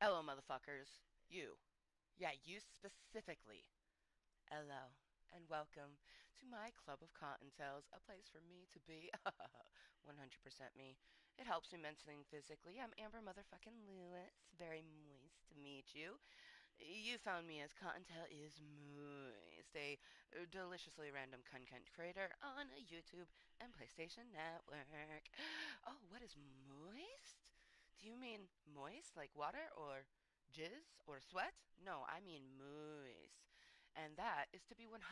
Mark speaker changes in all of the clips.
Speaker 1: Hello, motherfuckers. You. Yeah, you specifically. Hello, and welcome to my club of Kottontales, a place for me to be 100% me. It helps me mentally and physically. I'm Amber motherfucking Lewis. Very moist to meet you. You found me as Kottontale is Mooiisstt, a deliciously random content creator on YouTube and PlayStation Network. Oh, what is moist? Do you mean moist like water or jizz or sweat? No, I mean moist. And that is to be 100%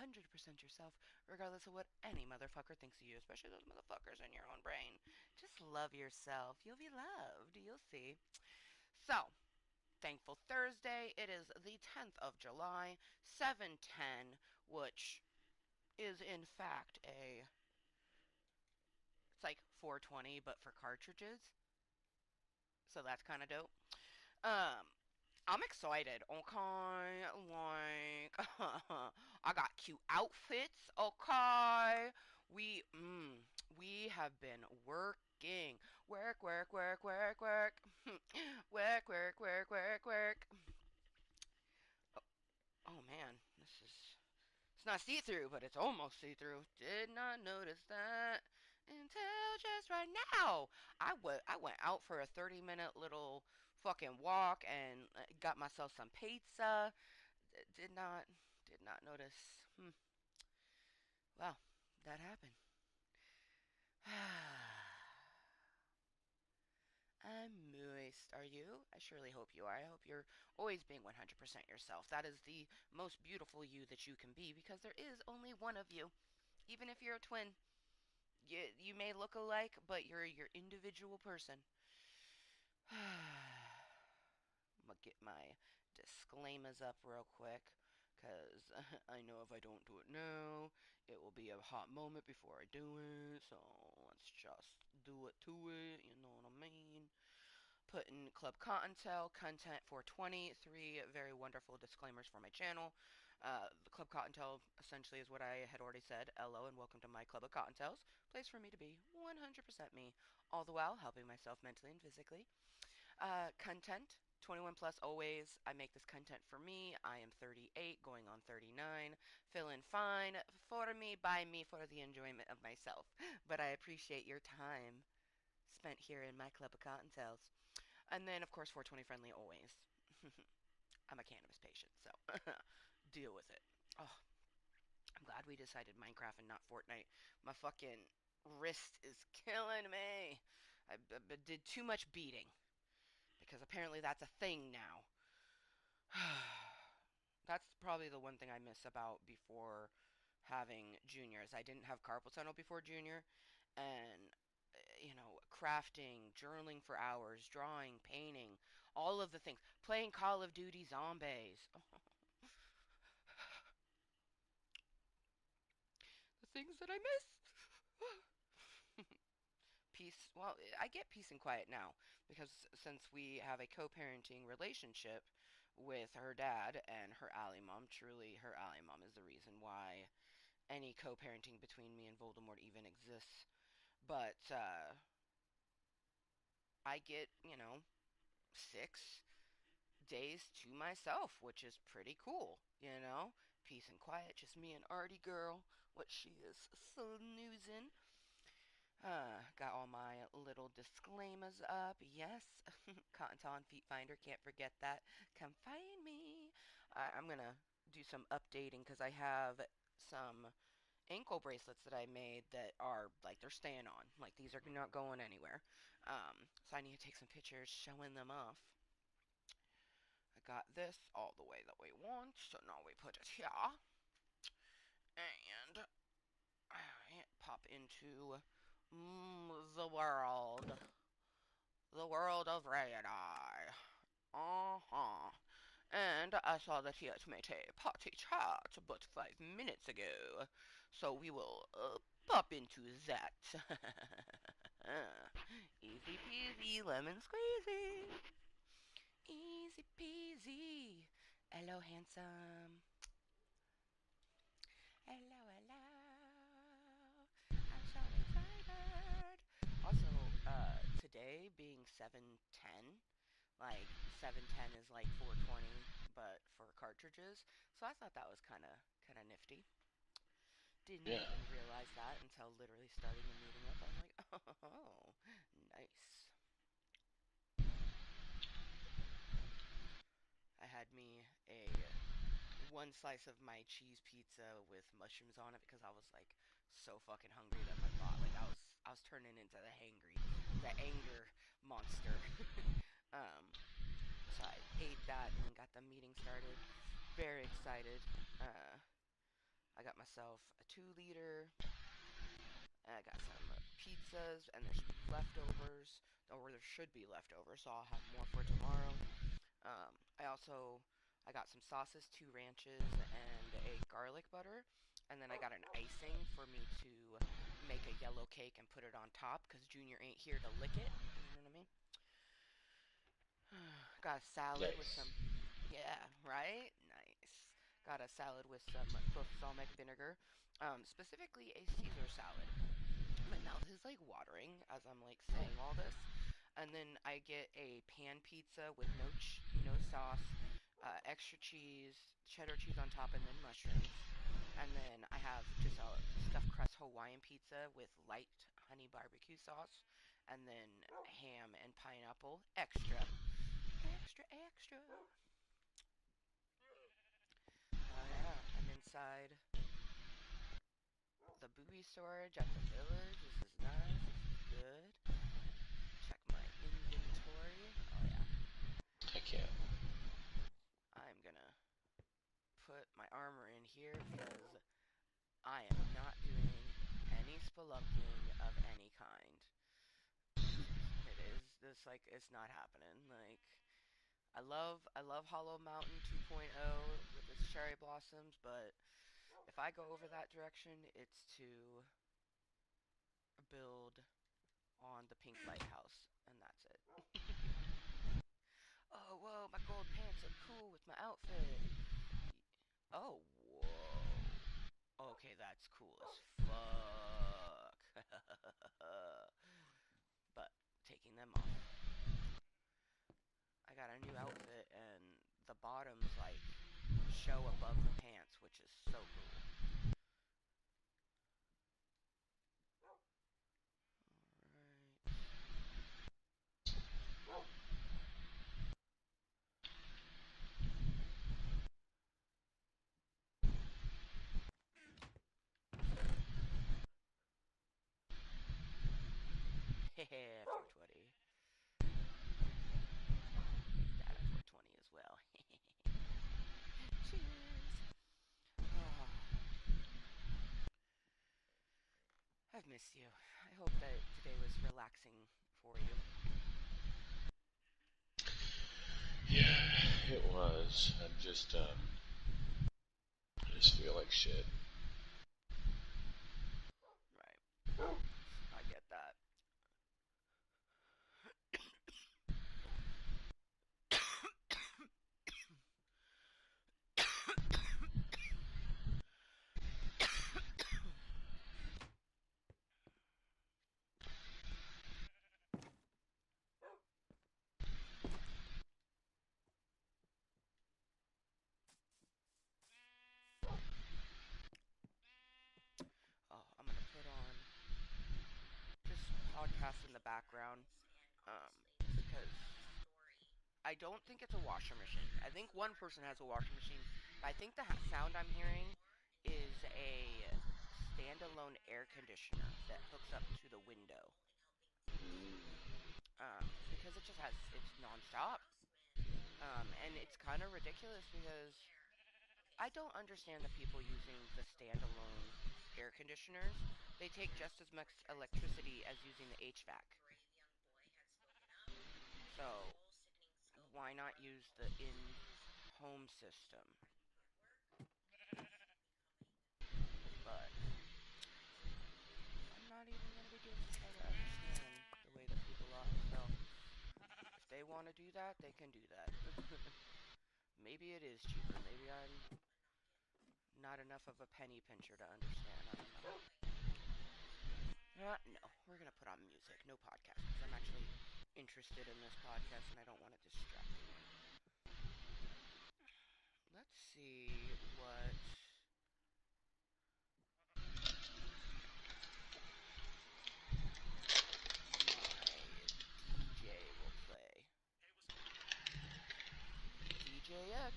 Speaker 1: yourself, regardless of what any motherfucker thinks of you, especially those motherfuckers in your own brain. Just love yourself. You'll be loved. You'll see. So, Thankful Thursday. It is the 10th of July, 7:10, which is in fact it's like 4:20 but for cartridges. So that's kind of dope. Um I'm excited, okay? Like, I got cute outfits, okay? We, we have been working. Work, work, work, work, work. Work, work, work, work, work. Oh man, it's not see-through, but it's almost see-through. Did not notice that until just right now. I went out for a 30-minute little fucking walk and got myself some pizza. Did not did not notice. Well, that happened. I'm moist. Are you? I surely hope you are. I hope you're always being 100% yourself. That is the most beautiful you that you can be because there is only one of you. Even if you're a twin, you may look alike, but you're your individual person. I'm gonna get my disclaimers up real quick, because I know if I don't do it now, it will be a hot moment before I do it, so let's just do it to it, you know what I mean? Put in Club Kottontale, Cuntent 420, three very wonderful disclaimers for my channel. The Club Kottontale essentially is what I had already said. Hello and welcome to my Club of Kottontales, place for me to be 100% me, all the while helping myself mentally and physically. Content. 21 plus always. I make this content for me. I am 38, going on 39. Feeling fine for me, by me, for the enjoyment of myself. But I appreciate your time spent here in my Club of Cottontails. And then, of course, 420 friendly always. I'm a cannabis patient, so deal with it. Oh, I'm glad we decided Minecraft and not Fortnite. My fucking wrist is killing me. I did too much beating because apparently that's a thing now. That's probably the one thing I miss about before having juniors. I didn't have carpal tunnel before junior, and crafting, journaling for hours, drawing, painting, all of the things. Playing Call of Duty Zombies. The things that I miss. Peace. Well, I get peace and quiet now because since we have a co-parenting relationship with her dad and her ally mom, truly her ally mom is the reason why any co-parenting between me and Voldemort even exists. But I get, 6 days to myself, which is pretty cool. Peace and quiet, just me and Artie girl, what she is snoozing. Got all my little disclaimers up. Yes, Cotton Feet Finder, can't forget that. Come find me. I'm gonna do some updating because I have some ankle bracelets that I made that are like they're staying on. Like these are not going anywhere. So I need to take some pictures showing them off. I got this all the way that we want, so now we put it here. And I pop into the world. The world of Ray and I. Uh-huh. And I saw that he had made a party chat but 5 minutes ago, so we will pop into that. Easy peasy, lemon squeezy. Easy peasy. Hello, handsome. Hello, hello. I'm so excited. Also, today being 7:10, Like 710 is like 420, but for cartridges. So I thought that was kind of nifty. Didn't
Speaker 2: Yeah.
Speaker 1: even realize that until literally starting the meeting up. I'm like, oh, nice. I had me a one slice of my cheese pizza with mushrooms on it because I was like so fucking hungry that my bot like I was turning into the anger monster. um, so I ate that and then got the meeting started. Very excited. Uh, I got myself a 2 liter. I got some pizzas and there's leftovers, or there should be leftovers, so I'll have more for tomorrow. I got some sauces, 2 ranches, and a garlic butter. And then I got an icing for me to make a yellow cake and put it on top because Junior ain't here to lick it. You know what I mean? Got a salad with
Speaker 2: Nice.
Speaker 1: some. Yeah, right? Nice. Got a salad with some balsamic vinegar. Specifically a Caesar salad. My mouth is like watering as I'm like saying all this. And then I get a pan pizza with no sauce, extra cheese, cheddar cheese on top, and then mushrooms. And then I have just a stuffed crust Hawaiian pizza with light honey barbecue sauce, and then ham and pineapple extra, extra, extra. Oh yeah, I'm inside the booby storage at the village. This is nice. This is good. Check my inventory. Oh yeah.
Speaker 2: Heck yeah.
Speaker 1: I'm gonna put my armor in here because I am not doing any spelunking of any kind. It is this like it's not happening. Like I love Hollow Mountain 2.0 with its cherry blossoms, but if I go over that direction, it's to build on the pink lighthouse, and that's it. Oh, whoa, my gold pants look cool with my outfit. Oh, whoa. Okay, that's cool as fuck. But taking them off. I got a new outfit and the bottoms like show above the pants, which is so cool. Alright. Heh, 420. Make that a 420 as well. Cheers. Oh, I've missed you. I hope that today was relaxing for you.
Speaker 2: Yeah, it was. I just feel like shit.
Speaker 1: Right. I get that. Oh, I'm gonna put on just podcast in the background, because I don't think it's a washer machine. I think one person has a washer machine, but I think the sound I'm hearing is a standalone air conditioner that hooks up to the window. Because it just has it's nonstop. And it's kind of ridiculous because I don't understand the people using the standalone air conditioners. They take just as much electricity as using the HVAC. So why not use the in-home system? But I'm not even gonna begin to try to understand the way that people are. So if they want to do that, they can do that. Maybe it is cheaper. Maybe I'm not enough of a penny pincher to understand. I don't know. No, we're gonna put on music, no podcast, because I'm actually interested in this podcast and I don't want it distracting me. Let's see what my DJ will play. DJX.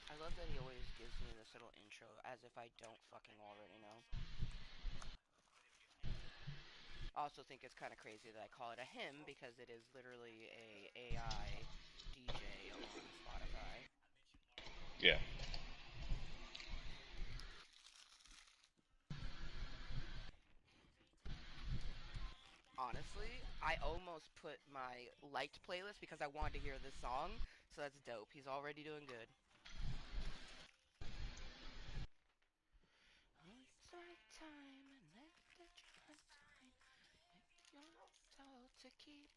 Speaker 1: I love that he always gives me this little intro as if I don't fucking already know. I also think it's kind of crazy that I call it a him because it is literally a AI DJ on Spotify.
Speaker 2: Yeah.
Speaker 1: Honestly, I almost put my liked playlist because I wanted to hear this song, so that's dope. He's already doing good. Oh, it's the right time, and left at your time. Maybe you're told to keep.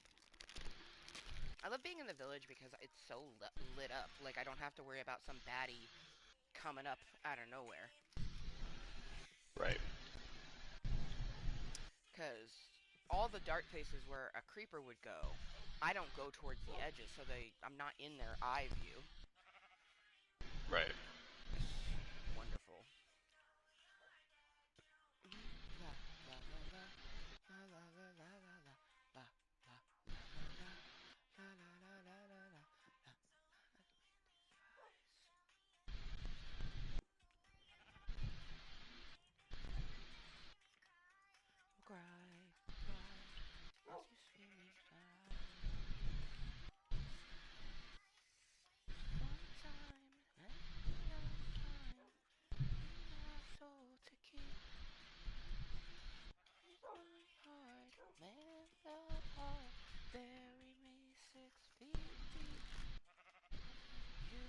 Speaker 1: I love being in the village because it's so lit up. Like, I don't have to worry about some baddie coming up out of nowhere.
Speaker 2: Right.
Speaker 1: Because all the dark places where a creeper would go, I don't go towards the edges, so I'm not in their eye view.
Speaker 2: Right.
Speaker 1: It's wonderful. La la la la la la la la la la la la la la la la la la la. Cry, cry, as you see me cry. One time and another time, in my soul to keep. With my heart, man, that heart, bury me 6 feet deep. You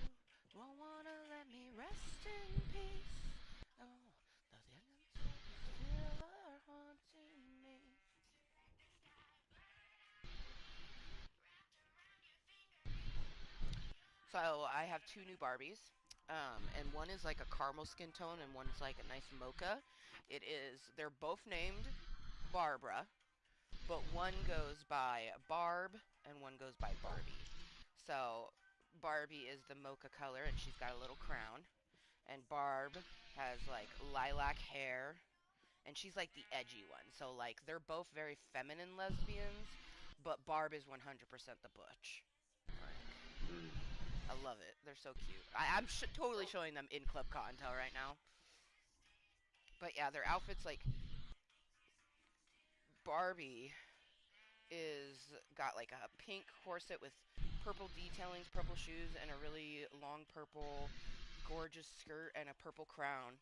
Speaker 1: won't wanna let me rest in peace. Oh, the violence of you still are haunting me. So I have two new Barbies. And one is like a caramel skin tone and one's like a nice mocha. They're both named Barbara, but one goes by Barb and one goes by Barbie. So Barbie is the mocha color and she's got a little crown. And Barb has like lilac hair and she's like the edgy one. So like they're both very feminine lesbians, but Barb is 100% the butch. Like I love it. They're so cute. I'm totally showing them in Club Kottontale right now. But yeah, their outfits like Barbie is got like a pink corset with purple detailings, purple shoes, and a really long purple gorgeous skirt and a purple crown.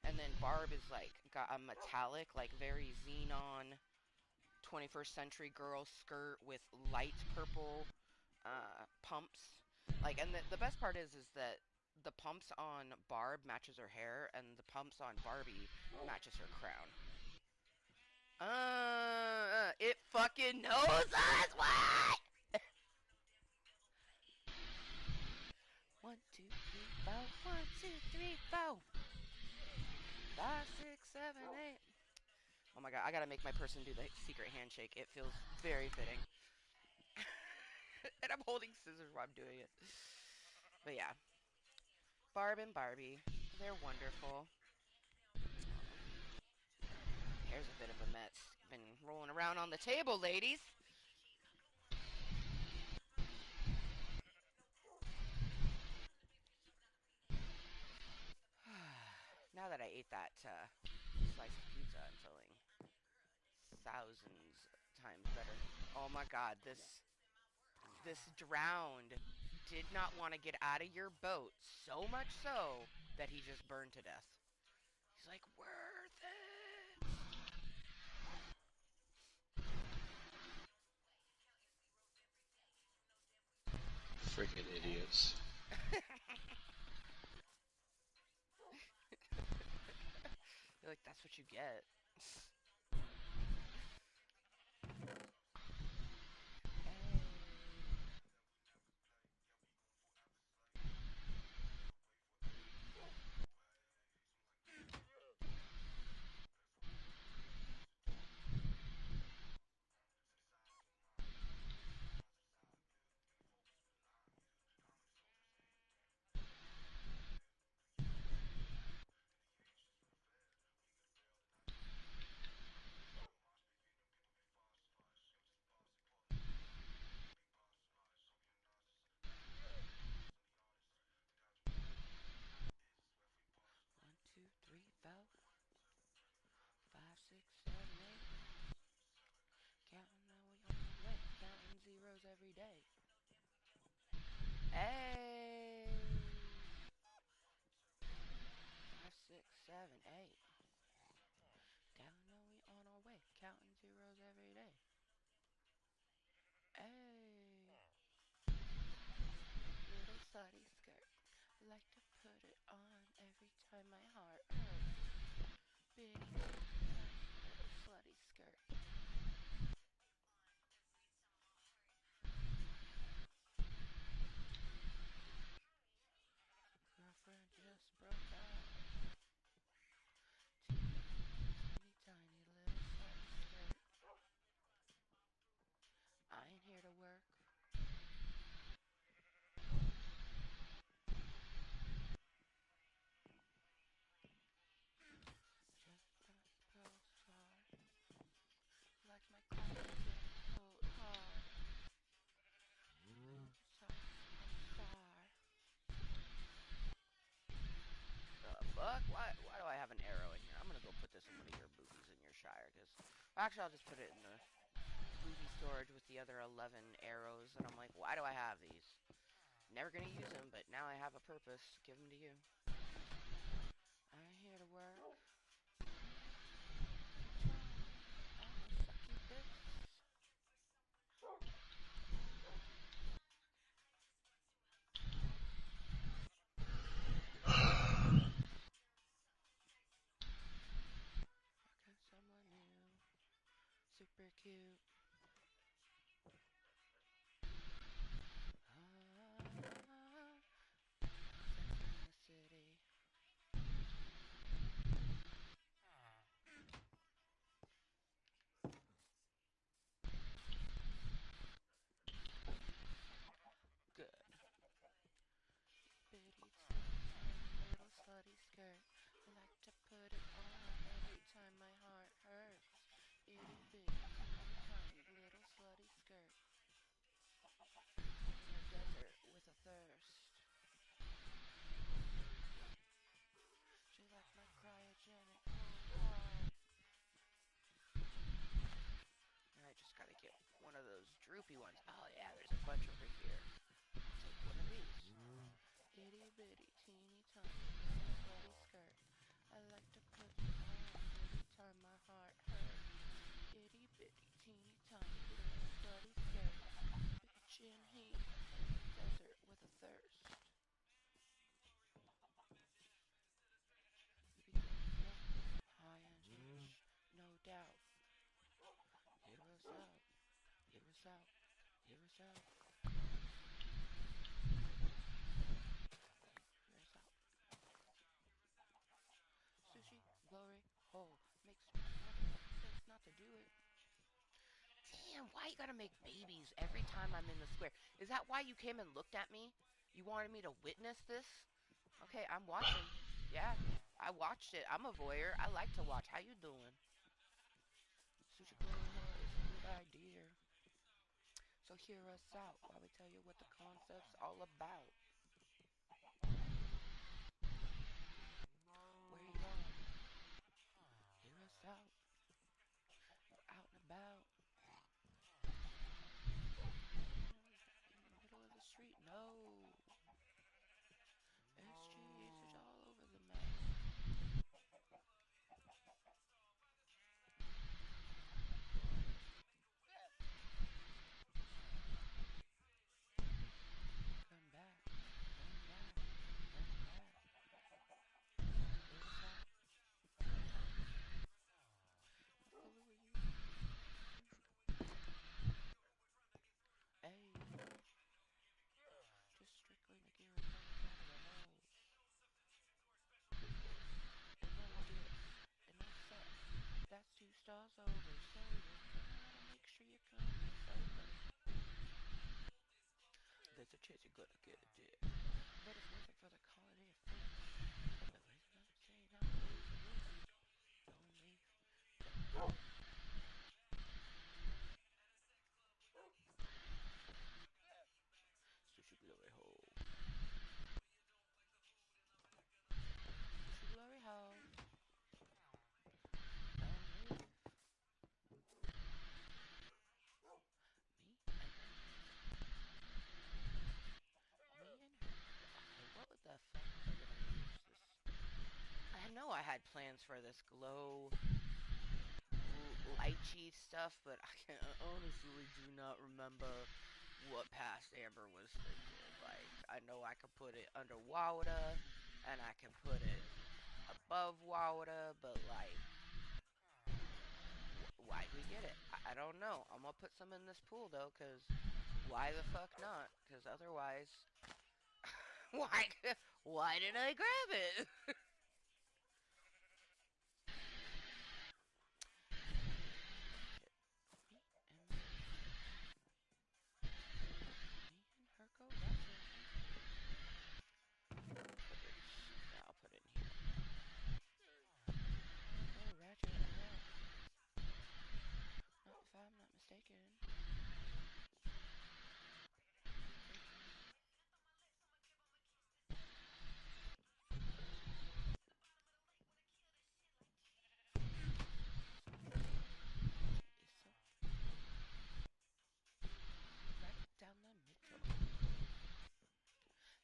Speaker 1: And then Barb is like got a metallic, like very xenon 21st century girl skirt with light purple pumps. Like, and the best part is that the pumps on Barb matches her hair, and the pumps on Barbie matches her crown. It fucking knows us. What? 1, 2, 3, 4. 1, 2, 3, 4. 5, 6, 7, 8. Oh my god, I gotta make my person do the secret handshake. It feels very fitting. And I'm holding scissors while I'm doing it. But yeah, Barb and Barbie, they're wonderful. Oh, hair's a bit of a mess. Been rolling around on the table, ladies. Now that I ate that slice of pizza, I'm feeling thousands times better. Oh my god, this drowned did not want to get out of your boat, so much so that he just burned to death. He's like, worth it.
Speaker 2: Freaking idiots.
Speaker 1: You're like, that's what you get. Hey. every day. Hey! 5, 6, 7, 8. Down now we on our way, counting zeros every day. Hey! Little slutty skirt, like to put it on every time my heart hurts. Bitty, teeny, tiny little slutty skirt. Girlfriend just broke up. Teeny, teeny, tiny little slutty skirt. I ain't here to work. Just my postcard. Likes my cryogenic cold hard. I'm star. The fuck? Why do I have an arrow in here? I'm gonna go put this in one of your boobies in your shire, because... Actually, I'll just put it in the booby storage with the other 11 arrows, and I'm like, why do I have these? Never gonna use them, but now I have a purpose. Give them to you. I ain't here to work. I will suck you dicks. Fucking someone new. Super cute. Ah, Sex in the City. Good. Bitty, teeny, tiny little slutty skirt. Like to put it on every time my heart hurts. Itty bitty, teeny, tiny little slutty skirt. In a desert with a thirst. She likes my cryogenic cold hard. Now I just gotta get one of those droopy ones. Oh yeah, there's a bunch over here. I'll take one of these. Itty bitty teeny tiny little slutty skirt. I like to put it on every time my heart hurts. Itty bitty teeny tiny little slutty skirt. Bitch in heat in the desert with a thirst. You be getting young, high and rich, no doubt. Hear us out, hear us out, hear us out, hear us out. Sushi, glory, hole. Makes never make sense not to do it. Damn, why you gotta make babies every time I'm in the square? Is that why you came and looked at me? You wanted me to witness this? Okay, I'm watching. Yeah, I watched it. I'm a voyeur. I like to watch. How you doing? Sushi glory hole is a good idea. So hear us out while we tell you what the concept's all about. Where you going? Hear us out. You out and about. In the middle of the street? No. SG usage all over the map. Come back. Come back. Come back. Hear us out. What color were you? Hey, just strictly Nagira coming out of the hole. And no dips. And no sex. That's 2 stars over. So you're gonna wanna make sure you come in sober. There's a chance you're gonna get a dick. But it's worth it for the quality of fish. The reason I'm saying nowadays a risk. Don't leave. Don't leave. Sushi glory hole. Sushi glory hole. Don't leave. Me and my had plans for this glow lychee stuff, but I honestly do not remember what past Amber was thinking. Like, I know I could put it under Wawada, and I can put it above Wawada, but like, why'd we get it? I don't know. I'm gonna put some in this pool though, cause why the fuck not? Cause otherwise, why why did I grab it? Shit. Me and me and her go ratchet. Put it. Yeah, I'll put it in here. We go ratchet a lot. Not if I'm not mistaken. Mistaken. She is so right down the middle.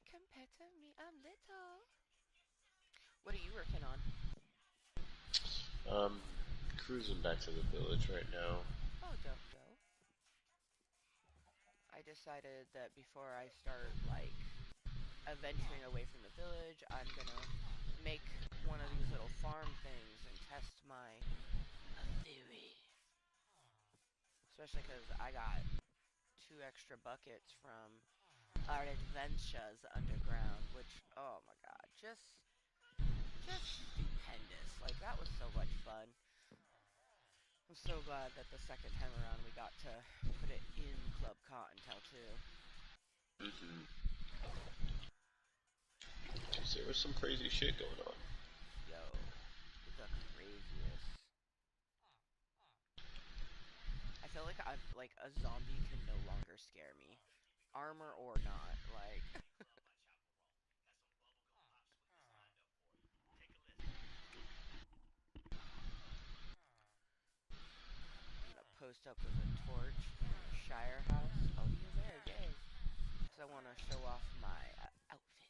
Speaker 1: Compared to me, I'm little. What are you working on?
Speaker 2: Cruising back to the village right now.
Speaker 1: Oh, dope, dope. I decided that before I start, like, adventuring away from the village, I'm gonna make one of these little farm things and test my theory. Especially because I got 2 extra buckets from our adventures underground, which, oh my god, just stupendous. Like, that was so much fun. I'm so glad that the second time around we got to put it in Club Kottontale too.
Speaker 2: Mm-hmm. 'Cause there was some crazy shit going on.
Speaker 1: Yo, the craziest. I feel like a zombie can no longer scare me, armor or not. Like, I'm gonna post up with a torch in our Shire house. Oh, you're there, yay! Cause I want to show off my outfits.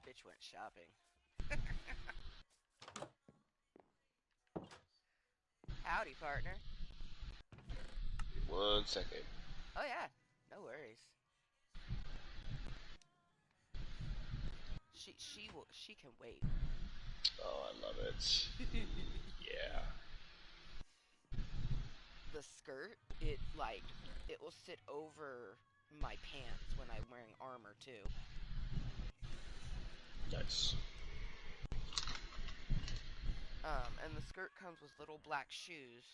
Speaker 1: Bitch went shopping. Howdy, partner.
Speaker 2: 1 second.
Speaker 1: Oh yeah, no worries. She can wait.
Speaker 2: Oh, I love it. Yeah.
Speaker 1: The skirt, it will sit over my pants when I'm wearing armor too.
Speaker 2: Nice.
Speaker 1: And the skirt comes with little black shoes,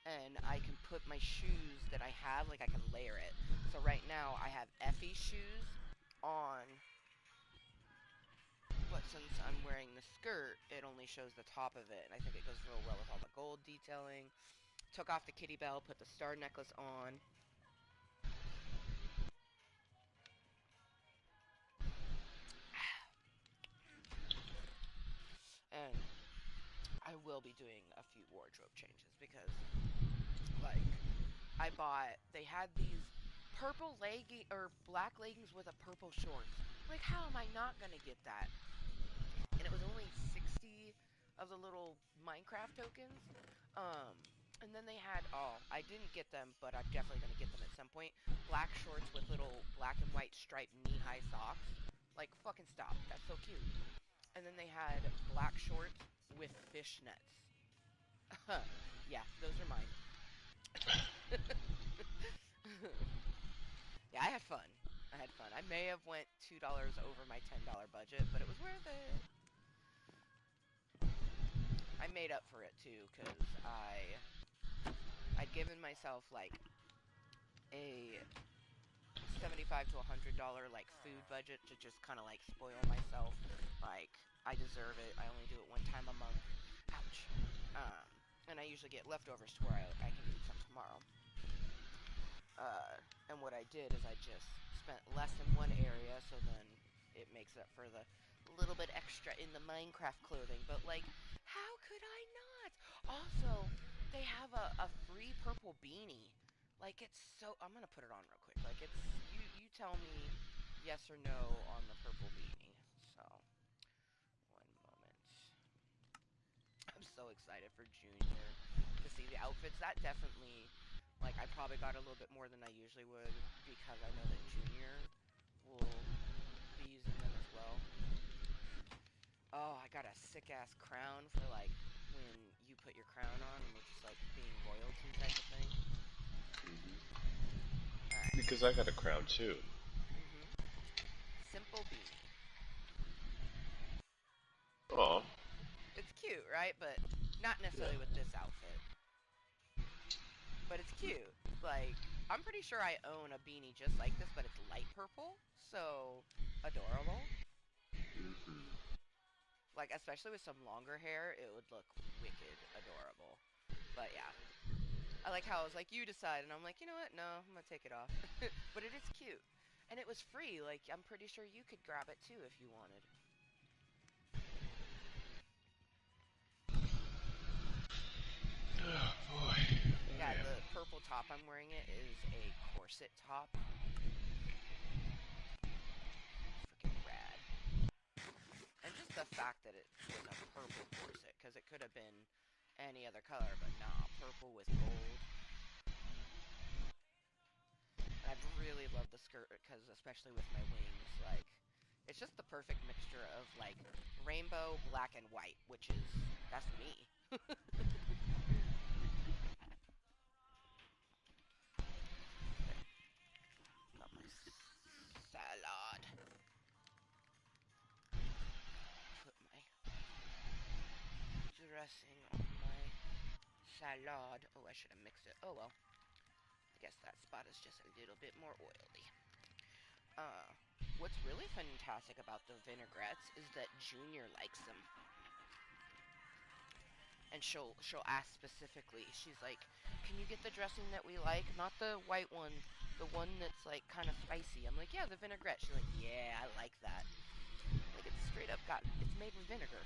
Speaker 1: and I can put my shoes that I have, like I can layer it. So right now I have Effie shoes on, but since I'm wearing the skirt, it only shows the top of it, and I think it goes real well with all the gold detailing. Took off the kitty bell, put the star necklace on, and I will be doing a few wardrobe changes because, like, they had these purple legging or black leggings with a purple shorts. Like, how am I not gonna get that? And it was only 60 of the little Minecraft tokens. Um, and then they had, oh, I didn't get them, but I'm definitely gonna get them at some point. Black shorts with little black and white striped knee-high socks. Like, fucking stop. That's so cute. And then they had black shorts with fishnets. Yeah, those are mine. Yeah, I had fun. I had fun. I may have went $2 over my $10 budget, but it was worth it. I made up for it too, cause I'd given myself like a 75 to $100 like food budget to just kind of like spoil myself. Like, I deserve it. I only do it one time a month. Ouch. And I usually get leftovers to where I can eat some tomorrow. Uh, and what I did is I just spent less in one area, so then it makes up for the little bit extra in the Minecraft clothing. But, like, how could I not? Also, they have a free purple beanie. Like, it's so... I'm gonna put it on real quick. Like, it's... You tell me... yes or no on the purple beanie. So, one moment. I'm so excited for Junior to see the outfits. That definitely, like, I probably got a little bit more than I usually would because I know that Junior will be using them as well. Oh, I got a sick ass crown for like when you put your crown on and we're just like being royalty type of thing. All right.
Speaker 2: Because I got a crown too.
Speaker 1: Mhm. Simple beanie.
Speaker 2: Aw.
Speaker 1: It's cute, right? But not
Speaker 2: Yeah.
Speaker 1: necessarily with this outfit. But it's cute. Like I'm pretty sure I own a beanie just like this, but it's light purple. So adorable.
Speaker 2: Mm-hmm.
Speaker 1: Like especially with some longer hair, it would look wicked adorable. But yeah, I like how I was like, you decide, and I'm like, you know what? No, I'm gonna take it off. But it is cute, and it was free. Like I'm pretty sure you could grab it too if you wanted.
Speaker 2: Oh boy.
Speaker 1: Yeah, the purple top I'm wearing it is a corset top. Freaking rad. And just the fact that it was a purple corset, because it could have been any other color, but nah, purple with gold. And I've really loved the skirt, because especially with my wings, like, it's just the perfect mixture of, like, rainbow, black, and white, which is, that's me. Okay, got my salad. Put my dressing on my salad. Oh, I should have mixed it. Oh well. I guess that spot is just a little bit more oily. Uh, what's really fantastic about the vinaigrettes is that Junior likes them, and she'll ask specifically. She's like, "Can you get the dressing that we like? Not the white one, the one that's like kind of spicy." I'm like, "Yeah, the vinaigrette." She's like, "Yeah, I like that." Like it's straight up got it's made with vinegar.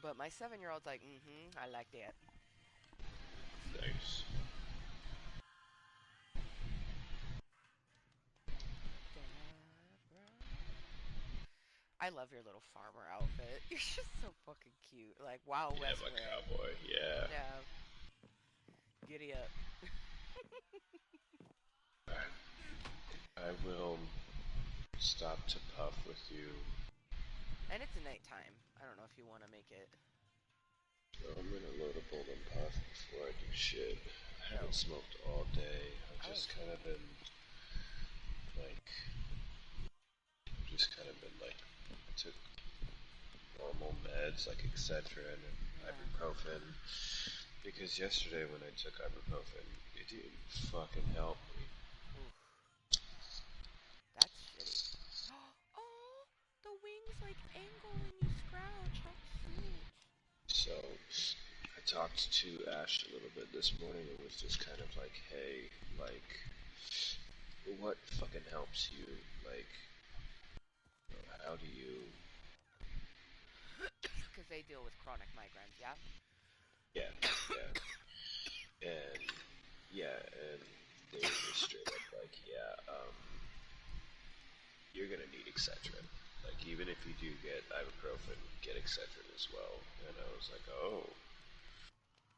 Speaker 1: But my 7-year-old's like, "Mm-hmm, I like that."
Speaker 2: Nice.
Speaker 1: Deborah. I love your little farmer outfit. You're just so fucking cute. Like Wild
Speaker 2: Yeah,
Speaker 1: West
Speaker 2: my
Speaker 1: wear.
Speaker 2: cowboy. Yeah.
Speaker 1: Yeah. Giddy up.
Speaker 2: I will stop to puff with you.
Speaker 1: And it's nighttime. I don't know if you want to make it.
Speaker 2: I'm gonna load a bowl and puff before I do shit. I haven't
Speaker 1: Yo.
Speaker 2: smoked all day. I've
Speaker 1: Oh,
Speaker 2: just kind of
Speaker 1: same.
Speaker 2: been like, I took normal meds like Excedrin and
Speaker 1: Yeah.
Speaker 2: ibuprofen because yesterday when I took ibuprofen, it didn't fucking help me.
Speaker 1: Oof. That's shitty. Oh, the wings like angle when you scratch. How cute.
Speaker 2: So I talked to Ash a little bit this morning. It was just kind of like, hey, like, what fucking helps you? Like, how do you?
Speaker 1: Because they deal with chronic migraines, yeah?
Speaker 2: Yeah, yeah, and and they were just straight up like, yeah, you're gonna need Excedrin. Like, even if you do get ibuprofen, get Excedrin as well. And I was like, oh,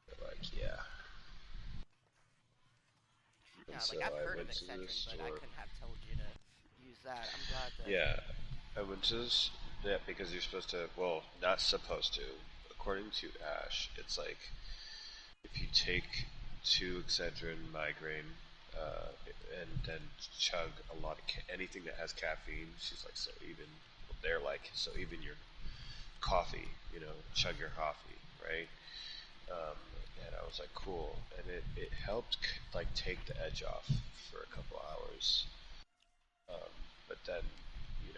Speaker 2: they're like, yeah. And
Speaker 1: Yeah,
Speaker 2: so
Speaker 1: like I've
Speaker 2: I
Speaker 1: heard of
Speaker 2: went to the
Speaker 1: Excedrin, but I
Speaker 2: store.
Speaker 1: couldn't have told you to use that. I'm glad that.
Speaker 2: Yeah, I went to this, yeah, because you're supposed to, well, not supposed to. According to Ash, it's like if you take two Excedrin migraine and then chug a lot of anything that has caffeine, she's like, so even, they're like, so even your coffee, chug your coffee, right? Um, and I was like, cool. And it helped, like, take the edge off for a couple hours. Um, but then,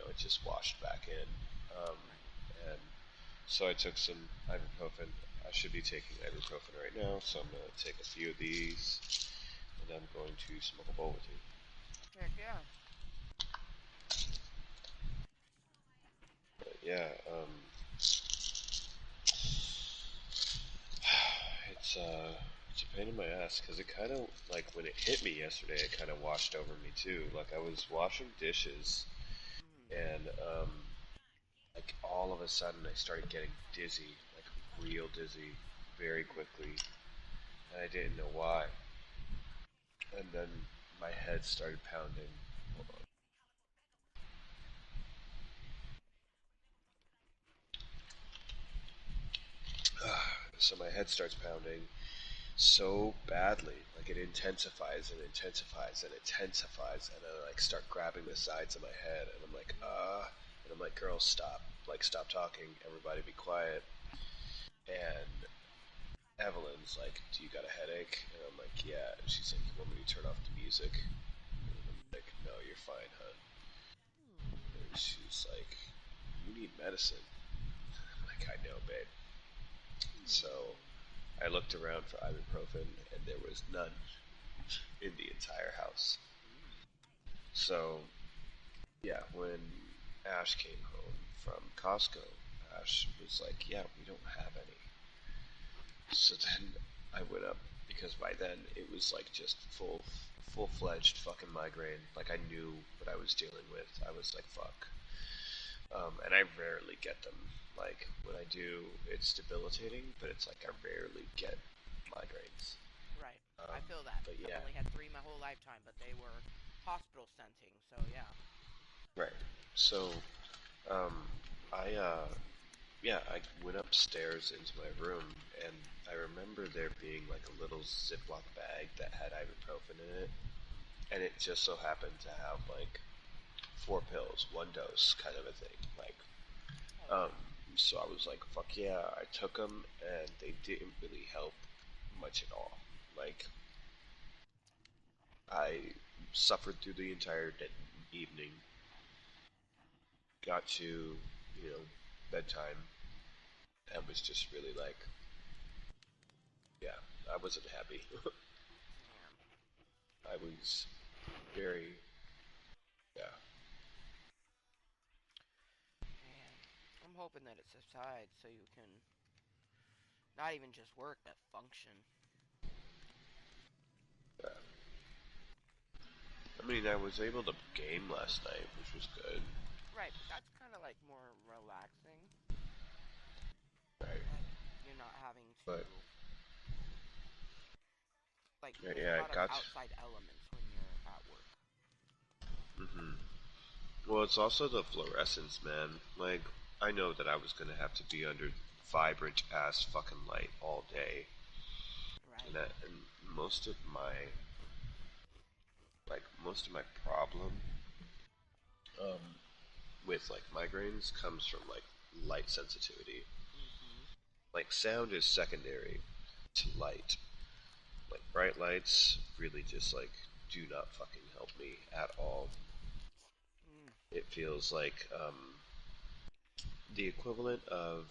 Speaker 2: it just washed back in. Um,
Speaker 1: Right.
Speaker 2: and so I took some ibuprofen. I should be taking ibuprofen right now, so I'm going to take a few of these, and I'm going to smoke a bowl with you.
Speaker 1: Heck yeah.
Speaker 2: But yeah, it's It's a pain in my ass because it kind of like when it hit me yesterday, it kind of washed over me too. Like I was washing dishes
Speaker 1: Mm.
Speaker 2: and like all of a sudden I started getting dizzy, like real dizzy, very
Speaker 1: Mm.
Speaker 2: quickly, and I didn't know why. And then my head started pounding. So my head starts pounding so badly, like it intensifies and intensifies and intensifies, and I like start grabbing the sides of my head, and I'm like,
Speaker 1: Mm.
Speaker 2: and I'm like, girl, stop, like stop talking, everybody be quiet. And Evelyn's like, do you got a headache? And I'm like, yeah. And she's like, you want me to turn off the music? And I'm like, no, you're fine, hun. And
Speaker 1: Mm.
Speaker 2: she's like, you need medicine. I'm like, I know, babe. So
Speaker 1: Mm.
Speaker 2: I looked around for ibuprofen, and there was none in the entire house.
Speaker 1: Mm.
Speaker 2: So yeah, when Ash came home from Costco, Ash was like, yeah, we don't have any. So then I went up because by then it was like just full fledged fucking migraine. Like I knew what I was dealing with. I was like, fuck. And I rarely get them. Like when I do, it's debilitating, but it's like I rarely get migraines.
Speaker 1: Right. I feel that.
Speaker 2: But
Speaker 1: I've
Speaker 2: yeah,
Speaker 1: only had three my whole lifetime, but they were hospital scenting, so yeah.
Speaker 2: right. So um, I yeah, I went upstairs into my room, and I remember there being like a little Ziploc bag that had ibuprofen in it, and it just so happened to have like 4 pills, 1 dose, kind of a thing. Like,
Speaker 1: Hell
Speaker 2: um,
Speaker 1: yeah.
Speaker 2: so I was like, fuck yeah, I took them, and they didn't really help much at all. Like, I suffered through the entire evening, got to, bedtime, and was just really like, yeah, I wasn't happy.
Speaker 1: Man.
Speaker 2: I was very, yeah,
Speaker 1: Man. I'm hoping that it subsides so you can not even just work, but function.
Speaker 2: yeah. I mean, I was able to game last night, which was good.
Speaker 1: Right, but that's kind of like more relaxing.
Speaker 2: Right.
Speaker 1: Like, you're not having
Speaker 2: But
Speaker 1: to. Like,
Speaker 2: yeah,
Speaker 1: there's a
Speaker 2: yeah,
Speaker 1: lot
Speaker 2: it
Speaker 1: of
Speaker 2: got.
Speaker 1: outside elements when you're at work.
Speaker 2: Hmm. Well, it's also the fluorescence, man. Like, I know that I was gonna have to be under vibrant ass fucking light all day,
Speaker 1: Right.
Speaker 2: and most of my most of my problem um, with like migraines comes from like light sensitivity.
Speaker 1: Mm-hmm.
Speaker 2: Like sound is secondary to light. Like bright lights really just like do not fucking help me at all.
Speaker 1: Mm.
Speaker 2: It feels like the equivalent of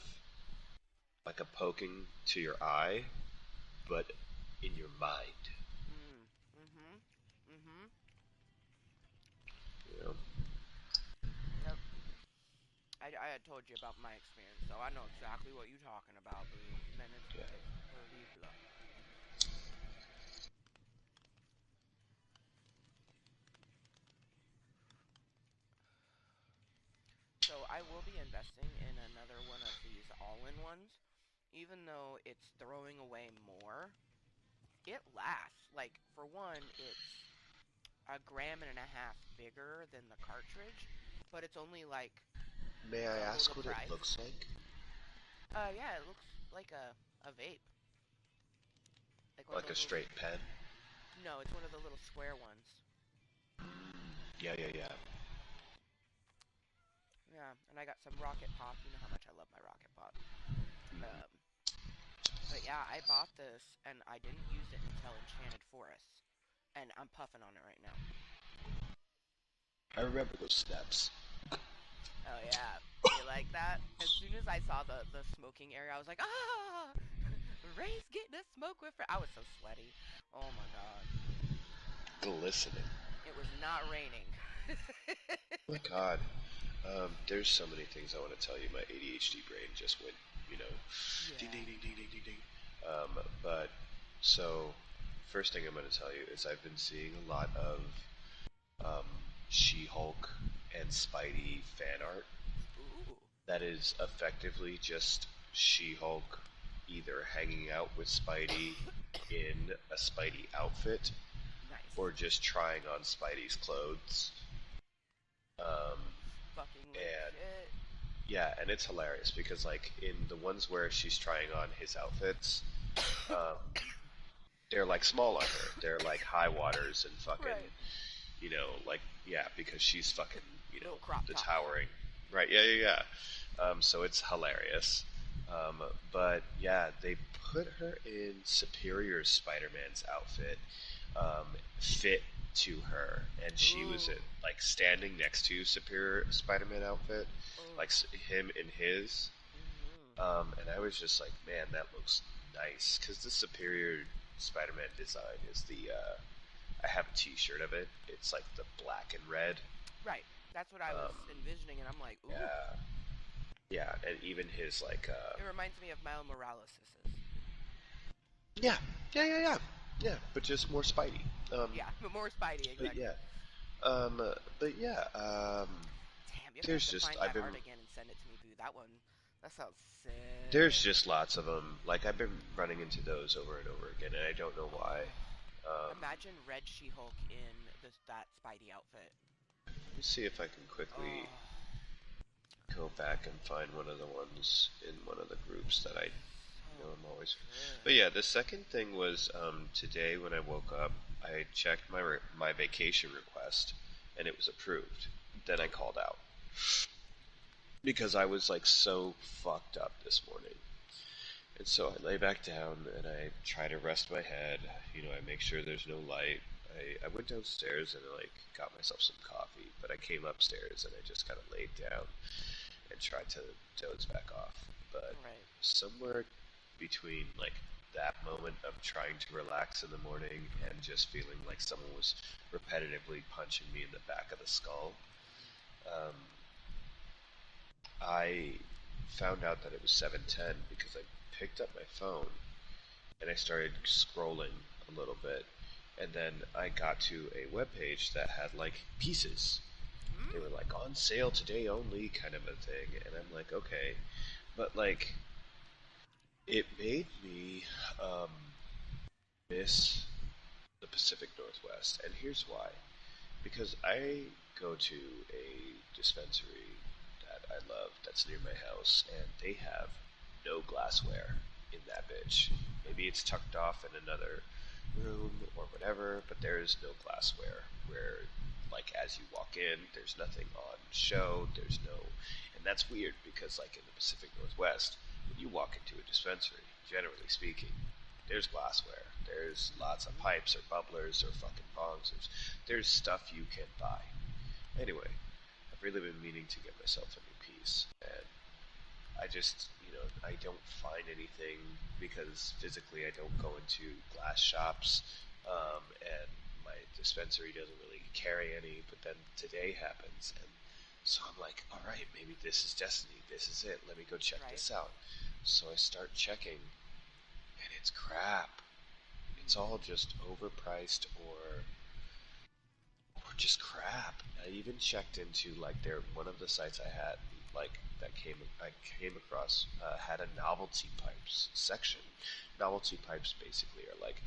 Speaker 2: like a poking to your eye, but in your mind.
Speaker 1: Mm. Mm-hmm. Mm-hmm.
Speaker 2: You know?
Speaker 1: Yep. I had told you about my experience, so I know exactly what you're talking about, boo. Man,
Speaker 2: Yeah.
Speaker 1: it's horrible. So I will be investing in another one of these all-in-ones. Even though it's throwing away more, it lasts. Like, for one, it's a gram and a half bigger than the cartridge, but it's only like
Speaker 2: May I
Speaker 1: double the
Speaker 2: ask what it
Speaker 1: price.
Speaker 2: looks like?
Speaker 1: Yeah, it looks like a vape. Like one of
Speaker 2: Like a
Speaker 1: those little
Speaker 2: straight pen?
Speaker 1: No, it's one of the little square ones.
Speaker 2: Yeah, yeah, yeah.
Speaker 1: Yeah, and I got some Rocket Pop. You know how much I love my Rocket Pop. Um, but yeah, I bought this and I didn't use it until Enchanted Forests, and I'm puffing on it right now.
Speaker 2: I remember those snaps.
Speaker 1: Oh yeah, you like that? As soon as I saw the smoking area, I was like, ah, Ray's getting a smoke with her. I was so sweaty. Oh my god,
Speaker 2: Glistening.
Speaker 1: it was not raining.
Speaker 2: Oh my god. There's so many things I want to tell you. My ADHD brain just went, you know, ding, ding,
Speaker 1: Yeah.
Speaker 2: ding, ding, ding, ding, ding. But So, first thing I'm going to tell you is I've been seeing a lot of um, She-Hulk and Spidey fan art
Speaker 1: Ooh,
Speaker 2: that is effectively just She-Hulk either hanging out with Spidey in a Spidey outfit
Speaker 1: nice.
Speaker 2: or just trying on Spidey's clothes. Um,
Speaker 1: Fucking
Speaker 2: and
Speaker 1: legit.
Speaker 2: yeah, and it's hilarious because like in the ones where she's trying on his outfits, um, they're like small on her. They're like high waters and fucking,
Speaker 1: Right.
Speaker 2: like yeah, because she's fucking,
Speaker 1: Little crop
Speaker 2: the
Speaker 1: tops.
Speaker 2: towering, right? Yeah, yeah, yeah. So it's hilarious. But yeah, they put her in Superior Spider-Man's outfit, um, fit to her, and she was
Speaker 1: Ooh.
Speaker 2: like standing next to Superior Spider-Man outfit,
Speaker 1: Oh.
Speaker 2: like him in his.
Speaker 1: Mhm.
Speaker 2: And I was just like, man, that looks nice because the Superior Spider-Man design is the. I have a T-shirt of it. It's like the black and red.
Speaker 1: Right. That's what I was
Speaker 2: Um,
Speaker 1: envisioning, and I'm like, ooh.
Speaker 2: yeah, yeah, and even his like,
Speaker 1: It reminds me of Miles Morales'.
Speaker 2: yeah, yeah, yeah, yeah, yeah, but just more Spidey. Um,
Speaker 1: Yeah, but more Spidey,
Speaker 2: but
Speaker 1: exactly.
Speaker 2: yeah, um, but yeah,
Speaker 1: Damn, you're gonna have
Speaker 2: there's
Speaker 1: to
Speaker 2: just
Speaker 1: find
Speaker 2: I've
Speaker 1: that
Speaker 2: been
Speaker 1: art again and send it to me, boo. That sounds
Speaker 2: there's
Speaker 1: sick.
Speaker 2: just lots of them. Like I've been running into those over and over again, and I don't know why.
Speaker 1: Oh,
Speaker 2: Um,
Speaker 1: imagine Red She-Hulk in that Spidey outfit.
Speaker 2: let me see if I can quickly
Speaker 1: Oh,
Speaker 2: go back and find one of the ones in one of the groups that I
Speaker 1: so
Speaker 2: I'm always. But
Speaker 1: good.
Speaker 2: yeah, the second thing was today when I woke up, I checked my vacation request, and it was approved. Then I
Speaker 1: Ooh.
Speaker 2: called out because I was like so fucked up this morning. And so I lay back down and I try to rest my head. I make sure there's no light. I went downstairs and I like got myself some coffee, but I came upstairs and I just kind of laid down and tried to doze back off. But
Speaker 1: Right.
Speaker 2: somewhere between like that moment of trying to relax in the morning and just feeling like someone was repetitively punching me in the back of the skull,
Speaker 1: Mm.
Speaker 2: um, I found out that it was 7:10 because I picked up my phone and I started scrolling a little bit, and then I got to a web page that had like pieces. They were
Speaker 1: Mm.
Speaker 2: like on sale today only, kind of a thing, and I'm like, okay, but like it made me um, miss the Pacific Northwest, and here's why. Because I go to a dispensary that I love that's near my house, and they have no glassware in that bitch. Maybe it's tucked off in another room or whatever, but there is no glassware. Where, like, as you walk in, there's nothing on show. There's no, and that's weird because, like, in the Pacific Northwest, when you walk into a dispensary, generally speaking, there's glassware. There's lots of
Speaker 1: Mhm.
Speaker 2: pipes or bubblers or fucking bongs. There's stuff you can buy. Anyway, I've really been meaning to get myself a new piece, and I just, I don't find anything because physically I don't go into glass shops,
Speaker 1: Right.
Speaker 2: and my dispensary doesn't really carry any. But then today happens, and so I'm like, all right, maybe this is destiny. This is it. Let me go check
Speaker 1: Right.
Speaker 2: this out. So I start checking, and it's crap. It's all
Speaker 1: Mhm.
Speaker 2: just overpriced or just crap. I even checked into like one of the sites I had like that I came across had a novelty pipes section. Novelty pipes basically are like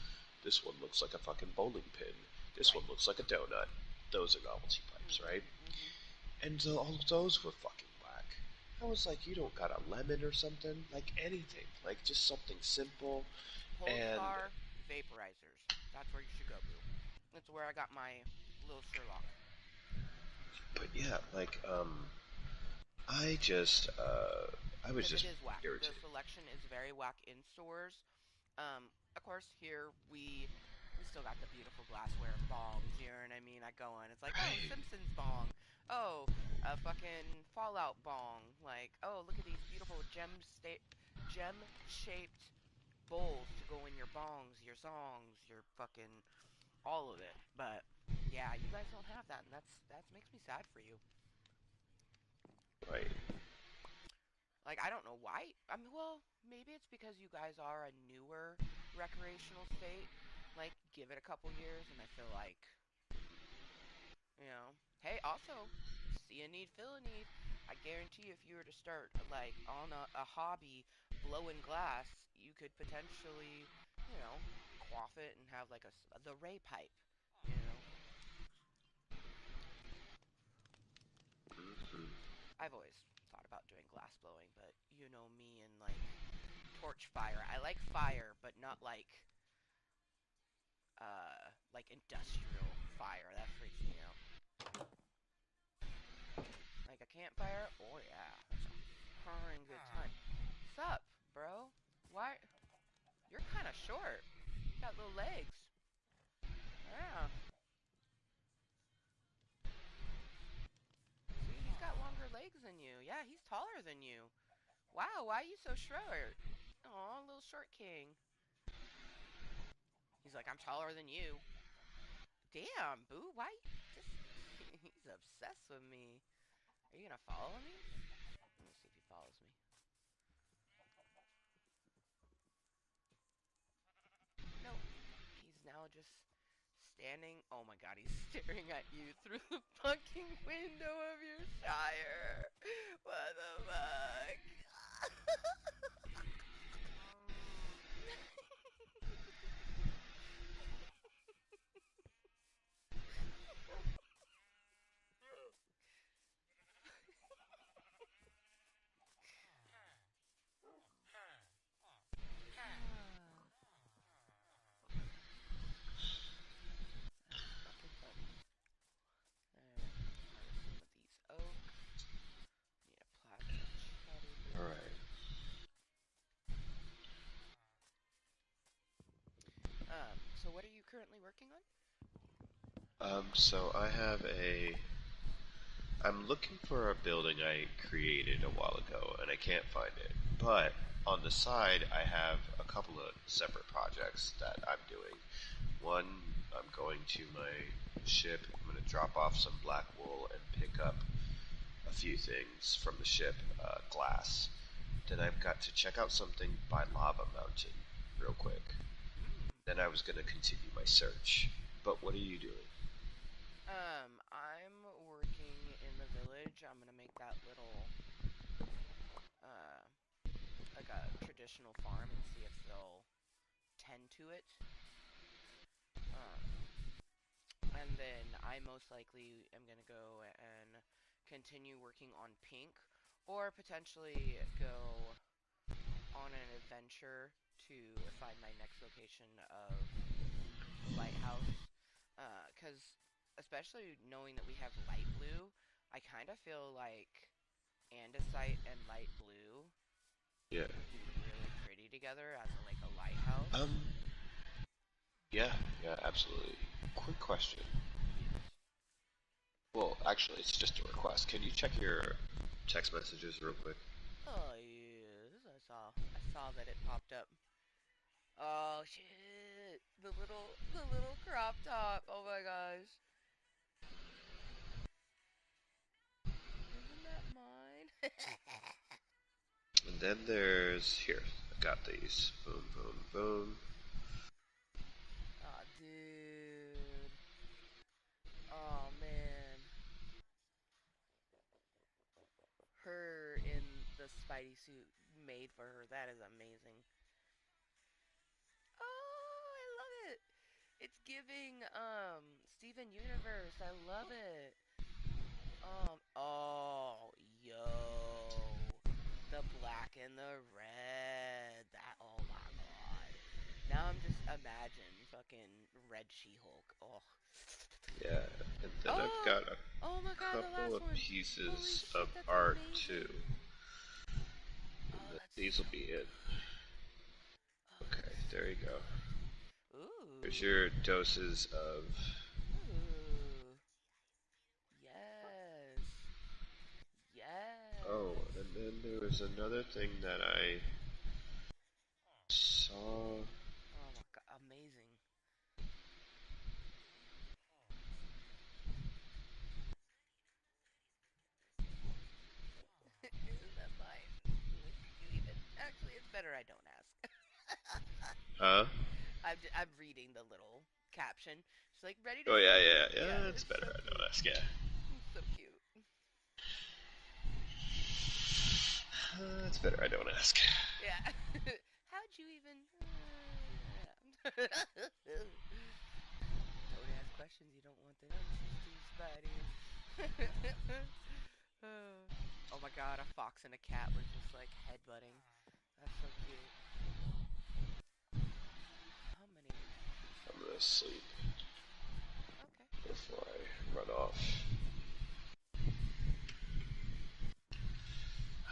Speaker 2: this one looks like a fucking bowling pin. This one
Speaker 1: Right.
Speaker 2: looks like a donut. Those are novelty pipes,
Speaker 1: Mhm.
Speaker 2: right?
Speaker 1: Mhm.
Speaker 2: And all of those were fucking whack. I was like, you don't got a lemon or something, like anything, like just something simple. And
Speaker 1: Polestar vaporizers. That's where you should go, boo. That's where I got my little Sherlock.
Speaker 2: but yeah, like I was
Speaker 1: Because it
Speaker 2: just
Speaker 1: is whack. The
Speaker 2: irritated.
Speaker 1: selection is very whack in stores. Of course, here we still got the beautiful glassware bongs. You know what I mean? I go in, it's like, oh,
Speaker 2: Right.
Speaker 1: Simpsons bong. Oh, a fucking Fallout bong. Like, oh, look at these beautiful gem shaped bowls to go in your bongs, your songs, your fucking all of it. But yeah, you guys don't have that, and that makes me sad for you.
Speaker 2: Right.
Speaker 1: Like, I don't know why. I mean, well, maybe it's because you guys are a newer recreational state. Like, give it a couple years, and I feel like, hey, also, see a need, fill a need. I guarantee if you were to start, like, on a hobby blowing glass, you could potentially, you know, quaff it and have, like, the Ray pipe, you know?
Speaker 2: Mhm.
Speaker 1: I've always thought about doing glass blowing, but you know me and, like, torch fire. I like fire, but not like industrial fire. That freaks me out. Like a campfire? Oh yeah, that's a purring good time. Sup, bro? Why? You're kind of short. You got little legs. Yeah. See, he's got longer legs than you. Yeah, he's taller than you. Wow, why are you so short? Aw, little short king. He's like, I'm taller than you. Damn, boo, why? Just he's obsessed with me. Are you gonna follow me? Let me see if he follows me. Nope. He's now just standing. Oh my god, he's staring at you through the fucking window of your shire. What the fuck? That's fucking funny. Alright, let's harvest some of these oak. Need a plastic chatty
Speaker 2: All
Speaker 1: boo.
Speaker 2: right.
Speaker 1: So what are you currently working on?
Speaker 2: So I have a. I'm looking for a building I created a while ago, and I can't find it. But on the side, I have a couple of separate projects that I'm doing. One, I'm going to my ship. I'm going to drop off some black wool and pick up a few things from the ship, glass. Then I've got to check out something by Lava Mountain real quick.
Speaker 1: Hmm.
Speaker 2: Then I was going to continue my search. But what are you doing?
Speaker 1: I'm working in the village. I'm gonna make that little, uh, like a traditional farm and see if they'll tend to it. Um, and then I most likely am gonna go and continue working on pink, or potentially go on an adventure to find my next location of the lighthouse. Because especially knowing that we have light blue, I kind of feel like andesite and light blue
Speaker 2: Yeah.
Speaker 1: would be really pretty together as like a lighthouse.
Speaker 2: Um. Yeah. Yeah. Absolutely. Quick question.
Speaker 1: Yes.
Speaker 2: Well, actually, it's just a request. Can you check your text messages real quick?
Speaker 1: Oh yes, I saw that it popped up. Oh shit! The little crop top. Oh my gosh. Isn't that mine?
Speaker 2: And then there's here. I got these. Boom, boom, boom.
Speaker 1: Oh dude. Oh man. Her in the Spidey suit made for her. That is amazing. Oh, I love it. It's giving Steven Universe. I love it. Oh, yo. The black and the red. That oh my god. Now I'm just imagine fucking Red She-Hulk. Oh.
Speaker 2: Yeah. And then I've
Speaker 1: Oh!
Speaker 2: got a
Speaker 1: Oh my god, the
Speaker 2: couple
Speaker 1: last
Speaker 2: of
Speaker 1: one. Holy
Speaker 2: pieces of
Speaker 1: shit, that's
Speaker 2: art too.
Speaker 1: amazing.
Speaker 2: And
Speaker 1: Oh,
Speaker 2: then
Speaker 1: that's
Speaker 2: these
Speaker 1: so
Speaker 2: will be it.
Speaker 1: Oh,
Speaker 2: Okay,
Speaker 1: that's so
Speaker 2: there you go.
Speaker 1: good.
Speaker 2: Here's
Speaker 1: Ooh.
Speaker 2: your doses of.
Speaker 1: Ooh. Yes.
Speaker 2: Oh,
Speaker 1: Yes.
Speaker 2: and then there was another thing that I saw.
Speaker 1: Oh my god, amazing. Isn't that fine? Did you even? Actually, it's better I don't ask.
Speaker 2: Huh?
Speaker 1: I'm reading the little caption. She's like, ready to
Speaker 2: Oh yeah,
Speaker 1: sleep?
Speaker 2: yeah,
Speaker 1: Yeah,
Speaker 2: yeah. It's
Speaker 1: it's
Speaker 2: better.
Speaker 1: so
Speaker 2: I
Speaker 1: cute.
Speaker 2: don't ask. Yeah.
Speaker 1: It's so cute.
Speaker 2: It's better. I don't ask.
Speaker 1: Yeah. How'd you even? Don't ask questions you don't want the answers to, Spidey. Oh my god, a fox and a cat were just like headbutting. That's so cute. How many?
Speaker 2: I'm gonna sleep
Speaker 1: Okay.
Speaker 2: before I run off.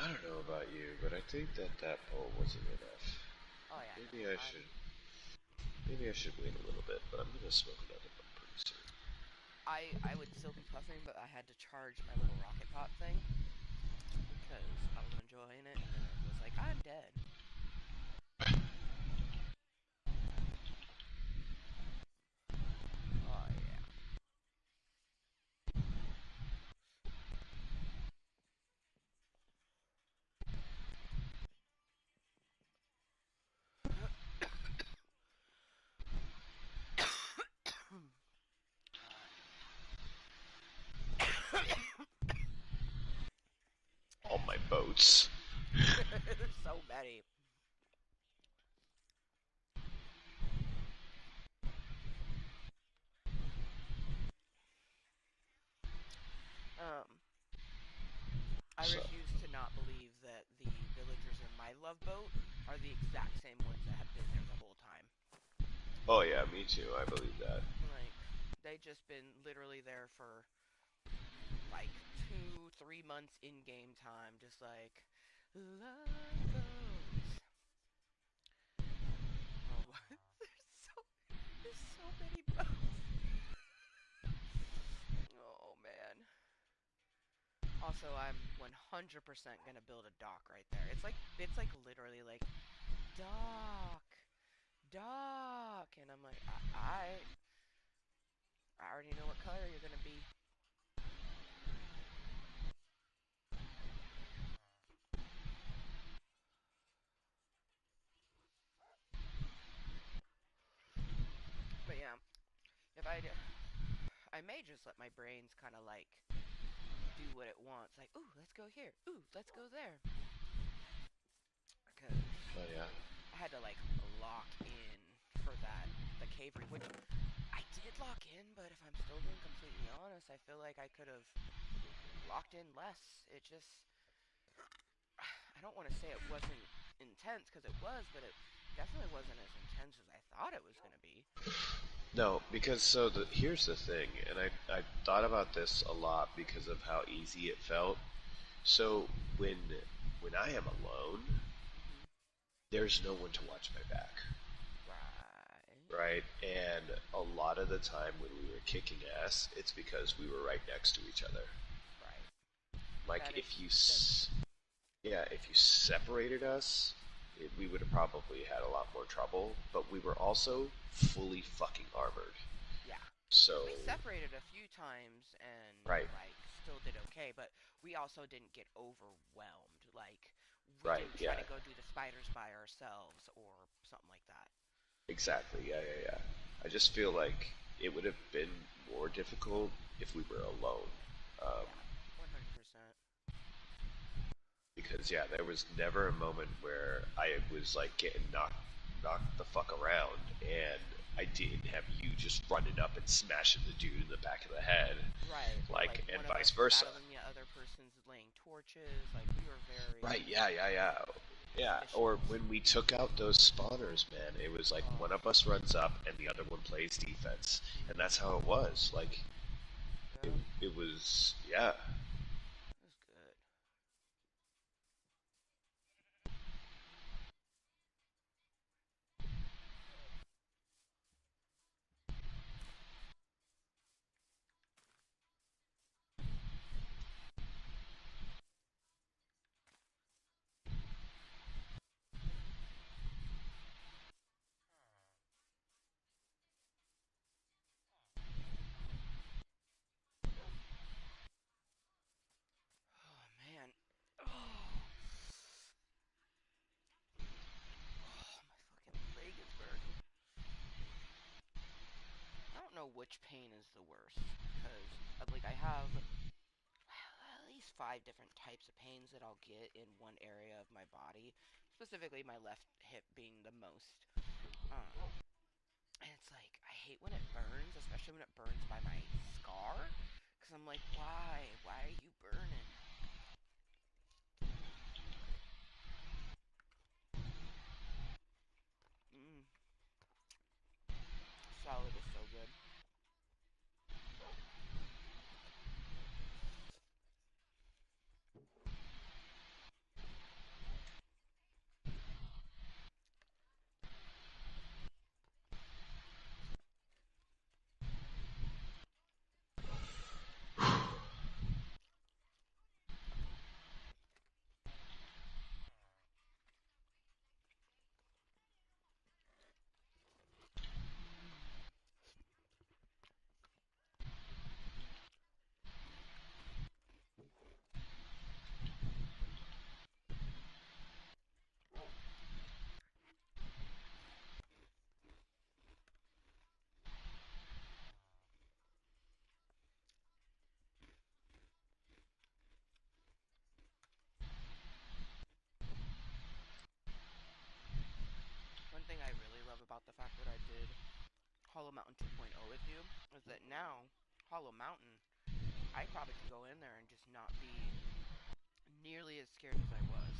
Speaker 2: I don't know about you, but I think that bowl wasn't enough.
Speaker 1: Oh yeah, no.
Speaker 2: Maybe I should. Maybe I should wait a little bit, but I'm gonna smoke another one pretty soon.
Speaker 1: I would still be puffing, but I had to charge my little rocket pop thing because I was enjoying it, and then it was like I'm dead. Oh yeah.
Speaker 2: All my boats.
Speaker 1: There's so many. Um, I
Speaker 2: So,
Speaker 1: refuse to not believe that the villagers in my love boat are the exact same ones that have been there the whole time.
Speaker 2: oh yeah, me too. I believe that.
Speaker 1: Like, they just been literally there for like 2, 3 months in game time, just like love boats. Oh, there's so many boats. Oh man. Also, I'm 100% gonna build a dock right there. It's like literally like dock, dock, and I'm like, I already know what color you're gonna be. But yeah, if I may just let my brains kind of like do what it wants. Like, ooh, let's go here. Ooh, let's go there. Because
Speaker 2: Oh yeah.
Speaker 1: I had to like lock in for the cavery, which I did lock in, but if I'm still being completely honest, I feel like I could have locked in less. It just, I don't want to say it wasn't intense because it was, but it definitely wasn't as intense as I thought it was going to be.
Speaker 2: No, because here's the thing, and I thought about this a lot because of how easy it felt. So when I am alone,
Speaker 1: Hmm.
Speaker 2: there's no one to watch my back,
Speaker 1: Right.
Speaker 2: right? And a lot of the time when we were kicking ass, it's because we were right next to each other.
Speaker 1: Right.
Speaker 2: Like
Speaker 1: That that's true.
Speaker 2: yeah, if you separated us, we would have probably had a lot more trouble. But we were also fully fucking armored.
Speaker 1: Yeah.
Speaker 2: So
Speaker 1: We separated a few times and
Speaker 2: right,
Speaker 1: like still did okay, but we also didn't get overwhelmed. Like we
Speaker 2: right,
Speaker 1: didn't try
Speaker 2: yeah,
Speaker 1: to go do the spiders by ourselves or something like that.
Speaker 2: exactly, yeah, yeah, yeah. I just feel like it would have been more difficult if we were alone. Um,
Speaker 1: Yeah. 100%.
Speaker 2: because yeah, there was never a moment where I was like getting knocked the fuck around, and I didn't have you just running up and smashing the dude in the back of the head,
Speaker 1: Right. Or like
Speaker 2: like, and
Speaker 1: one of
Speaker 2: vice
Speaker 1: us is
Speaker 2: versa.
Speaker 1: battling the other person's laying torches. Like we were
Speaker 2: Right?
Speaker 1: very
Speaker 2: Yeah, yeah, yeah, yeah. Or
Speaker 1: efficient.
Speaker 2: when we took out those spawners, man, it was like
Speaker 1: Oh.
Speaker 2: one of us runs up and the other one plays defense, and that's
Speaker 1: Mhm.
Speaker 2: how it was. Like it,
Speaker 1: Yep.
Speaker 2: it was, yeah.
Speaker 1: It was good. which pain is the worst, because like I have at least 5 different types of pains that I'll get in one area of my body, specifically my left hip being the most. Um, and it's like I hate when it burns, especially when it burns by my scar, because I'm like, why? Why are you burning? Mm, salad is so good. One thing I really love about the fact that I did Hollow Mountain 2.0 with you is that now Hollow Mountain, I probably could go in there and just not be nearly as scared as I was.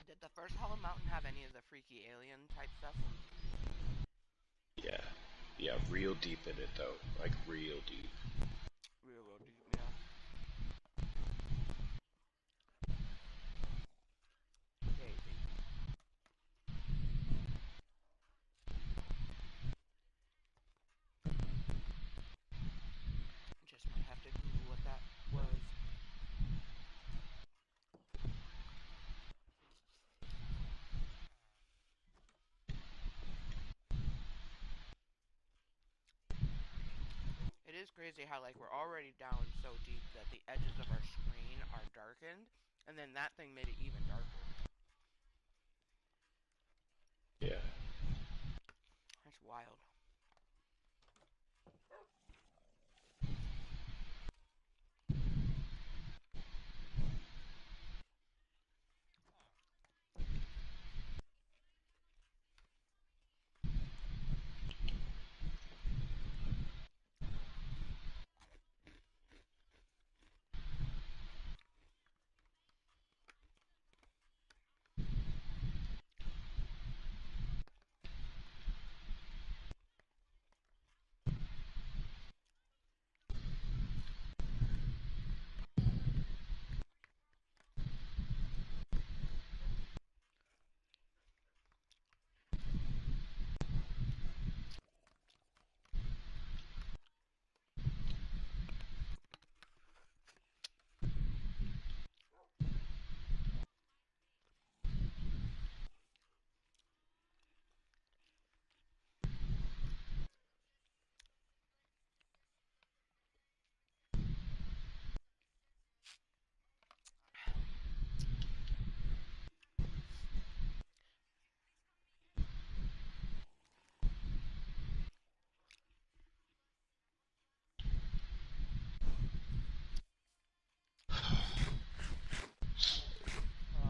Speaker 1: Did the first Hollow Mountain have any of the freaky alien type stuff?
Speaker 2: Yeah. Yeah, real deep in it though. Like real deep.
Speaker 1: Real, real deep, yeah. Crazy. Just might have to Google what that was. It is crazy how like we're already down so deep that the edges of our screen are darkened, and then that thing made it even darker.
Speaker 2: Yeah.
Speaker 1: That's wild.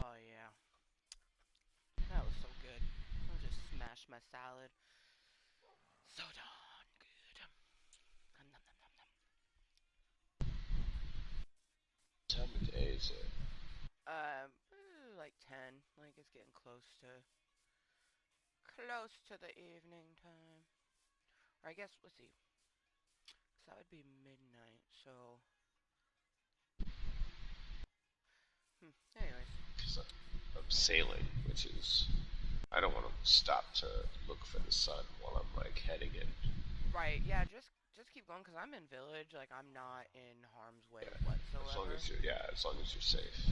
Speaker 1: Oh yeah, that was so good. I just smashed my salad. So darn good. Nom, nom, nom, nom, nom.
Speaker 2: What time of day is it?
Speaker 1: Like 10. Like it's getting close to the evening time. Or I guess let's see, 'cause that would be midnight. So, anyways,
Speaker 2: Because I'm sailing, which is I don't want to stop to look for the sun while I'm like heading in.
Speaker 1: right, yeah, just keep going, 'cause I'm in village. Like I'm not in harm's way
Speaker 2: Yeah. As long
Speaker 1: whatsoever.
Speaker 2: as you're as long as you're safe.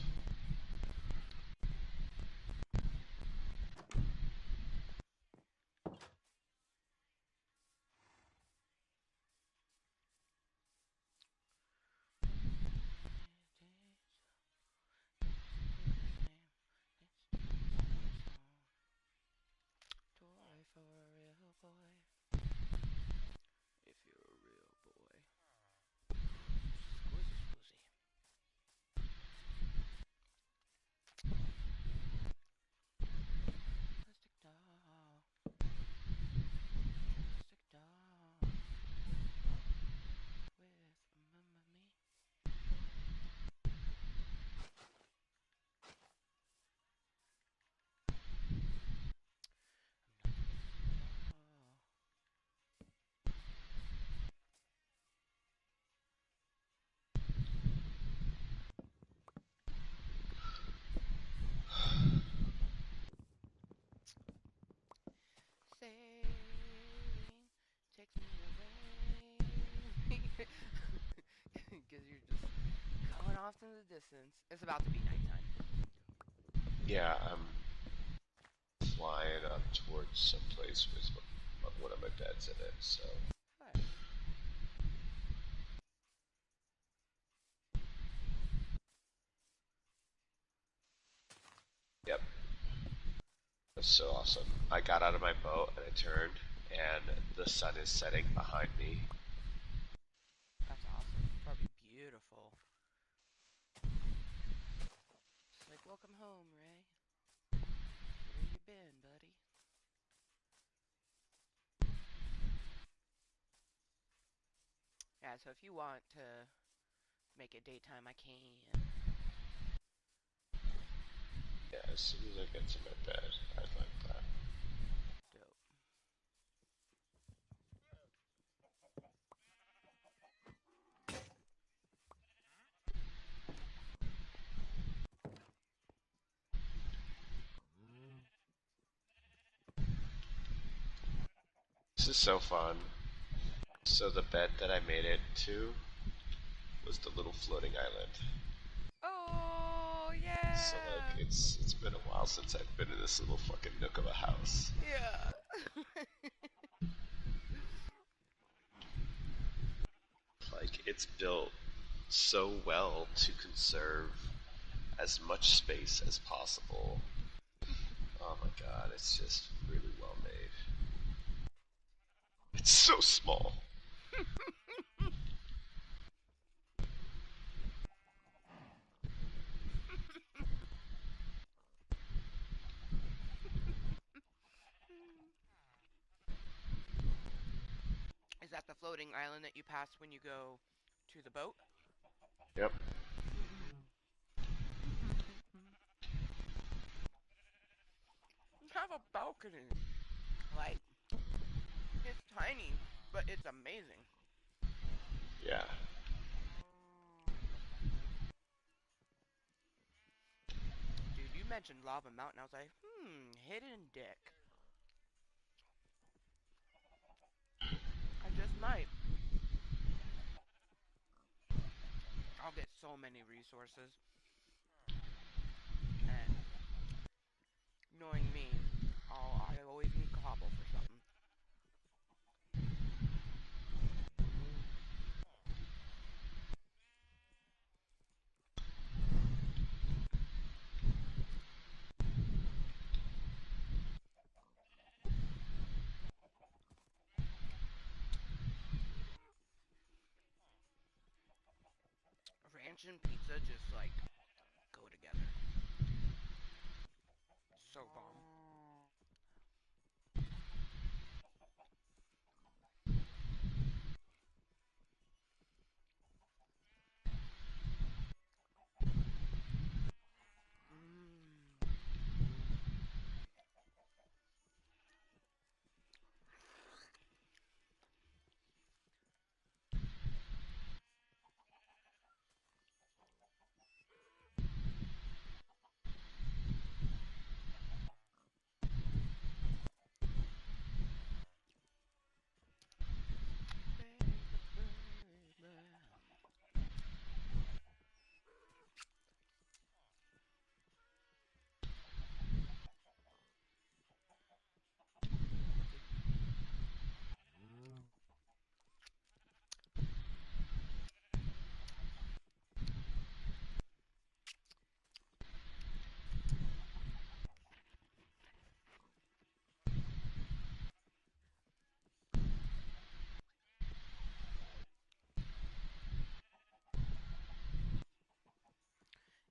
Speaker 1: Days, days, days are still the same. distance. It's about to be nighttime.
Speaker 2: Yeah, I'm flying up towards some place with one of my beds in it. So,
Speaker 1: Nice.
Speaker 2: yep, that's so awesome. I got out of my boat and I turned, and the sun is setting behind me.
Speaker 1: That's awesome. Probably beautiful. It's like, welcome home, Ray. Where you been, buddy? Yeah, so if you want to make it daytime, I can.
Speaker 2: Yeah, as soon as I get to my bed, I'd like that.
Speaker 1: Dope.
Speaker 2: This is so fun. So the bed that I made it to was the little floating island.
Speaker 1: Oh,
Speaker 2: So like
Speaker 1: yeah.
Speaker 2: it's been a while since I've been in this little fucking nook of a house.
Speaker 1: Yeah.
Speaker 2: Like it's built so well to conserve as much space as possible. Oh my god, it's just really well made. It's so small.
Speaker 1: Is that the floating island that you pass when you go to the boat?
Speaker 2: Yep.
Speaker 1: You have a balcony. Like, it's tiny, but it's amazing.
Speaker 2: Yeah.
Speaker 1: Dude, you mentioned Lava Mountain. I was like, hidden dick. I just might. I'll get so many resources. And knowing me, I always need cobble for something. Ranch and pizza just like go together. So bomb. Mmm. Baby, baby.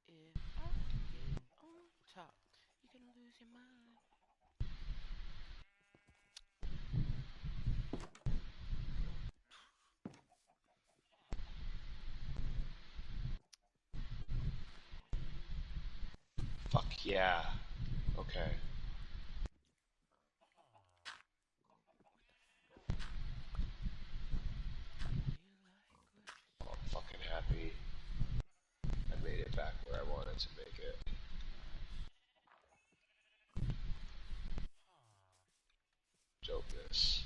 Speaker 1: If I get on top, you're gonna lose your mind.
Speaker 2: Fuck yeah. Okay.
Speaker 1: You like what you
Speaker 2: Well,
Speaker 1: see.
Speaker 2: I'm fucking happy I made it back where I wanted to make it.
Speaker 1: Nice.
Speaker 2: Dopeness.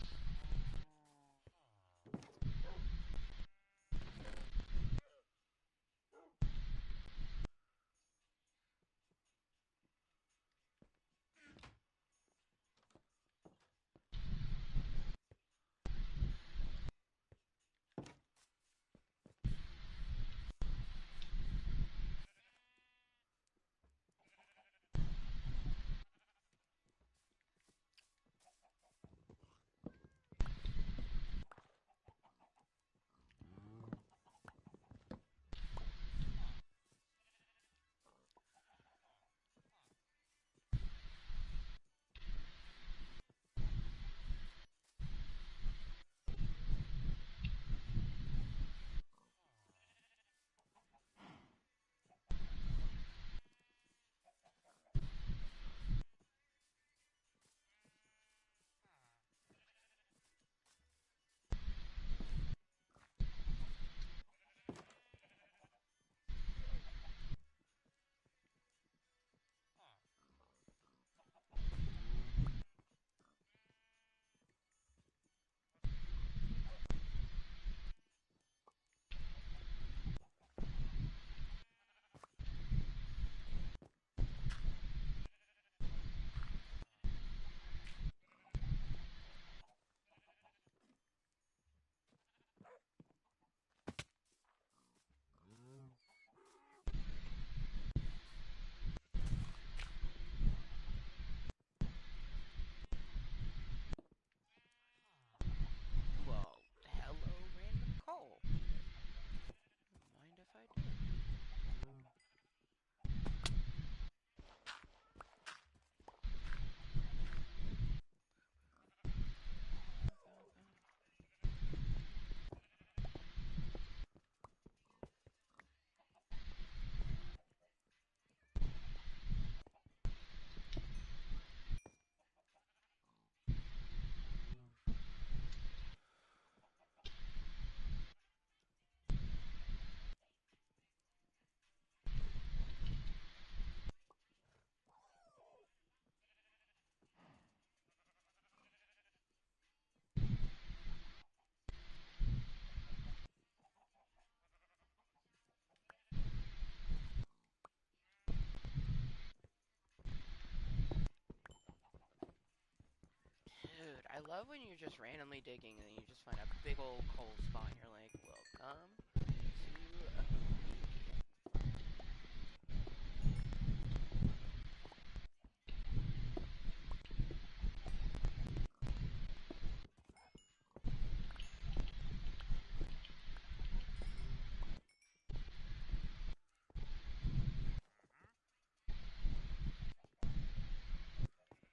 Speaker 1: I love when you're just randomly digging and then you just find a big old coal spot and you're like, welcome to me.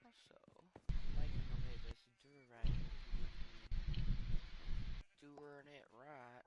Speaker 1: Also, liking the way this do-right with me doing it right.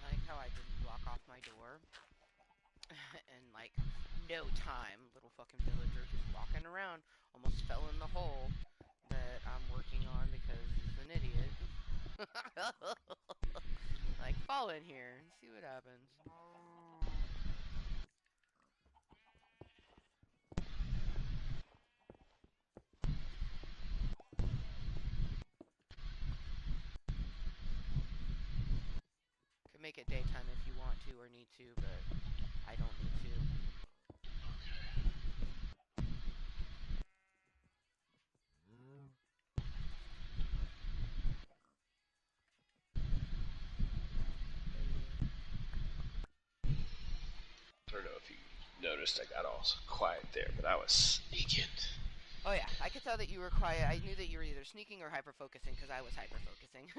Speaker 1: I like how I didn't block off my door. And like, no time, little fucking villager just walking around, almost fell in the hole that I'm working on because he's an idiot. Like, fall in here and see what happens. make it daytime if you want to or need to, but I don't need to.
Speaker 2: I don't know if you noticed I got all quiet there, but I was sneaking.
Speaker 1: Oh yeah, I could tell that you were quiet. I knew that you were either sneaking or hyper focusing because I was hyper focusing.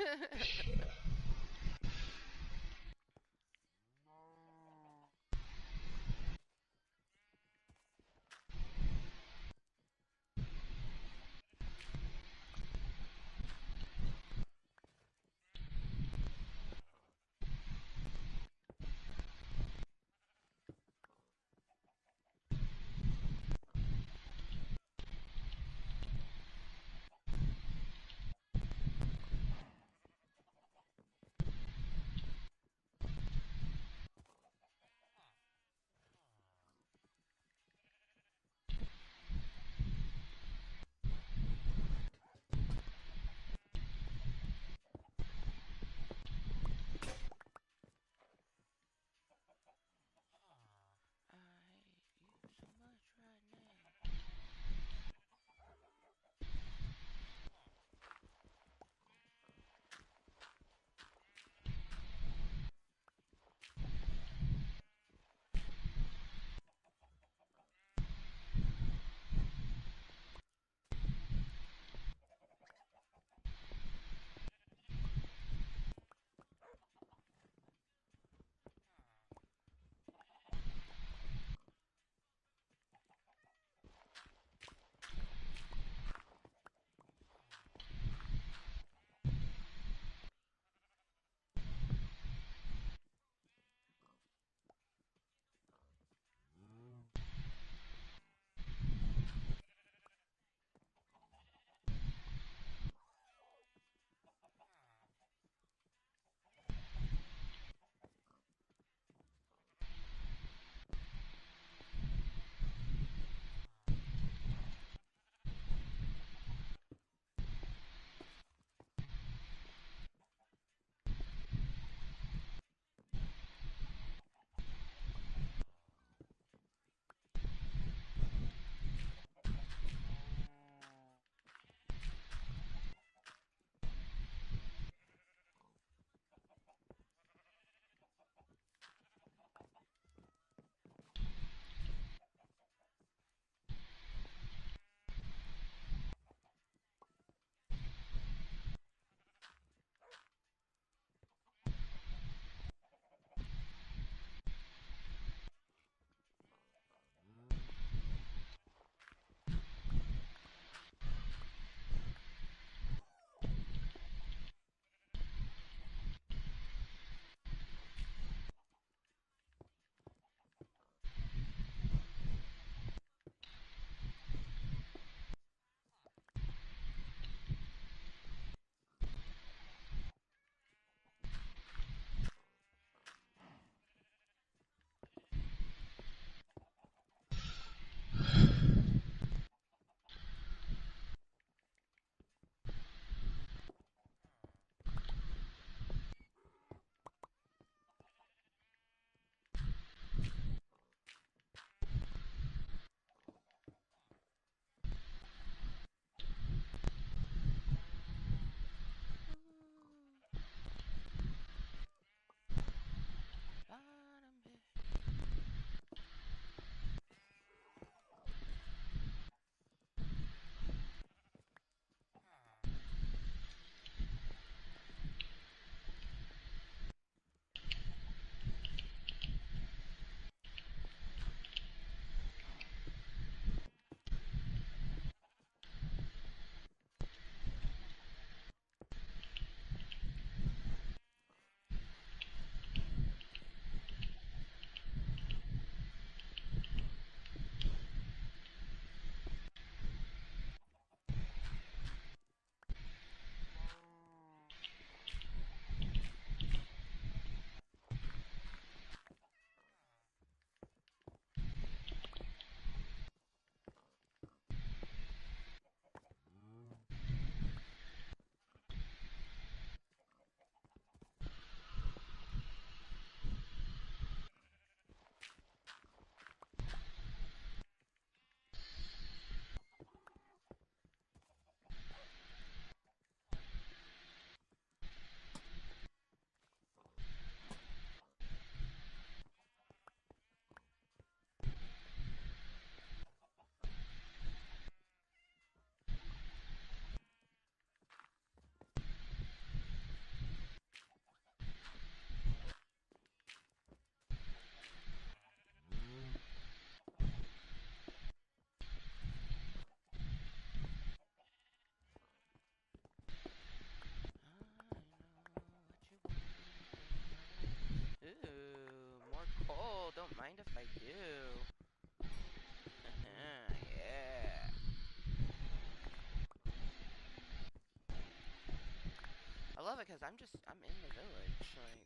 Speaker 1: because I'm in the village. Like,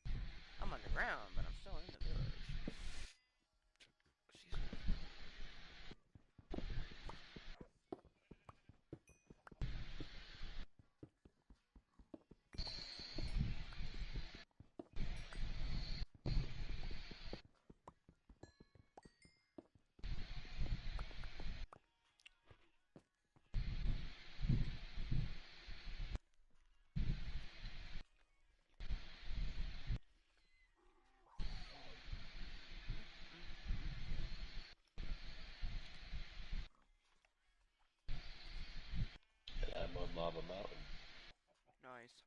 Speaker 1: I'm underground, but I'm still in the village. Excuse me. Mm.
Speaker 2: And I'm on Lava Mountain.
Speaker 1: Nice.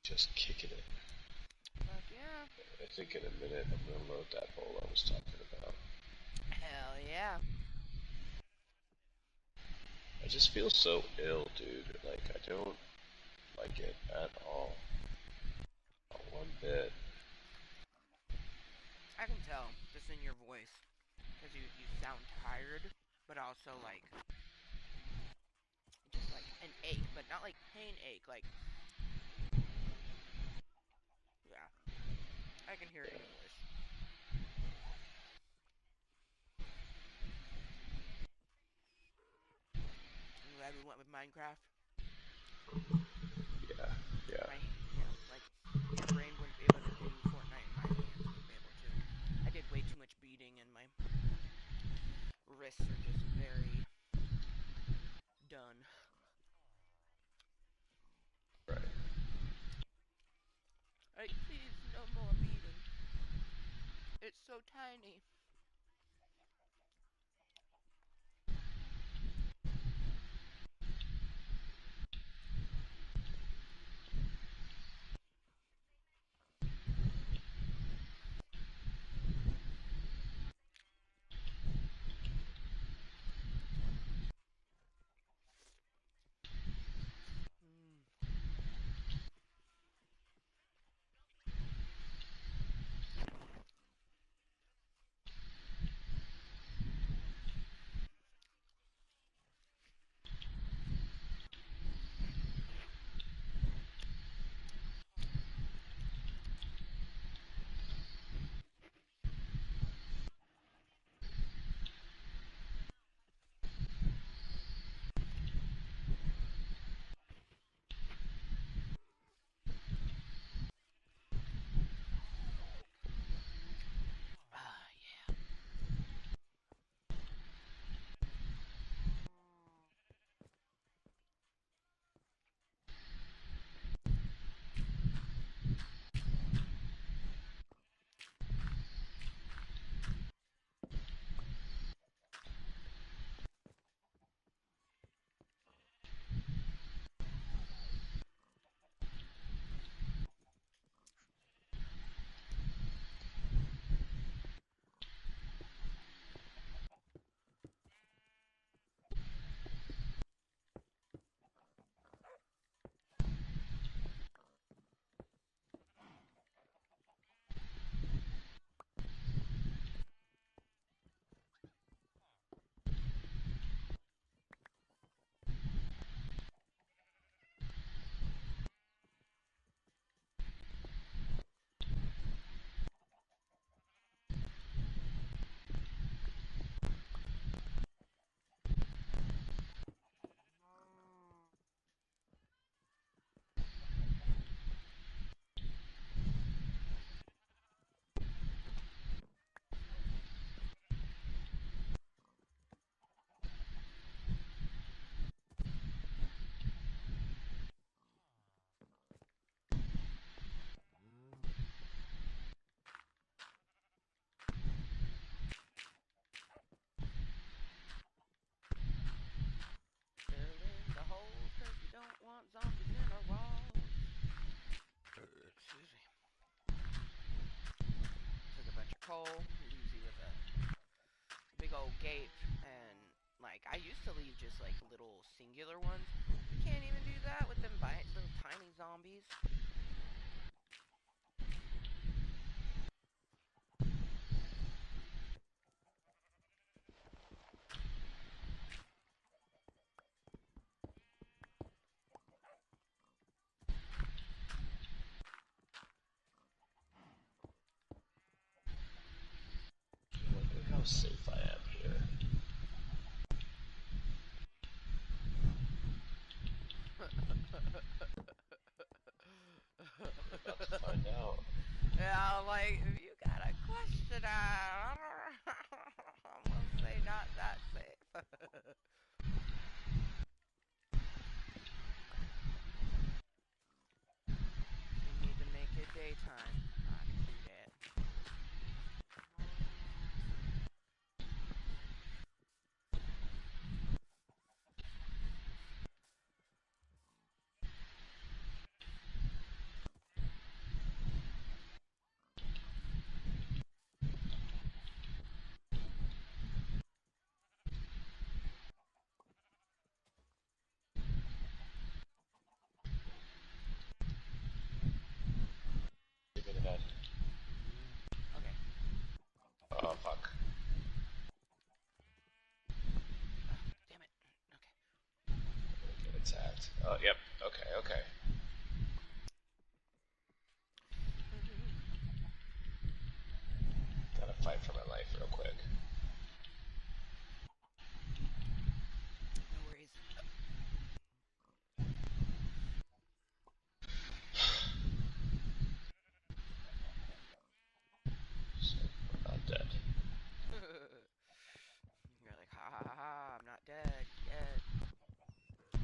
Speaker 2: Just kicking it.
Speaker 1: Fuck yeah.
Speaker 2: I think in a minute I'm going to load that bowl I was talking about.
Speaker 1: Hell yeah.
Speaker 2: I just feel so ill, dude. Like, I don't like it at all. Not one bit.
Speaker 1: I can tell just in your voice because you sound tired, but also like just like an ache, but not like pain ache. Like, yeah, I can hear it in your voice. I'm glad we went with Minecraft.
Speaker 2: Yeah, yeah.
Speaker 1: Yeah, like your brain wouldn't be able to do Fortnite, and my hands wouldn't be able to. I did way too much beating, and my wrists are just very done.
Speaker 2: Right.
Speaker 1: Like, please, no more beating. It's so tiny. Mm. Ah, yeah. Fill in the holes, cause we don't want zombies in our walls. Excuse me. Took a bunch of coal, leaves you with a big old gape, and like I used to leave just like little singular ones. You can't even do that with them little tiny zombies.
Speaker 2: how safe I am here. We're about to find out.
Speaker 1: Yeah, like, if you got a question, I'm gonna say not that safe. If you need to make it daytime, I can do that.
Speaker 2: Give me the net.
Speaker 1: Okay.
Speaker 2: Oh, fuck.
Speaker 1: Oh, damn it. Okay.
Speaker 2: Get attacked. Oh, yep. Okay, okay. Gotta fight for my life real quick.
Speaker 1: No worries.
Speaker 2: So, I'm not dead.
Speaker 1: You're like, ha ha ha ha, I'm not dead yet.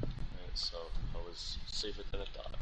Speaker 2: Alright, so I was safer than I thought.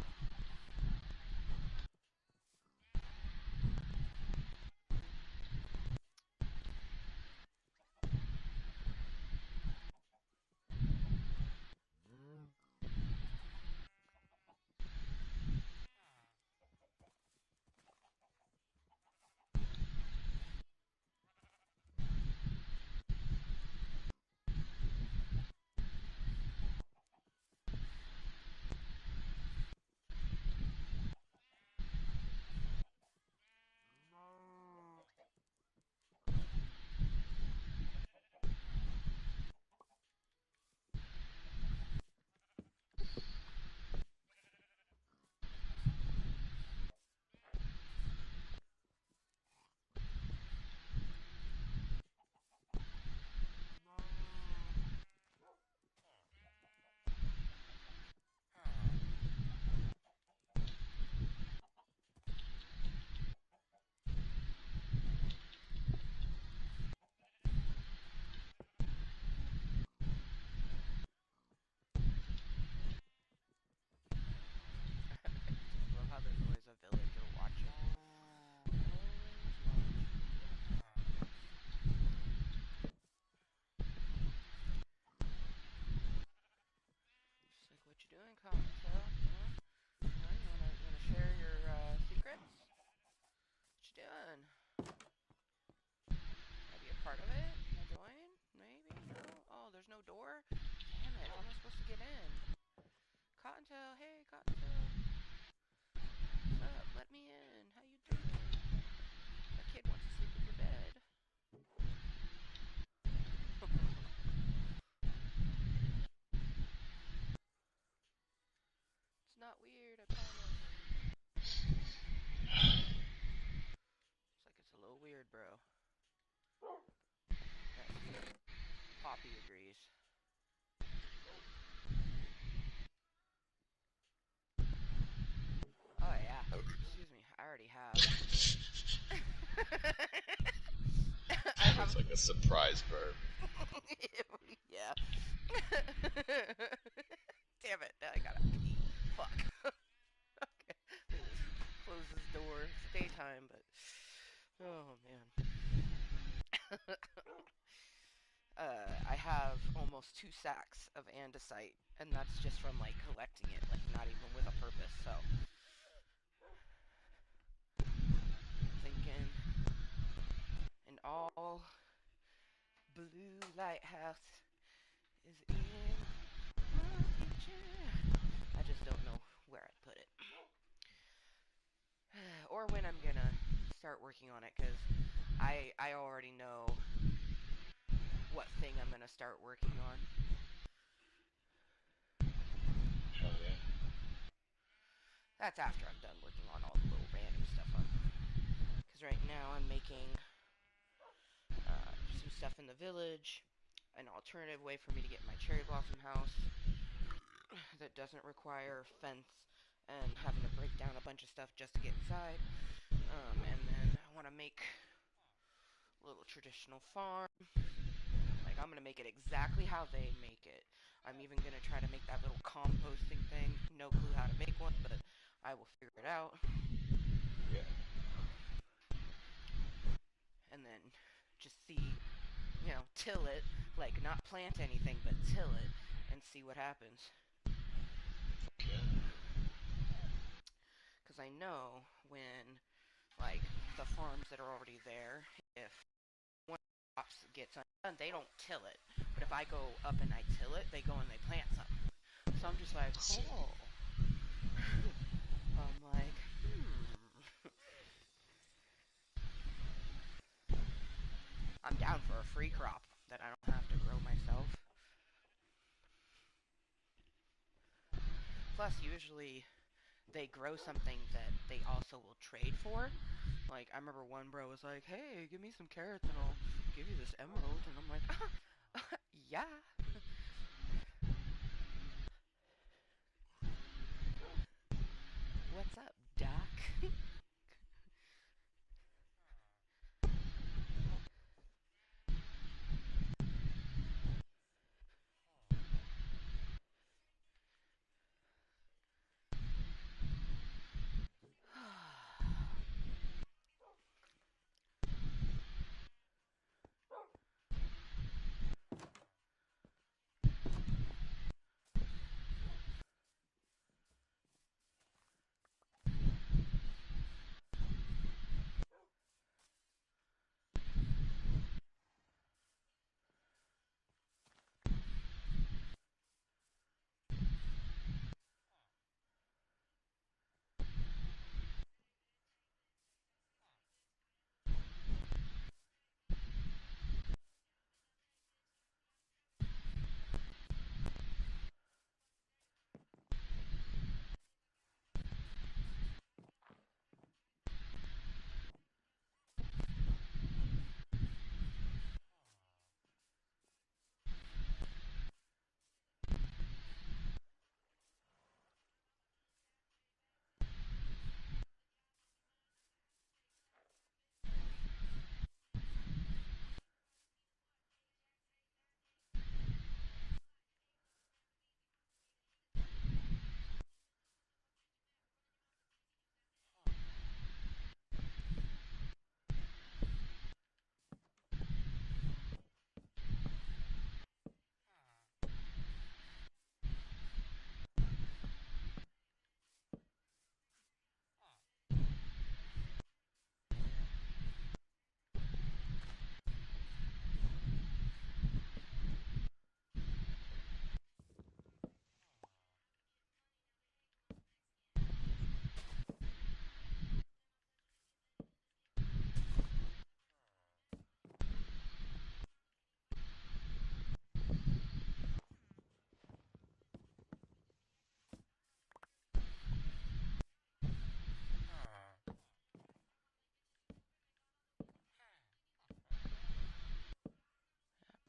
Speaker 1: I just love how there's always a villager watching. Always watching. She's like, what you doing, Cottontail? Huh? Huh? You wanna share your secrets? What you doing? Wanna be a part of it? Wanna join? Maybe? No? Oh, there's no door? Damn it, how am I supposed to get in? Cottontail, hey, Cottontail. What's up? Let me in. How you doing? My kid wants to sleep in your bed. It's not weird, I promise. It's like it's a little weird, bro. Yes. Poppy agrees. Oh yeah. Excuse me. I already have. I
Speaker 2: That was
Speaker 1: have.
Speaker 2: like a surprise burp.
Speaker 1: Yeah. Damn it! Now I gotta pee. Fuck. Okay. Let me just close this door. It's daytime, but oh man. I have almost 2 sacks of andesite, and that's just from like collecting it, like not even with a purpose. So thinking an all blue lighthouse is in my future. I just don't know where I'd put it, or when I'm gonna start working on it, because I already know what thing I'm gonna start working on.
Speaker 2: Hell yeah.
Speaker 1: That's after I'm done working on all the little random stuff. Because right now I'm making some stuff in the village, an alternative way for me to get my cherry blossom house that doesn't require fence and having to break down a bunch of stuff just to get inside. And then I want to make a little traditional farm. Like, I'm going to make it exactly how they make it. I'm even going to try to make that little composting thing. No clue how to make one, but I will figure it out.
Speaker 2: Yeah.
Speaker 1: And then just see, till it. Like, not plant anything, but till it and see what happens.
Speaker 2: Okay.
Speaker 1: Because I know when, like, the farms that are already there, if one crops gets undone, they don't till it. But if I go up and I till it, they go and they plant something. So I'm just like,
Speaker 2: Sick.
Speaker 1: oh. I'm like, I'm down for a free crop that I don't have to grow myself. Plus, usually they grow something that they also will trade for. Like, I remember one bro was like, hey, give me some carrots and I'll give you this emerald. And I'm like, yeah. What's up, Doc?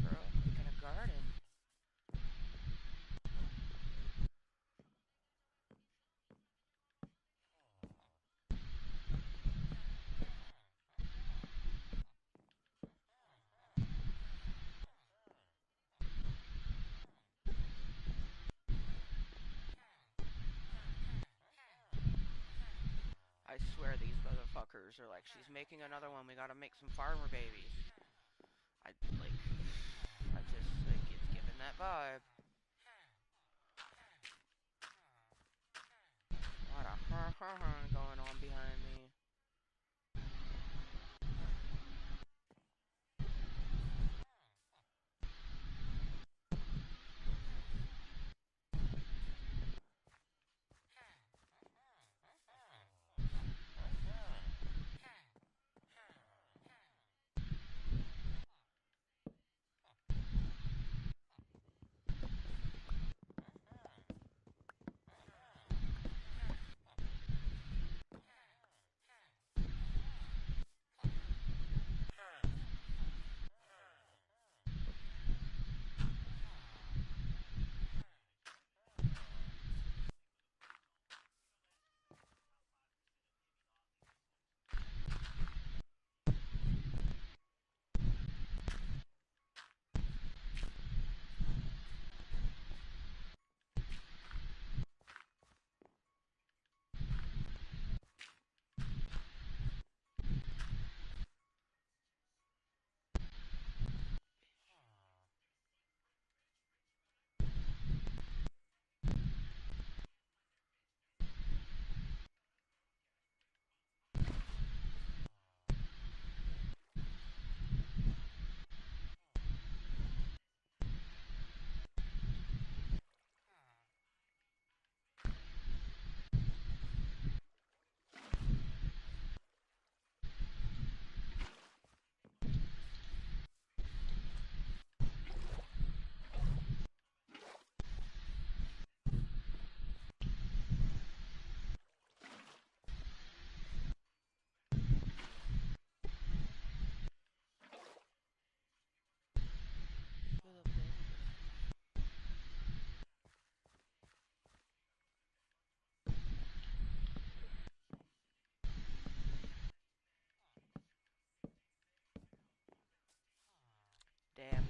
Speaker 1: Bro, making a garden. I swear these motherfuckers are like, she's making another one. We gotta make some farmer babies. I like, I just like it's giving that vibe. A lot of going on behind me.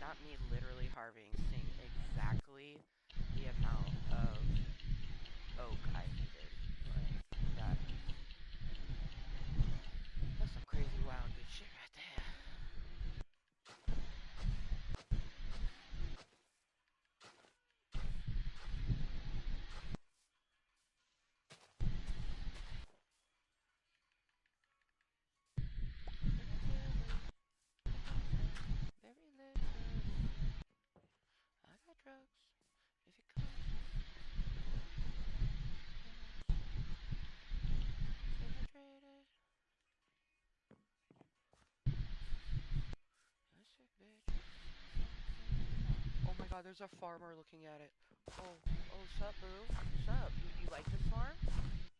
Speaker 1: got me literally harvesting exactly the amount of oak I needed. Like, that's some crazy wild good shit right there. Relatively, I got time, very literally. I got drugs. If it comes to drugs, stay hydrated. I sick bitch. Oh my god, there's a farmer looking at it. Oh, sup, boo? Sup? You like this farm?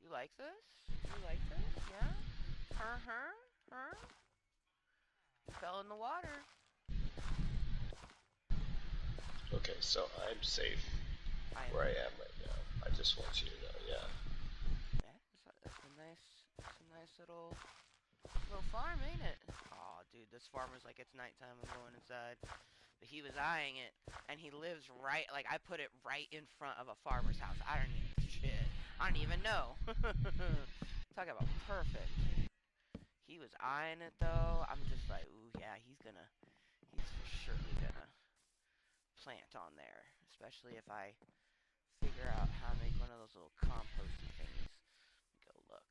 Speaker 1: You like this? You like this? Yeah? Huh? You fell in the water.
Speaker 2: Okay, so I'm safe
Speaker 1: I am
Speaker 2: where I
Speaker 1: too.
Speaker 2: am right now. I just want you to know, yeah.
Speaker 1: Yeah, it's a nice little farm, ain't it? Oh, dude, this farmer's like, it's nighttime, I'm going inside. But he was eyeing it, and he lives right, like, I put it right in front of a farmer's house. I don't even, shit, I don't even know. Talk about perfect. He was eyeing it, though. I'm just like, ooh, yeah, he's for surely gonna plant on there. Especially if I figure out how to make one of those little composty thingies. Go look.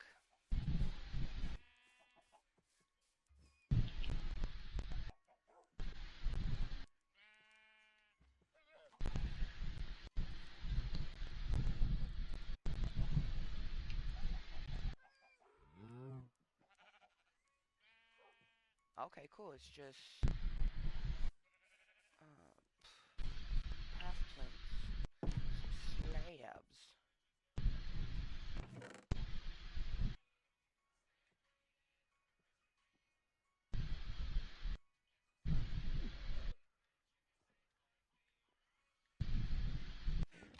Speaker 1: Okay, cool. It's just um, half planks, some slabs.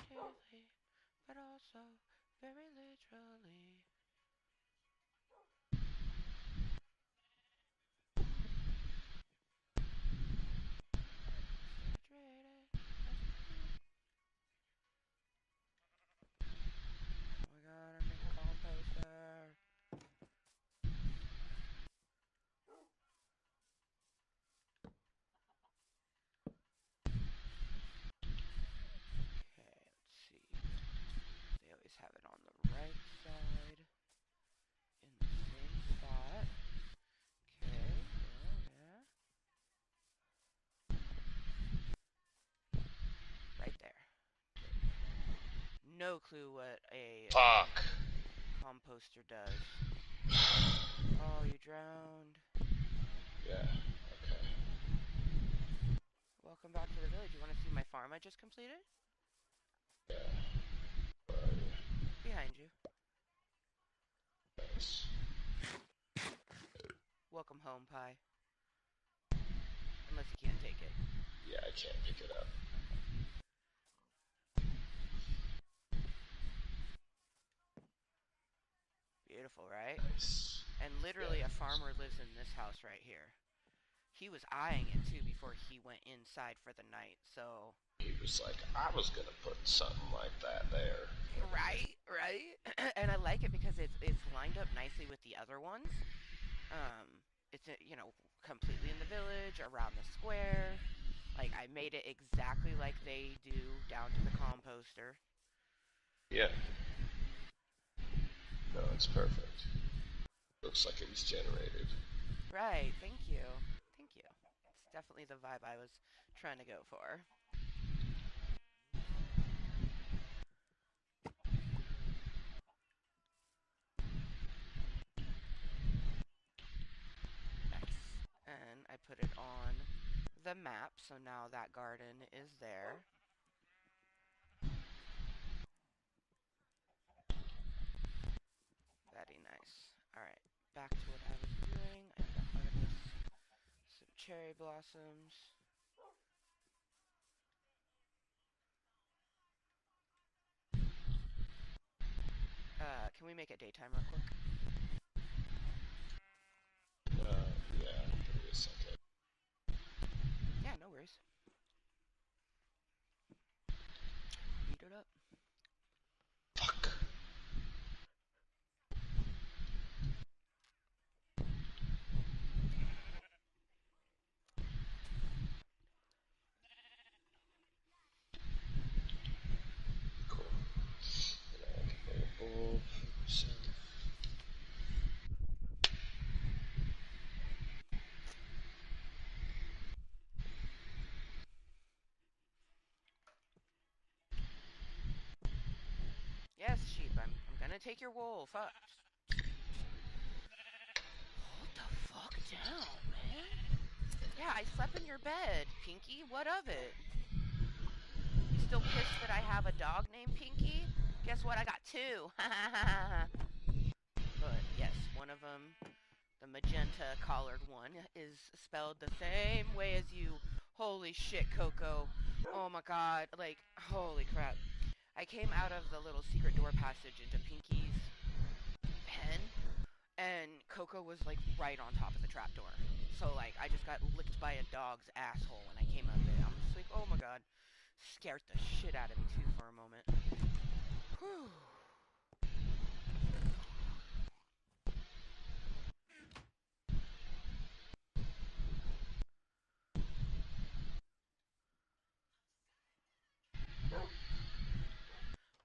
Speaker 1: Figuratively, but also very literally. Stay hydrated. That's good. Oh my god, I make a composter. Okay, let's see. They always have it on the right side in the same spot. Okay, yeah. Right there. No clue what a
Speaker 2: Fuck!
Speaker 1: composter does. Oh, you drowned.
Speaker 2: Yeah, okay.
Speaker 1: Welcome back to the village. You want to see my farm I just completed?
Speaker 2: Yeah, where are you?
Speaker 1: Behind you.
Speaker 2: Nice.
Speaker 1: Welcome home, Pie. Unless you can't take it.
Speaker 2: Yeah, I can't pick it up.
Speaker 1: Okay. Beautiful, right?
Speaker 2: Nice.
Speaker 1: And
Speaker 2: Yeah,
Speaker 1: literally a farmer lives in this house right here. He was eyeing it too before he went inside for the night, so...
Speaker 2: he was like, I was gonna put something like that there.
Speaker 1: Right? And I like it because it's lined up nicely with the other ones. It's, completely in the village, around the square. Like, I made it exactly like they do, down to the composter.
Speaker 2: Yeah, no, it's perfect. Looks like it was generated.
Speaker 1: Right, thank you. Thank you. It's definitely the vibe I was trying to go for. Nice. And I put it on the map, so now that garden is there. Very nice. Alright, back to what I was doing. I need to harvest some cherry blossoms. Can we make it daytime real quick?
Speaker 2: Yeah, give me a second.
Speaker 1: Yeah, no worries. gonna take your wolf. Just hold the fuck down, man. Yeah, I slept in your bed, Pinky. What of it? You still pissed that I have a dog named Pinky? Guess what? I got two. But yes, one of them, the magenta collared one, is spelled the same way as you. Holy shit, Coco. Oh my god. Like, holy crap. I came out of the little secret door passage into Pinky's pen, and Coco was like right on top of the trapdoor. So like I just got licked by a dog's asshole when I came out of it. I'm just like, oh my god, scared the shit out of me too for a moment. Whew.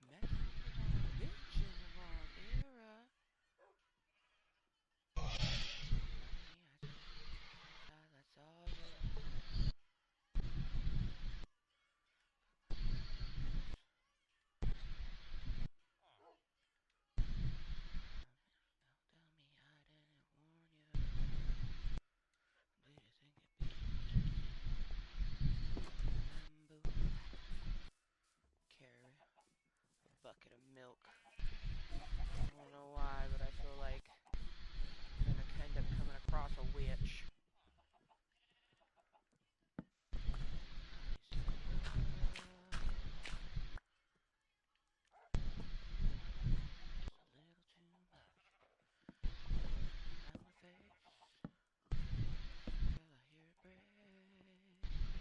Speaker 1: Met the wrong bitch in the wrong era. Honey, I just thought that's all yours. Don't tell me I didn't warn you. Did you think it'd be bamboo? Carry a bucket of milk. I don't know why, but I feel like I'm gonna end up coming across a witch. They say it's a little too much. Down my face till I hear it break. Run, little girl, run, little girl, back. Mr.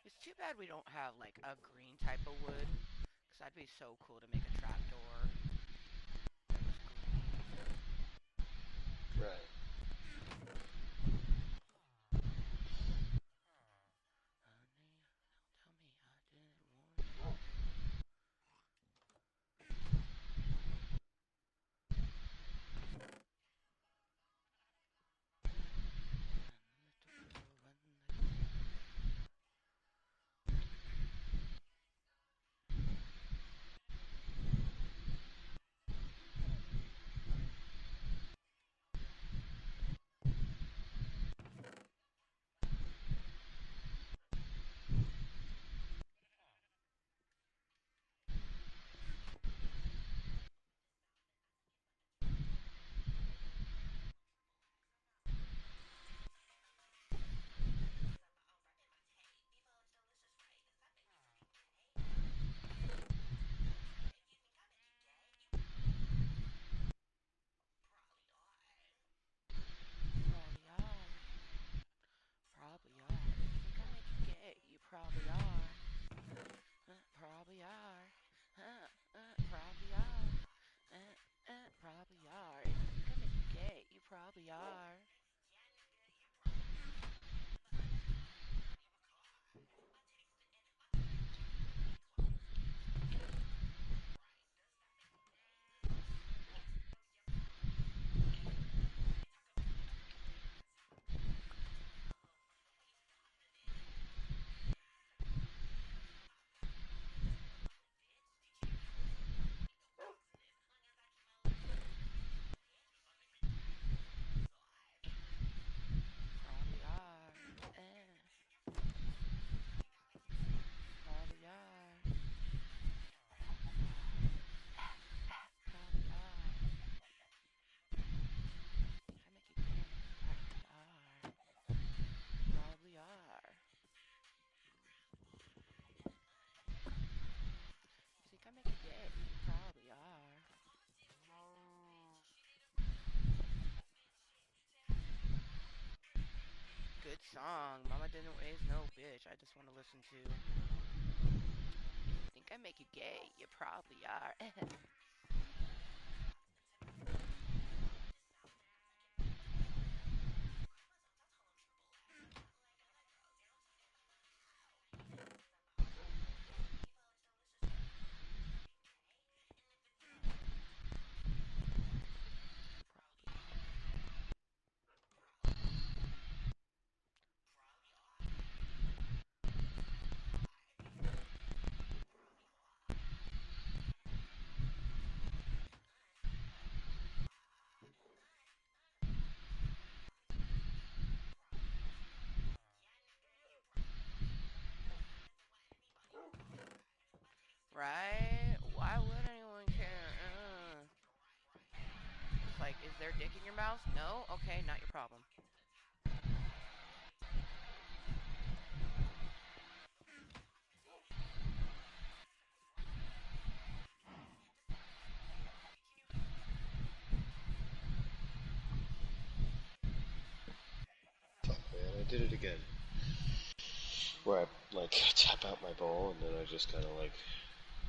Speaker 1: It's too bad we don't have like a green type of wood, cause that'd be so cool to make a trapdoor that was green.
Speaker 2: Right.
Speaker 1: Honey, don't tell me I didn't warn you. Run, little girl, run, little girl. Probably are. Probably are. If you think I make you gay, you probably are. Probably are. Probably are. Probably are. If you think I make you gay, you probably are. Probably are. Probably are. Probably are. Think I make you gay? Probably are. Probably are. You think I make you gay? You probably are. Good song. Mama didn't raise no bitch. I just want to listen to. If you think I make you gay, you probably are. dick in your mouth? No? Okay, not your problem.
Speaker 2: Fuck, man, I did it again. Where I like tap out my bowl and then I just kind of like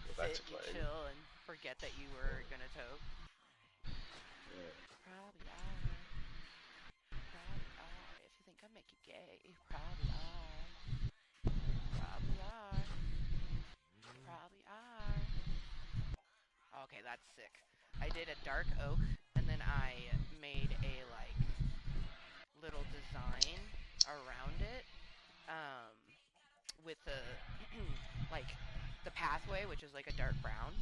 Speaker 2: go back
Speaker 1: Sit,
Speaker 2: to
Speaker 1: you
Speaker 2: playing.
Speaker 1: chill, and forget that you were gonna toke. Probably are. Probably are. If you think I make you gay, probably are. Probably are. Probably are. Okay, that's sick. I did a dark oak, and then I made a, like, little design around it, um, with the, like, the pathway, which is like a dark brown,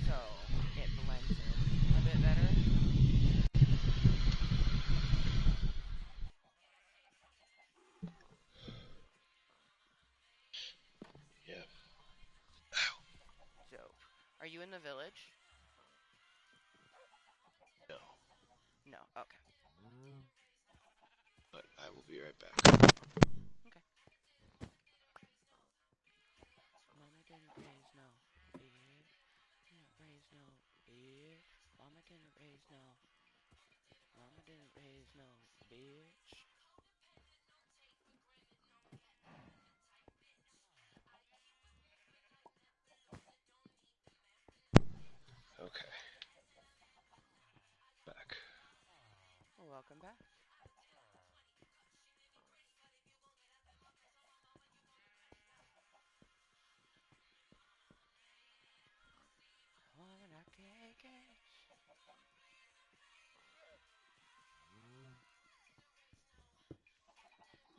Speaker 1: so it blends in a bit better.
Speaker 2: Yeah.
Speaker 1: Dope. Are you in the village?
Speaker 2: No,
Speaker 1: No. Okay.
Speaker 2: but I will be right back.
Speaker 1: Okay. Mama didn't raise no bitch. Didn't raise no bitch. Mama didn't raise no. Mama didn't raise no bitch.
Speaker 2: Okay, back.
Speaker 1: Well, welcome back. Woman, I can't catch.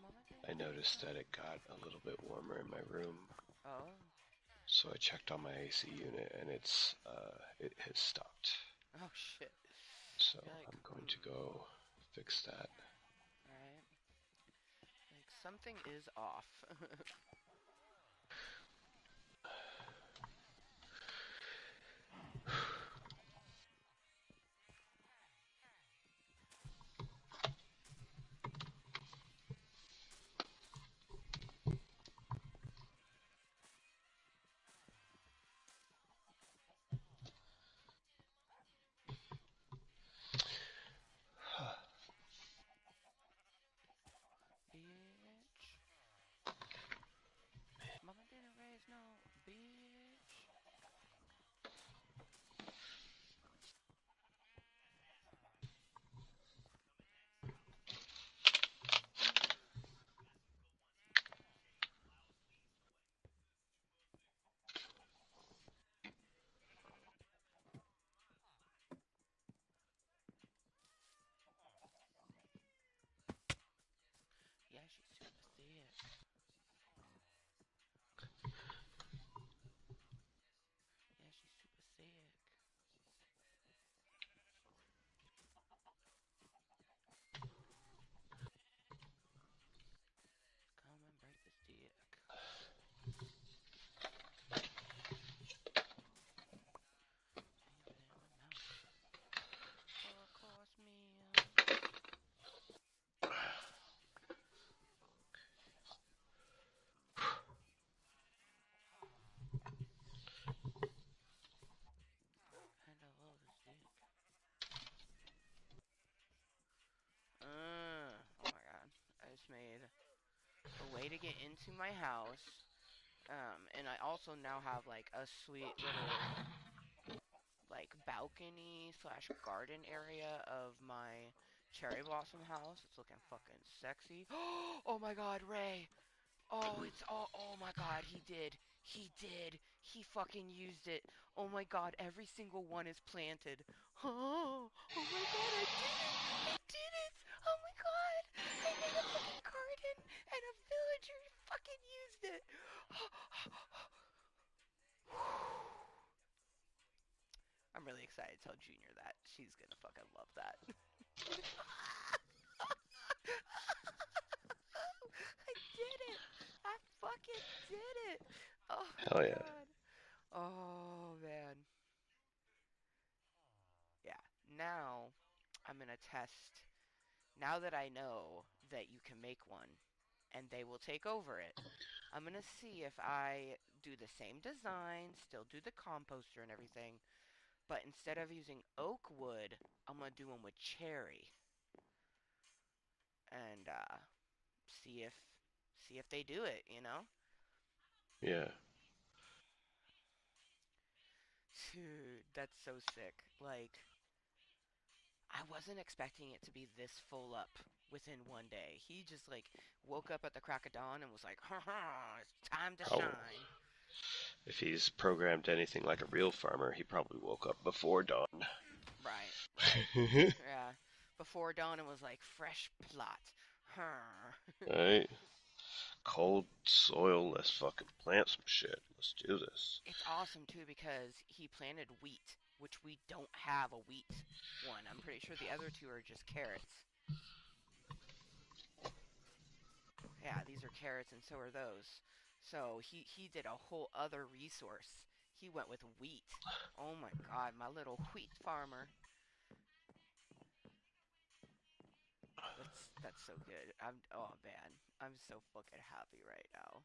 Speaker 1: Mama
Speaker 2: I
Speaker 1: didn't raise
Speaker 2: noticed that
Speaker 1: no.
Speaker 2: it got a little bit warmer in my room,
Speaker 1: Oh.
Speaker 2: so I checked on my AC unit and it has stopped.
Speaker 1: Oh shit.
Speaker 2: So
Speaker 1: You're like,
Speaker 2: I'm going to go fix that.
Speaker 1: right? Like something is off. Bitch. Mama didn't raise no bitch. Yeah, she's super sick. Yeah, she's super sick. Come and break this dick. Jam it in my mouth. Four-course meal. And I love this dick. Oh my god. I just made a way to get into my house. And I also now have like a sweet little like balcony slash garden area of my cherry blossom house. It's looking fucking sexy. Oh my god, Ray. Oh, it's all. Oh my god, he did. He did. He fucking used it. Oh my god, every single one is planted. Oh my god, I did it. I did it. Oh my god. I made a fucking garden and a villager fucking used it. I'm really excited to tell Junior that. She's gonna fucking love that. I did it! I fucking did it! Oh my
Speaker 2: Hell yeah.
Speaker 1: god. Oh man. Yeah. Now I'm I'm gonna test. Now that I know that you can make one, and they will take over it, I'm gonna see if I do the same design, still do the composter and everything, but instead of using oak wood, I'm gonna do them with cherry, and see if they do it.
Speaker 2: Yeah.
Speaker 1: Dude, that's so sick. Like, I wasn't expecting it to be this full up within one day. He just like woke up at the crack of dawn and was like, "Ha ha, it's time to
Speaker 2: Probably.
Speaker 1: shine."
Speaker 2: If he's programmed anything like a real farmer, he probably woke up before dawn.
Speaker 1: Right. Yeah. Before dawn, it was like fresh plot. Huh.
Speaker 2: Right? Cold soil, let's fucking plant some shit. Let's do this.
Speaker 1: It's awesome too because he planted wheat, which we don't have a wheat one. I'm pretty sure the other two are just carrots. Yeah, these are carrots and so are those. So he did a whole other resource. He went with wheat. Oh my god, my little wheat farmer. That's so good. Oh man, I'm so fucking happy right now.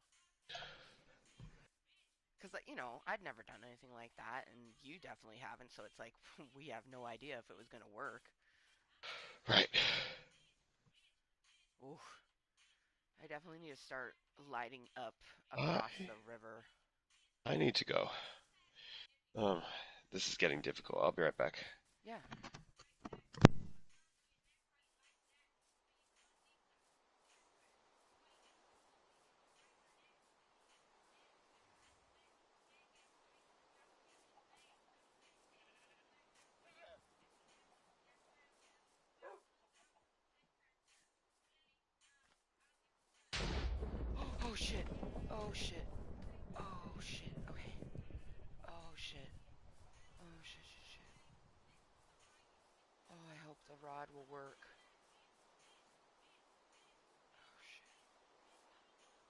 Speaker 1: Cause like I'd never done anything like that, and you definitely haven't. So it's like we have no idea if it was gonna work.
Speaker 2: Right.
Speaker 1: Oof. I definitely need to start lighting up
Speaker 2: I
Speaker 1: across the river.
Speaker 2: I need to go. Um, this is getting difficult. I'll be right back.
Speaker 1: Yeah. Oh shit. Oh shit. Oh shit. Okay. Oh shit. Oh shit, shit, shit. Oh, I hope the rod will work. Oh shit.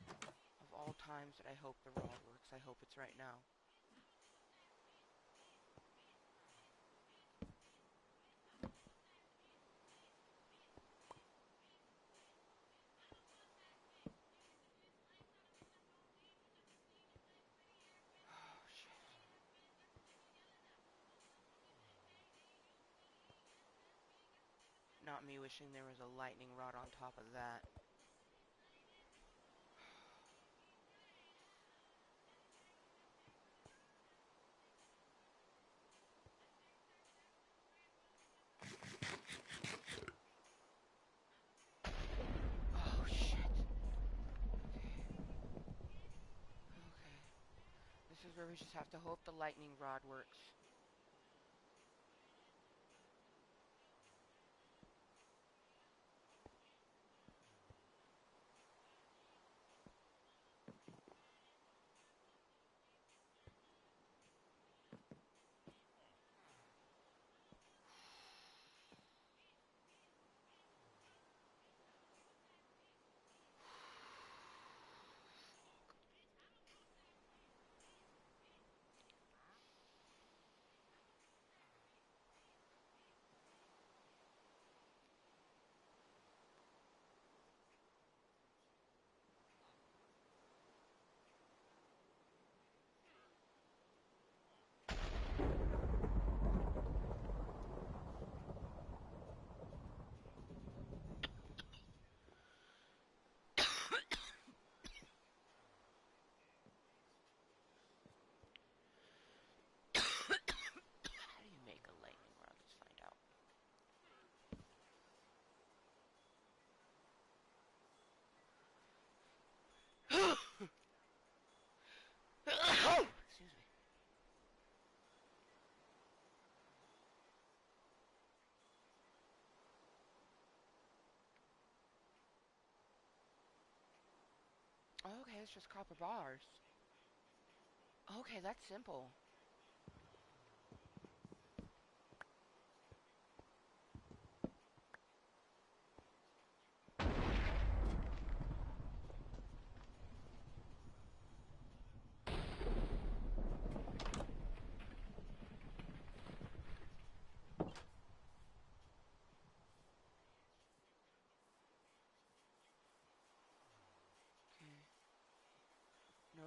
Speaker 1: Of all times that I hope the rod works, I hope it's right now. Oh shit. Not me wishing there was a lightning rod on top of that. Oh shit. Okay. Okay. This is where we just have to hope the lightning rod works. How do you make a lightning rod? Let's find out. Excuse me. Okay, it's just copper bars. Okay, that's simple.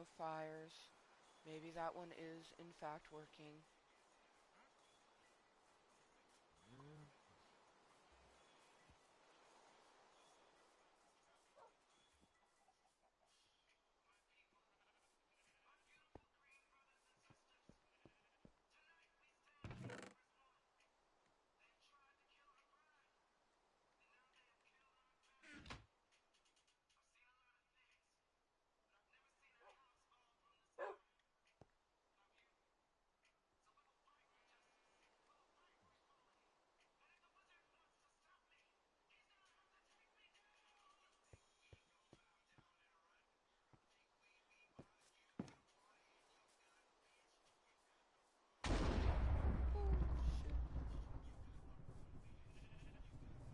Speaker 1: no fires. Maybe that one is in fact working. Oh shit. Okay.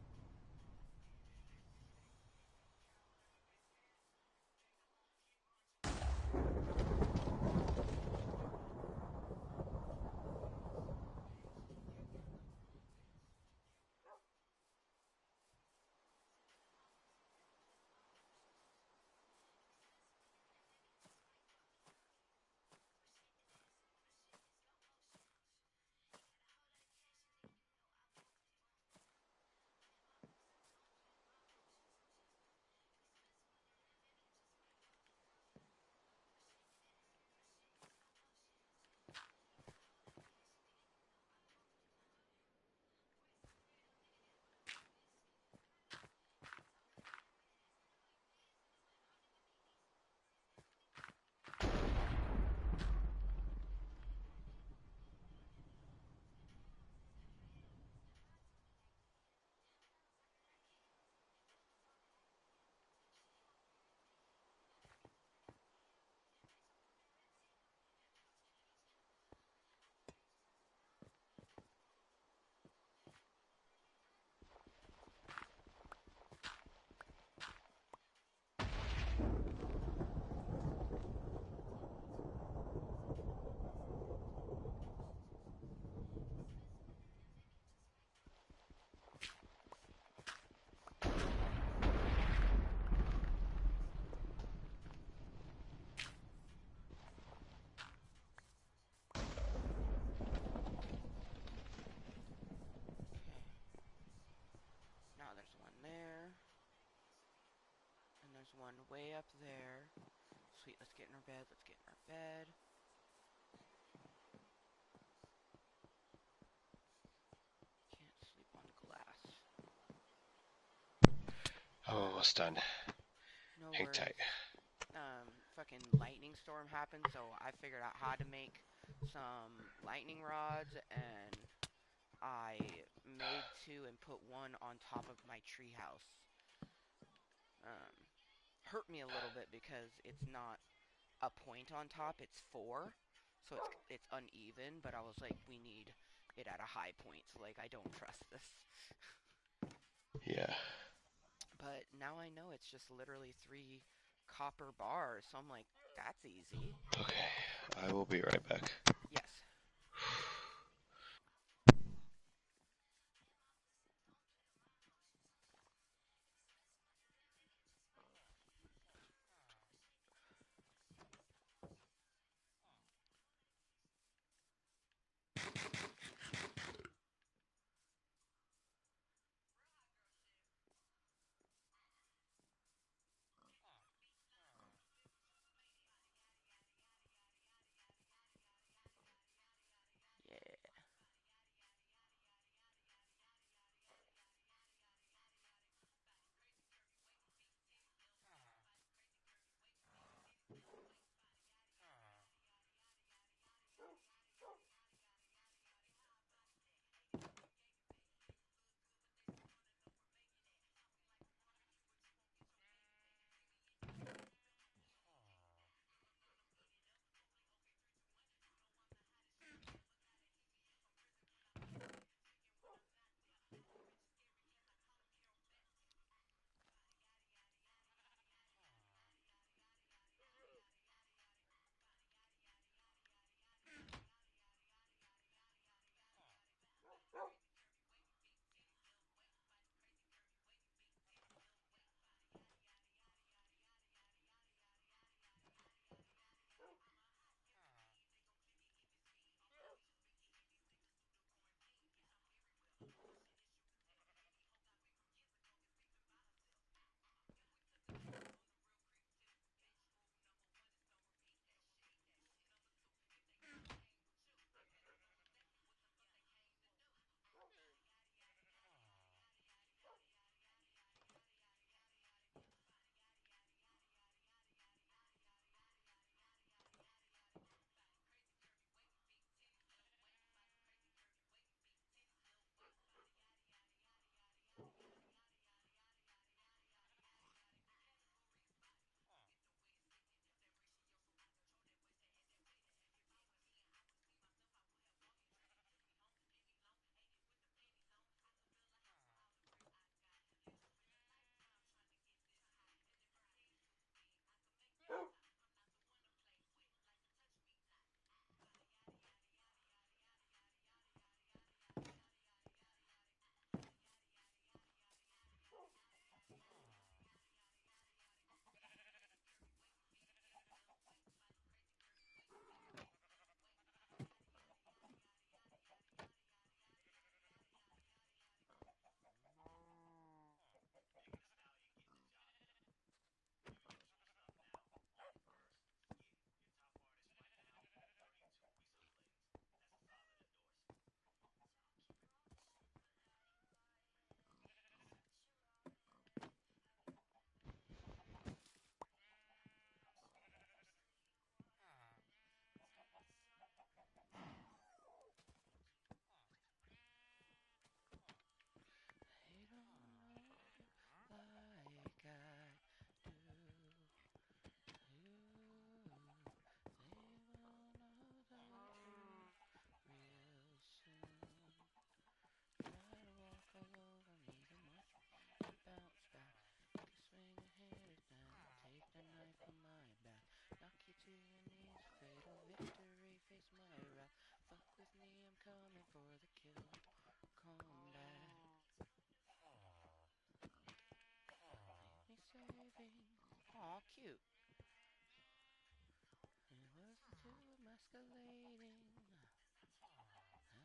Speaker 1: Now there's one there. And there's one way up there. Sweet, let's get in our bed. Let's get in our bed. Can't sleep on glass.
Speaker 2: I'm almost done.
Speaker 1: No
Speaker 2: Hang tight.
Speaker 1: worries. Fucking lightning storm happened, so I figured out how to make some lightning rods, and I made two and put one on top of my treehouse. Um, Hurt me a little bit because it's not a point on top, it's four, so it's uneven. But I was like, we need it at a high point, so like I don't trust this.
Speaker 2: Yeah.
Speaker 1: But now I know it's just literally three copper bars, so I'm like, that's easy.
Speaker 2: Okay. I will be right back.
Speaker 1: Yes. escalating. How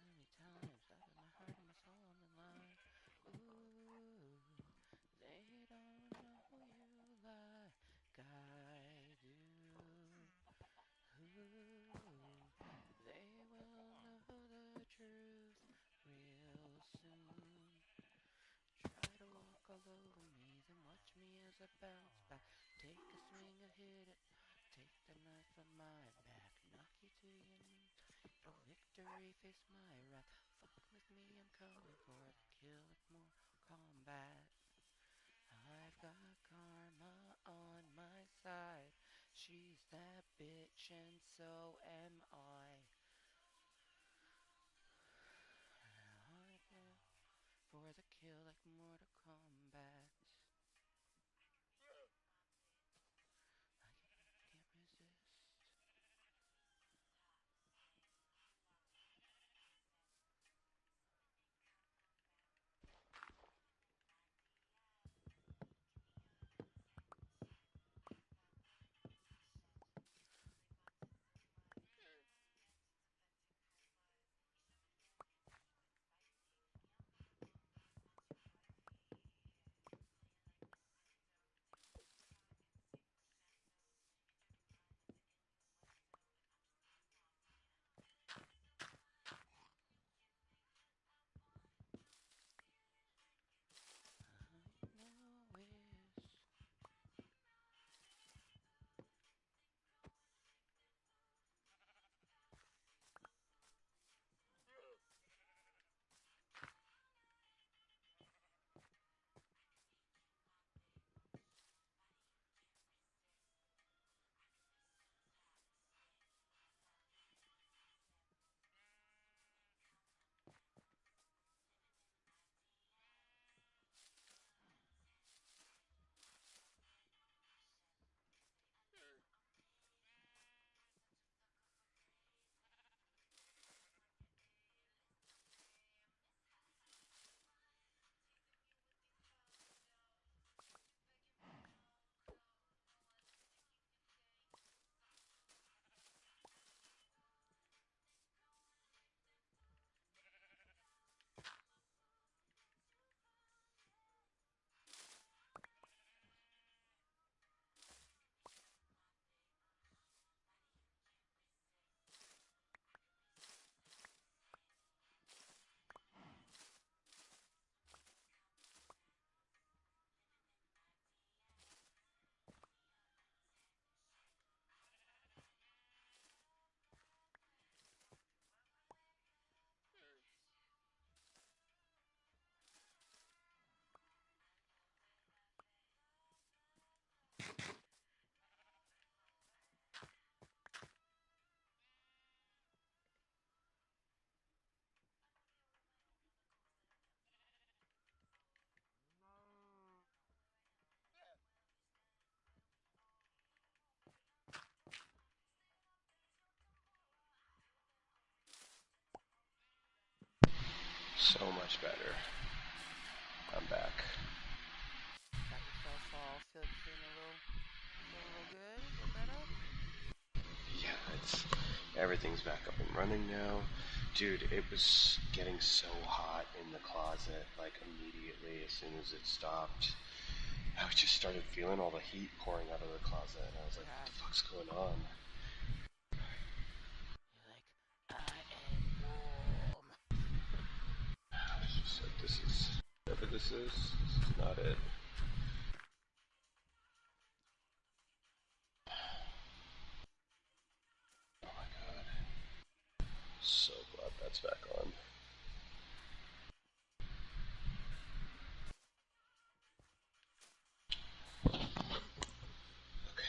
Speaker 1: many times I've been hurt in my soul on the line? Ooh, they don't know you like I do. Ooh, they will know the truth real soon. Try to walk all over me, then watch me as I bounce back. Take a swing and hit it. Take the knife from my back, knock you to your knees. It'll victory, face my wrath. Fuck with me, I'm coming for the kill like more combat. I've got karma on my side. She's that bitch and so am I. I go for the kill like Mortal Kombat. I can't resist. I know it's
Speaker 2: So much better. I'm back.
Speaker 1: got yourself all feeling a little good, a little better.
Speaker 2: Yeah, it's everything's back up and running now. Dude, it was getting so hot in the closet, like immediately as soon as it stopped. I just started feeling all the heat pouring out of the closet, and I was like, what
Speaker 1: Yeah,
Speaker 2: the fuck's going on?
Speaker 1: you're like, I am warm.
Speaker 2: I was just like, this is, whatever this is not it. Oh my god. So glad that's back on. Okay.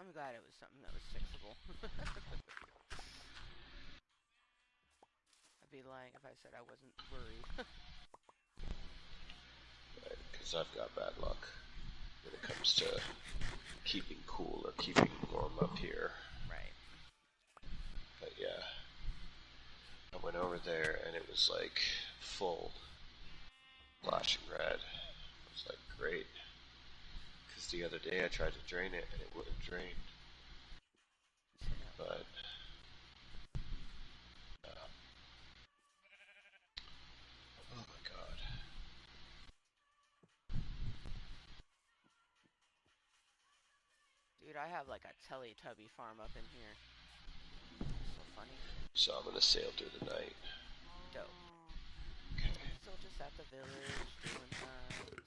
Speaker 1: I'm glad it was something that was fixable. I'd be lying if I said I wasn't worried.
Speaker 2: Right, because I've got bad luck when it comes to keeping cool or keeping warm up here.
Speaker 1: Right.
Speaker 2: But yeah, I went over there and it was like full, flashing red. I was like, great. Because the other day I tried to drain it and it wouldn't drain.
Speaker 1: Yeah.
Speaker 2: But oh my god.
Speaker 1: Dude, I have like a Teletubby farm up in here. So funny.
Speaker 2: So I'm gonna sail through the night.
Speaker 1: Dope.
Speaker 2: Okay.
Speaker 1: Still just at the village, doing things.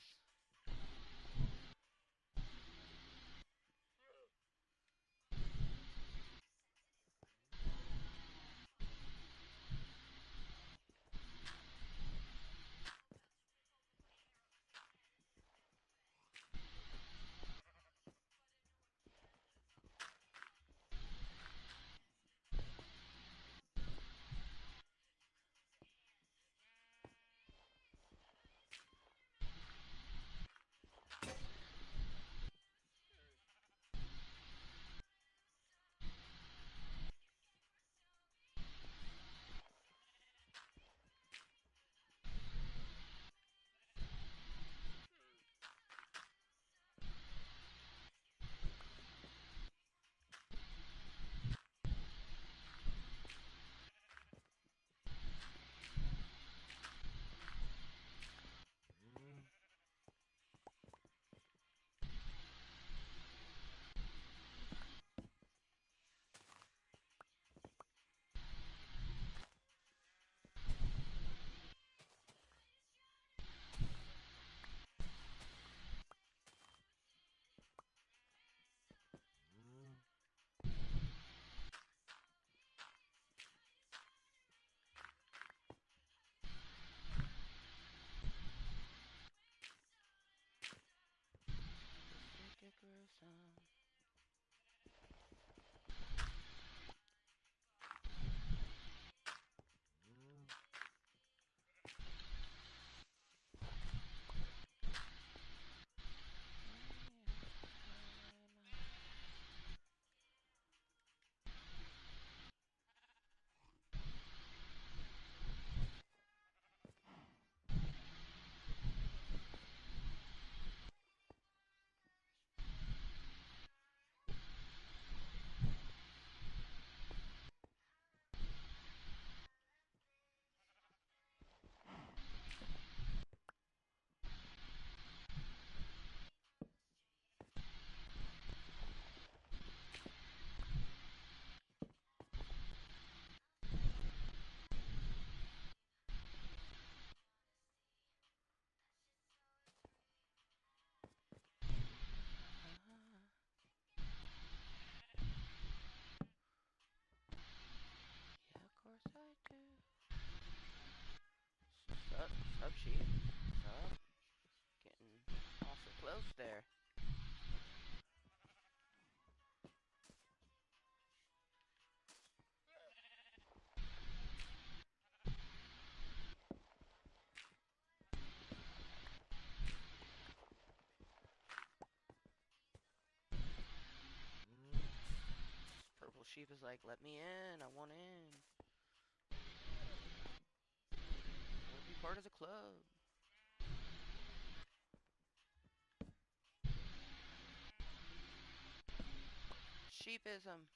Speaker 1: This would get gruesome. Yeah, of course I do. Sup, Chief? Sup? Getting awful close there. This purple sheep is like, let me in. I want in. I want to be part of the club. Sheepism.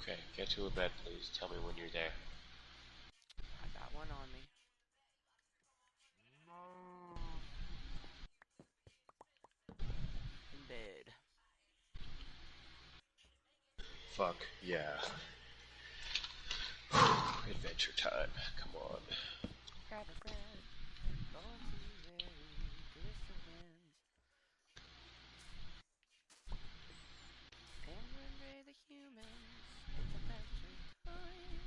Speaker 2: Okay, get to a bed, please. Tell me when you're there.
Speaker 1: I got one on me. In bed.
Speaker 2: Fuck yeah. Adventure time. Come on.
Speaker 1: Grab a friend. Going to very distant lands. And invade the humans. It's adventure time.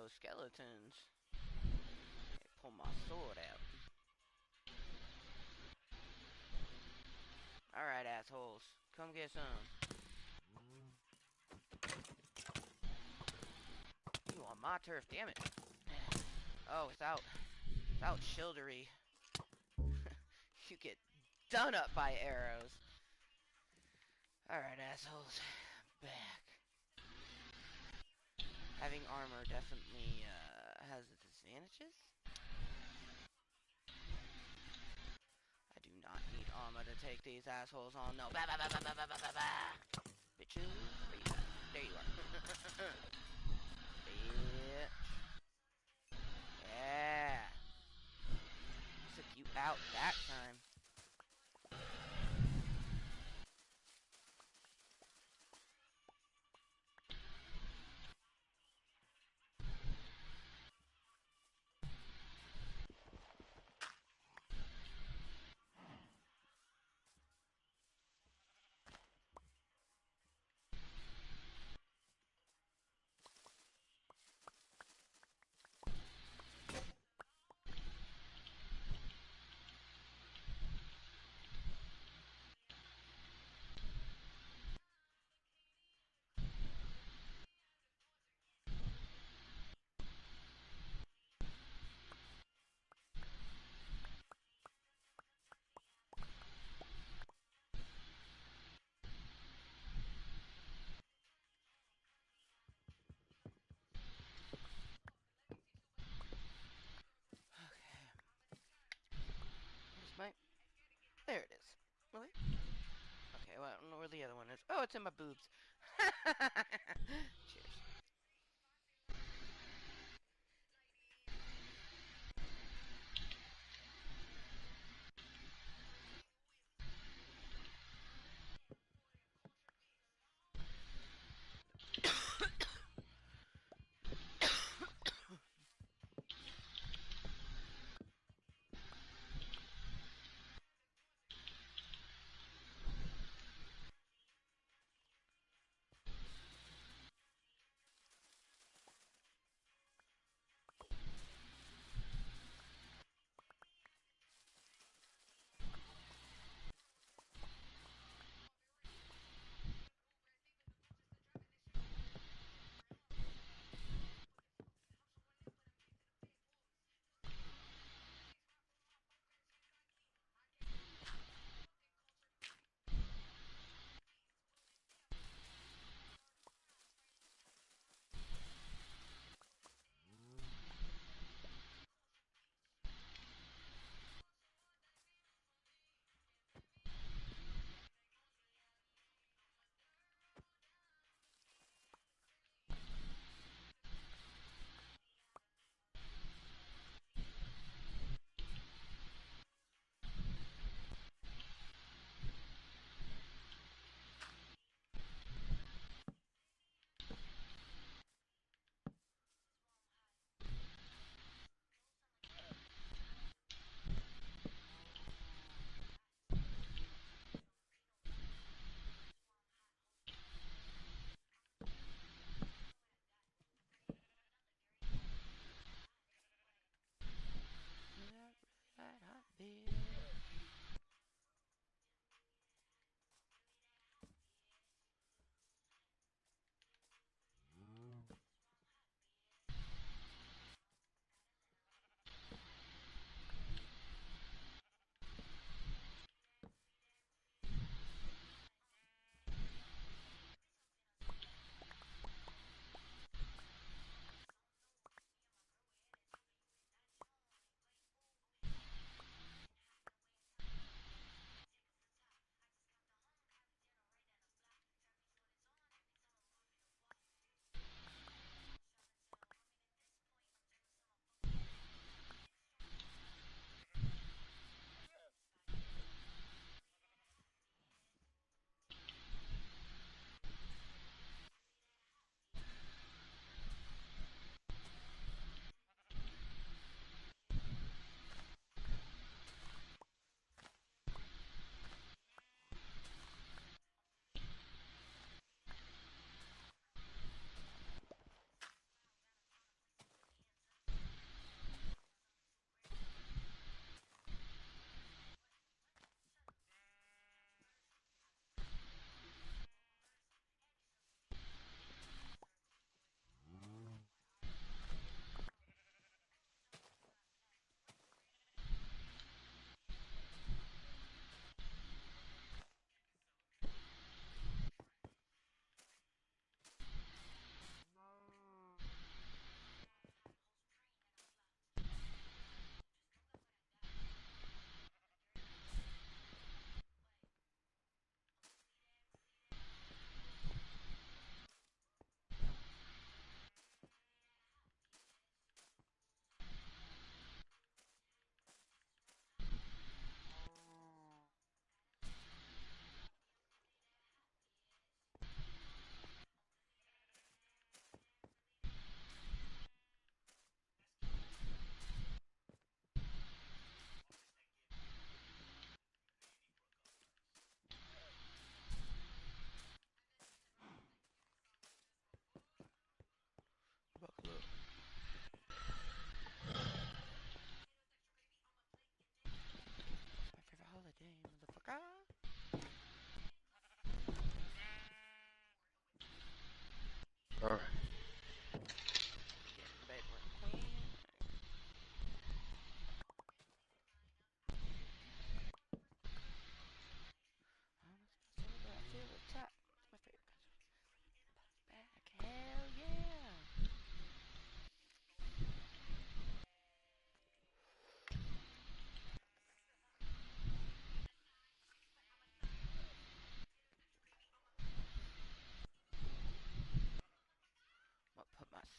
Speaker 1: those skeletons. Okay, pull my sword out. Alright, assholes. Come get some. You on my turf, damn it. Oh, without shieldery. You get done up by arrows. Alright, assholes. Back. Having armor definitely has its advantages. I do not need armor to take these assholes on. No. Bah, bah, bah, bah, bah, bah, bah, bah. Bitches. Where you at? There you are. Bitch. Yeah. Took you out that time. Okay. Where's my... There it is. Really? Okay, well, I don't know where the other one is. Oh, it's in my boobs. Cheers.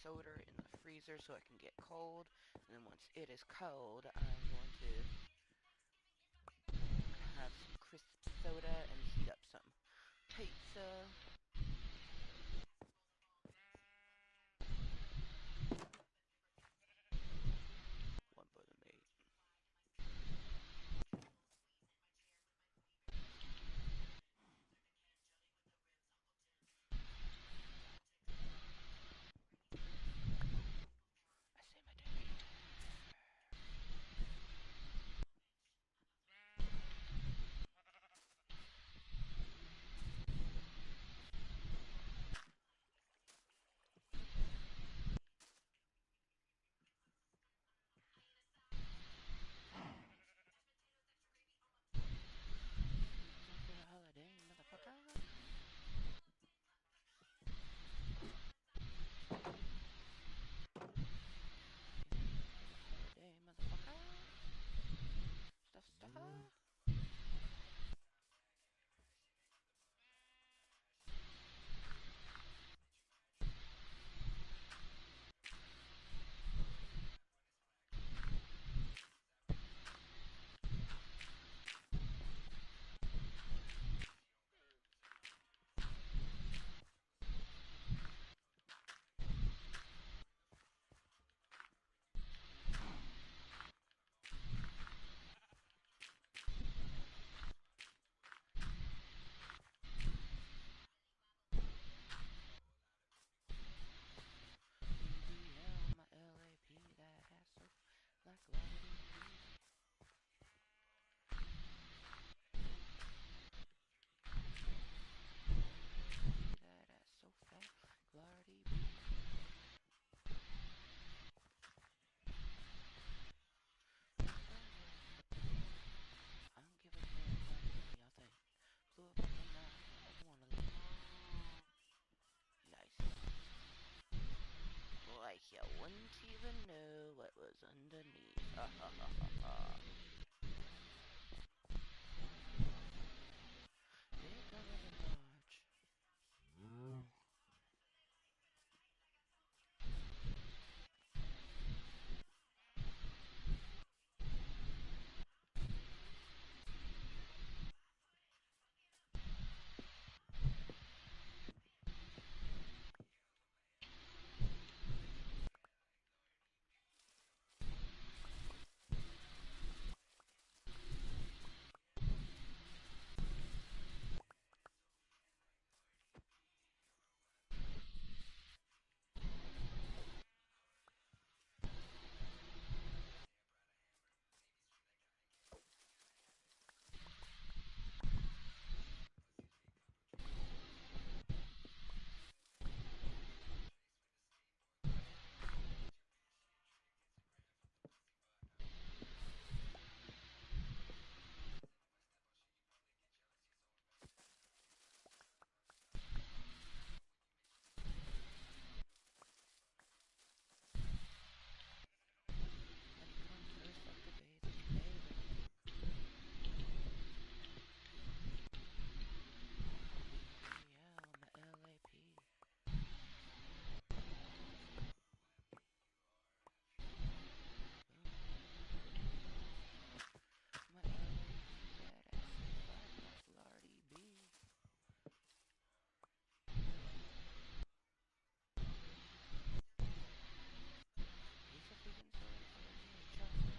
Speaker 1: soda in the freezer so it can get cold. And then once it is cold, I'm going to have some crisp soda and heat up some pizza. One for the mate. I say my day. Time for the holiday, motherfucker. For the holiday, motherfucker. Stuff. BBL, my LAP, that ass so like Lottie B. That ass so fat, Lardy B. I don't give a damn what y'all think. Blew up in the night, I wanna leave. Nice. Like you wouldn't even know what was underneath. Ha ha ha ha ha. Here comes the march. Honeycomb toast like the day that you made it. BBL, my LAP. My LAP, that ass so fat like Lardy B. He's a vegan soda for the chocolate.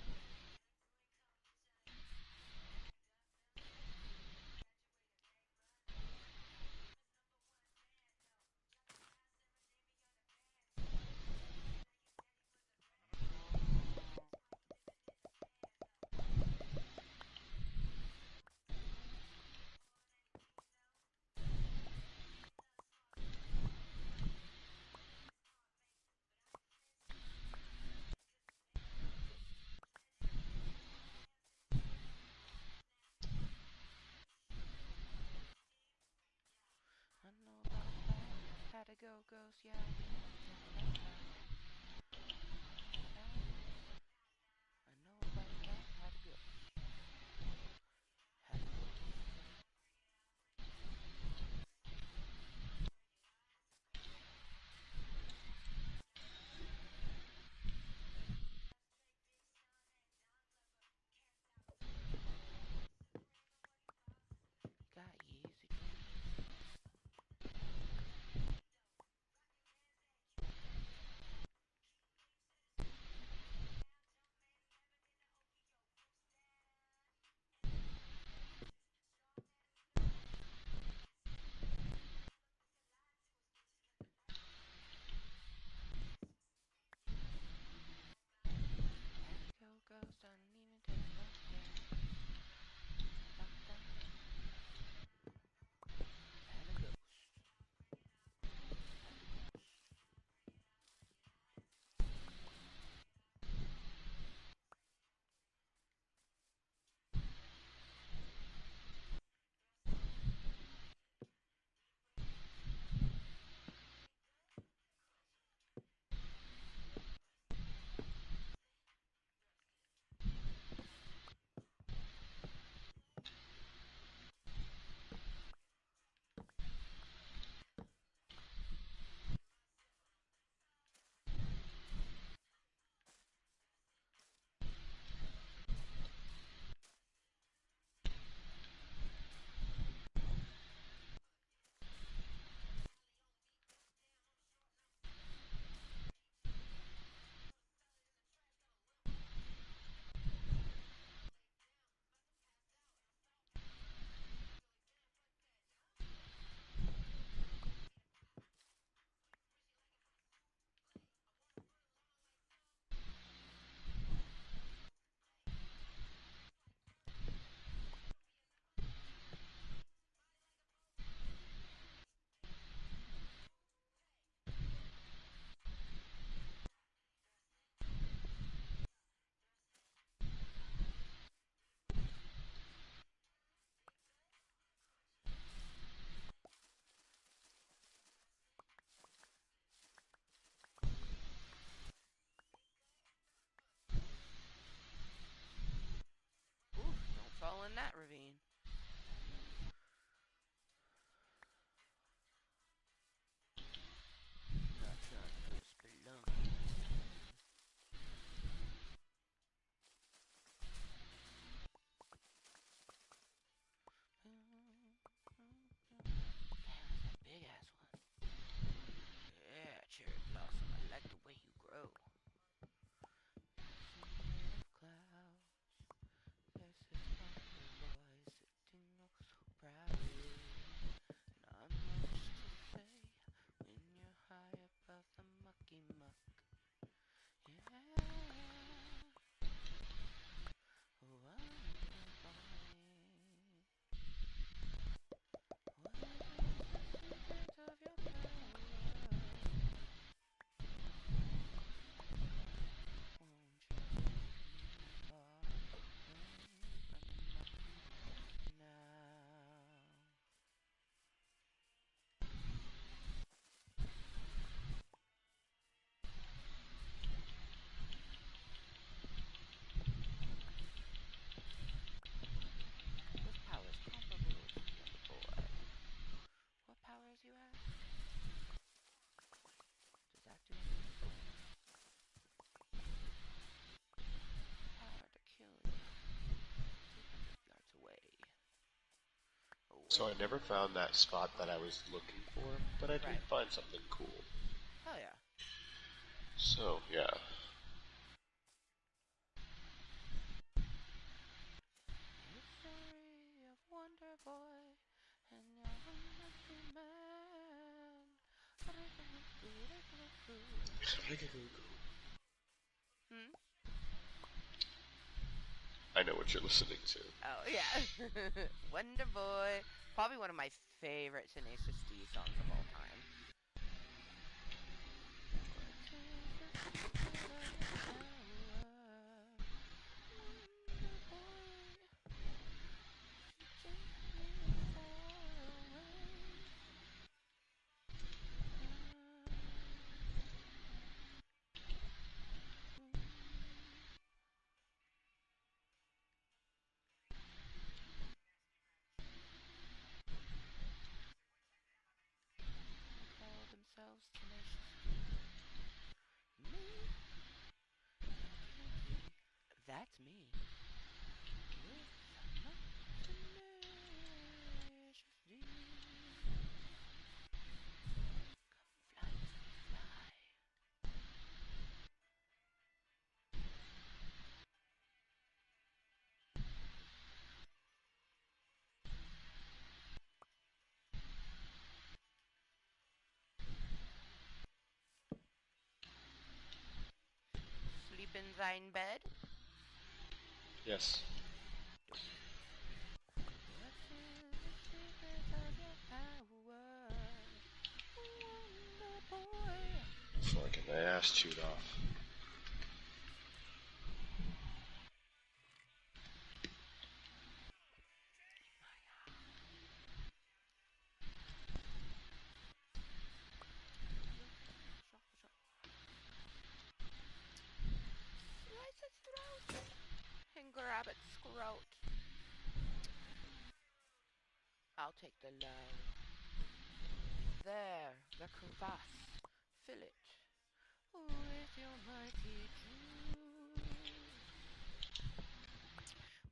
Speaker 1: I know about that. Had to go ghost, yeah, you know what I'm talking about. I know about that. Had to go. Had to go.
Speaker 2: So I never found that spot that I was looking for, but I did
Speaker 1: Right.
Speaker 2: find something cool.
Speaker 1: Hell yeah.
Speaker 2: So, yeah.
Speaker 1: History of Wonder Boy and your wonderful man. Hmm?
Speaker 2: I know what you're listening to.
Speaker 1: Oh, yeah. Wonder Boy. Probably one of my favorite Tenacious D songs of all time. What is the secret of your power? Wonder Boy, would you take me far away? They call themselves Tenacious D. Me? Can't keep. That's me. With my Tenacious D. Fly with me, fly. Sleep in thine bed?
Speaker 2: Yes.
Speaker 1: Dope. What is the secret of your power? Wonder boy.
Speaker 2: Before I get my ass chewed off.
Speaker 1: Slice its throat and grab its scrot. I'll take the low. There, the crevasse. Fill it with your mighty juice.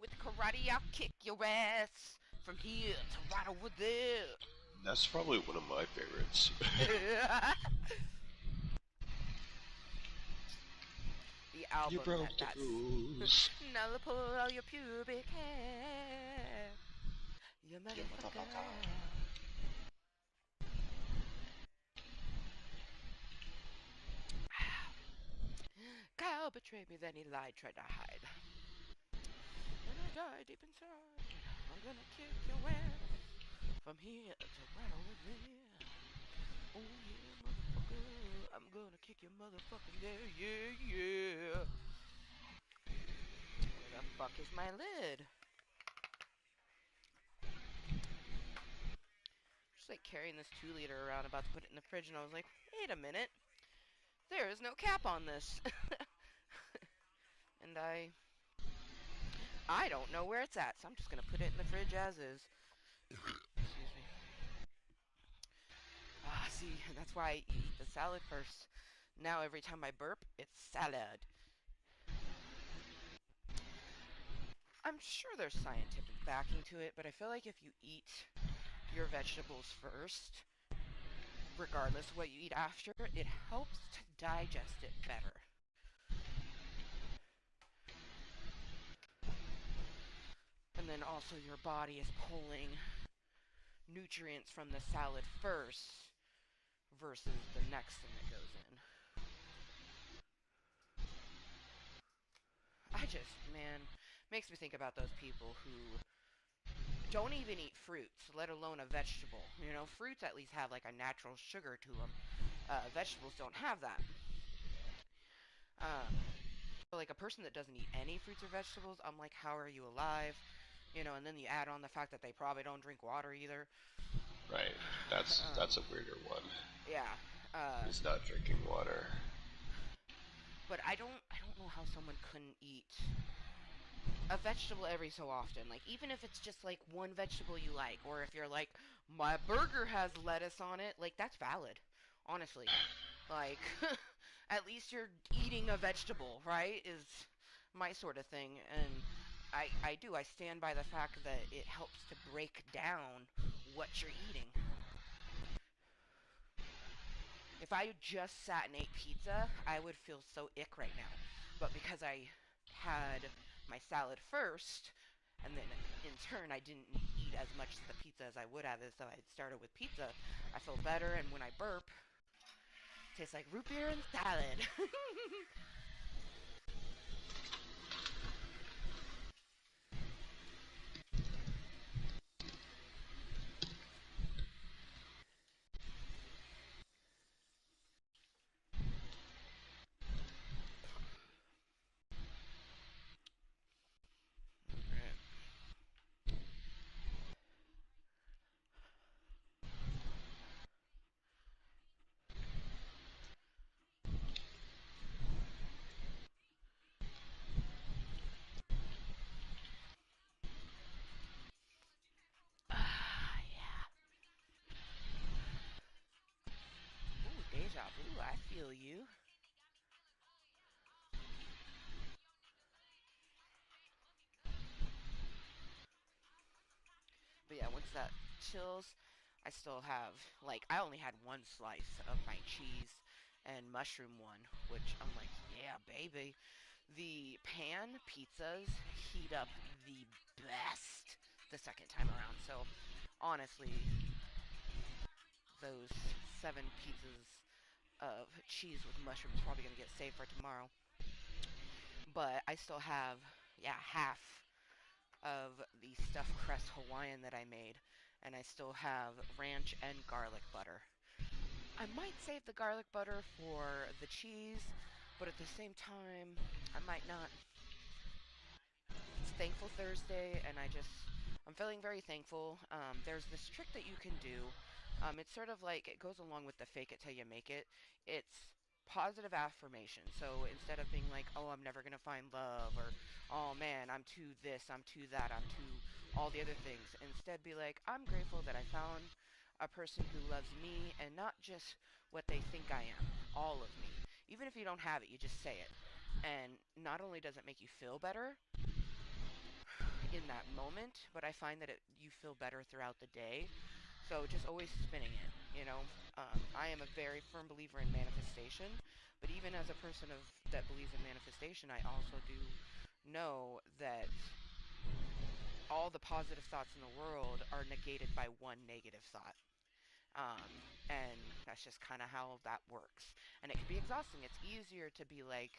Speaker 1: With karate, I'll kick your ass from here to right over there.
Speaker 2: That's probably one of my favorites.
Speaker 1: The
Speaker 2: You
Speaker 1: album
Speaker 2: broke the
Speaker 1: that's
Speaker 2: rules.
Speaker 1: now pull all your pubic hair. You
Speaker 2: You motherfucker.
Speaker 1: motherfucker. Kyle betrayed me, then he lied, tried to hide. And I died deep inside. I'm gonna kick your ass from here to right over there. Oh yeah, motherfucker. I'm gonna kick your motherfucking there, yeah, yeah. Where the fuck is my lid? Just like carrying this 2 liter around, about to put it in the fridge, and I was like, wait a minute. There is no cap on this. And I don't know where it's at, so I'm just gonna put it in the fridge as is. Excuse me. Ah, see, that's why I eat the salad first. Now every time I burp, it's salad. I'm sure there's scientific backing to it, but I feel like if you eat your vegetables first, regardless of what you eat after, it helps to digest it better. And then also your body is pulling nutrients from the salad first versus the next thing that goes in. Man, makes me think about those people who don't even eat fruits, let alone a vegetable. You know, fruits at least have like a natural sugar to them. Vegetables don't have that. But like a person that doesn't eat any fruits or vegetables, I'm like, how are you alive? You know, and then you add on the fact that they probably don't drink water either.
Speaker 2: Right. That's a weirder one.
Speaker 1: Yeah. Uh,
Speaker 2: He's not drinking water.
Speaker 1: but I don't know how someone couldn't eat a vegetable every so often. Like even if it's just like one vegetable you like, or if you're like, my burger has lettuce on it, like that's valid. Honestly. Like at least you're eating a vegetable, right? Is my sort of thing. And I stand by the fact that it helps to break down what you're eating. If I just sat and ate pizza, I would feel so ick right now. But because I had my salad first, and then in turn I didn't eat as much of the pizza as I would have if I had started with pizza, I feel better. And when I burp, it tastes like root beer and salad. Alright. Ah, yeah. Ooh, deja vu. I feel you. But yeah, once that chills, I still have, like, I only had one slice of my cheese and mushroom one, which I'm like, yeah, baby. The pan pizzas heat up the best the second time around. So honestly, those 7 pizzas of cheese with mushrooms probably gonna get saved for tomorrow. But I still have, yeah, half of the stuffed crust Hawaiian that I made, and I still have ranch and garlic butter. I might save the garlic butter for the cheese, but at the same time, I might not. It's Thankful Thursday, and I'm feeling very thankful. There's this trick that you can do. It's sort of like it goes along with the fake it till you make it. It's positive affirmation. So instead of being like, oh, I'm never going to find love, or oh man, I'm too this, I'm too that, I'm too all the other things, instead be like, I'm grateful that I found a person who loves me and not just what they think I am, all of me. Even if you don't have it, you just say it. And not only does it make you feel better, in that moment, but I find that you feel better throughout the day. So just always spinning it, you know. I am a very firm believer in manifestation, but even as a person that believes in manifestation, I also do know that all the positive thoughts in the world are negated by one negative thought. And that's just kind of how that works. And it can be exhausting. It's easier to be like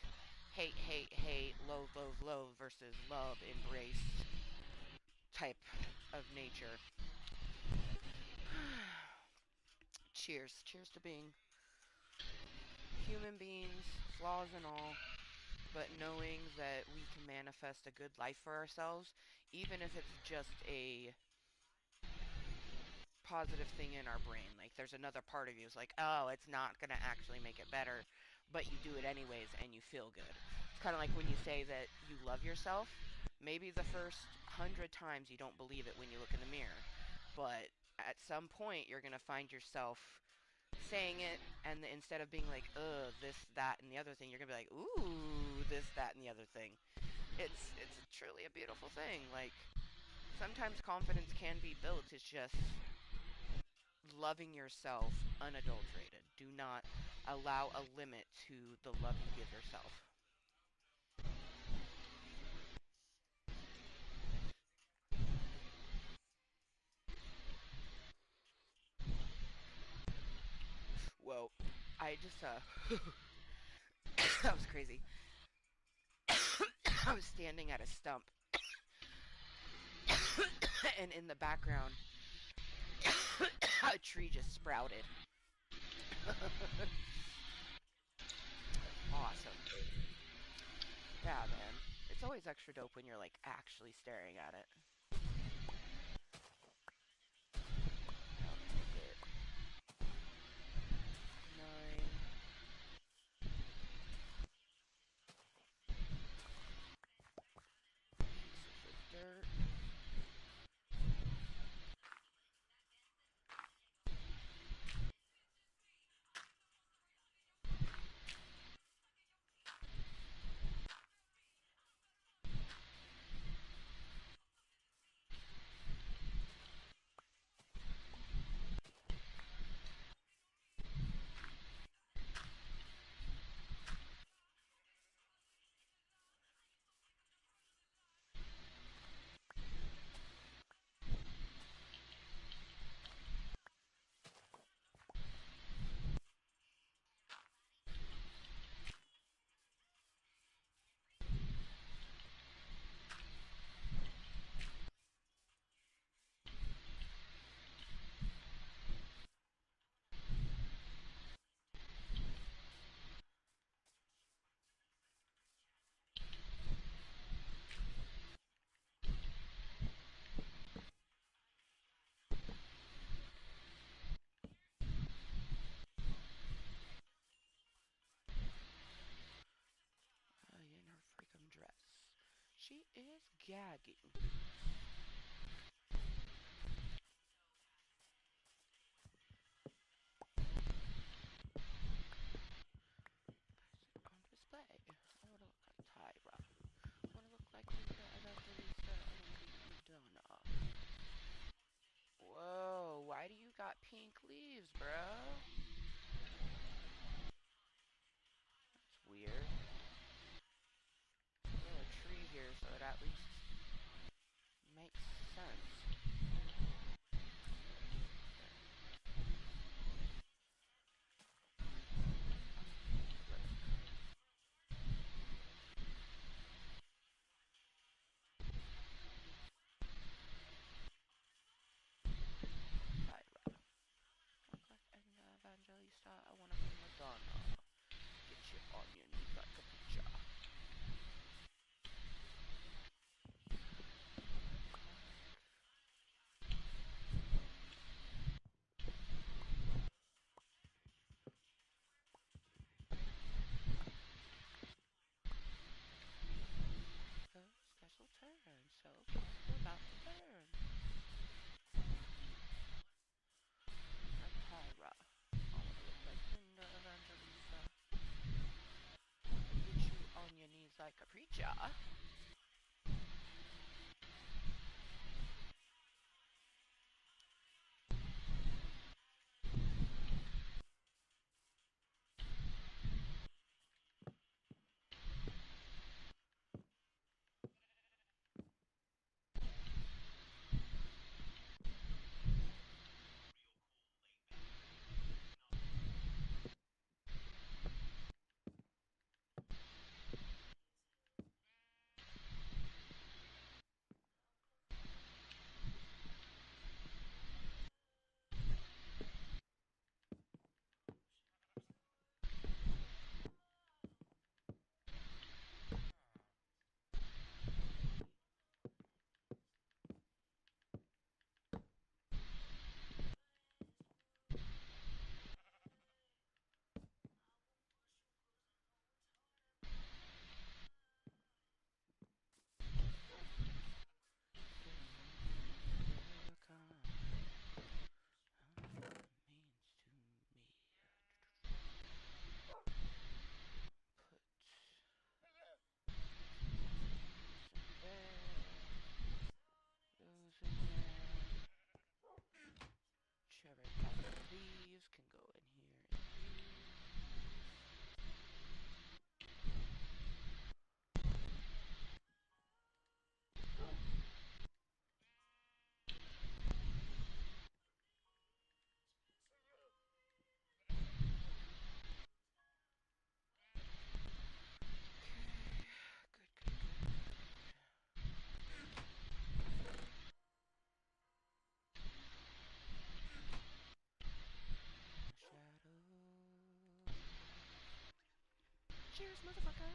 Speaker 1: hate, hate, hate, loathe, loathe, loathe versus love, embrace type of nature. Cheers. Cheers to being human beings, flaws and all, but knowing that we can manifest a good life for ourselves, even if it's just a positive thing in our brain. Like there's another part of you is like, oh, it's not gonna actually make it better, but you do it anyways and you feel good. It's kind of like when you say that you love yourself. Maybe the first 100 times you don't believe it when you look in the mirror, but at some point you're gonna find yourself saying it, and instead of being like, ugh, this, that, and the other thing, you're gonna be like, ooh, this, that, and the other thing. It's truly a beautiful thing. Like sometimes confidence can be built. It's just loving yourself unadulterated. Do not allow a limit to the love you give yourself. Whoa. I just that was crazy. I was standing at a stump and in the background a tree just sprouted. Awesome. Yeah, man. It's always extra dope when you're like actually staring at it. I'll take it. 9 pieces of dirt. She is gagging. On display. I want to look like Tyra. I want to look like Linda Evangelista. I want to be Madonna. Whoa, why do you got pink leaves, bro? That's weird. Grow a tree here so it at least makes sense. Tyra. Look like an evangelista. I wanna be Madonna. Get you on your knees like a preacher. A special turn, so close we're about to burn. Like Tyra. I wanna look like Linda Evangelista. Get you on your knees like a preacher. Means to me. Put those in there. Cherry blossom leaves can go in here and here. Okay, good. Shadows. Cheers, motherfuckers!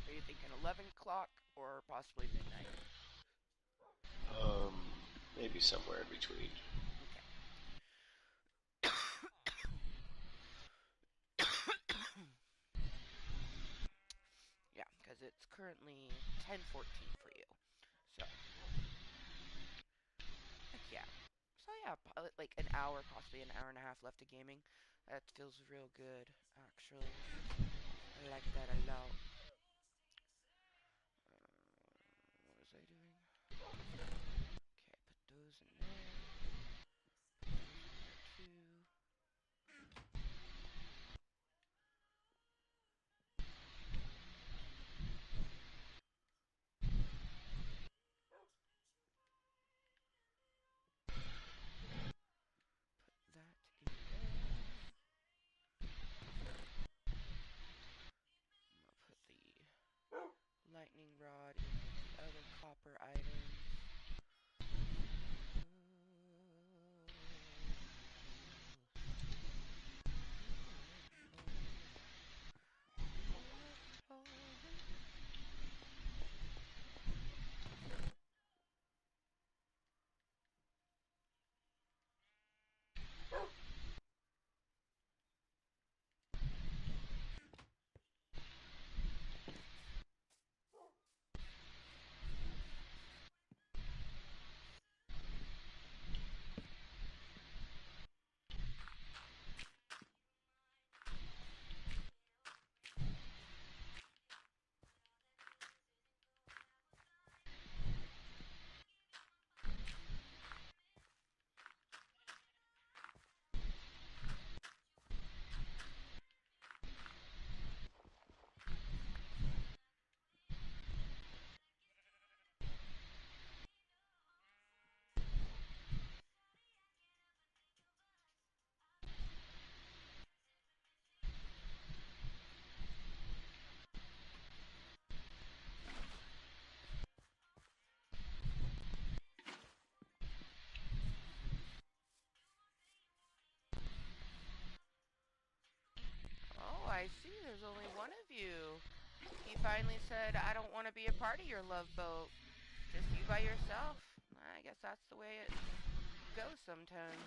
Speaker 1: Are you thinking 11 o'clock or possibly midnight?
Speaker 2: Maybe somewhere in between.
Speaker 1: Okay. Yeah, because it's currently 10:14 for you. So, heck yeah. So yeah, like an hour, possibly an hour and a half left of gaming. That feels real good, actually. I like that a lot. What was I doing? Okay, put those in there. Put those in there too. Put that in there. I'm gonna put I see there's only one of you. He finally said, I don't want to be a part of your love boat. Just you by yourself. I guess that's the way it goes sometimes.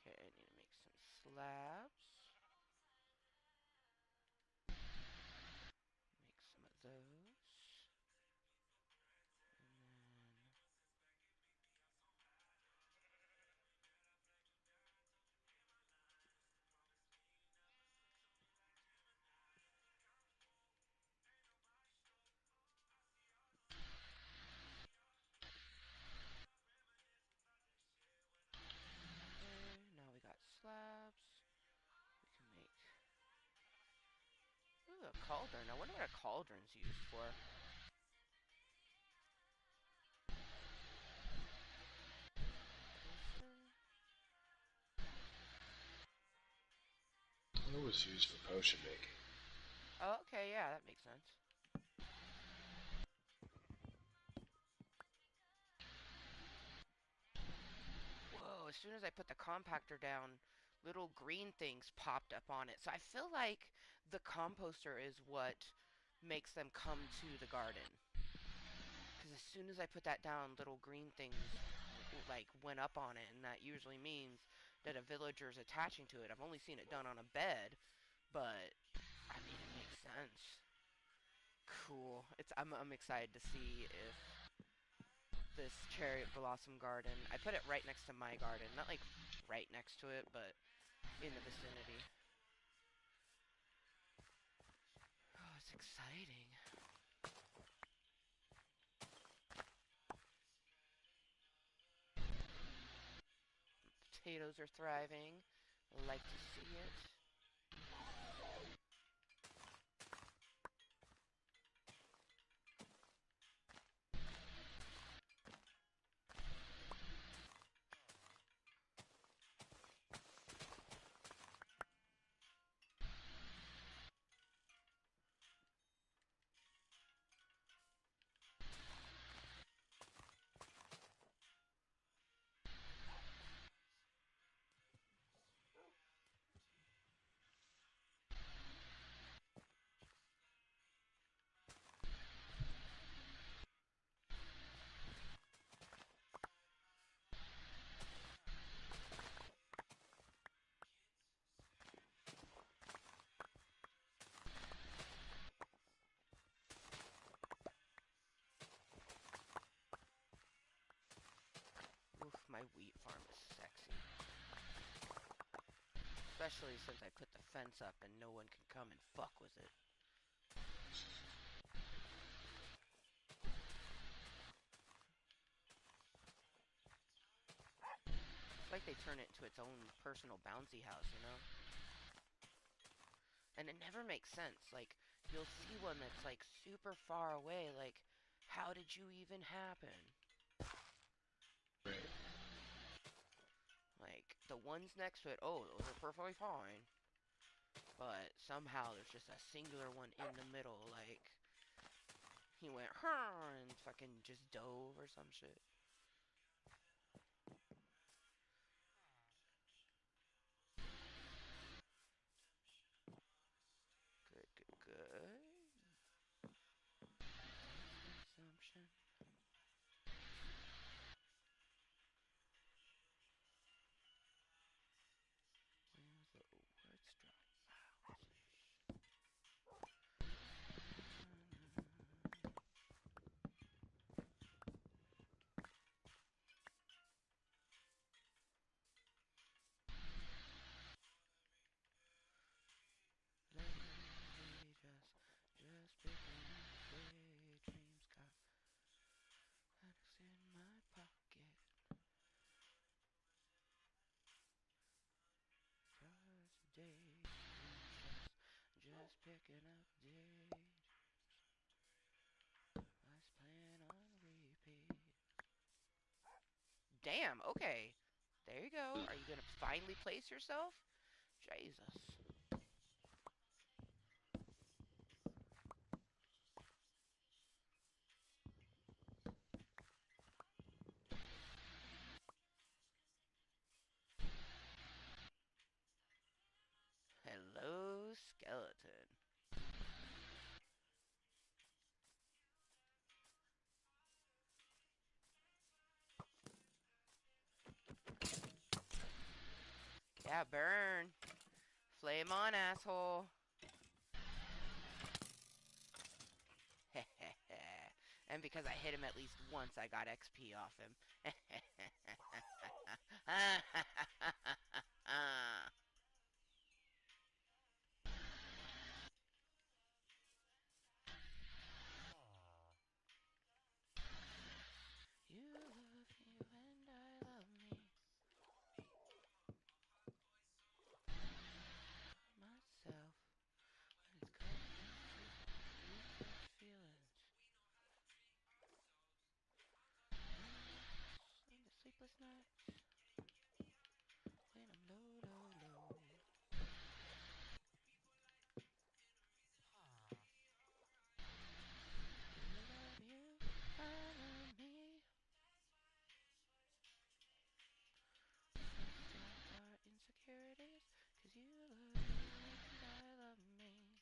Speaker 1: Okay, I need to make some slabs. Make some of those. And then okay, now we got slabs. We can make ooh, a cauldron. I wonder what a cauldron's used for. Piston.
Speaker 2: It was used for potion making.
Speaker 1: Oh, okay, yeah, that makes sense. Whoa, as soon as I put the compactor down, little green things popped up on it. So I feel like the composter is what makes them come to the garden. Because as soon as I put that down, little green things like went up on it, and that usually means that a villager's attaching to it. I've only seen it done on a bed, but I mean it makes sense. Cool. I'm excited to see if this cherry blossom garden. I put it right next to my garden, not like right next to it, but in the vicinity. Oh, it's exciting. Potatoes are thriving. I like to see it. Oof, my wheat farm is sexy. Especially since I put the fence up and no one can come and fuck with it. It's like they turn it into its own personal bouncy house, you know? And it never makes sense. Like, you'll see one that's like super far away, like, how did you even happen?
Speaker 2: Right.
Speaker 1: Like, the ones next to it, oh, those are perfectly fine. But somehow there's just a singular one in the middle, like, he went, huh, and fucking just dove or some shit. Good, good, good. Consumption. Where's the words drop out? picking up dates. Let's plan on repeat. Damn, okay. There you go. Are you gonna finally place yourself? Jesus. Hello, skeleton. Yeah, burn. Flame on, asshole. And because I hit him at least once, I got XP off him. You love you and I love me. Myself. When it's cold and true, you catch feelings. In the sleepless nights, when I'm low, low, low. You love you, I love me. Let's stop our insecurities, 'cause you love you and I love me.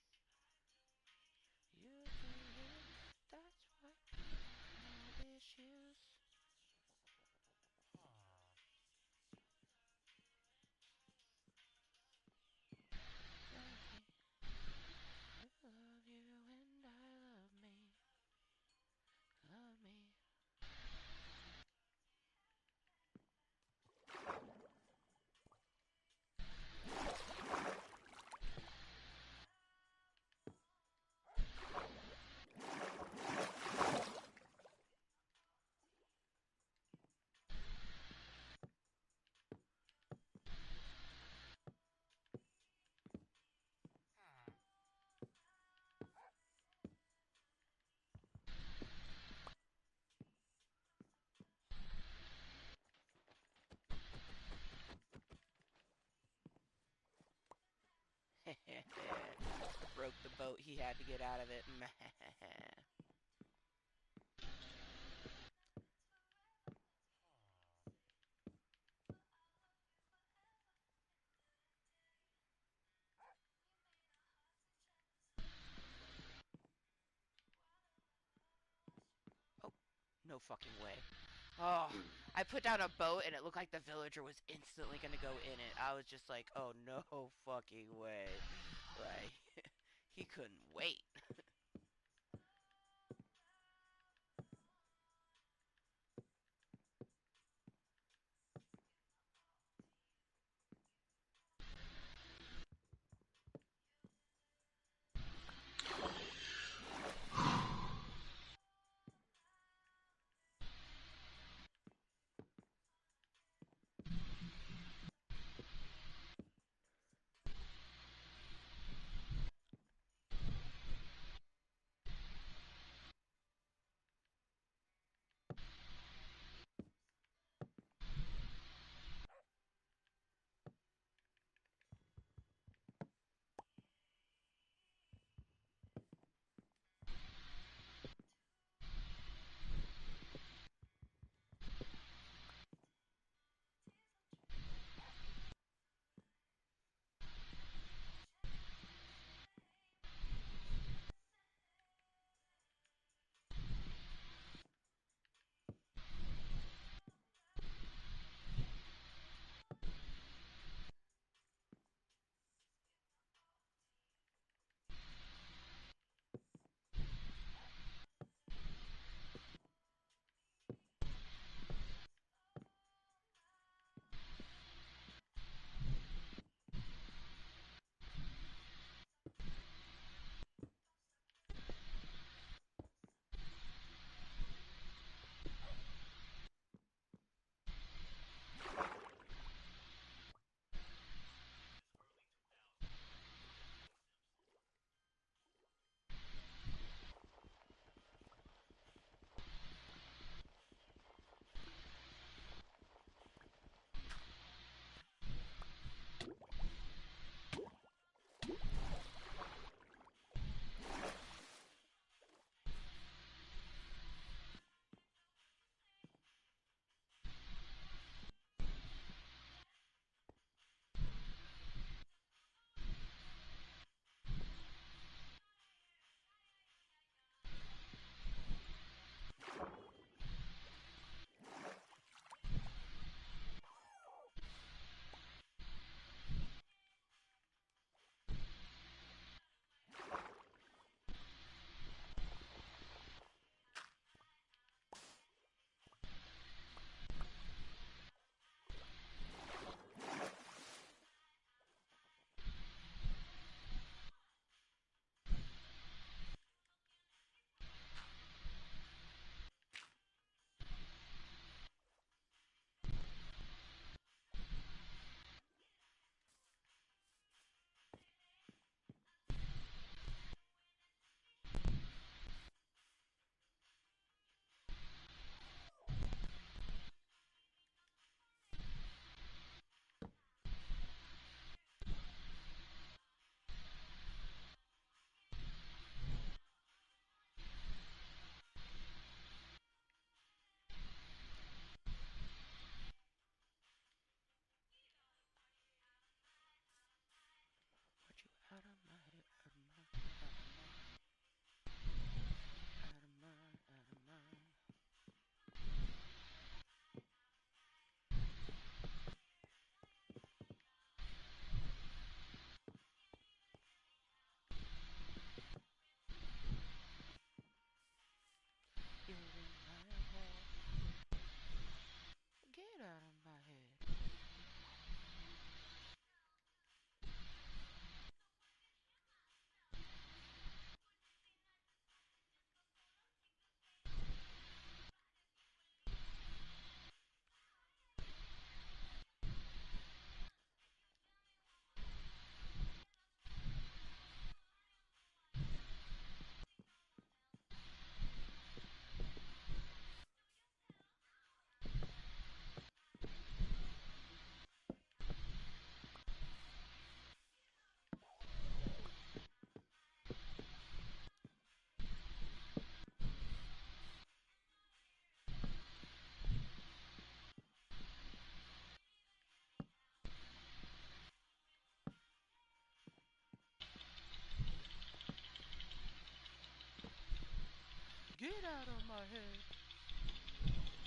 Speaker 1: You do it, that's why no issues. Love me, you love you and I love me. Love me. Broke the boat, he had to get out of it. Oh, no fucking way. Oh, I put down a boat and it looked like the villager was instantly gonna go in it. I was just like, oh no fucking way. Like, he couldn't wait. Get out of my head.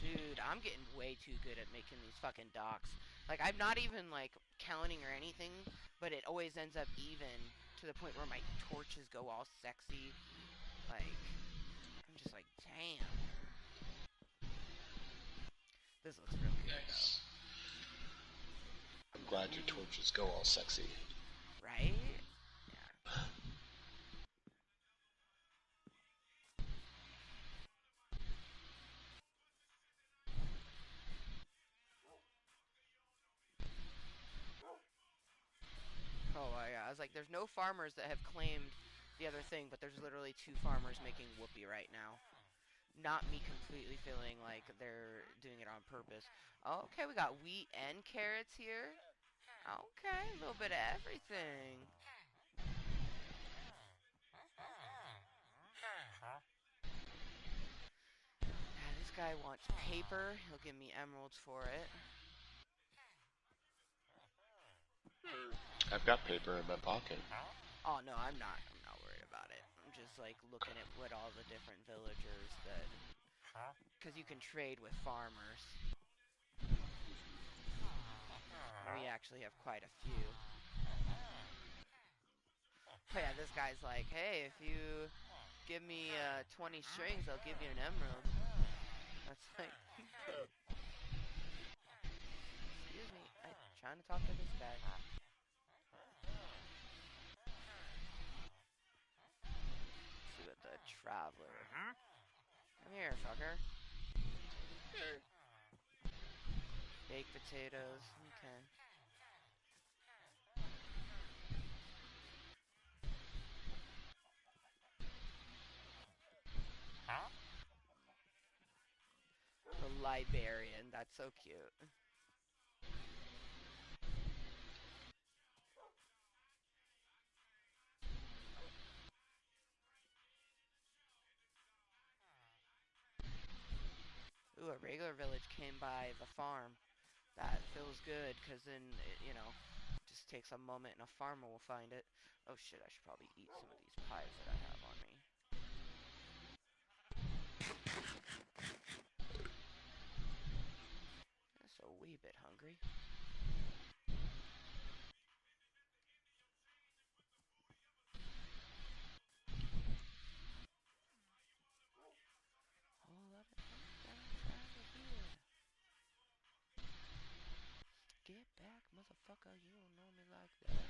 Speaker 1: Dude, I'm getting way too good at making these fucking docks. Like, I'm not even, like, counting or anything, but it always ends up even to the point where my torches go all sexy. Like, I'm just like, damn. This looks real good, though.
Speaker 2: Nice. I'm glad your
Speaker 1: Ooh,
Speaker 2: torches go all sexy.
Speaker 1: right? Yeah. Oh, yeah. I was like, there's no farmers that have claimed the other thing, but there's literally 2 farmers making whoopee right now. Not me completely feeling like they're doing it on purpose. Okay, we got wheat and carrots here. Okay, a little bit of everything. Yeah, this guy wants paper. He'll give me emeralds for it.
Speaker 2: I've got paper in my pocket.
Speaker 1: Oh no, I'm not. I'm not worried about it. I'm just like looking at what all the different villagers that, because you can trade with farmers. And we actually have quite a few. Oh yeah, this guy's like, hey, if you give me 20 strings, I'll give you an emerald. That's like, excuse me, I'm trying to talk to this guy. Let's see what the traveler. Come here, fucker. Baked potatoes. Okay. The librarian. That's so cute. Ooh, a regular village came by the farm. That feels good, because then, just takes a moment and a farmer will find it. Oh shit, I should probably eat some of these pies that I have on me. Just a wee bit hungry. Oh, let it out of here. Get back, motherfucker. You don't know me like that.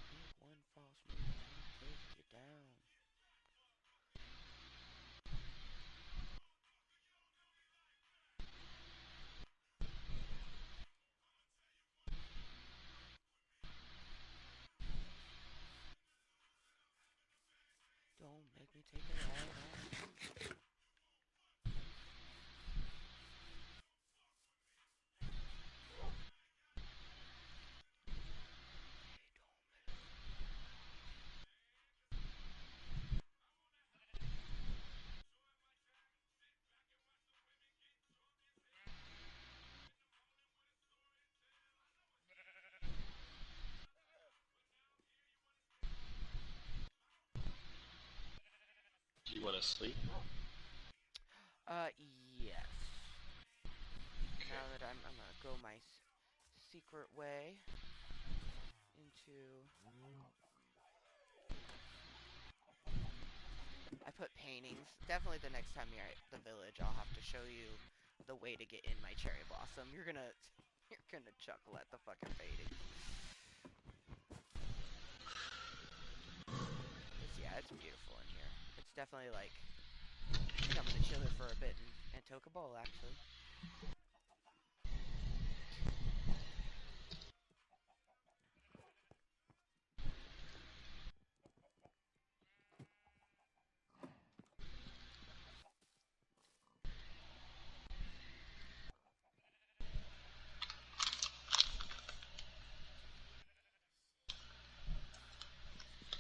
Speaker 1: Make one false move and I'll take you down. Don't make me take it out on you. Hey, don't.
Speaker 2: Do you want to sleep?
Speaker 1: Yes.
Speaker 2: Okay.
Speaker 1: Now that I'm gonna go my secret way into. I put paintings. Definitely the next time you're at the village, I'll have to show you the way to get in my cherry blossom. You're gonna, you're gonna chuckle at the fucking paintings. Yeah, it's beautiful in here. It's definitely like, I think I'm gonna chill here for a bit and toke a bowl actually.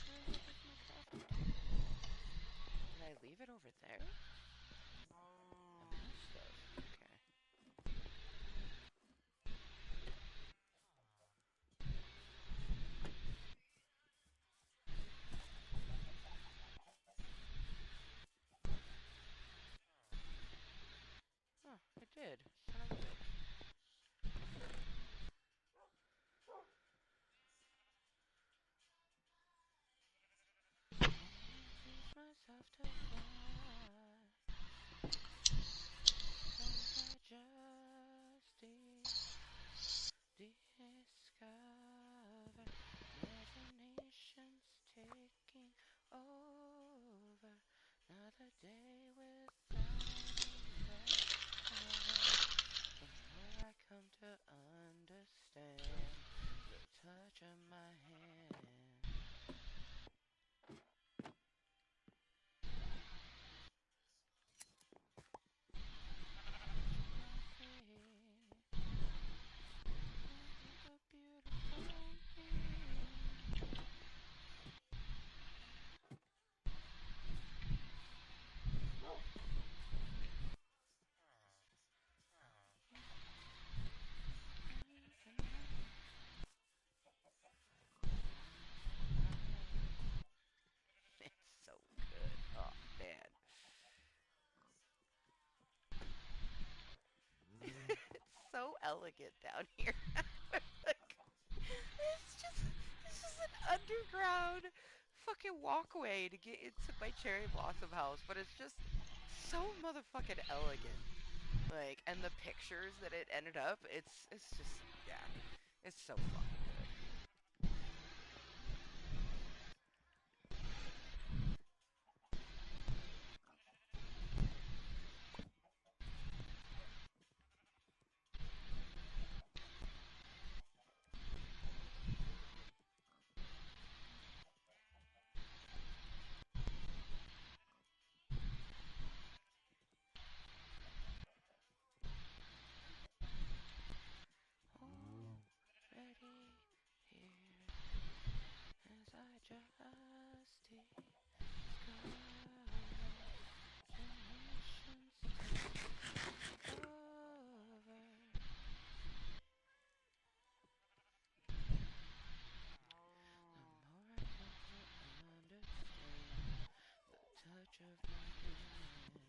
Speaker 1: Where is my crafting table? Did I leave it over there? I must have. Okay. did. Son of a bitch. Can't teach myself to fly, so I just discover imagination's taking over. Another day without another. The more I come to understand the touch of my hand. Touch of my feet. Look a beautiful me. It's so good. Oh man. It's so elegant down here. Like, it's just an underground fucking walkway to get into my cherry blossom house, but it's just so motherfucking elegant. Like, and the pictures that it ended up, it's just yeah, it's so fucking good. Already here as I just discover imagination's taking over. The more I come to understand the touch of my hand.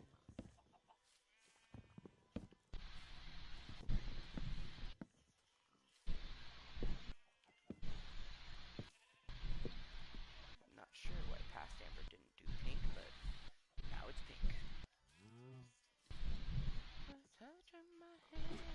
Speaker 1: I'm not sure why past Amber didn't do pink, but now it's pink. The touch of my hand.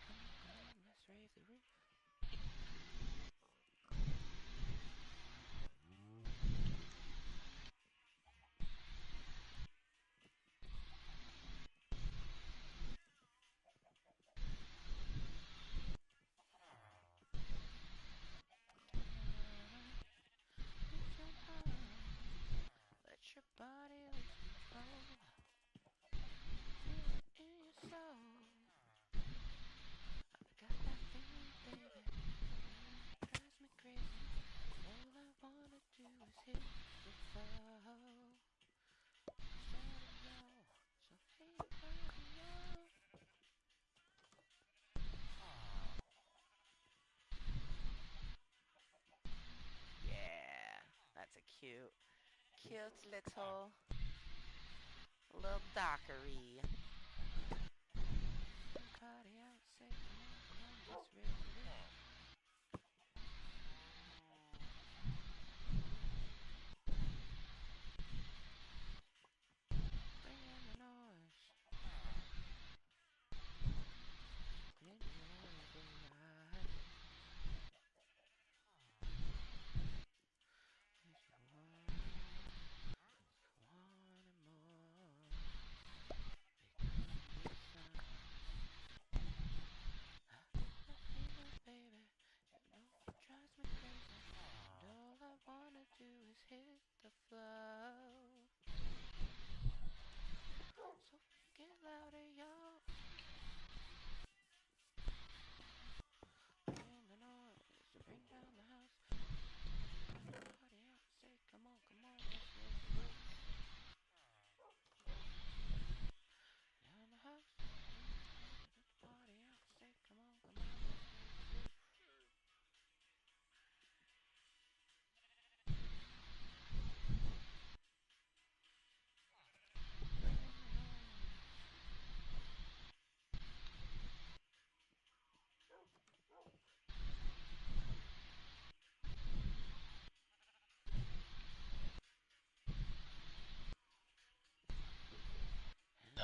Speaker 1: Come on, let's rave the roof. Lift your heart, let your body lose control. Feel it in your soul. I got that feeling, baby. It drives me crazy. All I wanna do is hit the flow. Started low, so hey, yo. Yeah, that's a cute little dockery. Party out, say come on, let's raise the roof. Bring in the noise. Enjoy the ride. If you want it more, become the sun.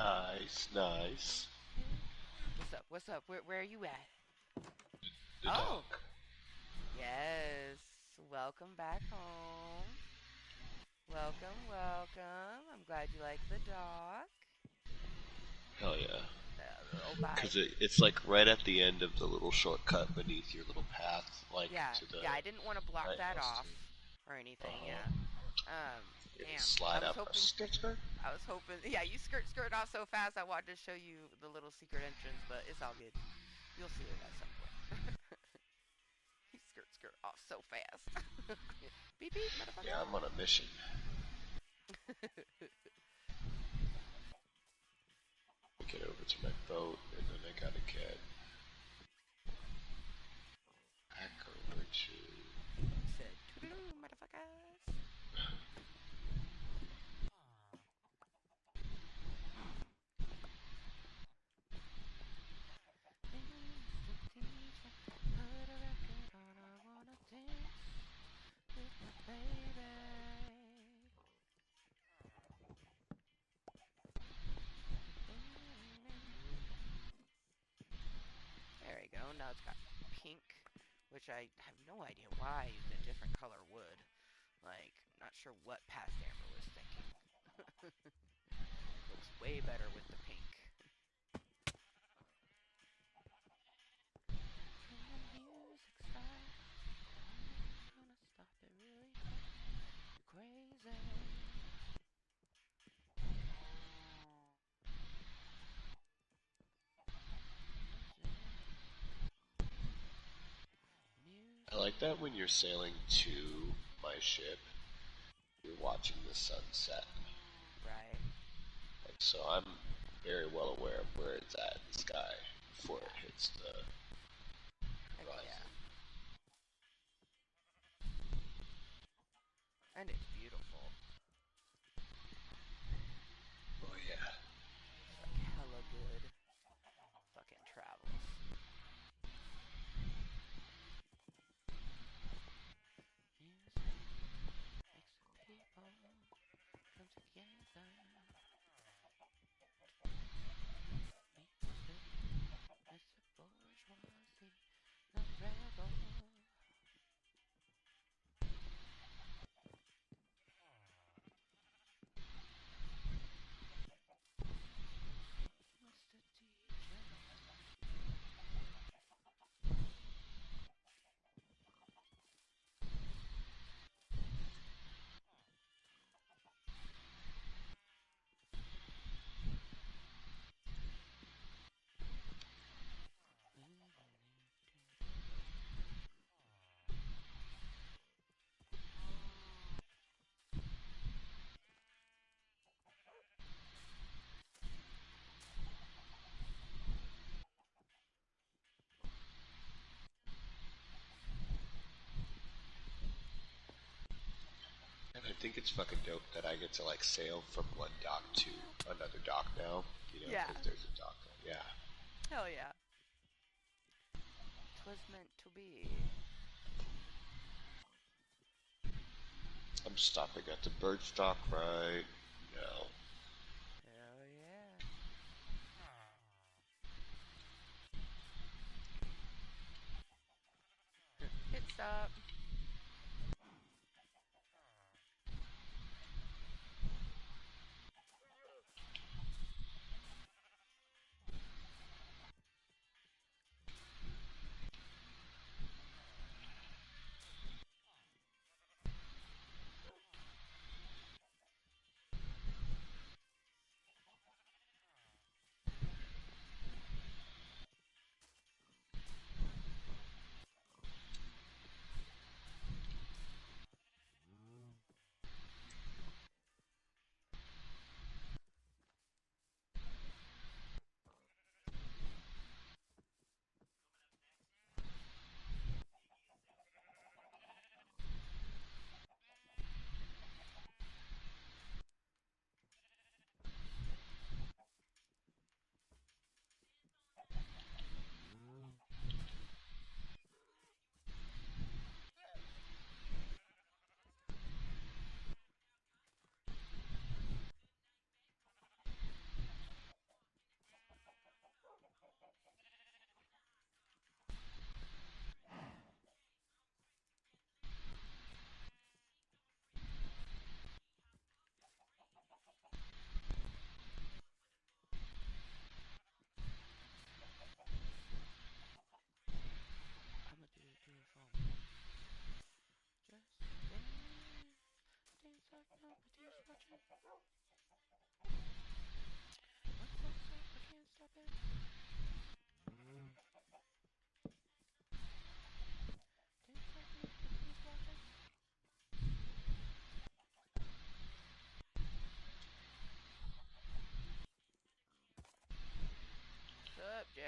Speaker 2: Nice, nice.
Speaker 1: What's up? What's up? Where are you at?
Speaker 2: The
Speaker 1: Oh,
Speaker 2: dock.
Speaker 1: yes. Welcome back home. Welcome, welcome. I'm glad you like the dock.
Speaker 2: Hell yeah.
Speaker 1: Oh, bye.
Speaker 2: Because it's like right at the end of the little shortcut beneath your little path, like
Speaker 1: Yeah,
Speaker 2: to the
Speaker 1: yeah. I didn't want to block that
Speaker 2: lighthouse
Speaker 1: off
Speaker 2: too.
Speaker 1: or anything.
Speaker 2: Uh-huh.
Speaker 1: Yeah.
Speaker 2: You can
Speaker 1: Damn. I
Speaker 2: slide
Speaker 1: was
Speaker 2: up a
Speaker 1: hoping.
Speaker 2: skirt skirt.
Speaker 1: I was hoping. Yeah, you skirt off so fast. I wanted to show you the little secret entrance, but it's all good. You'll see it at some point. You skirt off so fast. Beep beep,
Speaker 2: Yeah, I'm on a mission.
Speaker 1: motherfucker.
Speaker 2: Get over to my boat, and then I gotta get back over to.
Speaker 1: You said toodaloo, motherfuckers. Mr. DJ, put a record on. I wanna dance with my baby. There we go. Now it's got pink, which I have no idea why I used a different color wood. Like, not sure what past Amber was thinking. Looks way better with the pink. When the music starts, no one's gonna stop it. Really drives you crazy.
Speaker 2: I
Speaker 1: Music.
Speaker 2: like that when you're sailing to my ship, you're watching the sunset.
Speaker 1: Right.
Speaker 2: Like, so I'm very well aware of where it's at in the sky before it
Speaker 1: Yeah.
Speaker 2: hits the
Speaker 1: Heck
Speaker 2: horizon.
Speaker 1: yeah. And it's beautiful.
Speaker 2: Oh yeah.
Speaker 1: It's like hella good. Fucking travels. Music makes the people come together. Music makes the bourgeoisie not rebel. Mr. DJ.
Speaker 2: And I think it's fucking dope that I get to like sail from one dock to another dock now. You know,
Speaker 1: Yeah.
Speaker 2: because there's a dock. Yeah.
Speaker 1: Hell yeah. 'Twas meant to be.
Speaker 2: I'm stopping at the bird dock right now.
Speaker 1: Hell yeah. Pit stop.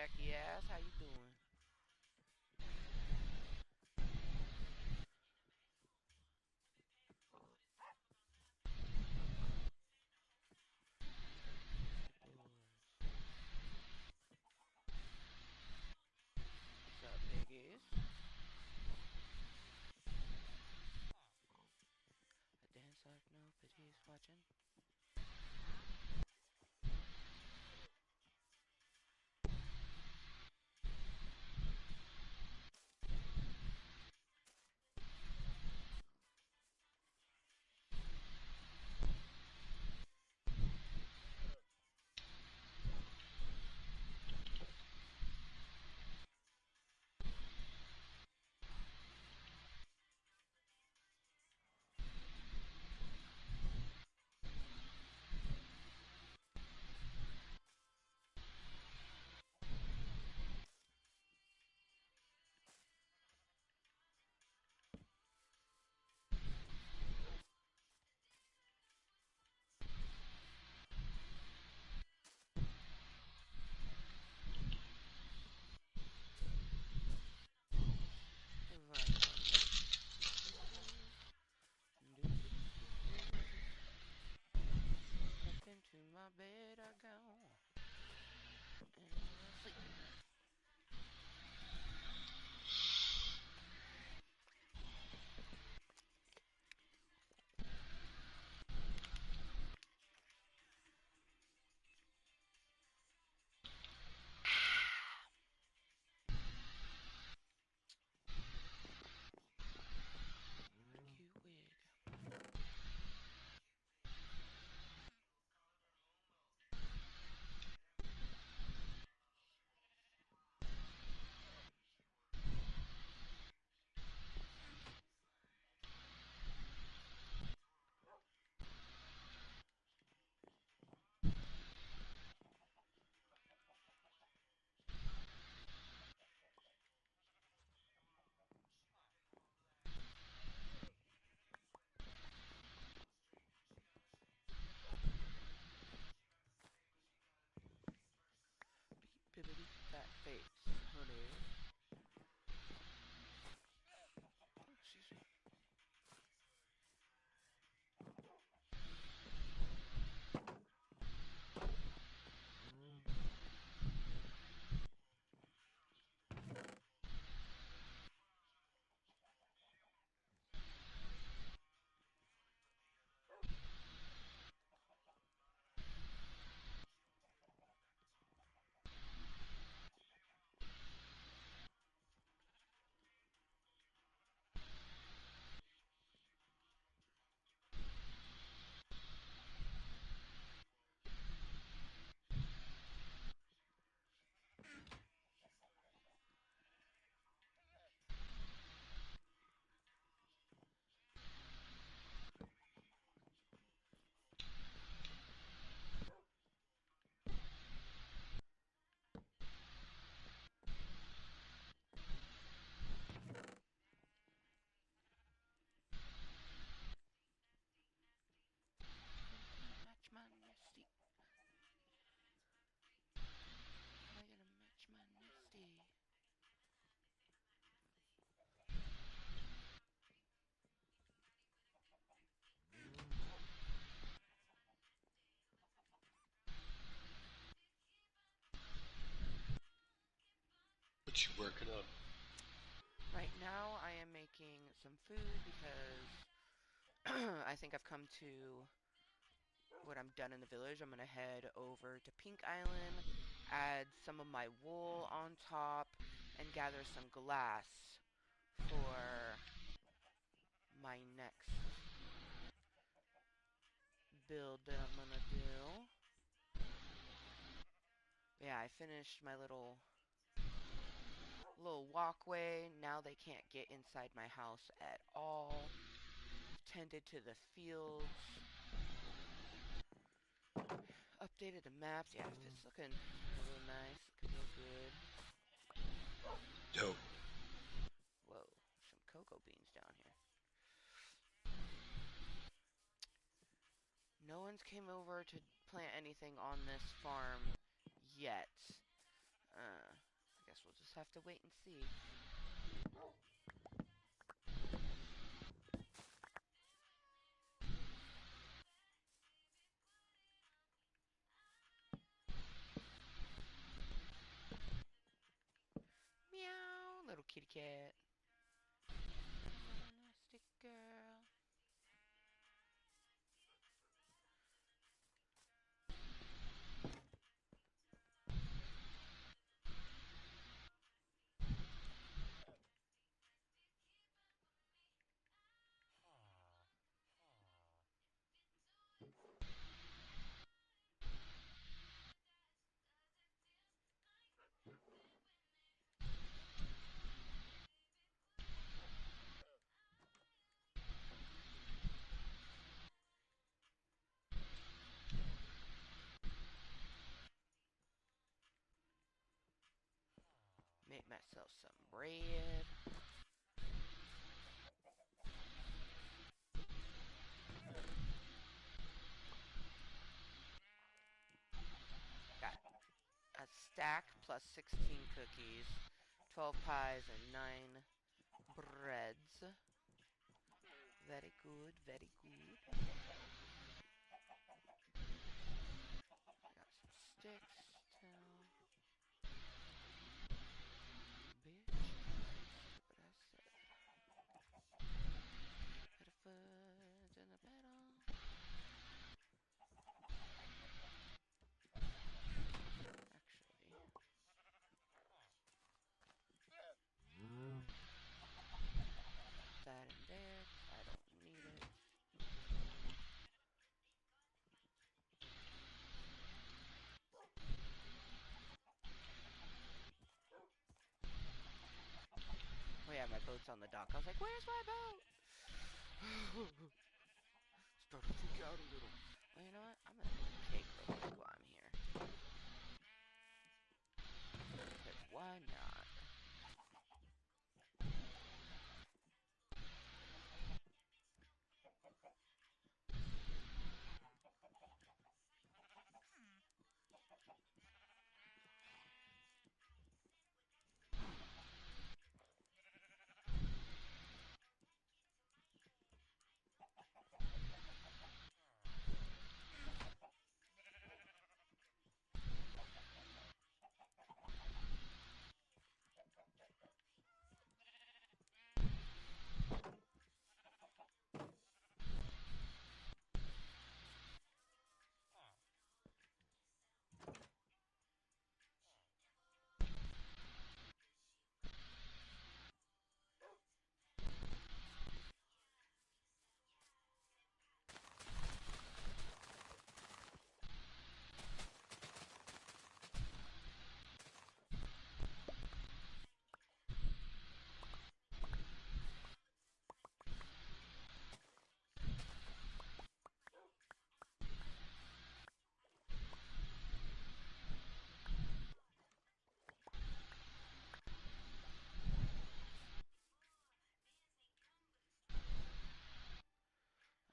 Speaker 1: Jackie ass. How you doing? Boys. What's up, piggies? A dance like nobody's watching. Right on the do do do do do do. Up into my bed I go and sleep. Cute wig. Beep bibbity fat face, honey. Oh, excuse me. Am I gonna match my nasty? Am I gonna match my nasty?
Speaker 2: What you working on?
Speaker 1: Right now, I am making some food because I think I've come to what I'm done in the village. I'm gonna head over to Pink Island, add some of my wool on top, and gather some glass for my next build that I'm gonna do. But yeah, I finished my little walkway. Now they can't get inside my house at all. I've tended to the fields, updated the maps. Yeah, it's looking real nice, looking real good.
Speaker 2: Dope.
Speaker 1: Whoa, some cocoa beans down here. No one's came over to plant anything on this farm yet. I guess we'll just have to wait and see. Meow, little kitty cat. Nasty girl. Make myself some bread. Got a stack plus 16 cookies, 12 pies, and 9 breads. Very good, very good. I got some sticks still. Bitch, stupid I said. Put a foot in the pedal. Actually, that in there, 'cause I don't need it. Oh yeah, my boat's on the dock. I was like, where's my boat? Start to freak out a little. Well, you know what? I'm gonna make a cake real quick while I'm here. Because why not?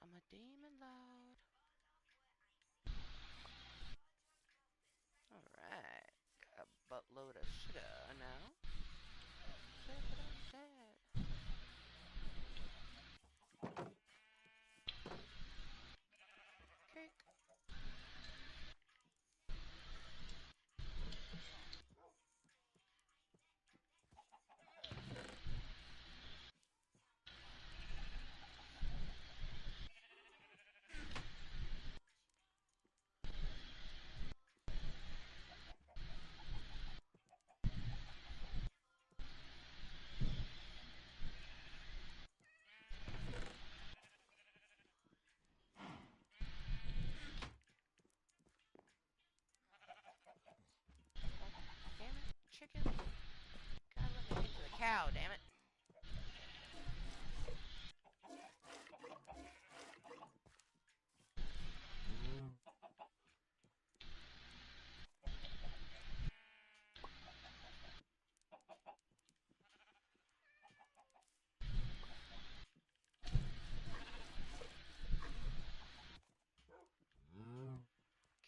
Speaker 1: I'm a demon lord. Alright. Got a buttload of sugar now. Say what I said. Cake. Oh, damn it. Chickens. Gotta let me get to the cow, damn it.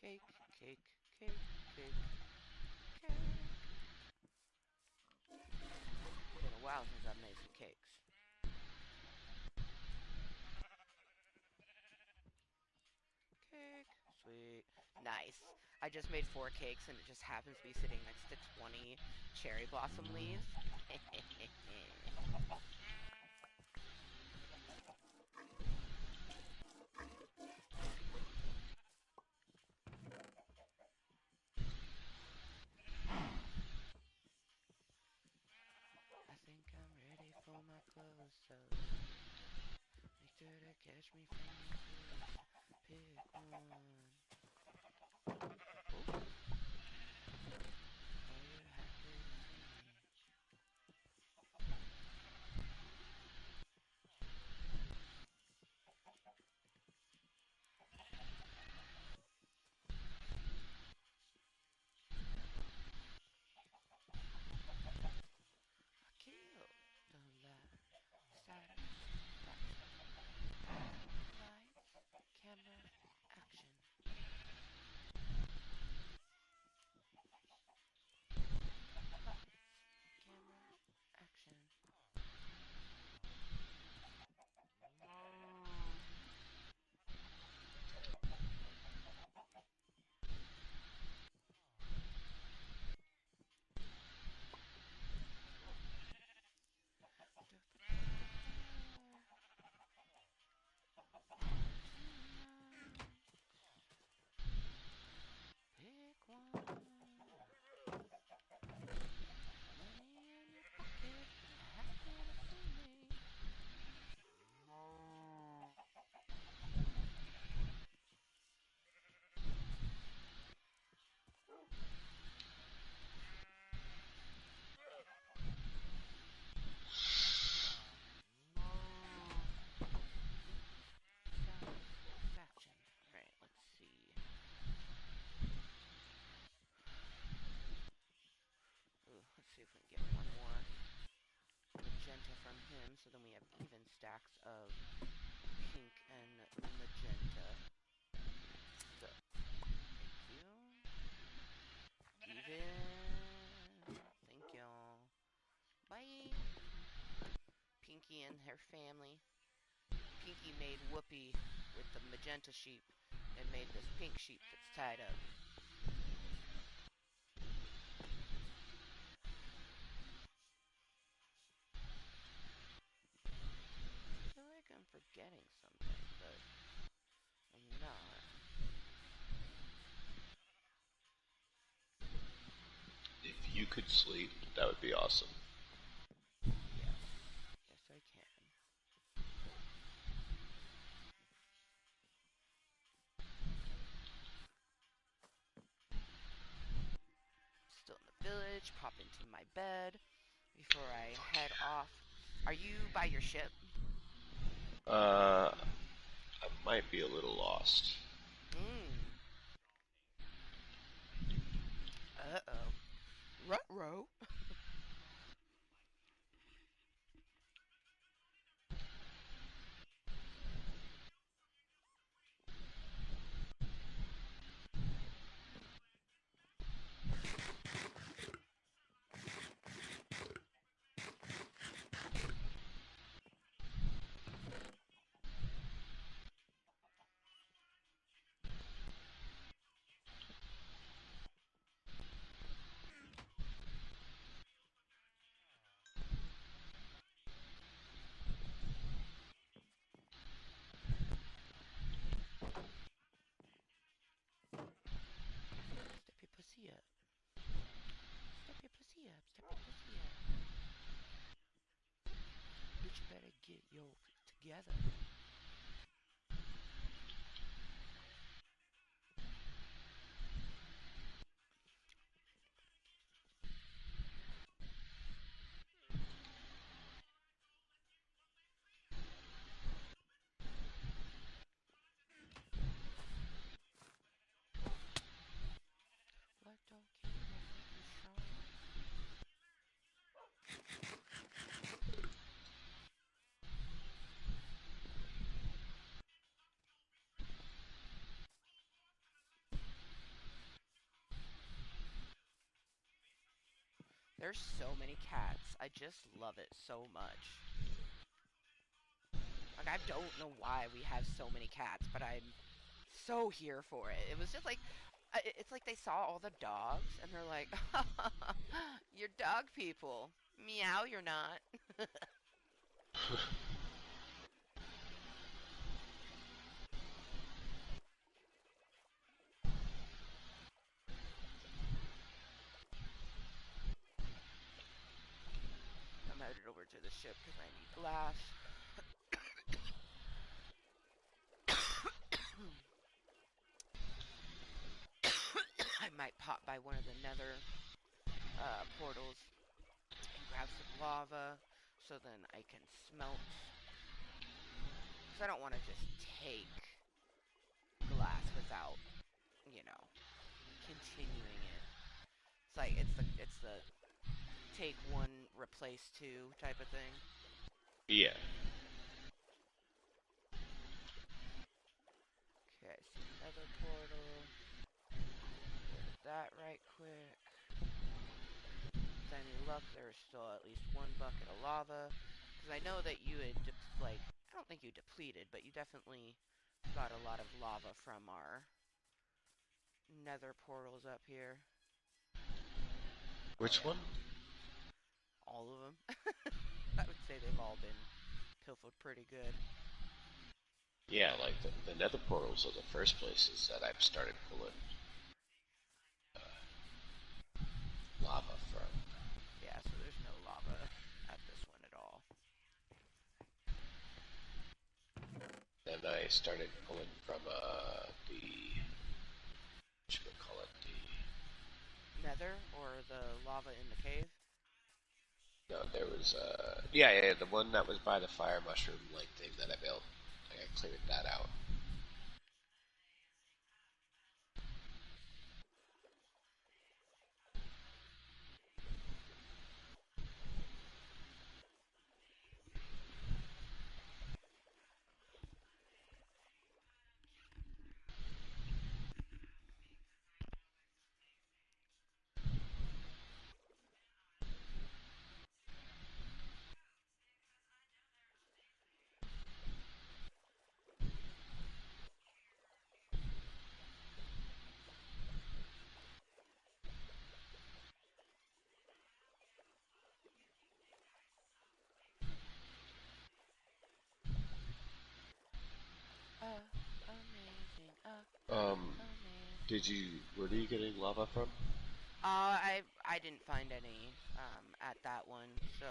Speaker 1: Cake, cake, cake, cake, cake. while since I've made some cakes. Cake. Sweet. Nice. I just made 4 cakes and it just happens to be sitting next to 20 cherry blossom leaves. I think I'm ready for my close-ups. Make sure to catch me from a close. Pick one. Oh, are you happy to see me? I killed the last satisfaction. Lights, camera, action. Lights, camera, action. Tonight, pick one. Money in your pocket, happy to see me. Satisfaction. Alright, let's see. Ooh, let's see if we can get one more magenta from him, so then we have even stacks of pink and magenta. So, thank you. Even. Thank y'all. Bye. Pinky and her family. Pinky made Whoopi with the magenta sheep and made this pink sheep that's tied up. I feel like I'm forgetting something, but I'm not.
Speaker 2: If you could sleep, that would be awesome.
Speaker 1: Yes. Yes, I can. Still in the village, pop into my bed before I head off. Are you by your ship?
Speaker 2: Uh, I might be a little lost.
Speaker 1: Mmm. Uh-oh. Ruh-roh. Step your pussy up. Step your pussy up. Step your pussy up. Bitch, you better get yo together. What don't kill you make you strong. There's so many cats. I just love it so much. Like, I don't know why we have so many cats, but I'm so here for it. It was just like, it's like they saw all the dogs and they're like, you're dog people. Meow, you're not. I'm headed over to the ship because I need glass. I might pop by one of the nether portals and grab some lava so then I can smelt. Because I don't want to just take glass without, you know, continuing it. It's like it's the take one, replace two type of thing.
Speaker 2: Yeah.
Speaker 1: Okay, I see another portal. Go to that right quick. With any luck, there's still at least one bucket of lava. Because I know that you had, like, I don't think you depleted, but you definitely got a lot of lava from our nether portals up here. Oh,
Speaker 2: Which
Speaker 1: yeah.
Speaker 2: one?
Speaker 1: All of them. I would say they've all been pilfered pretty good.
Speaker 2: Yeah, like the nether portals are the first places that I've started pulling lava from.
Speaker 1: Yeah, so there's no lava at this one at all.
Speaker 2: Then I started pulling from the whatchamacallit,
Speaker 1: Nether or the lava in the cave?
Speaker 2: no, there was yeah, the one that was by the fire mushroom like thing that I built. Like I cleared that out.
Speaker 1: Amazing,
Speaker 2: Um,
Speaker 1: amazing.
Speaker 2: did you? Where are you getting lava from?
Speaker 1: I didn't find any at that one, so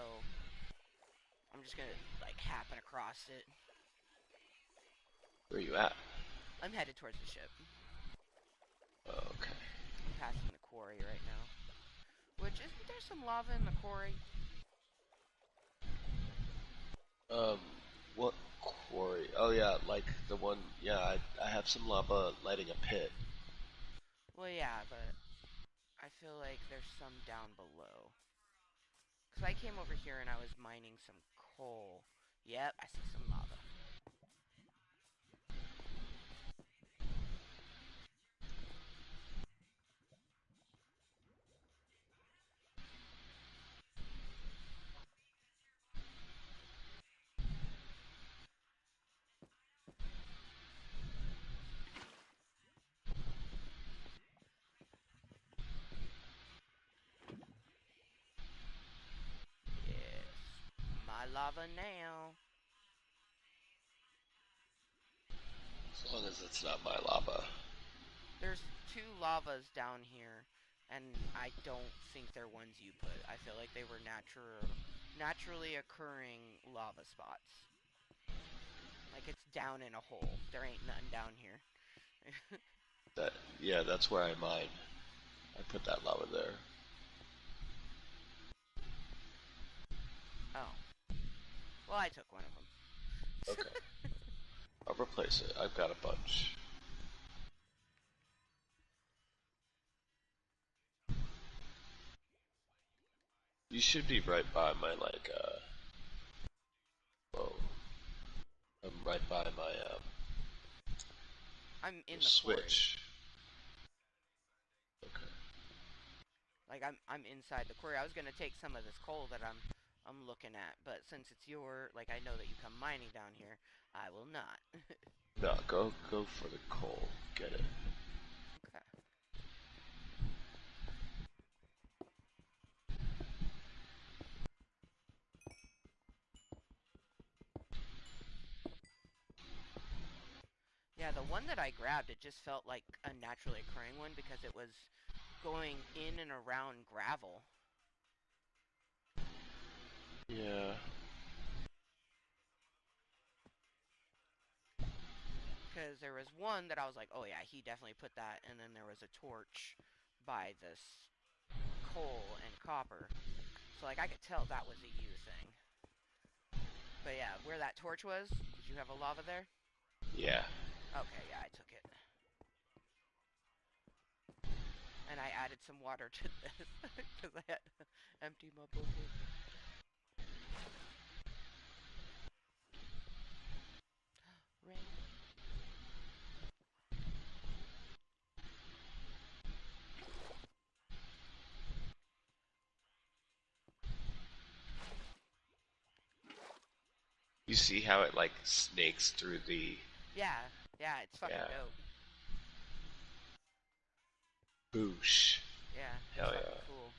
Speaker 1: I'm just gonna like happen across it.
Speaker 2: Where are you at?
Speaker 1: I'm headed towards the ship.
Speaker 2: Okay.
Speaker 1: I'm passing the quarry right now. Which isn't there some lava in the quarry?
Speaker 2: Um, what quarry? Oh yeah, like the one. Yeah, I have some lava lighting a pit.
Speaker 1: Well, yeah, but I feel like there's some down below. Cause I came over here and I was mining some coal. Yep, I see some lava. Yes, my lava now.
Speaker 2: As long as it's not my lava.
Speaker 1: There's two lavas down here, and I don't think they're ones you put. I feel like they were naturally occurring lava spots. Like it's down in a hole. There ain't nothing down here.
Speaker 2: That yeah, that's where I mine. I put that lava there.
Speaker 1: Oh, well, I took one of them.
Speaker 2: Okay. I'll replace it. I've got a bunch. You should be right by my whoa. I'm right by my
Speaker 1: I'm in the quarry.
Speaker 2: switch. Okay.
Speaker 1: Like I'm inside the quarry. I was gonna take some of this coal that I'm looking at, but since it's your like I know that you come mining down here, I will not.
Speaker 2: No, go for the coal. Get it.
Speaker 1: Okay. Yeah, the one that I grabbed, it just felt like a naturally occurring one because it was going in and around gravel.
Speaker 2: Yeah.
Speaker 1: Because there was one that I was like, oh yeah, he definitely put that, and then there was a torch by this coal and copper. So like I could tell that was a you thing. But yeah, where that torch was, did you have a lava there?
Speaker 2: Yeah.
Speaker 1: Okay, yeah, I took it. And I added some water to this because I had to empty my bucket. Rain.
Speaker 2: You see how it like snakes through the.
Speaker 1: Yeah, yeah, it's fucking
Speaker 2: Yeah.
Speaker 1: dope.
Speaker 2: Boosh.
Speaker 1: Yeah, it's
Speaker 2: Hell
Speaker 1: fucking
Speaker 2: yeah.
Speaker 1: cool.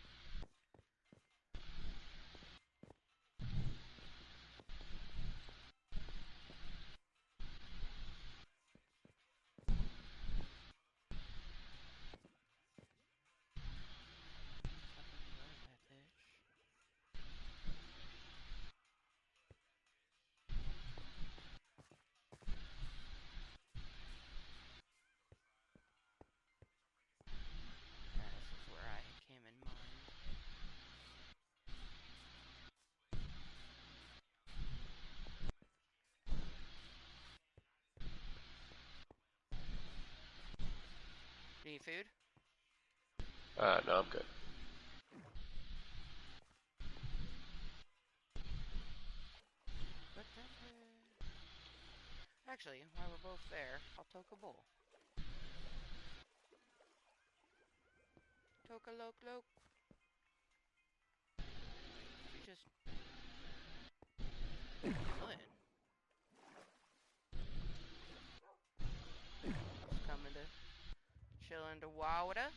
Speaker 1: Fucking burn that bitch. Yeah, this is where I came and mined. Do you need food?
Speaker 2: No, I'm good.
Speaker 1: Kottontale. Actually, while we're both there, I'll toke a bowl. Toke a loke loke. Did you just... What are you doing? Just coming to chill into water?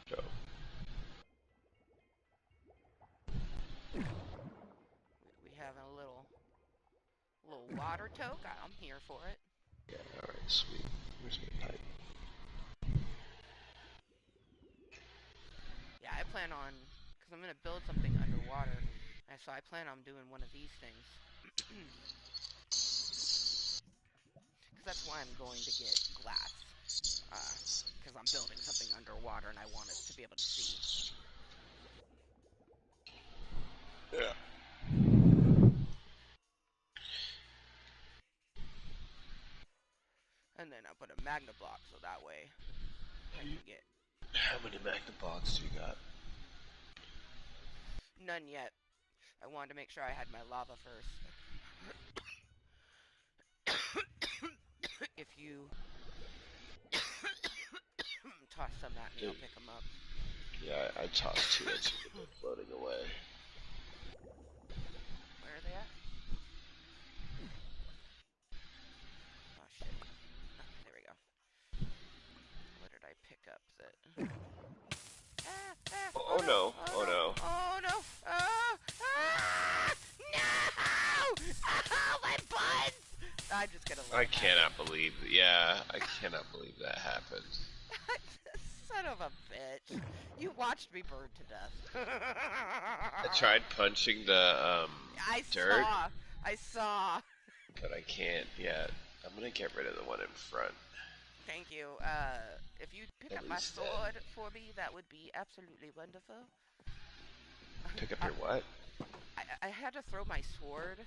Speaker 2: Go.
Speaker 1: We having a little water toke? I'm here for it.
Speaker 2: Yeah. All right. Sweet. Where's my pipe?
Speaker 1: Yeah, I plan on... Because I'm going to build something underwater. And so I plan on doing one of these things. Because that's why I'm going to get glass. Because I'm building something underwater and I want it to be able to see.
Speaker 2: Yeah.
Speaker 1: And then I put a magna block so that way I can get...
Speaker 2: How many magnet blocks do you got?
Speaker 1: None yet. I wanted to make sure I had my lava first. If you toss some at me, I'll
Speaker 2: Dude,
Speaker 1: pick them up.
Speaker 2: yeah, I tossed two into the floating away.
Speaker 1: Where are they at? Oh shit. Okay, there we go. What did I pick up that... Ah, ah, oh
Speaker 2: Oh
Speaker 1: no,
Speaker 2: no!
Speaker 1: oh
Speaker 2: Oh
Speaker 1: no,
Speaker 2: no!
Speaker 1: oh no, oh, ah, no! Oh, my buns! I'm just gonna let
Speaker 2: I
Speaker 1: it happen.
Speaker 2: cannot believe. Yeah, I cannot believe that happened.
Speaker 1: Son of a bitch. You watched me burn to death.
Speaker 2: I tried punching the
Speaker 1: I
Speaker 2: dirt,
Speaker 1: saw. I saw.
Speaker 2: but I can't yet. I'm gonna get rid of the one in front.
Speaker 1: Thank you. If you'd pick
Speaker 2: At
Speaker 1: up my
Speaker 2: least then.
Speaker 1: sword for me, that would be absolutely wonderful.
Speaker 2: Pick up
Speaker 1: I,
Speaker 2: your what?
Speaker 1: I had to throw my sword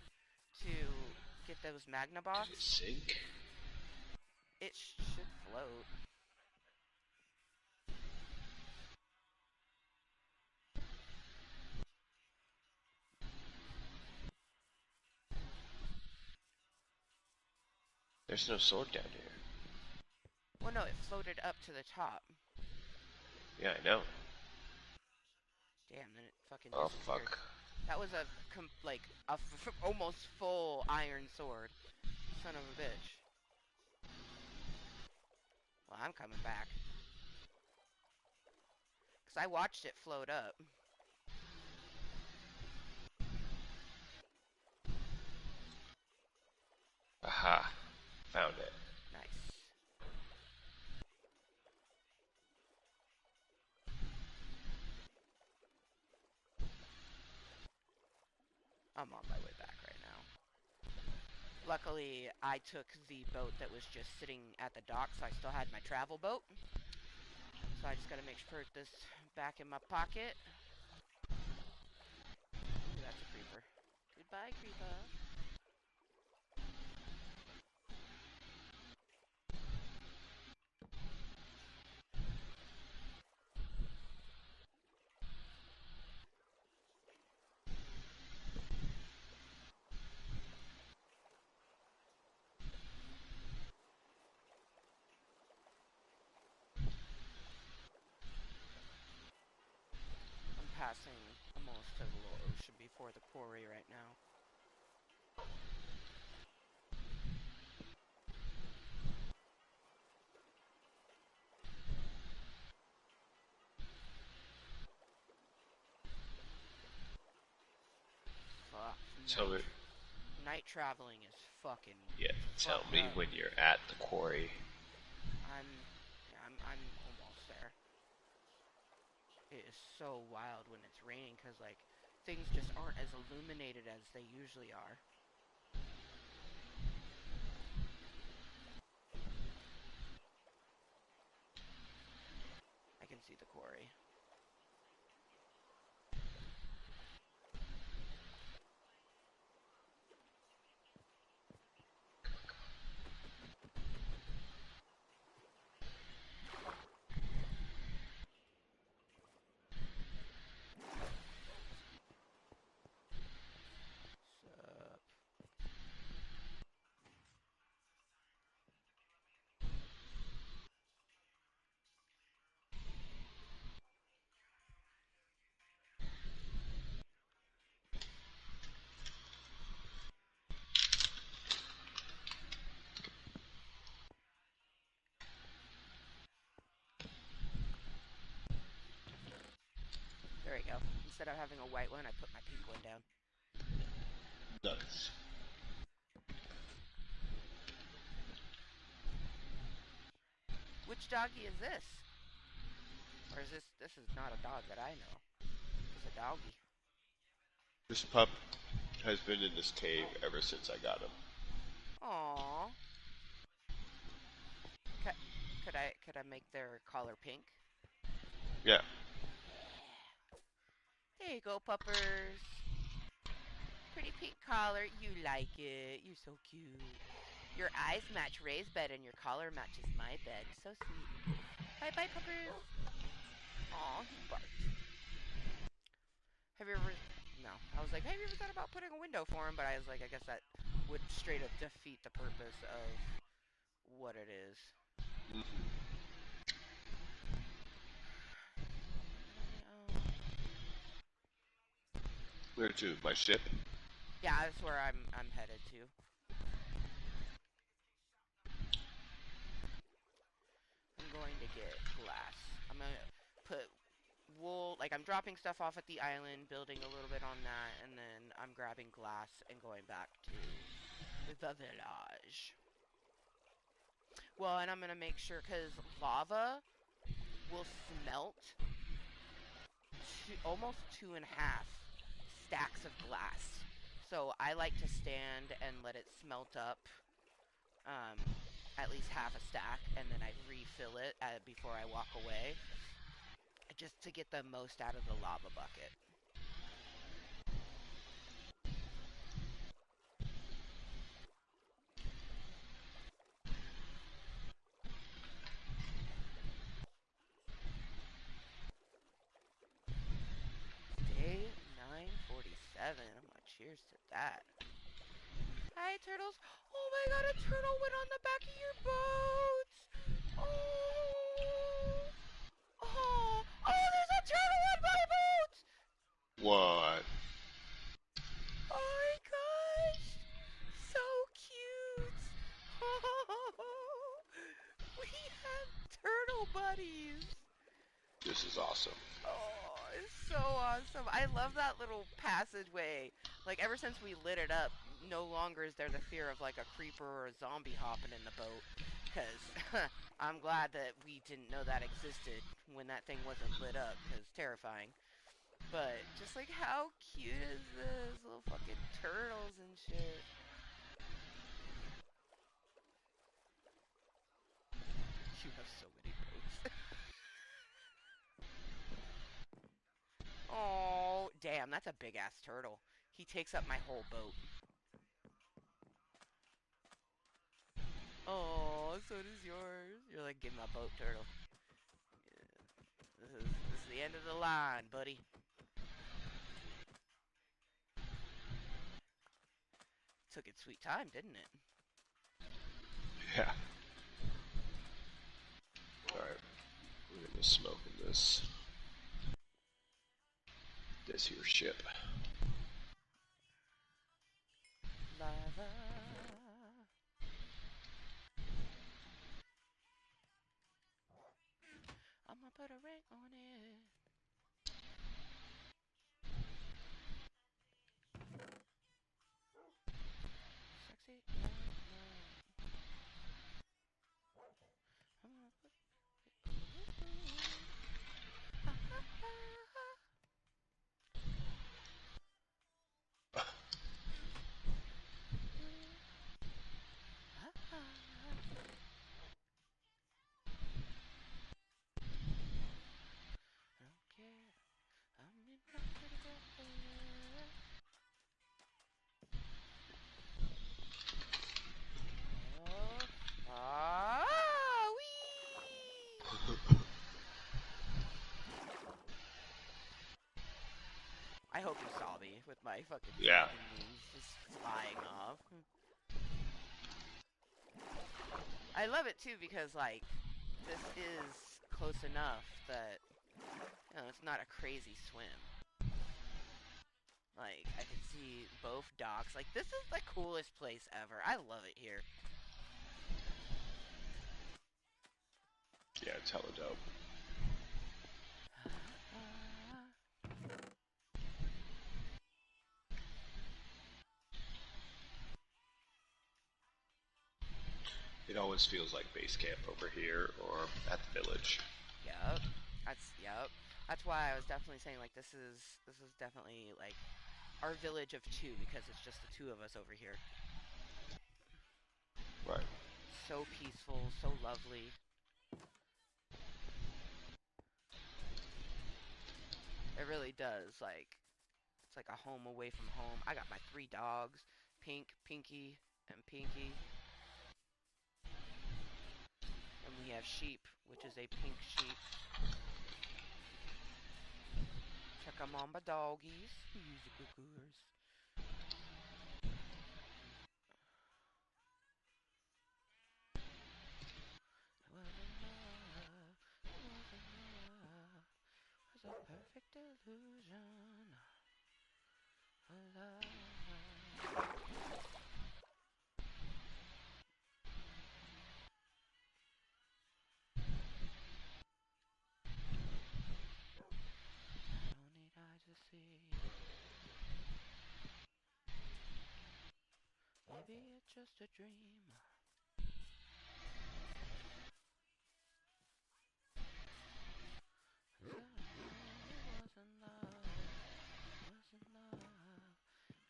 Speaker 1: to get those magna
Speaker 2: Did it
Speaker 1: box.
Speaker 2: sink?
Speaker 1: It should float.
Speaker 2: There's no sword down here.
Speaker 1: Well, no, it floated up to the top.
Speaker 2: Yeah, I know.
Speaker 1: Damn, then it fucking
Speaker 2: Oh
Speaker 1: disappeared.
Speaker 2: fuck.
Speaker 1: That was like a almost full iron sword. Son of a bitch. Well, I'm coming back. Because I watched it float up.
Speaker 2: Aha. Found it.
Speaker 1: Nice. I'm on my way back right now. Luckily, I took the boat that was just sitting at the dock, so I still had my travel boat. So I just gotta make sure this back in my pocket. Ooh, that's a creeper. Goodbye, creeper. I'm passing almost to the little ocean before the quarry right now. Fuck,
Speaker 2: Tell me.
Speaker 1: night traveling is fucking
Speaker 2: Yeah. Tell
Speaker 1: fucked
Speaker 2: me
Speaker 1: up.
Speaker 2: when you're at the quarry.
Speaker 1: Yeah, I'm almost there. It is so wild when it's raining because like things just aren't as illuminated as they usually are. I can see the quarry. Sup? There we go. Instead of having a white one, I put my pink one down.
Speaker 2: Nice.
Speaker 1: Which doggy is this? Or is this is not a dog that I know. This is a doggy.
Speaker 2: This pup has been in this cave ever since I got him.
Speaker 1: Aww. Could, could I make their collar pink?
Speaker 2: Yeah.
Speaker 1: Yeah. There you go, puppers. Pretty pink collar. You like it. You're so cute. Your eyes match Ray's bed and your collar matches my bed. So sweet. Bye bye, puppers. Aw, he barked. Have you ever... No. I was like, have you ever thought about putting a window for him? But I was like, I guess that would straight up defeat the purpose of what it is. Get on the...
Speaker 2: Where to? My ship?
Speaker 1: Yeah, that's where I'm headed to. I'm going to get glass. I'm gonna put wool, like I'm dropping stuff off at the island, building a little bit on that, and then I'm grabbing glass and going back to the village. Well, and I'm gonna make sure because lava will smelt almost two and a half stacks of glass. So I like to stand and let it smelt up, um, at least half a stack, and then I refill it before I walk away, just to get the most out of the lava bucket. Day 947. I'm gonna cheers to that. Hi, turtles. Oh my god, a turtle went on the back of your boats. Oh, oh,
Speaker 2: What?
Speaker 1: Oh my gosh! So cute! Oh, we have turtle buddies!
Speaker 2: This is awesome.
Speaker 1: Oh, it's so awesome. I love that little passageway. Like, ever since we lit it up, no longer is there the fear of, like, a creeper or a zombie hopping in the boat. Because I'm glad that we didn't know that existed when that thing wasn't lit up, because terrifying. But, just, like, how cute is this? Little fucking turtles and shit. You have so many boats. Oh, damn, that's a big-ass turtle. He takes up my whole boat. Oh, so does yours. You're like, give me my boat, turtle. Yeah. This is the end of the line, buddy. Took its sweet time, didn't it?
Speaker 2: Yeah. Alright. We're gonna smoke in this here ship.
Speaker 1: Lava. I'm gonna put a ring on it. Sexy young man. I'm gonna put. Ooh, ooh. Ha ha ha. Ooh, ha ha. I don't care. I'm in my pretty girl. Oh, ah, wee! I hope you saw me with my fucking
Speaker 2: Yeah.
Speaker 1: dragon wings just flying off. I love it too because like this is close enough that it's not a crazy swim. Like I can see both docks. Like this is the coolest place ever. I love it here.
Speaker 2: Yeah, it's hella dope. It always feels like base camp over here or at the village.
Speaker 1: Yep. Yep. That's why I was definitely saying like this is definitely like our village of two because it's just the two of us over here.
Speaker 2: Right.
Speaker 1: So peaceful, so lovely. It really does. Like it's like a home away from home. I got my three dogs, Pink, Pinky, and Pinky. And we have sheep, which is a pink sheep. Check 'em on my doggies. Musical coolers. It wasn't love. It wasn't love. It was a perfect illusion of love. I don't need eyes to see. Maybe it's just a dream. So it wasn't love. It wasn't love.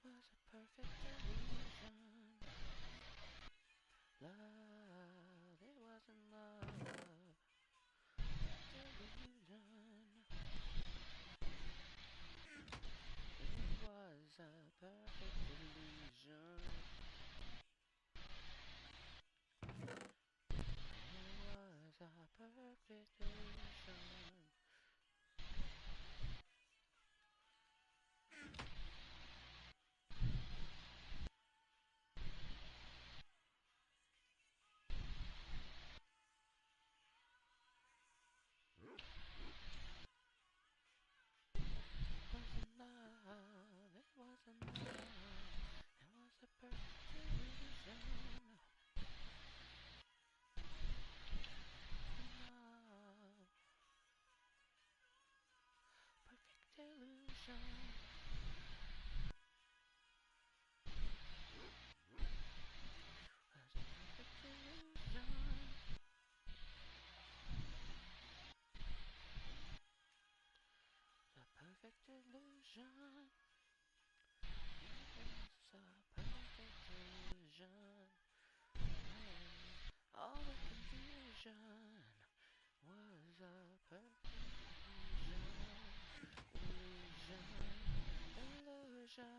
Speaker 1: It was a perfect illusion. Love. It wasn't love. Delusion. It was a perfect illusion. It was a perfect illusion. Wasn't love. illusion. Was a perfect illusion. The perfect illusion. It was a perfect illusion. All the confusion was a perfect illusion. Illusion. Illusion.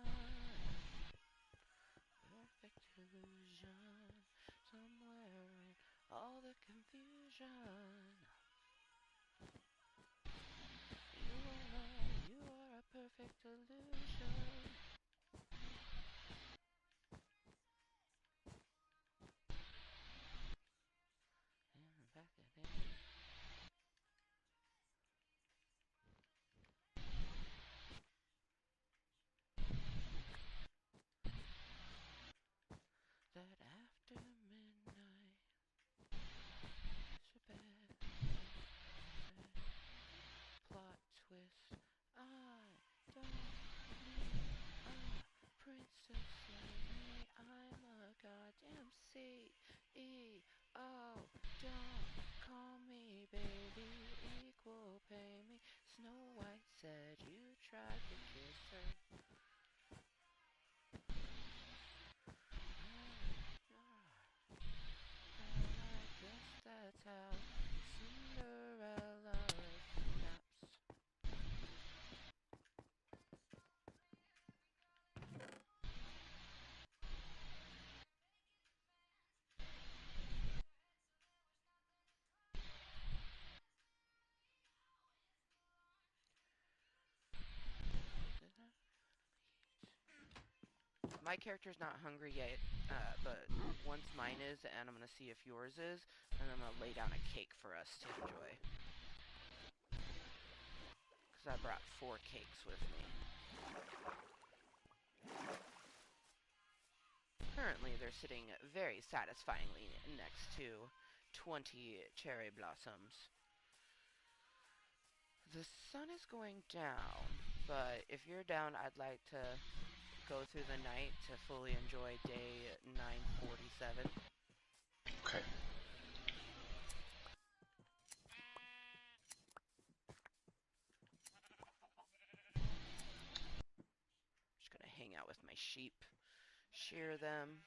Speaker 1: Perfect illusion. Somewhere in all the confusion. You are a perfect illusion. And back again. That after midnight is a bad plot twist. I don't need a princess like me. I'm a goddamn CEO. Don't call me baby. Equal pay me. Snow White said you tried to kiss her. I guess that's how Cinderella snaps. My character's not hungry yet, but once mine is, and I'm gonna see if yours is, and I'm gonna lay down a cake for us to enjoy. Because I brought 4 cakes with me. Currently, they're sitting very satisfyingly next to 20 cherry blossoms. The sun is going down, but if you're down, I'd like to go through the night to fully enjoy day 947.
Speaker 2: Okay.
Speaker 1: Just gonna hang out with my sheep, shear them,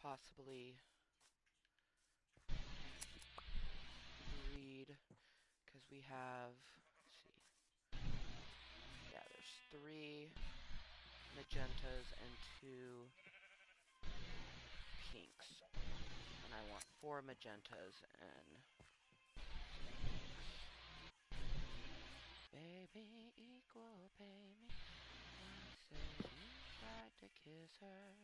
Speaker 1: possibly breed, because we have, let's see, yeah, there's 3 magentas and 2 pinks. And I want 4 magentas and some pinks. Baby, equal pay me. He says you tried to kiss her.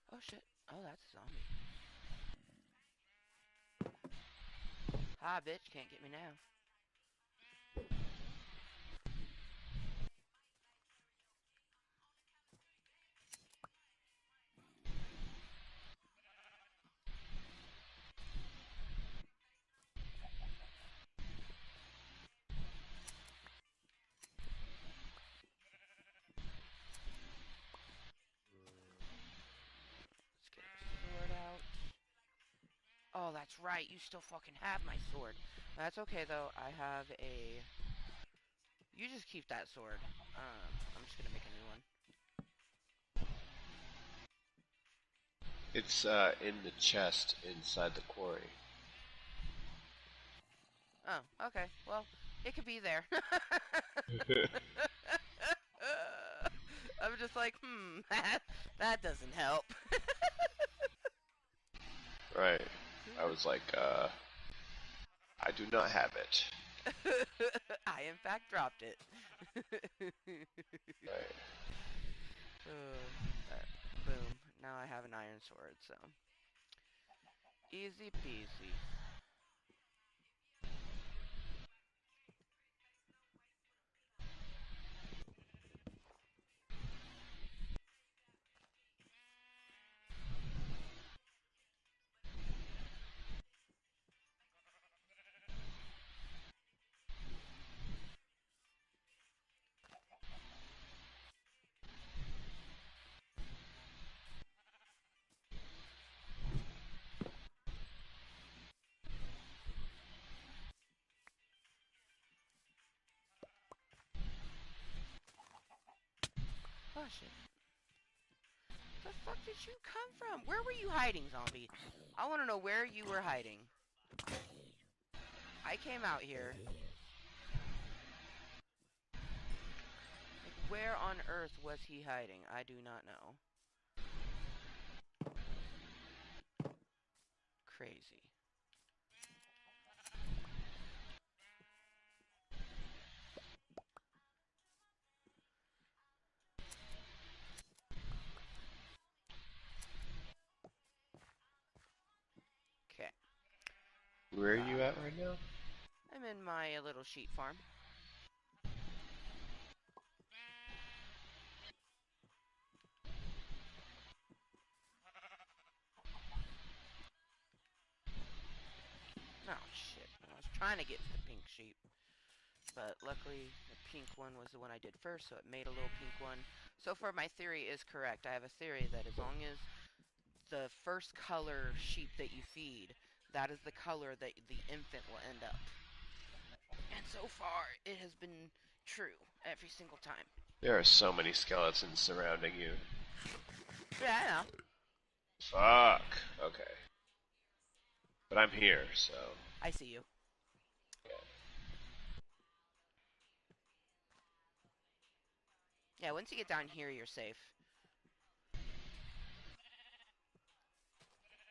Speaker 1: Oh shit. Oh, that's a zombie. Hi, bitch. Can't get me now. Let's get a sword out. Oh, that's right. You still fucking have my sword. That's okay, though. I have a... You just keep that sword. I'm just gonna make a new one.
Speaker 2: It's in the chest inside the quarry.
Speaker 1: Oh, okay. Well, it could be there. I'm just like, that doesn't help.
Speaker 2: Right. I was like, I do not have it.
Speaker 1: I, in fact, dropped it.
Speaker 2: Right.
Speaker 1: Boom. Now I have an iron sword, so. Easy peasy. Oh, shit. The fuck did you come from? Where were you hiding, zombie? I want to know where you were hiding. I came out here. Like, where on earth was he hiding? I do not know. Crazy. Okay.
Speaker 2: Where are you at right now?
Speaker 1: I'm in my little sheep farm. Oh, shit. I was trying to get to the pink sheep. But luckily, the pink one was the one I did first, so it made a little pink one. So far, my theory is correct. I have a theory that as long as the first color sheep that you feed, that is the color that the infant will end up. And so far, it has been true every single time.
Speaker 2: There are so many skeletons surrounding you.
Speaker 1: Yeah, I know.
Speaker 2: Fuck. Okay. But I'm here, so.
Speaker 1: I see you. Yeah, once you get down here, you're safe.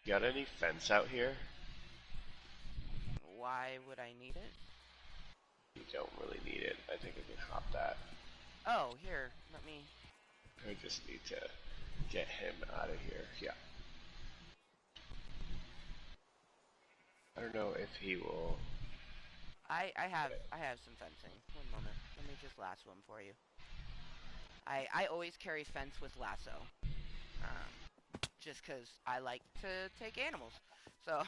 Speaker 2: You got any fence out here?
Speaker 1: Why would I need it?
Speaker 2: You don't really need it. I think I can hop that.
Speaker 1: Oh, here, let me...
Speaker 2: I just need to get him out of here. Yeah. I don't know if he will.
Speaker 1: I have some fencing. One moment. Let me just lasso him for you. I always carry fence with lasso. Um, just because I like to take animals. So,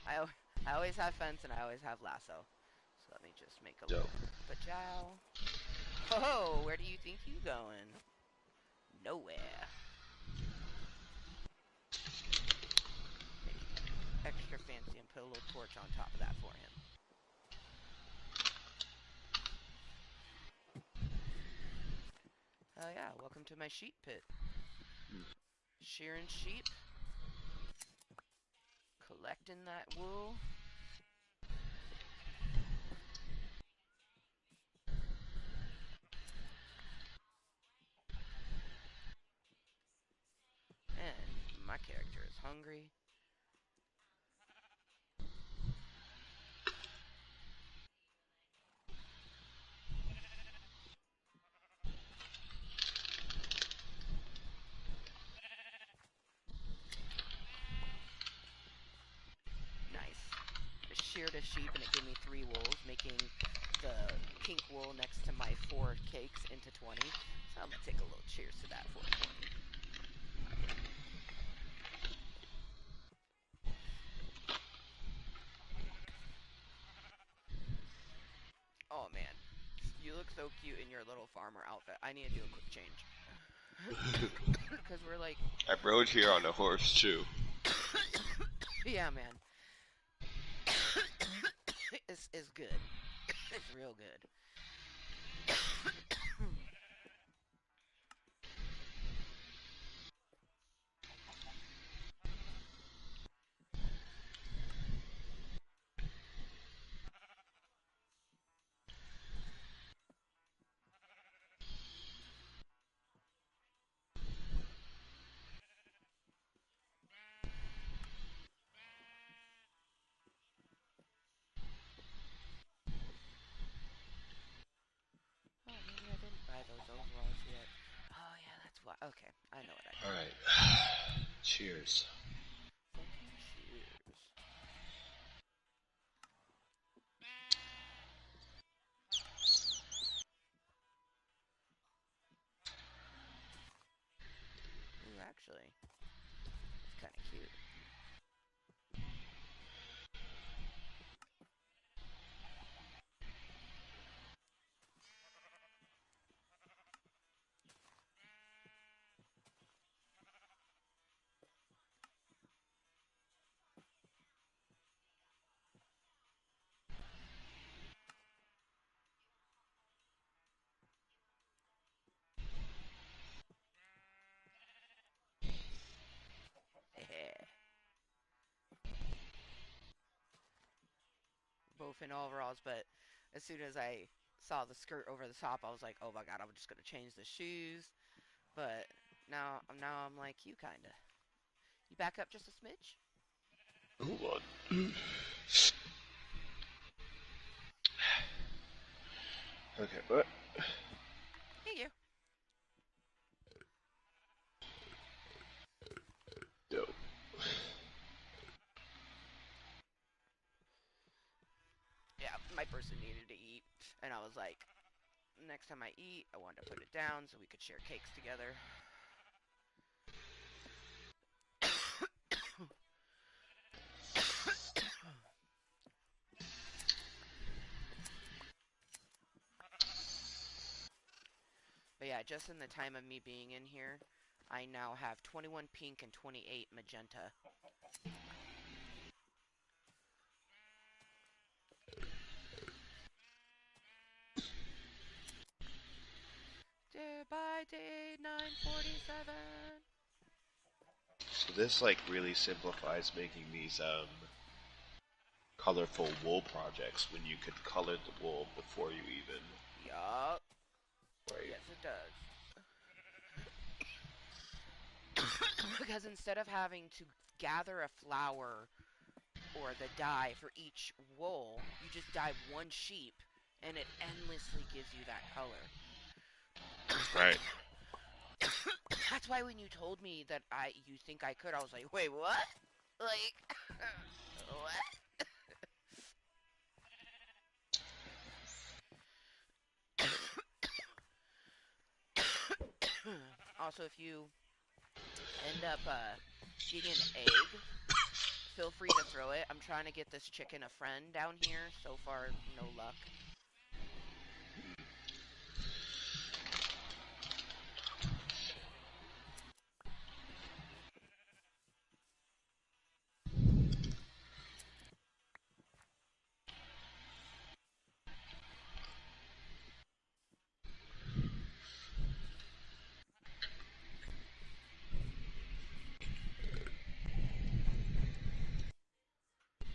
Speaker 1: I, I always have fence and I always have lasso. So let me just make a
Speaker 2: Dope.
Speaker 1: little pajow. Oh, where do you think you going? Nowhere. Make it extra fancy and put a little torch on top of that for him. Oh yeah, welcome to my sheep pit. Shearing sheep. Collecting that wool. And my character is hungry. Nice. Just sheared a sheep and it gave me 3 wools, making the pink wool next to my 4 cakes into 20. So I'm gonna take a little cheers to that 420. Oh man, you look so cute in your little farmer outfit. I need to do a quick change. Because we're like...
Speaker 2: I rode here on a horse too.
Speaker 1: Yeah, man. It's good. It's real good. Okay, I know what I
Speaker 2: All
Speaker 1: did.
Speaker 2: right. Cheers.
Speaker 1: Fucking cheers. Ooh, actually, it's kind of cute. Both in overalls, but as soon as I saw the skirt over the top, I was like, oh my god, I'm just gonna change the shoes. But now I'm like you, kinda. You back up just a smidge.
Speaker 2: Hold on. Okay, what?
Speaker 1: Hey, you.
Speaker 2: No.
Speaker 1: Yeah, my person needed to eat, and I was like, next time I eat, I wanted to put it down so we could share cakes together. But yeah, just in the time of me being in here, I now have 21 pink and 28 magenta. Day by day, 9:47.
Speaker 2: So this like really simplifies making these colorful wool projects when you could color the wool before you even
Speaker 1: Yup.
Speaker 2: right.
Speaker 1: Yes, it does. Because instead of having to gather a flower or the dye for each wool, you just dye one sheep and it endlessly gives you that color.
Speaker 2: Right.
Speaker 1: That's why when you told me that you think I could, I was like, wait, what? Like, what? Also, if you end up getting an egg, feel free to throw it. I'm trying to get this chicken a friend down here. So far, no luck.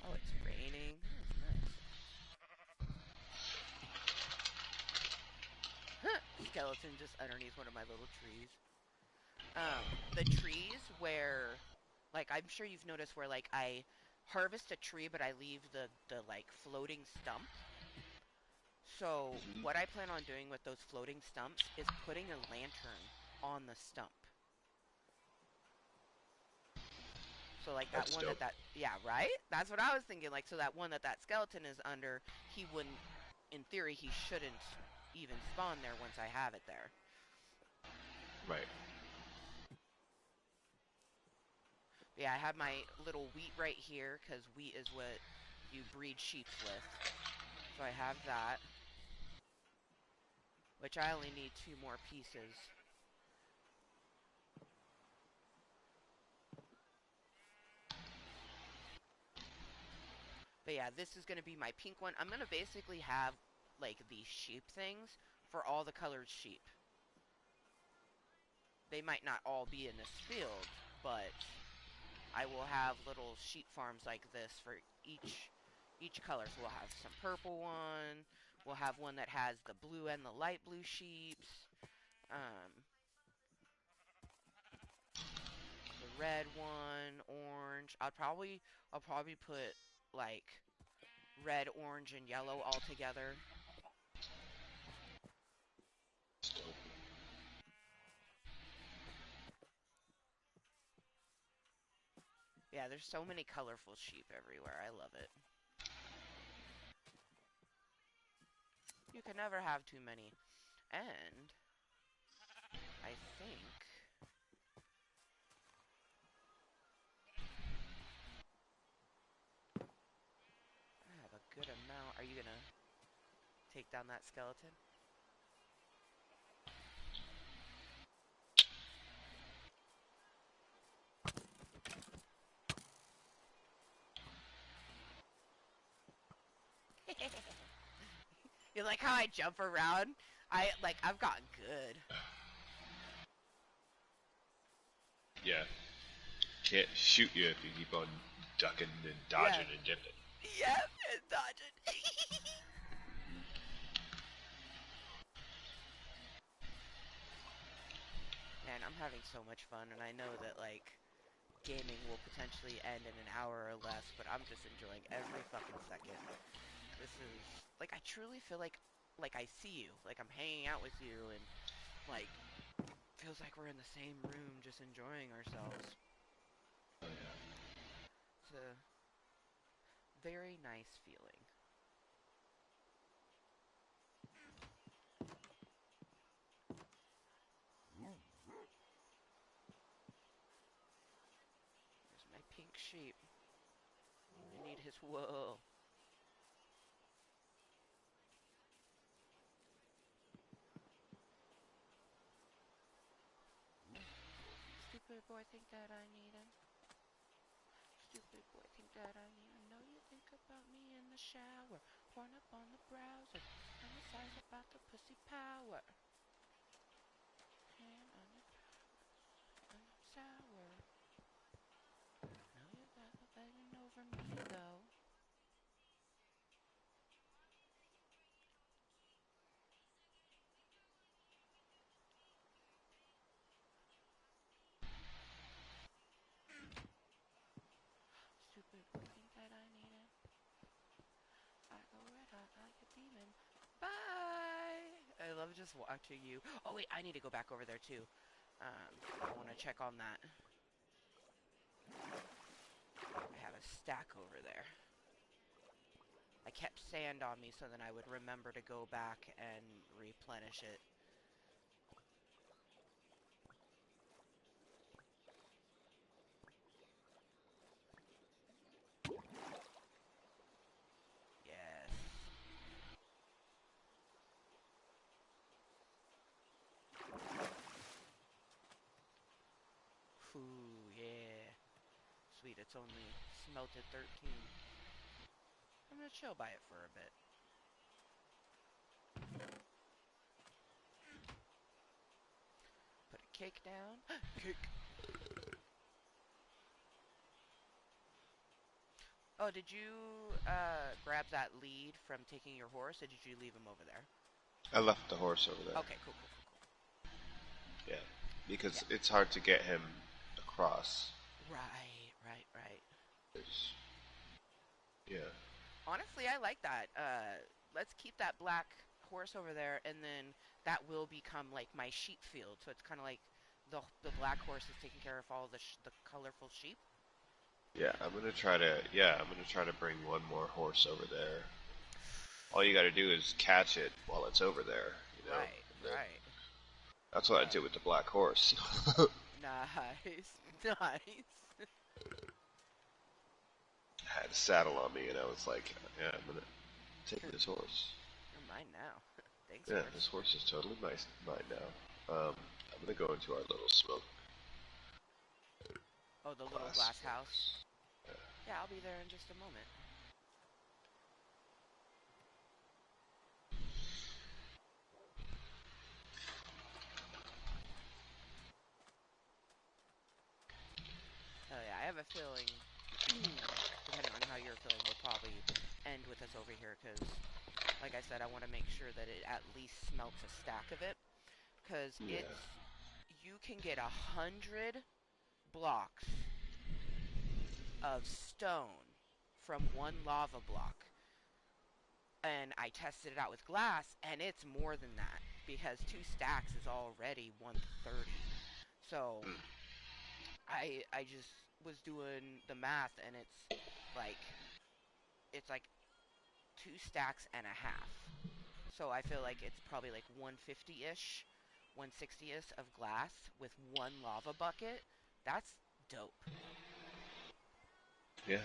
Speaker 1: Oh, it's raining. That's nice. Skeleton just underneath one of my little trees. The trees where, like, I'm sure you've noticed where, like, I harvest a tree, but I leave the like floating stump. So what I plan on doing with those floating stumps is putting a lantern on the stump. So like that
Speaker 2: That's
Speaker 1: one
Speaker 2: dope.
Speaker 1: that yeah, right? That's what I was thinking. Like, so that one that skeleton is under, he wouldn't, in theory, he shouldn't even spawn there once I have it there.
Speaker 2: Right.
Speaker 1: But yeah, I have my little wheat right here because wheat is what you breed sheeps with. So I have that, which I only need two more pieces. But yeah, this is going to be my pink one. I'm going to basically have like these sheep things for all the colored sheep. They might not all be in this field, but I will have little sheep farms like this for each color. So we'll have some purple one, we'll have one that has the blue and the light blue sheeps. Um the red one, orange. I'll probably put like red, orange, and yellow all together.
Speaker 2: That's dope.
Speaker 1: Yeah, there's so many colorful sheep everywhere. I love it. You can never have too many. And I think I have a good amount. Are you gonna take down that skeleton? You like how I jump around? I've gotten good.
Speaker 2: Yeah. Can't shoot you if you keep on ducking and
Speaker 1: Yeah.
Speaker 2: dodging and dipping.
Speaker 1: Yep, and dodging. Man, I'm having so much fun, and I know that gaming will potentially end in an hour or less, but I'm just enjoying every fucking second. This is I truly feel like I see you, like I'm hanging out with you, and like feels like we're in the same room just enjoying ourselves. It's a very nice feeling. There's my pink sheep. I need his wool. Stupid boy think that I need him. Stupid boy think that I need him. Know you think about me in the shower. Porn up on the browser. Fantasize about the pussy power. Hand on your powers. And I'm sour. Know you got the begging over me though. Stupid boy think that I need him. I go red hot like a demon. Bye! I love just watching you. Oh wait, I need to go back over there too. I want to check on that. I have a stack over there. I kept sand on me so then I would remember to go back and replenish it. Yes. Ooh, yeah. Sweet, it's only smelted 13. I'm gonna chill by it for a bit. Put a cake down. Cake! Oh, did you grab that lead from taking your horse, or did you leave him over there?
Speaker 2: I left the horse over there.
Speaker 1: Okay, cool, cool, cool, cool.
Speaker 2: Yeah.
Speaker 1: Yeah.
Speaker 2: Because it's hard to get him across.
Speaker 1: Right, right, right.
Speaker 2: There's, yeah.
Speaker 1: Honestly, I like that. Let's keep that black horse over there, and then that will become like my sheep field. So it's kind of like the black horse is taking care of all the colorful sheep.
Speaker 2: Yeah, I'm gonna try to bring one more horse over there. All you gotta do is catch it while it's over there, you know?
Speaker 1: Right,
Speaker 2: And then,
Speaker 1: right.
Speaker 2: that's what I
Speaker 1: Uh,
Speaker 2: did with the black horse.
Speaker 1: nice, nice.
Speaker 2: I had a saddle on me and I was like, yeah, I'm gonna take this horse.
Speaker 1: You're mine now. Thanks,
Speaker 2: Yeah,
Speaker 1: horse.
Speaker 2: this horse is totally mine now. I'm gonna go into our little smoke
Speaker 1: Oh, the little
Speaker 2: glass
Speaker 1: glass house.
Speaker 2: smoke.
Speaker 1: Yeah, I'll be there in just a moment. Oh yeah, I have a feeling, depending on how you're feeling, we'll probably end with us over here because, like I said, I want to make sure that it at least smelts a stack of it because
Speaker 2: Yeah.
Speaker 1: it's you can get 100 blocks of stone from one lava block, and I tested it out with glass, and it's more than that because two stacks is already 130. So I just was doing the math, and like it's like two stacks and a half. So I feel like it's probably like 150-ish, 160ish of glass with one lava bucket. That's dope.
Speaker 2: Yeah.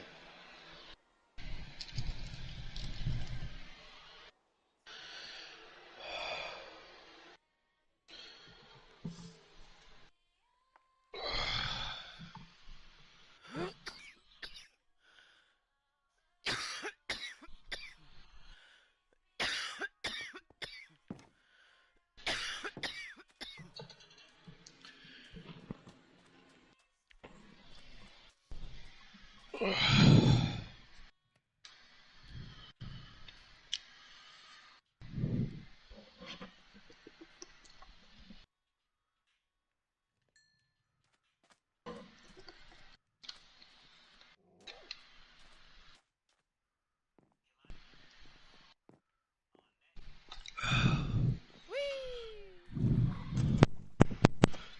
Speaker 1: Whee!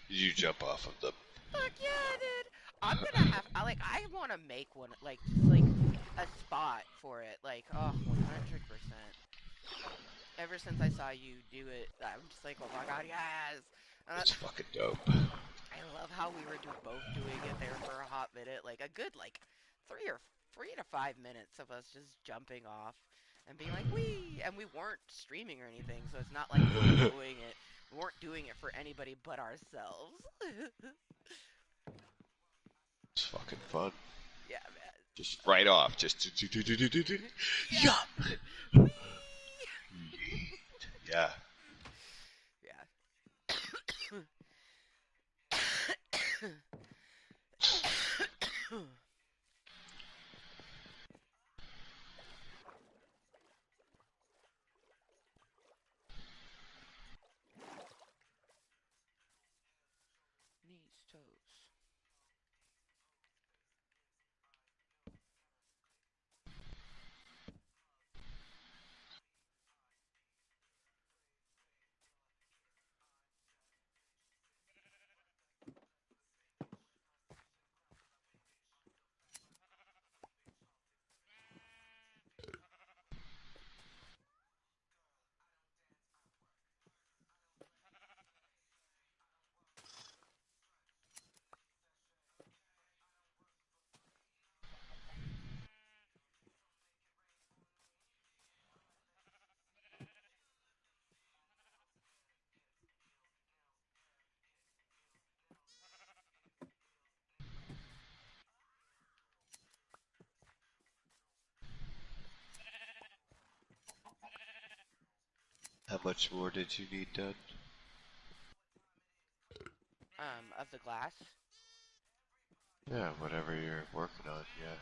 Speaker 2: Did you jump off of the?
Speaker 1: Fuck yeah, dude! I'm gonna have I want to make one like just like a spot for it. Like 100%. Ever since I saw you do it, I'm just like, oh my god, yes!
Speaker 2: It's fucking dope.
Speaker 1: I love how we were both doing it there for a hot minute, like a good like 3 to 5 minutes of us just jumping off and being like, wee! And we weren't streaming or anything, so it's not like we were doing it. We weren't doing it for anybody but ourselves.
Speaker 2: It's fucking fun.
Speaker 1: Yeah,
Speaker 2: Just right off. Just
Speaker 1: man.
Speaker 2: yeah.
Speaker 1: Yeah. Whee!
Speaker 2: Yeah.
Speaker 1: Yeah. Knees, toes.
Speaker 2: How much more did you need done?
Speaker 1: Of the glass.
Speaker 2: Yeah, whatever you're working on. Yeah.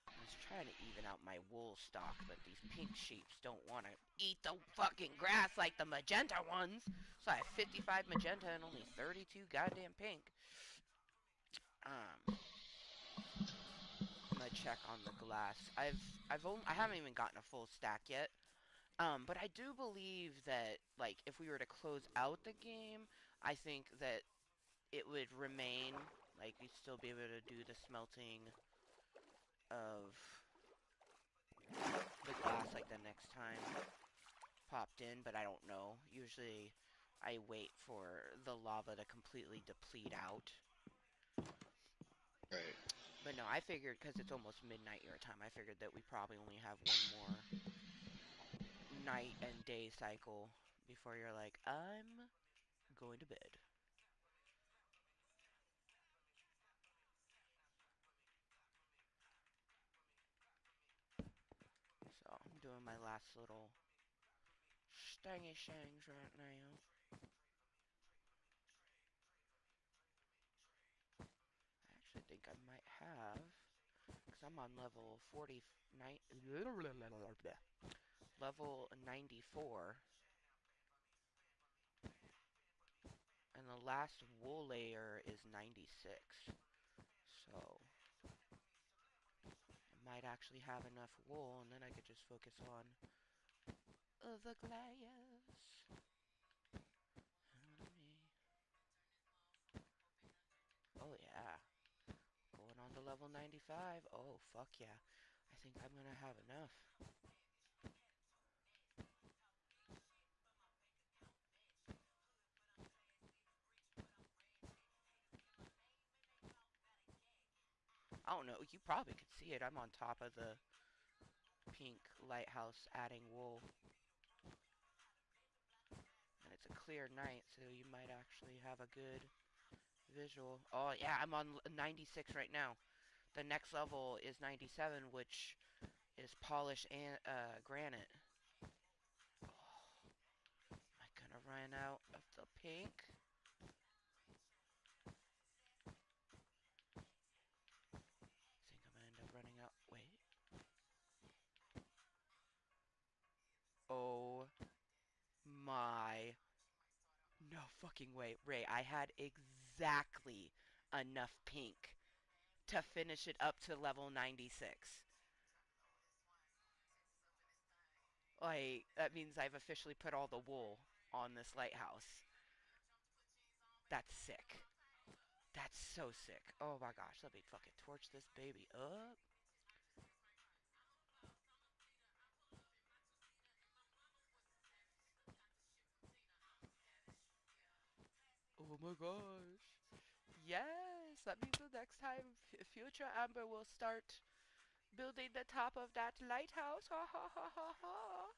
Speaker 1: I was trying to even out my wool stock, but these pink sheeps don't want to eat the fucking grass like the magenta ones. So I have 55 magenta and only 32 goddamn pink. Um, I'm gonna check on the glass. I haven't even gotten a full stack yet. But I do believe that like if we were to close out the game, I think that it would remain like you'd still be able to do the smelting of the glass like the next time popped in, but I don't know. Usually I wait for the lava to completely deplete out.
Speaker 2: Right.
Speaker 1: But no, I figured because it's almost midnight your time, I figured that we probably only have one more night and day cycle before you're like, I'm going to bed. So I'm doing my last little stangy shangs right now. I actually think I might have, because I'm on level 49, level 94, and the last wool layer is 96. So I might actually have enough wool, and then I could just focus on the glass. level 95. Oh, fuck yeah. I think I'm gonna have enough. I don't know. You probably could see it. I'm on top of the pink lighthouse adding wool. And it's a clear night, so you might actually have a good visual. Oh, yeah, I'm on 96 right now. The next level is 97, which is polished and granite. Oh, am I gonna run out of the pink? I think I'm gonna end up running out. Wait. Oh my. No fucking way. Ray, I had exactly enough pink to finish it up to level 96. Like, that means I've officially put all the wool on this lighthouse. That's sick. That's so sick. Oh my gosh, let me fucking torch this baby up. Oh my gosh. Yes, that means the next time future Amber will start building the top of that lighthouse. Ha ha ha ha ha.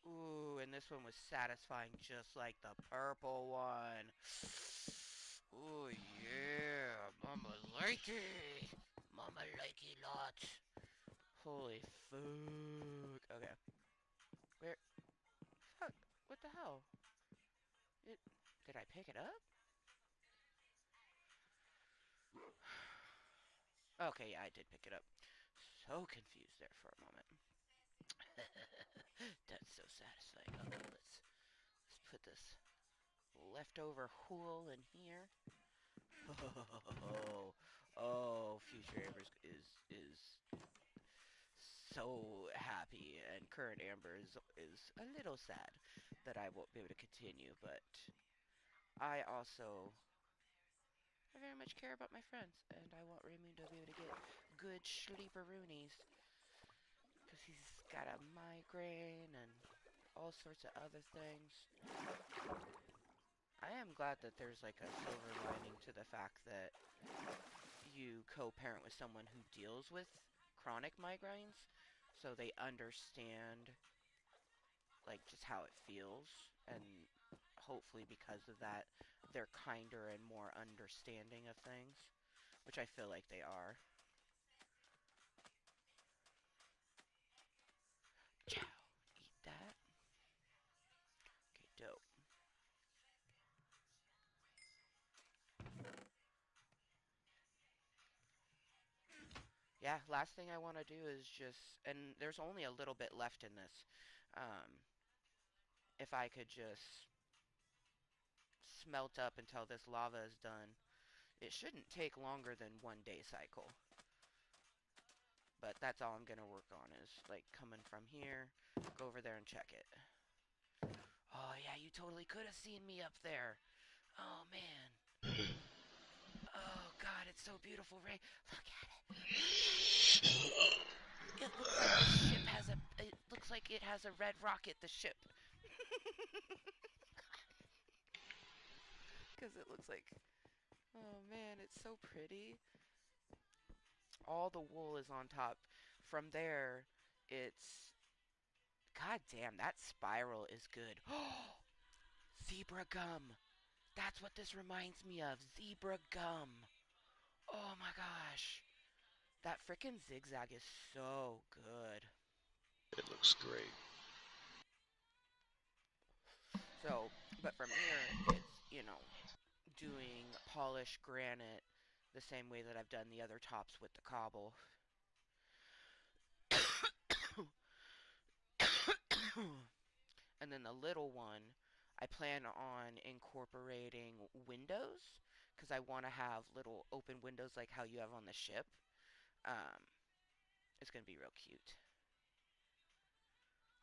Speaker 1: Ooh, and this one was satisfying just like the purple one. Ooh, yeah. Mama likey. Mama likey lot. Holy fuck. Okay. Where? Fuck. What the hell? It. Did I pick it up? Okay, yeah, I did pick it up. So confused there for a moment. That's so satisfying. Okay, let's put this leftover wool in here. Oh, oh, future Amber is so happy, and current Amber is a little sad that I won't be able to continue. But I also I very much care about my friends, and I want Raymond to be able to get good sleeperoonies because he's got a migraine and all sorts of other things. I am glad that there's like a silver lining to the fact that you co-parent with someone who deals with chronic migraines, so they understand like just how it feels, and hopefully because of that they're kinder and more understanding of things, which I feel like they are. Chow. Eat that. Okay, dope. Yeah, last thing I want to do is just, and there's only a little bit left in this. Um, if I could just smelt up until this lava is done, it shouldn't take longer than 1 day cycle. But that's all I'm gonna work on is like coming from here, go over there and check it. Oh yeah, you totally could have seen me up there. Oh man. Oh god, it's so beautiful, Ray. Look at it. Look at it. It looks like the ship has a. It looks like it has a red rocket. The ship. Because it looks like. Oh man, it's so pretty. All the wool is on top. From there, it's. God damn, that spiral is good. Oh, zebra gum. That's what this reminds me of. Zebra gum. Oh my gosh. That frickin' zigzag is so good.
Speaker 2: It looks great.
Speaker 1: So, but from here, it's, doing polished granite the same way that I've done the other tops with the cobble. And then the little one, I plan on incorporating windows because I want to have little open windows like how you have on the ship. Um, it's gonna be real cute.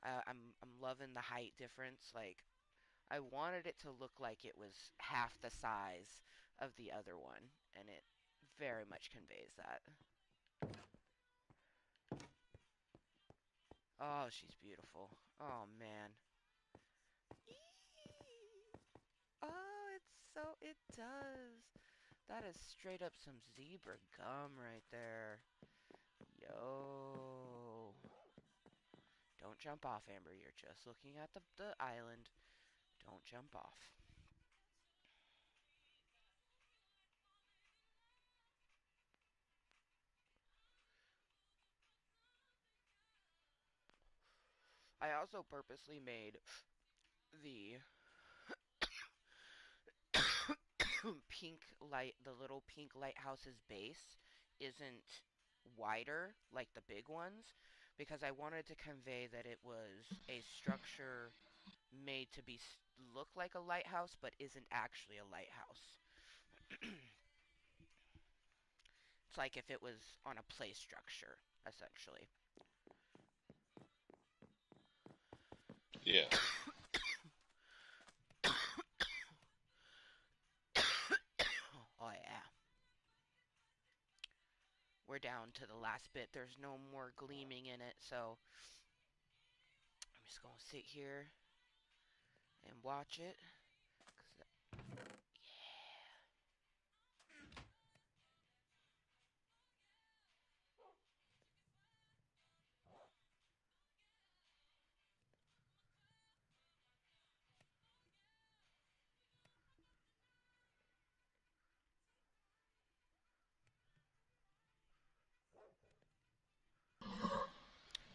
Speaker 1: I'm loving the height difference. Like I wanted it to look like it was half the size of the other one, and it very much conveys that. Oh, she's beautiful. Oh man. Eee! Oh, it does. That is straight up some zebra gum right there. Yo. Don't jump off, Amber. You're just looking at the island. Don't jump off. I also purposely made the pink light, the little pink lighthouse's base isn't wider like the big ones because I wanted to convey that it was a structure made to be look like a lighthouse but isn't actually a lighthouse. It's like if it was on a play structure, essentially.
Speaker 2: Yeah.
Speaker 1: Oh yeah. We're down to the last bit. There's no more gleaming in it, so I'm just gonna sit here and watch it. 'Cause, yeah.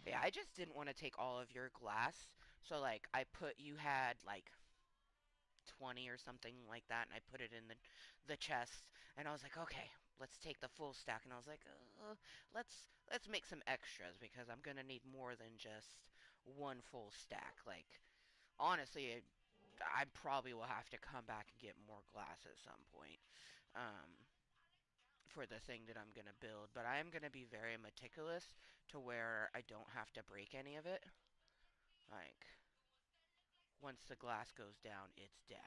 Speaker 1: Yeah, I just didn't want to take all of your glass. So like I put you had like 20 or something like that and I put it in the chest and I was like, "Okay, let's take the full stack." And I was like, let's make some extras because I'm going to need more than just one full stack." Like honestly, I probably will have to come back and get more glass at some point. Um for the thing that I'm going to build, but I am going to be very meticulous to where I don't have to break any of it. Like once the glass goes down, it's down.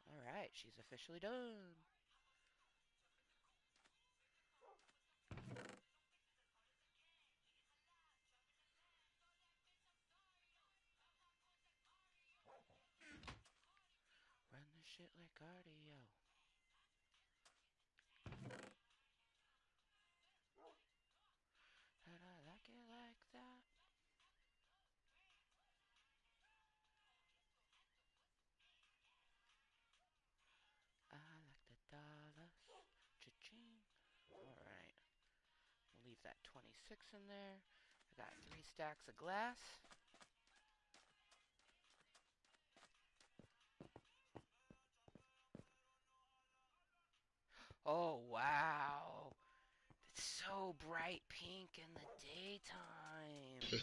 Speaker 1: All right, she's officially done. Run the shit like cardio. And I like it like that. I like the dollars. Cha-ching. Alright. We'll leave that 26 in there. I got 3 stacks of glass. Oh, wow. It's so bright pink in the daytime.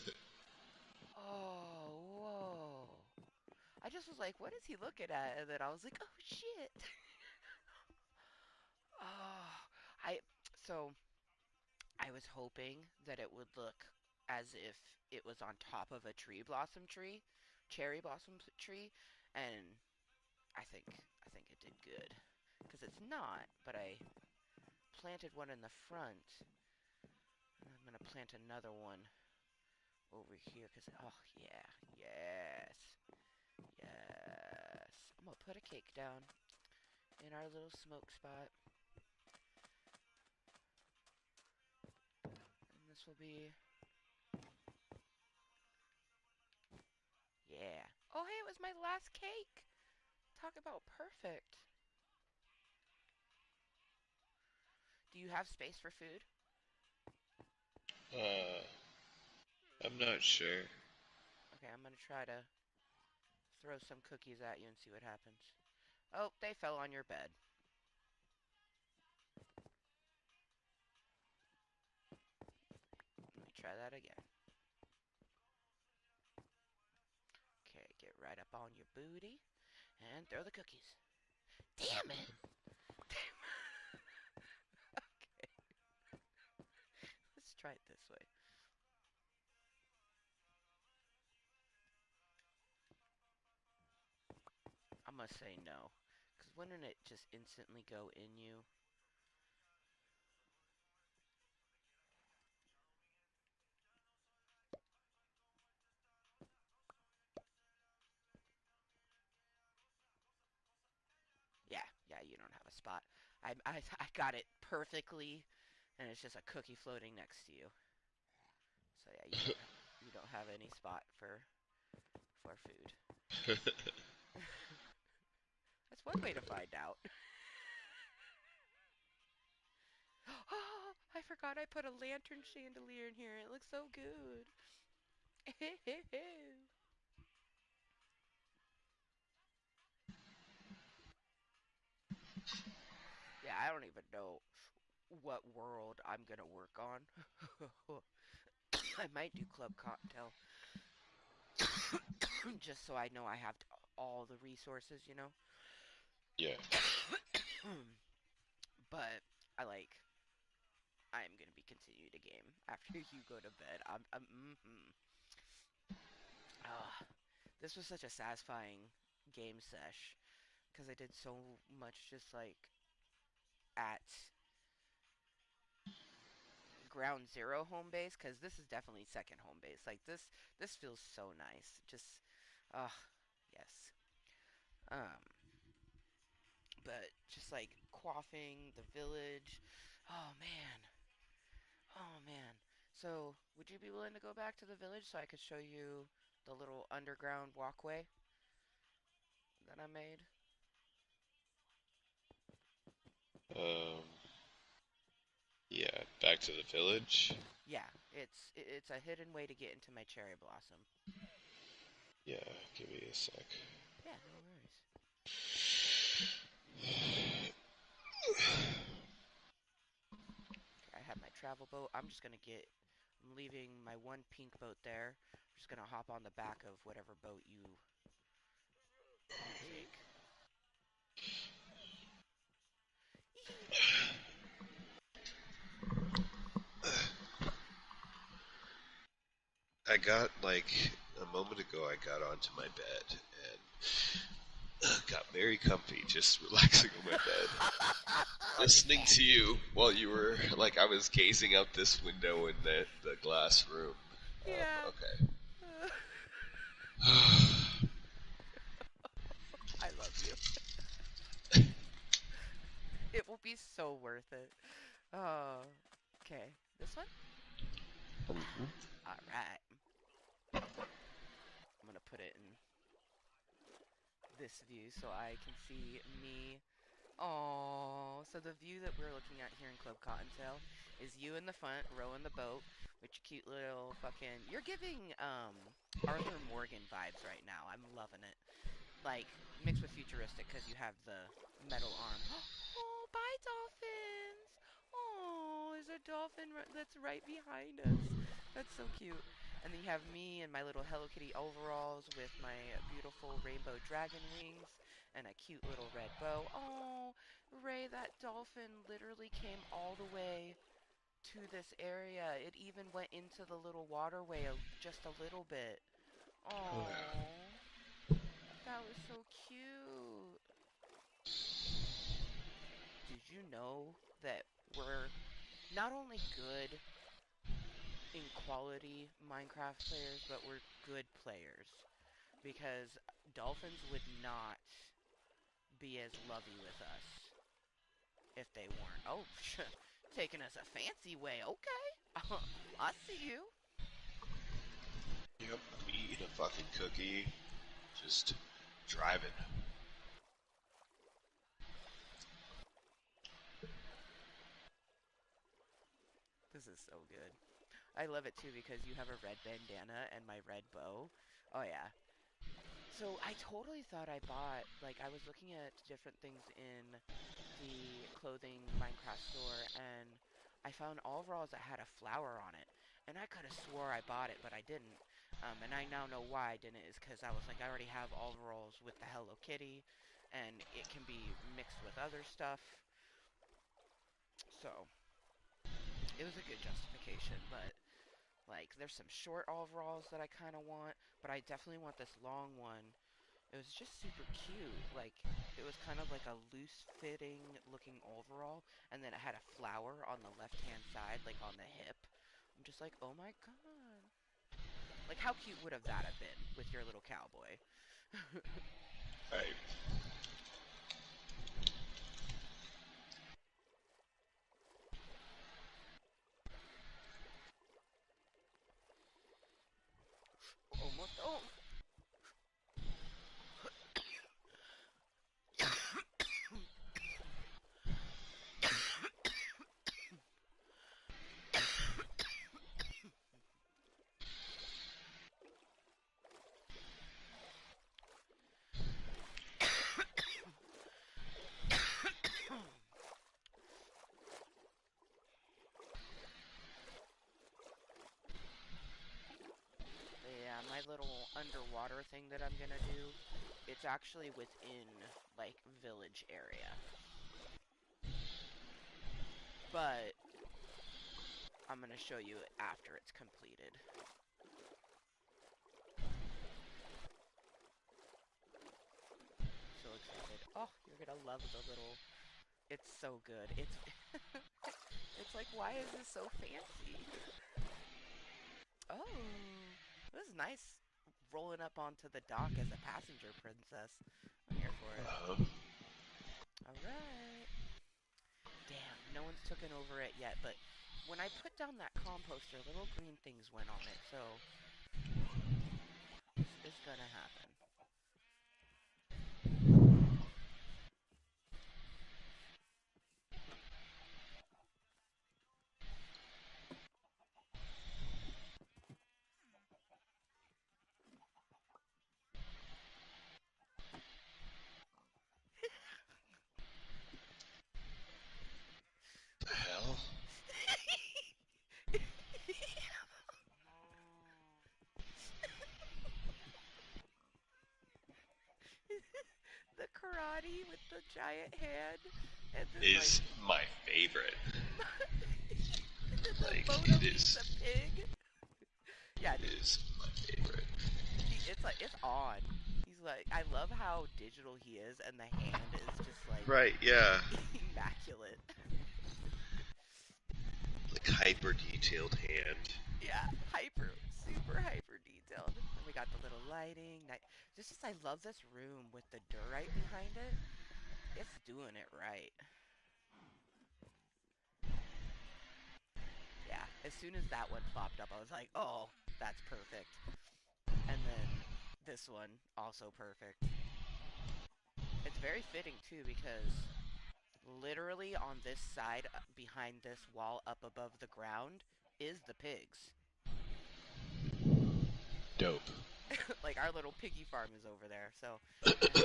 Speaker 1: Oh, whoa. I just was like, what is he looking at? And then I was like, oh, shit. Oh, I so I was hoping that it would look as if it was on top of a cherry blossom tree, and I think it did good because it's not. But I planted one in the front, and I'm gonna plant another one over here because oh yeah, yes, yes. I'm gonna put a cake down in our little smoke spot, and this will be yeah. Oh hey, it was my last cake. Talk about perfect. Do you have space for food?
Speaker 2: Uh, I'm not sure.
Speaker 1: Okay, I'm gonna try to throw some cookies at you and see what happens. Oh, they fell on your bed. Let me try that again. Okay, get right up on your booty and throw the cookies. Damn it! Okay, let's try it this way. I'm gonna say no. Because wouldn't it just instantly go in you? Yeah, you don't have a spot. I got it perfectly, and it's just a cookie floating next to you. So yeah, you don't have any spot for food. That's one way to find out. Oh, I forgot I put a lantern chandelier in here. It looks so good. Yeah, I don't even know what world I'm gonna work on. I might do Club Cottontail just so I know I have all the resources, you know.
Speaker 2: Yeah.
Speaker 1: But I like I am gonna be continuing the game after you go to bed. Ah, this was such a satisfying game sesh because I did so much just like at ground zero home base because this is definitely second home base. Like this feels so nice. Just yes. Um but just like quaffing the village. Oh man. Oh man. So, would you be willing to go back to the village so I could show you the little underground walkway that I made?
Speaker 2: Um, yeah, back to the village.
Speaker 1: Yeah, it's a hidden way to get into my cherry blossom.
Speaker 2: Yeah, give me a sec.
Speaker 1: Yeah, no worries. Okay, I have my travel boat. I'm leaving my one pink boat there. I'm just gonna hop on the back of whatever boat you take.
Speaker 2: I got like a moment ago. I got onto my bed and got very comfy, just relaxing on my bed, listening
Speaker 1: Okay.
Speaker 2: to you while you were like I was gazing out this window in the glass room.
Speaker 1: Yeah.
Speaker 2: Okay.
Speaker 1: I love you. It will be so worth it. Oh, okay. This one? All right. I'm gonna put it in this view so I can see me. Oh, so the view that we're looking at here in Club Cottontail is you in the front rowing the boat with your cute little fucking. You're giving Arthur Morgan vibes right now. I'm loving it. Like mixed with futuristic because you have the metal arm. Oh, bye dolphins! Oh, there's a dolphin that's right behind us. That's so cute. And then you have me in my little Hello Kitty overalls with my beautiful rainbow dragon wings and a cute little red bow. Oh, Ray, that dolphin literally came all the way to this area. It even went into the little waterway just a little bit. Oh. That was so cute. Did you know that we're not only good in quality Minecraft players, but we're good players? Because dolphins would not be as lovey with us if they weren't. Oh, taking us a fancy way. Okay. I see you.
Speaker 2: Yep, I'm eating a fucking cookie, just driving.
Speaker 1: This is so good. I love it too because you have a red bandana and my red bow. Oh yeah. So I totally thought I bought, like, I was looking at different things in the clothing Minecraft store, and I found overalls that had a flower on it. And I could have swore I bought it, but I didn't. And I now know why I didn't, is because I was like, I already have overalls with the Hello Kitty, and it can be mixed with other stuff. So it was a good justification, but like, there's some short overalls that I kind of want, but I definitely want this long one. It was just super cute. Like, it was kind of like a loose fitting looking overall, and then it had a flower on the left hand side, like on the hip. I'm just like, oh my god. Like, how cute would have that have been with your little cowboy?
Speaker 2: Right.
Speaker 1: Almost home. Yeah, my little underwater thing that I'm gonna do, it's actually within, like, village area. But I'm gonna show you it after it's completed. So excited. Oh, you're gonna love the little... It's so good. It's... it's like, why is this so fancy? Oh, this is nice rolling up onto the dock as a passenger princess. I'm here for it. Alright. Damn, no one's taken over it yet, but when I put down that composter, little green things went on it, so it's gonna happen.
Speaker 2: The hell?
Speaker 1: The karate with the giant hand, and then like
Speaker 2: Is my favorite.
Speaker 1: and then the
Speaker 2: Like,
Speaker 1: photo meets a pig. Yeah,
Speaker 2: it
Speaker 1: dude.
Speaker 2: is my favorite.
Speaker 1: It's like it's on. He's like, I love how digital he is, and the hand is just like
Speaker 2: Right, yeah.
Speaker 1: immaculate.
Speaker 2: Like hyper detailed hand.
Speaker 1: Yeah, super hyper detailed. And we got the little lighting. Just as I love this room with the diorite behind it, it's doing it right. Yeah, as soon as that one popped up, I was like, oh, that's perfect. And then this one, also perfect. It's very fitting too because literally on this side, behind this wall up above the ground, is the pigs.
Speaker 2: Dope.
Speaker 1: Like our little piggy farm is over there. So then we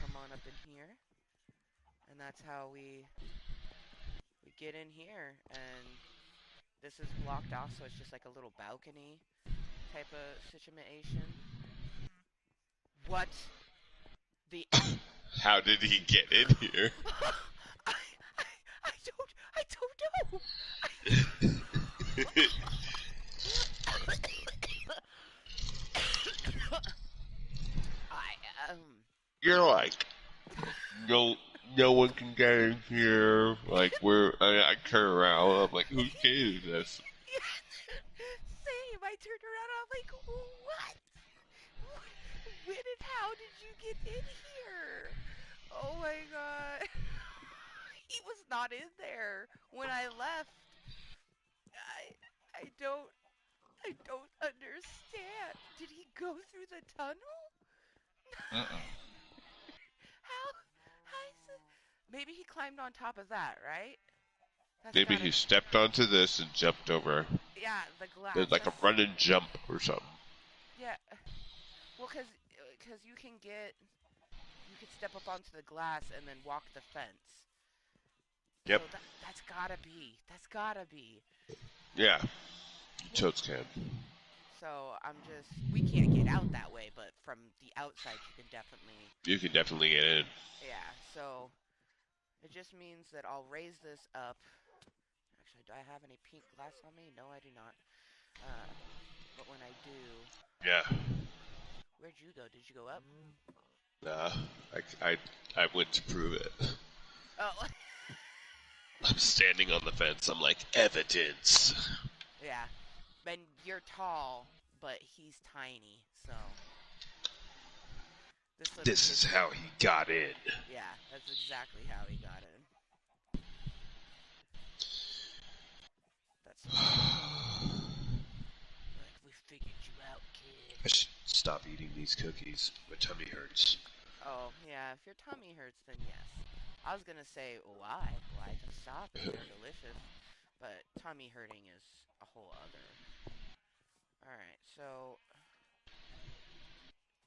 Speaker 1: come on up in here, and that's how we get in here. And this is blocked off, so it's just like a little balcony type of situation. What the?
Speaker 2: How did he get in here?
Speaker 1: I, I, I don't know. I
Speaker 2: You're like, no, no one can get in here. Like, I turn around. I'm like, whose kid is this?
Speaker 1: Same. I turned around. I'm like, what? When and how did you get in here? Oh my god. He was not in there when I left. I I don't I don't understand. Did he go through the tunnel? How? How is it? Maybe he climbed on top of that, right? That's
Speaker 2: Maybe
Speaker 1: gotta.
Speaker 2: he stepped onto this and jumped over.
Speaker 1: Yeah, the
Speaker 2: There's
Speaker 1: glass.
Speaker 2: like a
Speaker 1: That's
Speaker 2: run and jump or something.
Speaker 1: yeah. Well, cause because you could step up onto the glass and then walk the fence.
Speaker 2: Yep.
Speaker 1: So that's gotta be.
Speaker 2: Yeah. You totes can.
Speaker 1: So we can't get out that way, but from the outside you can definitely,
Speaker 2: You can definitely get in.
Speaker 1: yeah. So it just means that I'll raise this up. Actually, do I have any pink glass on me? No, I do not. Uh, but when I do,
Speaker 2: Yeah.
Speaker 1: where'd you go? Did you go up?
Speaker 2: Nah. I went to prove it.
Speaker 1: Oh,
Speaker 2: I'm standing on the fence. I'm like, evidence.
Speaker 1: yeah. And you're tall, but he's tiny, so this little
Speaker 2: This is
Speaker 1: kid's.
Speaker 2: how he got in.
Speaker 1: Yeah, that's exactly how he got in. That's funny. Like, we figured you out, kid.
Speaker 2: I should stop eating these cookies. My tummy hurts.
Speaker 1: Oh, yeah, if your tummy hurts, then yes. I was gonna say, why? Why just stop if they're delicious? But tummy hurting is a whole other. Alright, so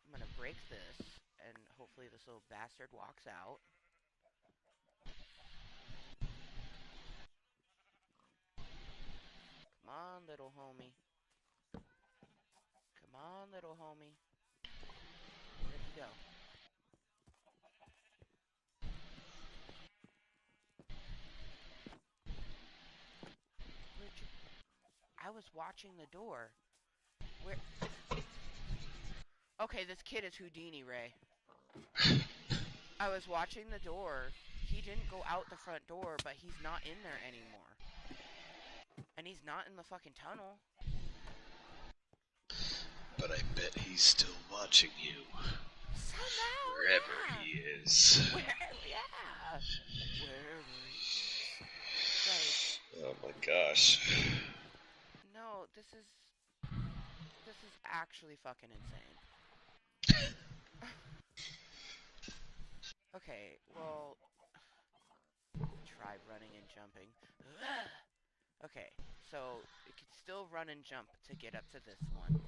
Speaker 1: I'm gonna break this, and hopefully this little bastard walks out. Come on, little homie. Come on, little homie. Where'd he go? Where'd you... I was watching the door. Where... Okay, this kid is Houdini, Ray. I was watching the door. He didn't go out the front door, but he's not in there anymore. And he's not in the fucking tunnel.
Speaker 2: But I bet he's still watching you.
Speaker 1: Somehow,
Speaker 2: Wherever
Speaker 1: yeah.
Speaker 2: he is.
Speaker 1: Wherever, yeah. Wherever he is. Like,
Speaker 2: Oh my gosh.
Speaker 1: no, this is actually fucking insane. Okay, well, try running and jumping. Okay, so it could still run and jump to get up to this one.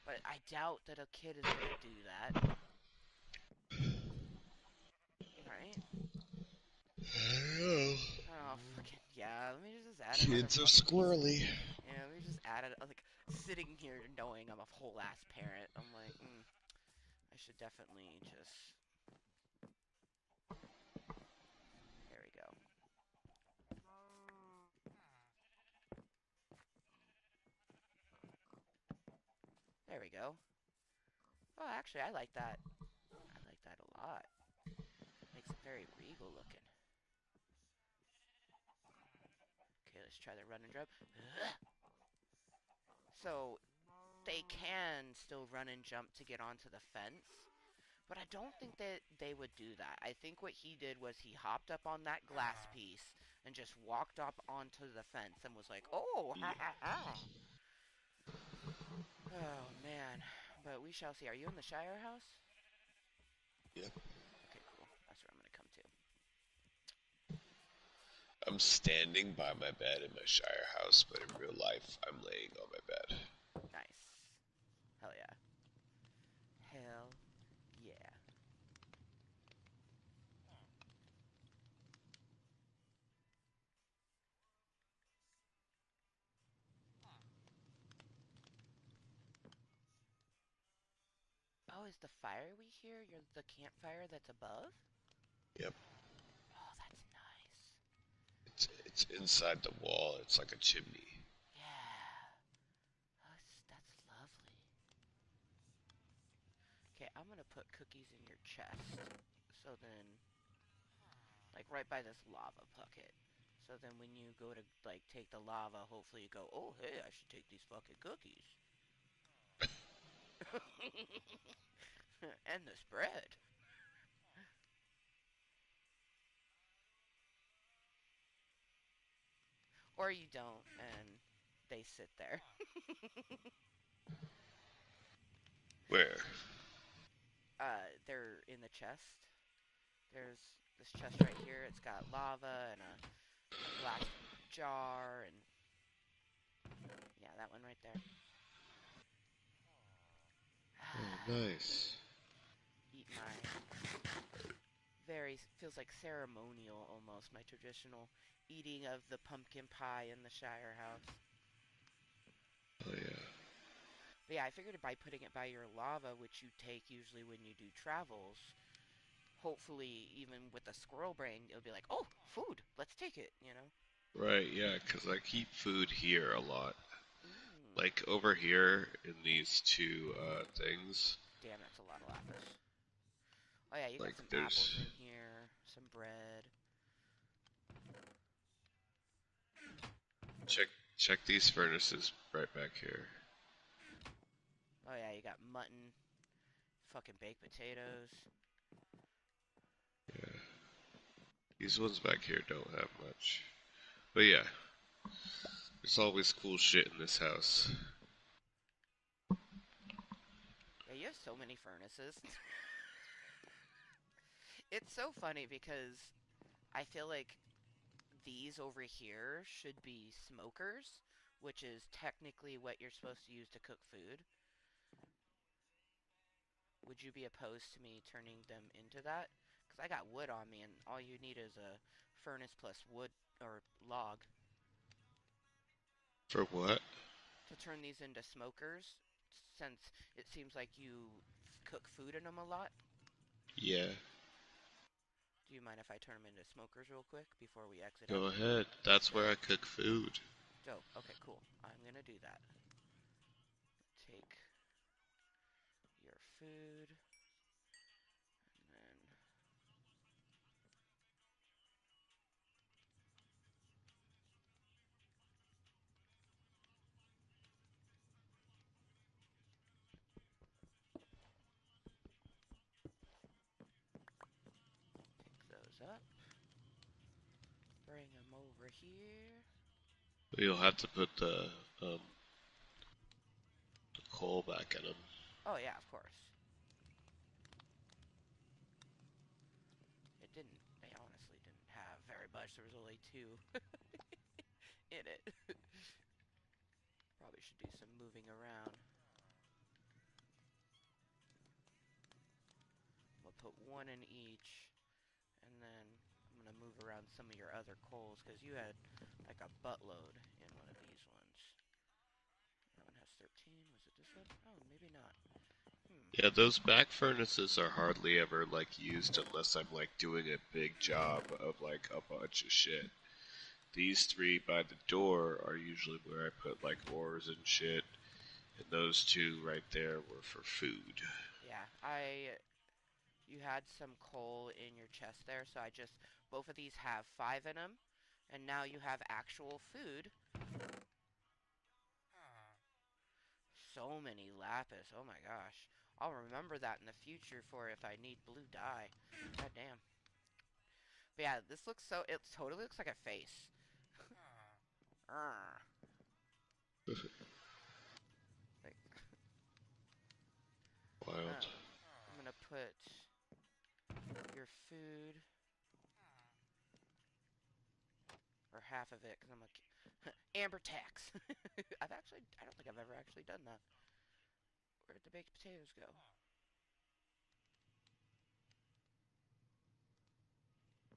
Speaker 1: But I doubt that a kid is gonna do that. Right? Oh, fucking, yeah, let me just add another
Speaker 2: Kids are
Speaker 1: fucking piece of...
Speaker 2: squirrely.
Speaker 1: Yeah, let me just add it, like, sitting here knowing I'm a whole-ass parent. I'm like, I should definitely just... There we go. There we go. Oh, actually, I like that. I like that a lot. Makes it very regal looking. Okay, let's try the run and jump. So, they can still run and jump to get onto the fence, but I don't think that they would do that. I think what he did was he hopped up on that glass piece and just walked up onto the fence and was like, oh, ha ha ha. Oh, man. But we shall see. Are you in the Shire house?
Speaker 2: Yep.
Speaker 1: Okay, cool. That's where I'm going to come to.
Speaker 2: I'm standing by my bed in my Shire house, but in real life, I'm laying on my bed.
Speaker 1: Nice. Hell yeah. Hell yeah. Oh, is the fire we hear the campfire that's above?
Speaker 2: Yep.
Speaker 1: Oh, that's nice.
Speaker 2: It's inside the wall. It's like a chimney.
Speaker 1: Yeah. That's lovely. Okay, I'm gonna put cookies in your chest. So then, like right by this lava bucket. So then when you go to like take the lava, hopefully you go, oh hey, I should take these fucking cookies. And this bread. Or you don't, and they sit there.
Speaker 2: Where?
Speaker 1: They're in the chest. There's this chest right here. It's got lava and a glass jar, and yeah, that one right there.
Speaker 2: Oh, nice.
Speaker 1: eat my very, feels like ceremonial almost, my traditional eating of the pumpkin pie in the Shire house.
Speaker 2: Oh yeah.
Speaker 1: But yeah, I figured by putting it by your lava, which you take usually when you do travels, hopefully even with a squirrel brain, it'll be like, oh, food, let's take it, you know?
Speaker 2: Right, yeah, 'cause I keep food here a lot.
Speaker 1: Mm.
Speaker 2: Like over here in these two things,
Speaker 1: Damn, that's a lot of lapis. Oh yeah, you got
Speaker 2: like
Speaker 1: some apples
Speaker 2: there's
Speaker 1: in here, some bread.
Speaker 2: check check these furnaces right back here.
Speaker 1: Oh yeah, you got mutton, fucking baked potatoes.
Speaker 2: Yeah. These ones back here don't have much. But yeah, there's always cool shit in this house.
Speaker 1: Yeah, you have so many furnaces. It's so funny because I feel like these over here should be smokers, which is technically what you're supposed to use to cook food. Would you be opposed to me turning them into that? Because I got wood on me, and all you need is a furnace plus wood or log
Speaker 2: For what?
Speaker 1: to turn these into smokers, since it seems like you cook food in them a lot.
Speaker 2: Yeah,
Speaker 1: Do you mind if I turn them into smokers real quick before we exit
Speaker 2: go
Speaker 1: out?
Speaker 2: ahead. That's where I
Speaker 1: Dope.
Speaker 2: cook food.
Speaker 1: Dope. Okay, cool. I'm gonna do that. Take your food, and then pick those up. Bring them over here.
Speaker 2: You'll have to put um, the coal back in them.
Speaker 1: Oh yeah, of course. It didn't. They honestly didn't have very much. There was only two in it. Probably should do some moving around. I'm gonna put one in each, and then I'm gonna move around some of your other coals because you had like a buttload in one of these ones. That one has 13. Was it this one? Oh, maybe not. Hmm.
Speaker 2: Yeah, those back furnaces are hardly ever like used unless I'm like doing a big job of like a bunch of shit. These three by the door are usually where I put like ores and shit, and those two right there were for food.
Speaker 1: Yeah, you had some coal in your chest there, so I just both of these have 5 in them, and now you have actual food. So many lapis. Oh my gosh. I'll remember that in the future for if I need blue dye. God damn. But yeah, this looks so. It totally looks like a face. Arrgh. Like,
Speaker 2: Wild.
Speaker 1: I'm gonna put your food, or half of it, because I'm like, amber tax. I don't think I've ever actually done that. Where'd the baked potatoes go?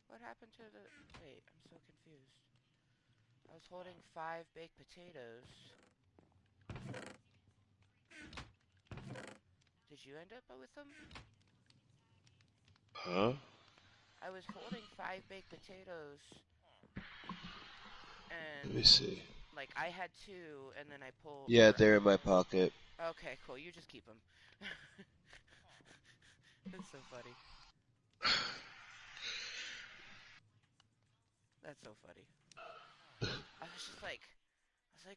Speaker 1: What happened to the. Wait, I'm so confused. I was holding 5 baked potatoes. Did you end up with them?
Speaker 2: Huh?
Speaker 1: I was holding 5 baked potatoes,
Speaker 2: Let me
Speaker 1: and
Speaker 2: see.
Speaker 1: like I had 2, and then I pulled.
Speaker 2: Yeah,
Speaker 1: Or
Speaker 2: they're in my pocket.
Speaker 1: okay, cool. You just keep them. That's so funny. That's so funny. I was like,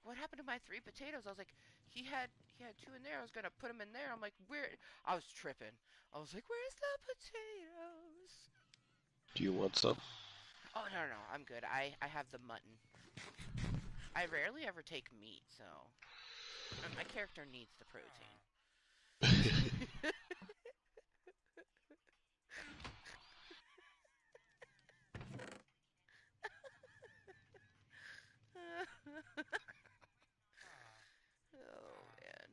Speaker 1: what happened to my 3 potatoes? I was like, he had 2 in there. I was gonna put them in there. I'm like, where? I was tripping. I was like, where's the potatoes?
Speaker 2: Do you want some?
Speaker 1: Oh no, no, I'm good. I have the mutton. I rarely ever take meat, so my character needs the protein. Oh man.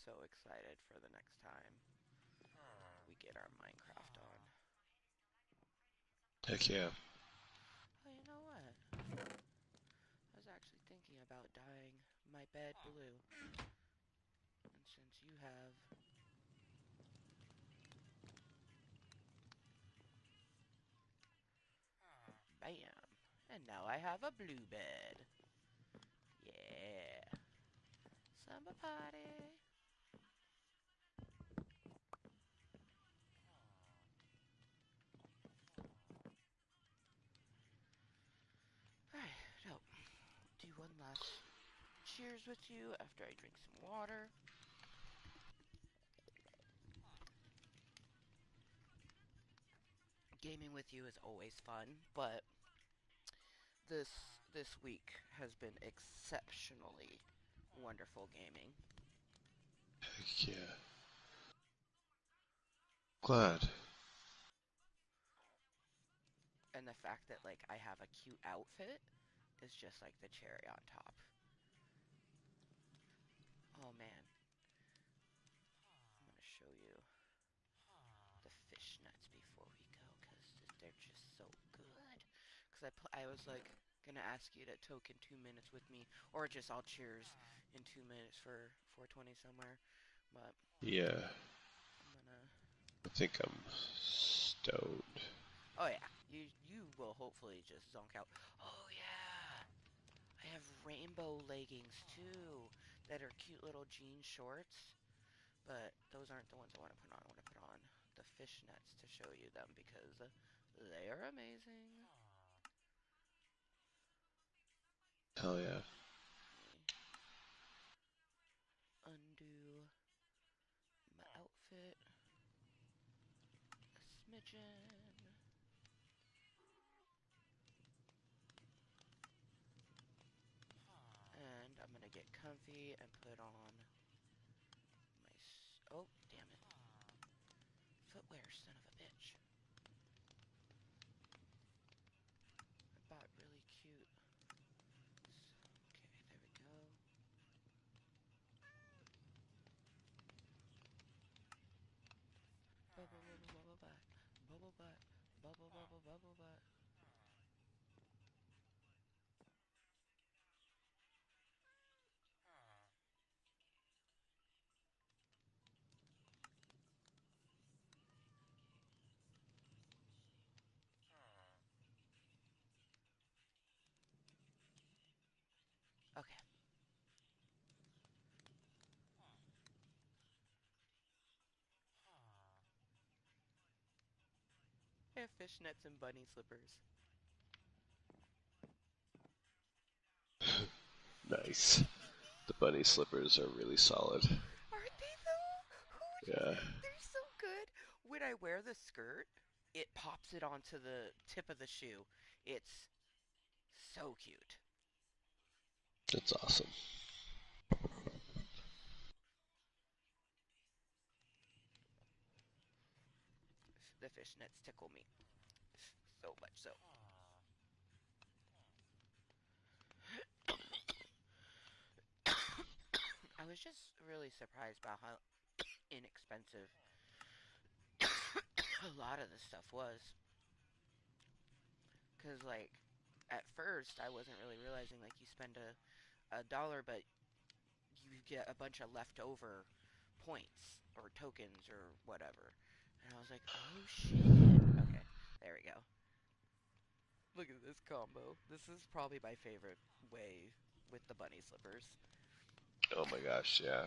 Speaker 1: so excited for the next time we get our Minecraft on.
Speaker 2: Heck yeah.
Speaker 1: Oh, you know what? I was actually thinking about dyeing my bed blue. And since you have... Bam! And now I have a blue bed. Yeah. Summer party. Alright, so do one last cheers with you after I drink some water. Gaming with you is always fun, but this week has been exceptionally wonderful gaming.
Speaker 2: Heck yeah. Glad.
Speaker 1: And the fact that like I have a cute outfit is just like the cherry on top. Oh man, I'm gonna show you the fishnets before we go because they're just so good. Because I was like gonna ask you to token 2 minutes with me, or just I'll cheers in 2 minutes for 420 somewhere. But
Speaker 2: Yeah.
Speaker 1: I'm gonna.
Speaker 2: I think I'm stoned.
Speaker 1: Oh yeah, you will hopefully just zonk out. Oh yeah, I have rainbow leggings too that are cute little jean shorts. But those aren't the ones I want to put on. I want to put on the fishnets to show you them because they are amazing.
Speaker 2: Hell yeah.
Speaker 1: Let me undo my outfit a smidgen. And I'm going to get comfy and put on my... Oh, damn it. Footwear, son of a bitch. I bought really cute. Okay, there we go. Bubble, bubble, bubble butt. Bubble butt. Bubble, bubble, bubble butt. Okay. I have fishnets and bunny slippers.
Speaker 2: Nice. The bunny slippers are really solid.
Speaker 1: Aren't they though? Who just,
Speaker 2: Yeah.
Speaker 1: they're so good. When I wear the skirt, it pops it onto the tip of the shoe. It's so cute.
Speaker 2: That's awesome.
Speaker 1: The fishnets tickle me so much so. I was just really surprised by how inexpensive a lot of the stuff was. Cause like at first I wasn't really realizing like you spend a dollar, but you get a bunch of leftover points or tokens or whatever. And I was like, oh shit. Okay, there we go. Look at this combo. This is probably my favorite way with the bunny slippers.
Speaker 2: Oh my gosh, yeah.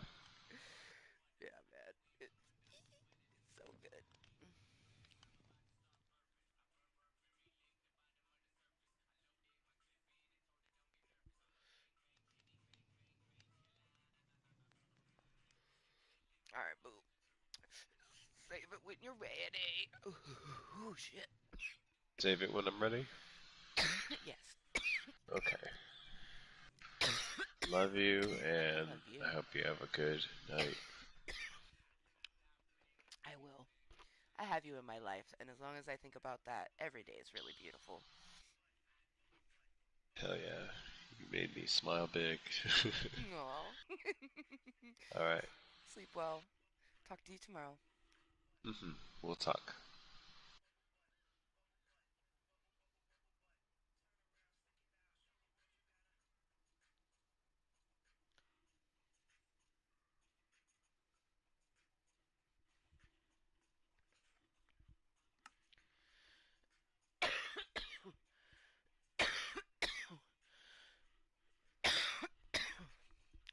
Speaker 1: Yeah, man. It's so good. Alright, boo. Save it when you're ready. Oh, shit.
Speaker 2: Save it when I'm ready?
Speaker 1: Yes.
Speaker 2: Okay. Love you, and
Speaker 1: Love
Speaker 2: I
Speaker 1: you.
Speaker 2: hope you have a good night.
Speaker 1: I will. I have you in my life, and as long as I think about that, every day is really beautiful.
Speaker 2: Hell yeah. You made me smile big.
Speaker 1: Aww.
Speaker 2: Alright.
Speaker 1: Sleep well. Talk to you tomorrow.
Speaker 2: Mm-hmm. We'll talk.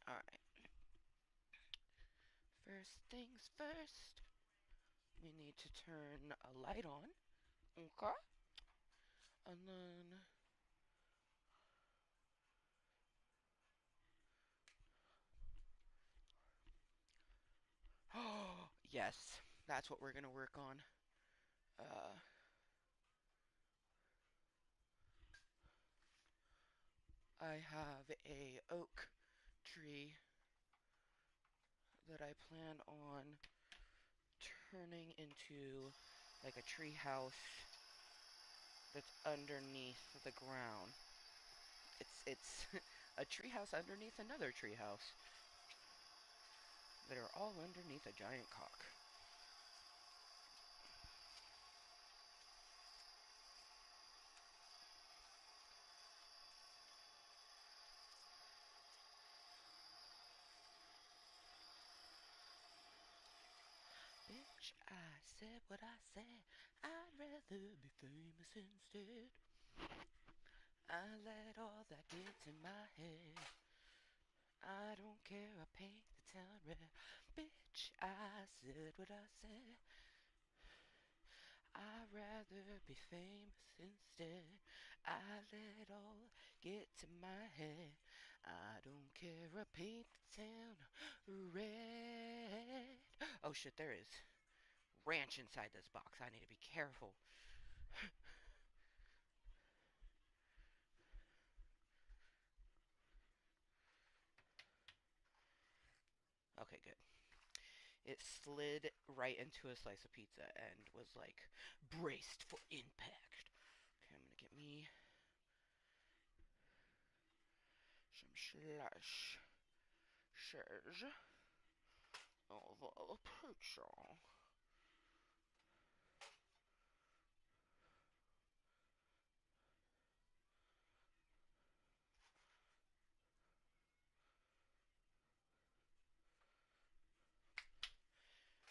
Speaker 1: Alright. First things first. We need to turn a light on. Okay? And then. Oh, yes. That's what we're gonna work on. Uh. I have a oak tree that I plan on turning into like a tree house that's underneath the ground. It's a tree house underneath another tree house that are all underneath a giant cock. Bitch, I said what I said. I'd rather be famous instead. I let all that get in my head. I don't care, I paint the town red. Bitch, I said what I said. I'd rather be famous instead. I let all get to my head. I don't care, I paint the town red. Oh shit, there is ranch inside this box. I need to be careful. Okay, good. It slid right into a slice of pizza and was like braced for impact. Okay, I'm gonna get me some slices of a pizza.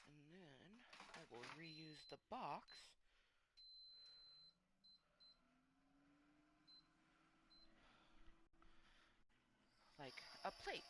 Speaker 1: And then I will reuse the box like a plate.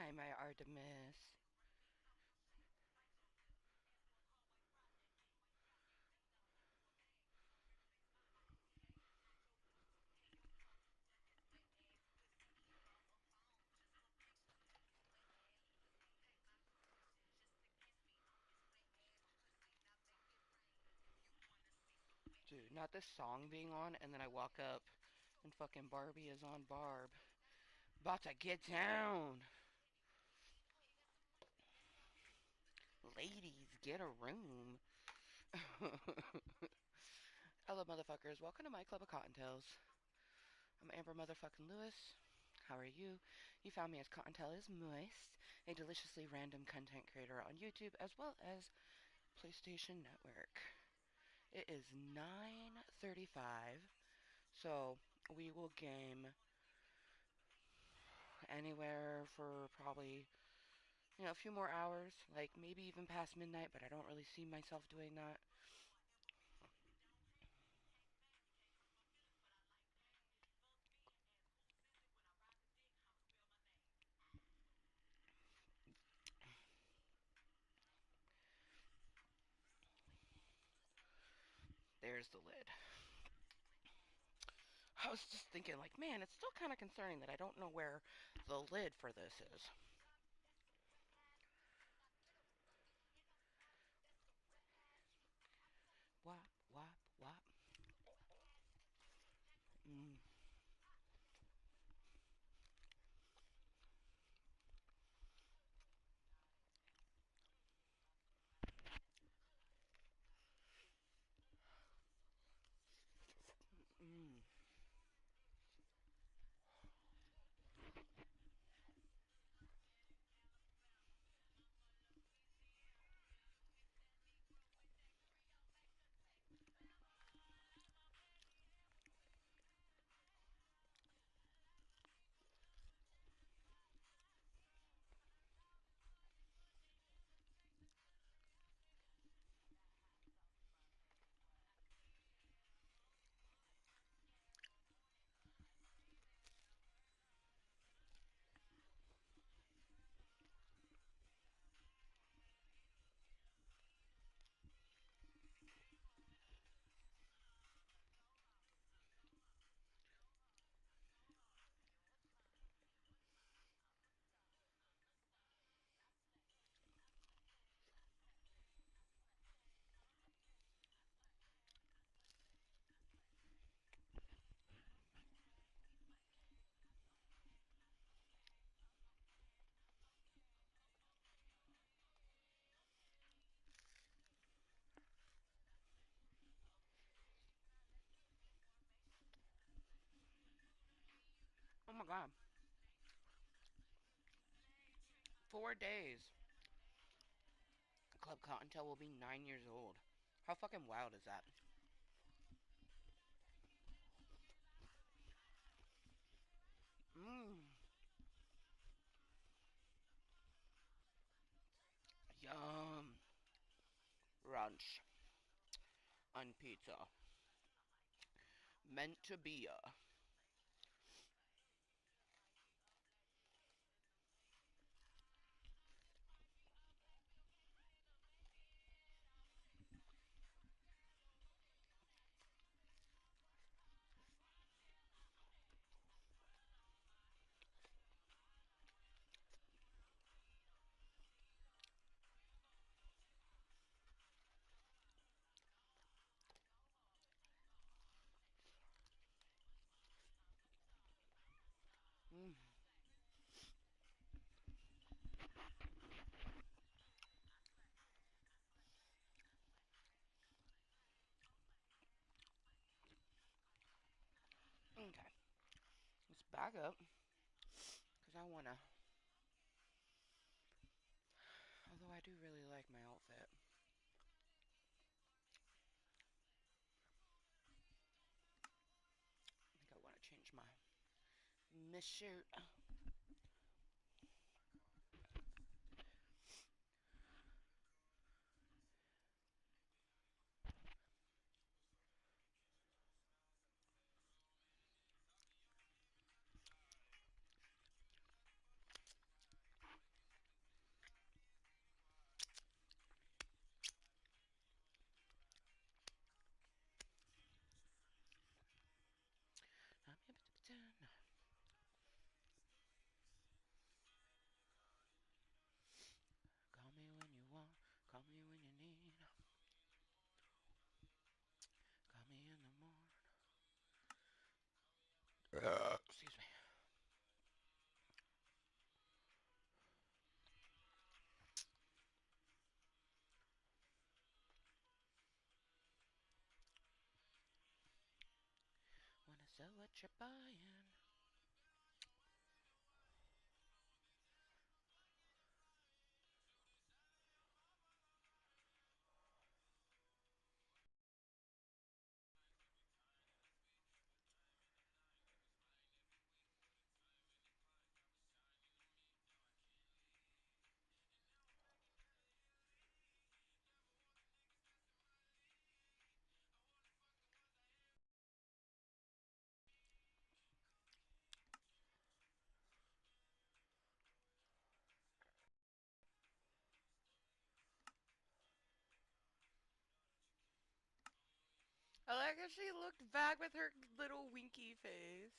Speaker 1: Hi, my Artemis. Dude, not this song being on, and then I walk up, and fucking Barbie is on Barb. About to get down! Ladies, get a room. Hello, motherfuckers. Welcome to my club of Cottontales. I'm Amber motherfucking Lewis. How are you? You found me as Kottontale47, a deliciously random content creator on YouTube as well as PlayStation Network. It is 9:35, so we will game anywhere for probably, a few more hours, like maybe even past midnight, but I don't really see myself doing that. There's the lid. I was just thinking, like, man, it's still kind of concerning that I don't know where the lid for this is. Wop, wop, wop. Mm, mm. Oh my god. 4 days. Club Cottontail will be 9 years old. How fucking wild is that? Mmm. Yum. Ranch on pizza. Meant to be a. Mm. Okay. Let's back up. Because I want to. Although I do really like my outfit. I think I want to change my miss shirt. know what you're buying. I like how she looked back with her little winky face.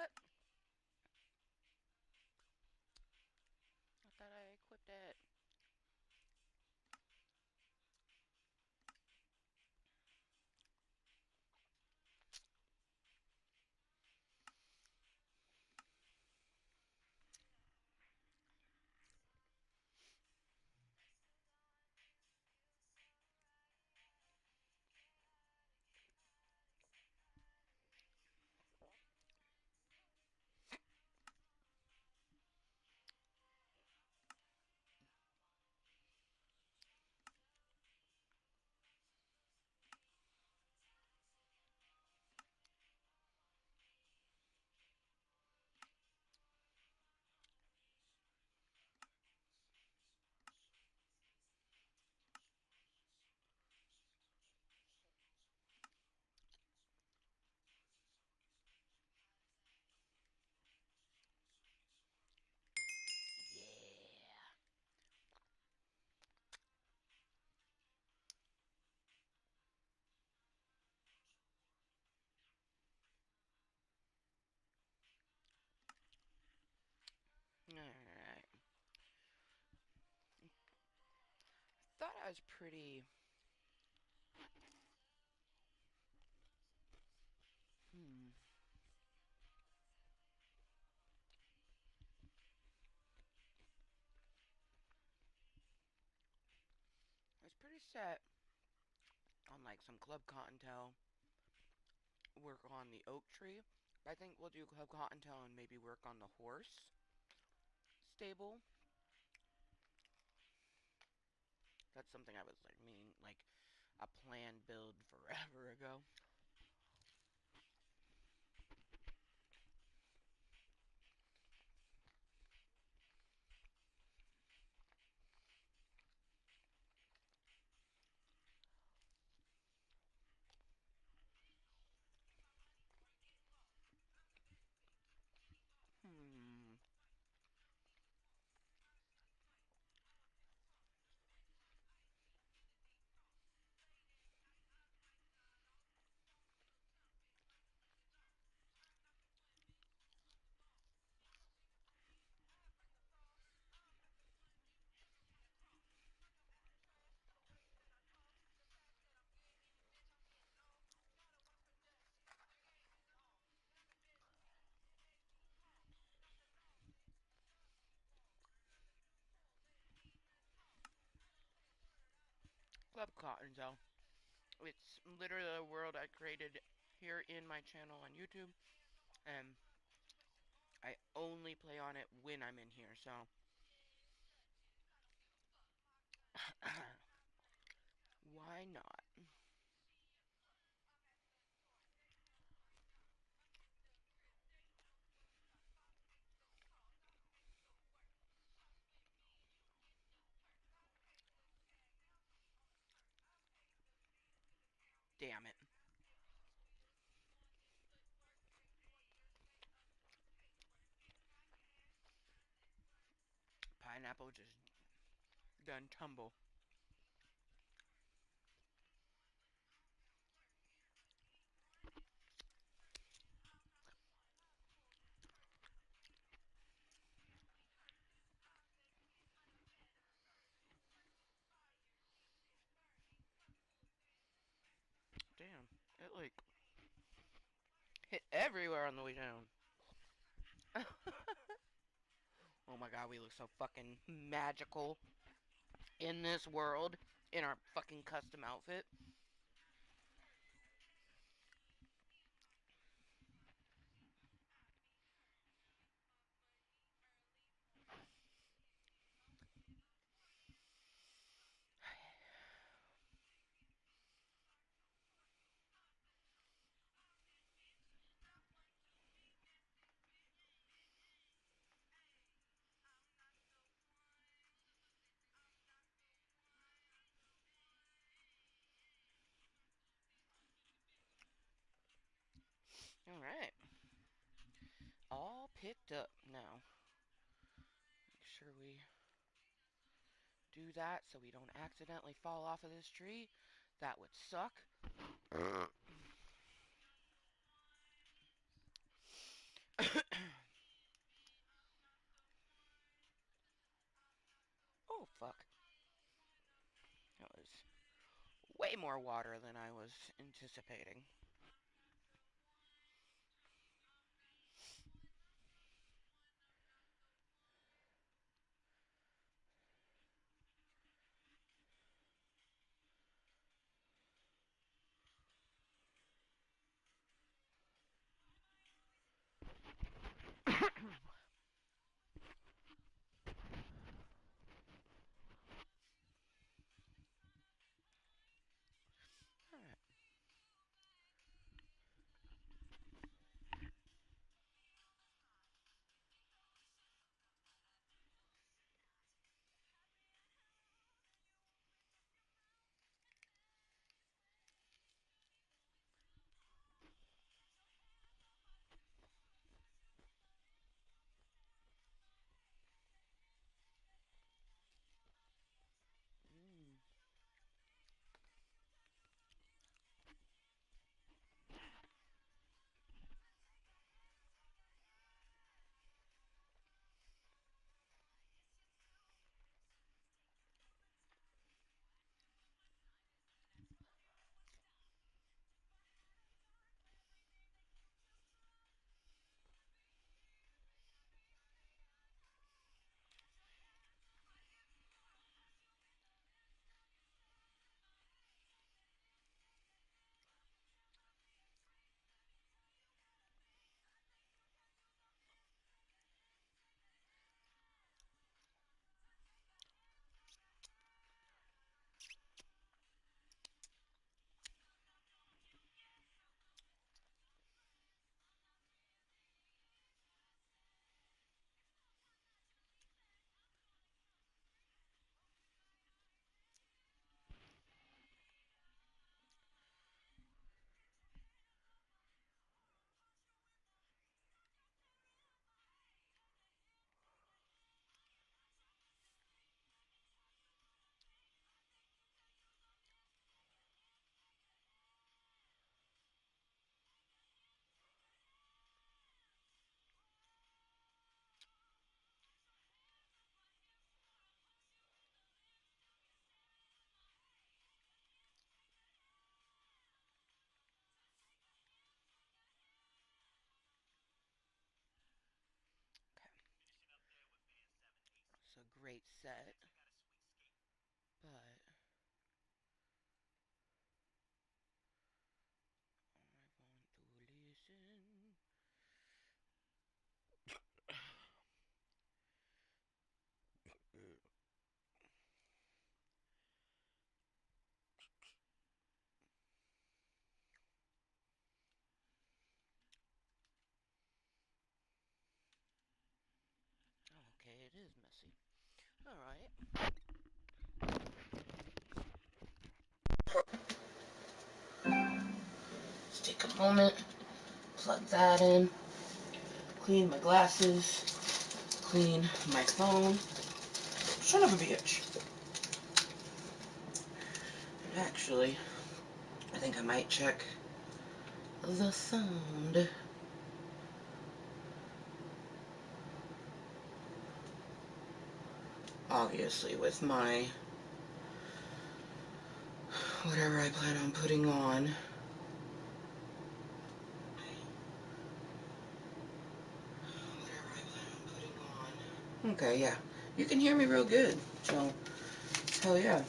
Speaker 1: what? I thought I equipped it. Yeah. Alright. Thought I was pretty. Hmm. I was pretty set on like some Club Kottontale work on the oak tree. I think we'll do Club Kottontale and maybe work on the horse stable. That's something I was like meaning like a planned build forever ago. Hmm. Club Kottontale. It's literally a world I created here in my channel on YouTube, and I only play on it when I'm in here, so why not? Damn it. Pineapple just done tumble. Damn. It like hit everywhere on the way down. Oh my god, we look so fucking magical in this world in our fucking custom outfit. Alright. All picked up now. Make sure we do that so we don't accidentally fall off of this tree. That would suck. fuck. That was way more water than I was anticipating. Alright. Mm. Okay. It's a great set, but I want to listen. Okay, it is messy. Alright. Let's take a moment, plug that in, clean my glasses, clean my phone. Son of a bitch. And actually, I think I might check the sound. Obviously, with my whatever I plan on putting on. Okay, yeah. You can hear me real good. So, hell yeah.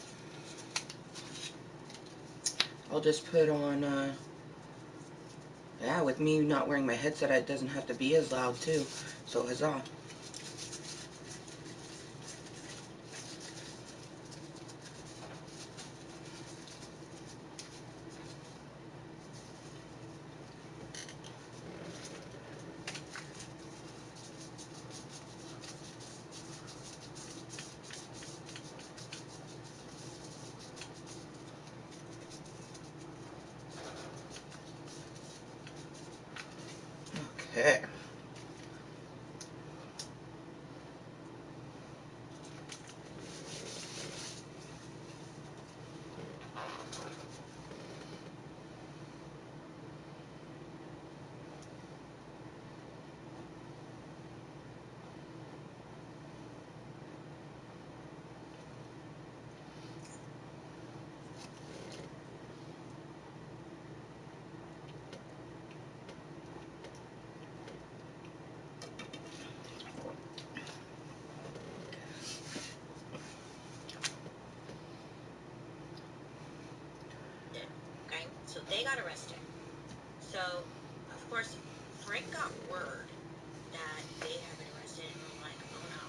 Speaker 1: I'll just put on, yeah, with me not wearing my headset, it doesn't have to be as loud, too. So, huzzah. Okay.
Speaker 3: So they got arrested. So, of course, Frank got word that they had been arrested and were like, oh no,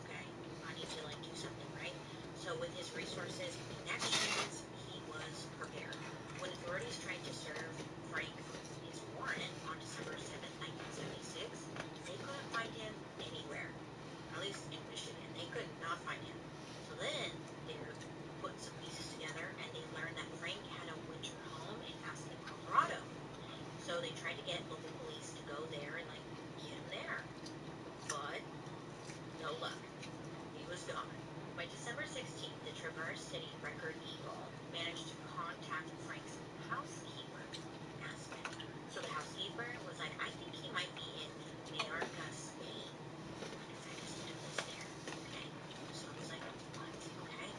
Speaker 3: okay, I need to like do something, right? So with his resources and connections, he was prepared. When authorities tried to serve Frank for his warrant on December 7th, 1976, they couldn't find him anywhere, at least in Michigan. They could not find him. So then they're putting some pieces together and they learned that Frank had a winter home in Aspen, Colorado. So they tried to get local police to go there and like get him there. But no luck. He was gone. By December 16th, the Traverse City Record Eagle managed to contact Frank's housekeeper in Aspen. So the housekeeper was like, I think he might be in Mallorca, Spain. I wonder if I can still lives there. Okay. So I was like, what? Okay.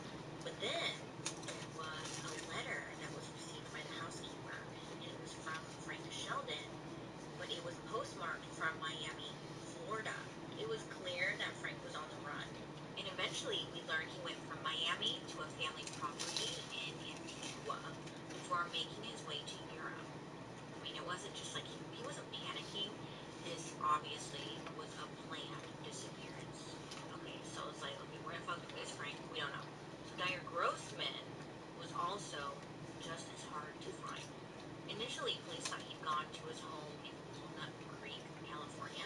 Speaker 3: But then there was a letter that was received by the housekeeper, and it was from Frank Sheldon, but it was postmarked from Miami, Florida. It was clear that Frank was on the run. And eventually, we learned he went from Miami to a family property in Antigua before making his way to Europe. I mean, it wasn't just like he wasn't panicking. This obviously was a planned disappearance. Okay, so it's like, okay, where the fuck is Frank? We don't know. So Dyer Grossman was also just as hard to find. Initially, police thought he'd gone to his home in Walnut Creek, California,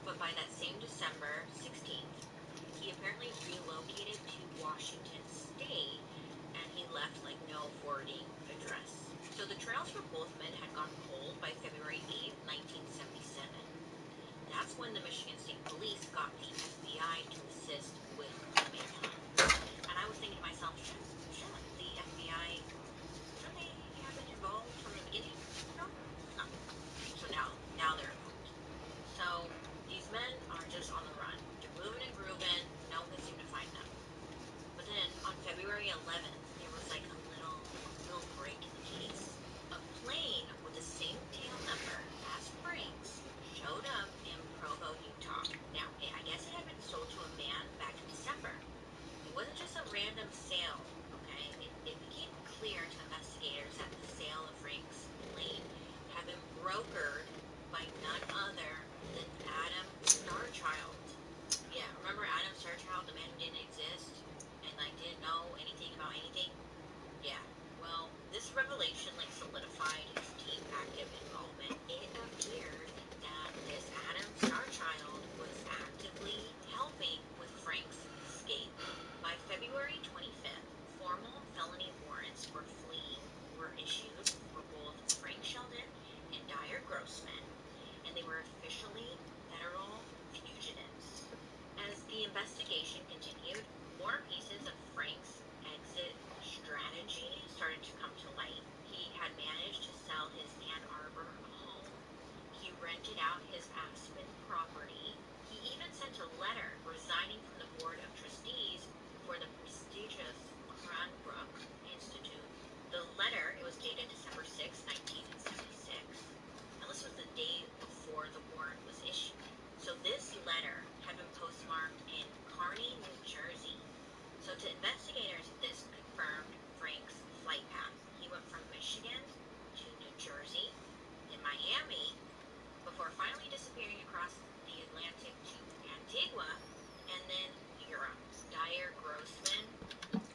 Speaker 3: but by that same December 16th, he apparently relocated to Washington State and he left like no forwarding address. So the trails for both men had gone cold by February 8th, 1977. That's when the Michigan State Police got the FBI to assist with the manhunt. And I was thinking to myself, shouldn't the FBI, shouldn't they have been involved from the beginning? No, no. So now they're involved. So these men are just on the run. They're moving and grooving. No one can seem to find them. But then on February 11th, there was like a little break in the case. A plane with the same tail number as Frank's showed up in Provo, Utah. Now, I guess it had been sold to a man back in December. It wasn't just a random sale, okay? It became clear to investigators that the sale of Frank's plane had been brokered by none other than Adam Starchild. Yeah, remember Adam Starchild, the man who didn't exist and like didn't know anything about anything? Yeah. Well, this revelation like solidified his deep active involvement. It appeared that this Adam Starchild was actively helping with Frank's escape. By February 25th, formal felony warrants for fleeing were issued for both Frank Sheldon and Dyer Grossman, and they were officially federal fugitives. As the investigation continued, more pieces of Frank's exit strategy started to come to light. He had managed to sell his Ann Arbor home. He rented out his Aspen property. He even sent a letter resigning from the board of trustees for the prestigious Cranbrook Institute. The letter, it was dated December 6, 1976. Now this was the day before the warrant was issued. So this letter had been postmarked in Kearney, New Jersey. So to investigators, this confirmed Frank's flight path. He went from Michigan to New Jersey, then Miami, before finally disappearing across the Atlantic to Antigua, and then Europe. Dyer Grossman,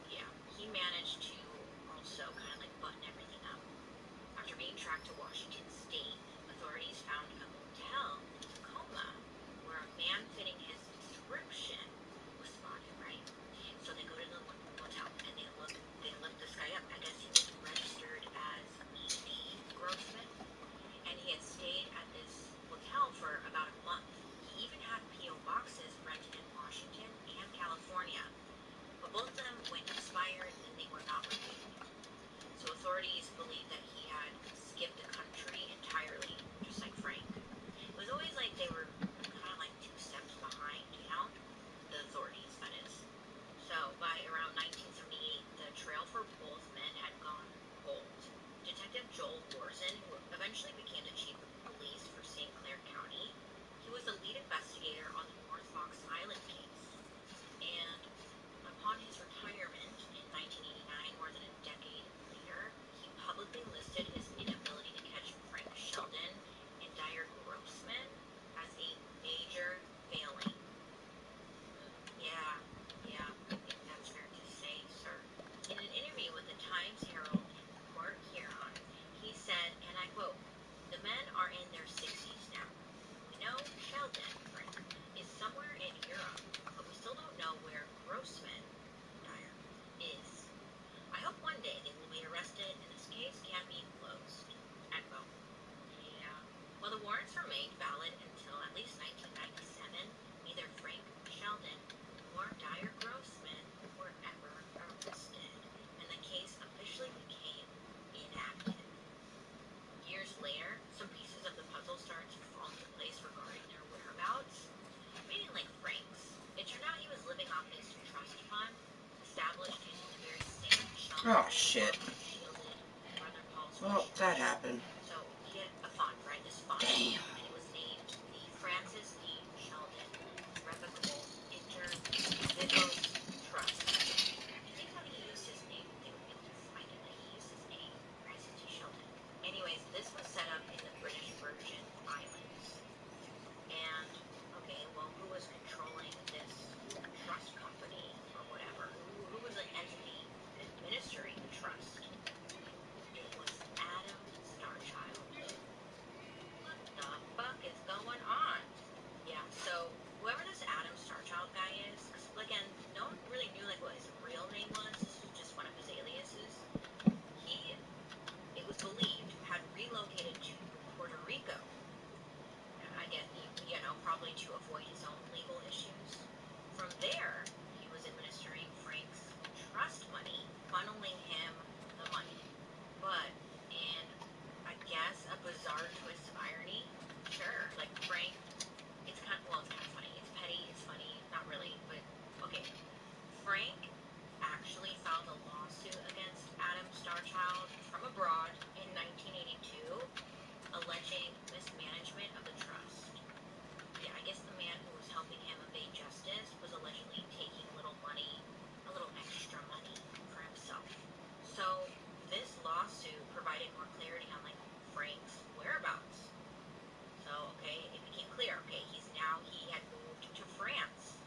Speaker 3: yeah, he managed to also kind of like button everything up. After being tracked to Washington State, authorities found a motel in Tacoma where a man fitting his description was spotted, right? So they go to the motel and they look this guy up. I guess he was registered as E.D. Grossman, and he had stayed at this hotel for about a month. He even had P.O. boxes rented in Washington and California, but both of them went expired and they were not renewed. So authorities believed that he had skipped the country entirely, just like Frank. It was always like they were kind of like two steps behind, you know? The authorities, that is. So by around 1978, the trail for both men had gone cold. Detective Joel Gorson, who eventually became the chief of police for St. Clair County, he was the lead investigator on the North Fox Island case. And upon his retirement in 1989, more than a decade later, he publicly listed his
Speaker 1: Oh, shit.
Speaker 3: Shielded brother Paul's
Speaker 1: Well,
Speaker 3: wishes.
Speaker 1: that happened.
Speaker 3: So he had a fund, right? This fund.
Speaker 1: Damn.
Speaker 3: And it was named the Francis D. Sheldon Revocable Intervivos Trust. Anytime he used his name, they would make you find it. Like, he used his name, Francis D. Sheldon. Anyways, this was set up in the British Virgin Islands. And, okay, well, who was controlling this trust company or whatever? Who was the entity administering the trust? It was Adam Starchild. What the fuck is going on? Yeah, so whoever this Adam Starchild guy is, because again, no one really knew like what his real name was. This was just one of his aliases. He, it was believed, had relocated to Puerto Rico. I get, probably to avoid his own legal issues. From there, he was administering Frank's trust money, funneling him the money. But in, I guess, a bizarre twist of irony, sure, like Frank, it's kind of funny. It's petty, it's funny, not really, but okay. Frank actually filed a lawsuit against Adam Starchild from abroad in 1982, alleging mismanagement of the trust. Yeah, I guess the man who was helping him evade justice was allegedly taking a little money, a little extra money for himself. So this lawsuit provided more clarity on like Frank's whereabouts. So okay, it became clear. Okay, he had moved to France.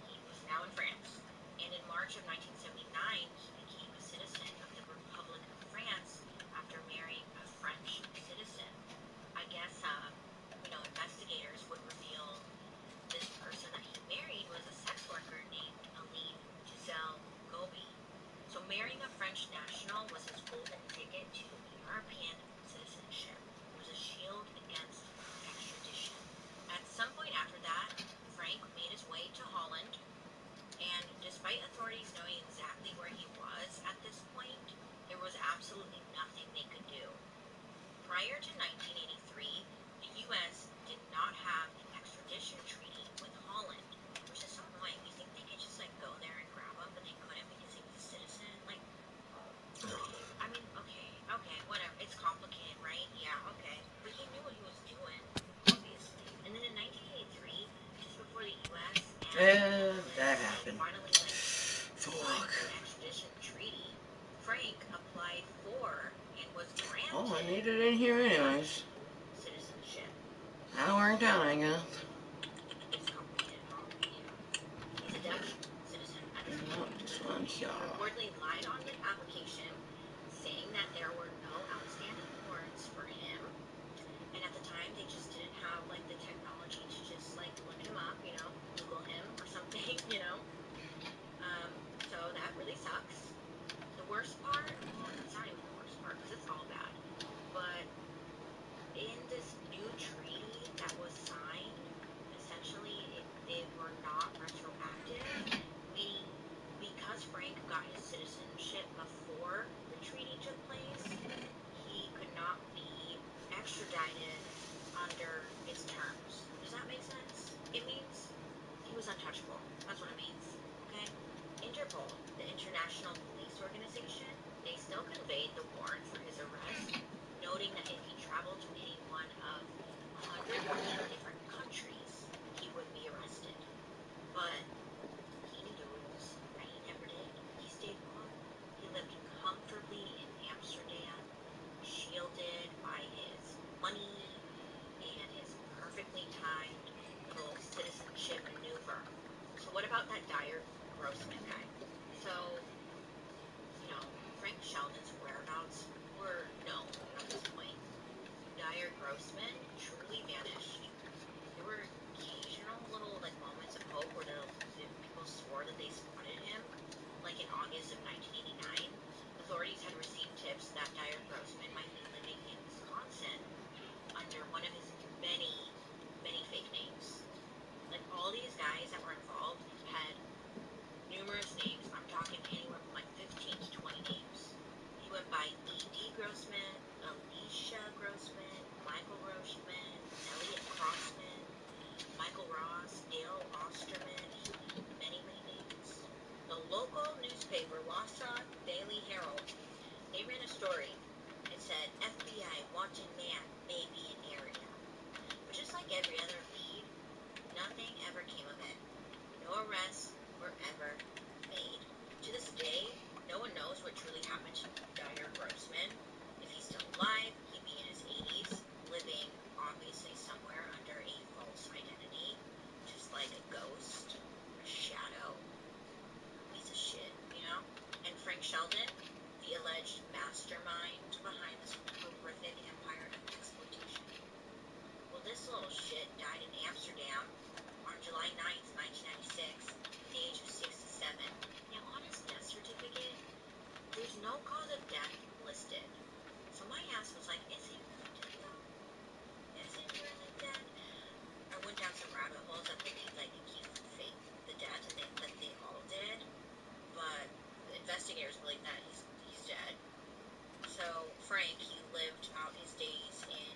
Speaker 3: He was now in France. And in March of 1979, he became a citizen of the Republic of France after marrying a French citizen. I guess investigators would reveal this person that he married was a sex worker named Aline Giselle Gobi. So marrying a French national was his golden ticket to European citizenship. It was a shield against extradition. At some point after that, Frank made his way to Holland, and despite authorities knowing exactly where he was at this point, there was absolutely nothing they could do. Prior to 1983, the U.S. did not have an extradition treaty with Holland, which is so annoying. You think they could just like go there and grab him, but they couldn't because he was a citizen? Like, okay, I mean, okay, whatever. It's complicated, right? Yeah, okay. But he knew what he was doing, obviously. And then in 1983, just before the U.S. and the
Speaker 1: That
Speaker 3: Netherlands,
Speaker 1: happened.
Speaker 3: finally signed
Speaker 1: Fuck.
Speaker 3: an extradition treaty, Frank applied for and was
Speaker 1: Oh, I
Speaker 3: granted
Speaker 1: need it in here anyways.
Speaker 3: Dutch citizenship.
Speaker 1: That worked out, I guess.
Speaker 3: It's complicated, huh? Yeah. He's a Dutch citizen at this point.
Speaker 1: Oh, this one here.
Speaker 3: He reportedly lied on the application, saying that there were no outstanding warrants for him. And at the time, they just didn't have like the technology to just like look him up, Google him or something, So that really sucks. The worst part, well, it's not even the worst part because it's all bad. But in this new treaty that was signed, essentially they were not retroactive, meaning because Frank got his citizenship before the treaty took place, he could not be extradited under its terms. Does that make sense? It means he was untouchable. That's what it means. Okay? Interpol, the International Police Organization, they still conveyed the warrant for his arrest, noting that if he traveled to any one of 108 different countries, he would be arrested. But he knew the rules, and he never did. He stayed put. He lived comfortably in Amsterdam, shielded by his money and his perfectly timed little citizenship maneuver. So what about that Dyer Grossman guy? So, Frank Sheldon's whereabouts were known at this point. Dyer Grossman truly vanished. There were occasional little like moments of hope where story. It said, FBI wanted man may be in area. But just like every other lead, nothing ever came of it. No arrests were ever made. To this day, no one knows what truly happened to Dyer Grossman. If he's still alive, he'd be in his 80s, living obviously somewhere under a false identity, just like a ghost, a shadow, a piece of shit, you know? And Frank Sheldon, the alleged mastermind behind this horrific empire of exploitation. Well, this little shit died in Amsterdam on July 9th, 1996, at the age of 67. Now, on his death certificate, there's no cause of death listed. So my ass was like, is he really dead, though? Is he really dead? I went down some rabbit holes that believed, like, he faked the death, and that they all did. But investigators believe that he's dead. So Frank, he lived out his days in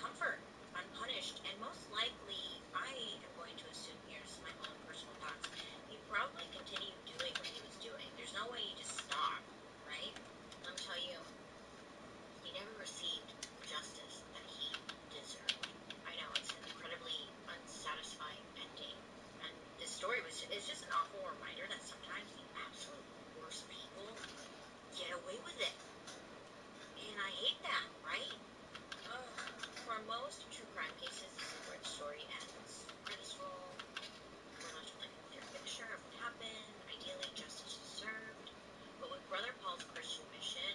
Speaker 3: comfort, unpunished, and most likely, I am going to assume here's my own personal thoughts, he probably continued doing what he was doing. There's no way you just stop, right? Let me tell you, he never received the justice that he deserved. I know, it's an incredibly unsatisfying ending. And this story is just an awful reminder that sometimes the absolute worst people get away with it. And I hate that, right? For most true crime cases, this is where the story ends. Credits roll. We're left with like a clear picture of what happened. Ideally, justice was served. But with Brother Paul's Christian mission,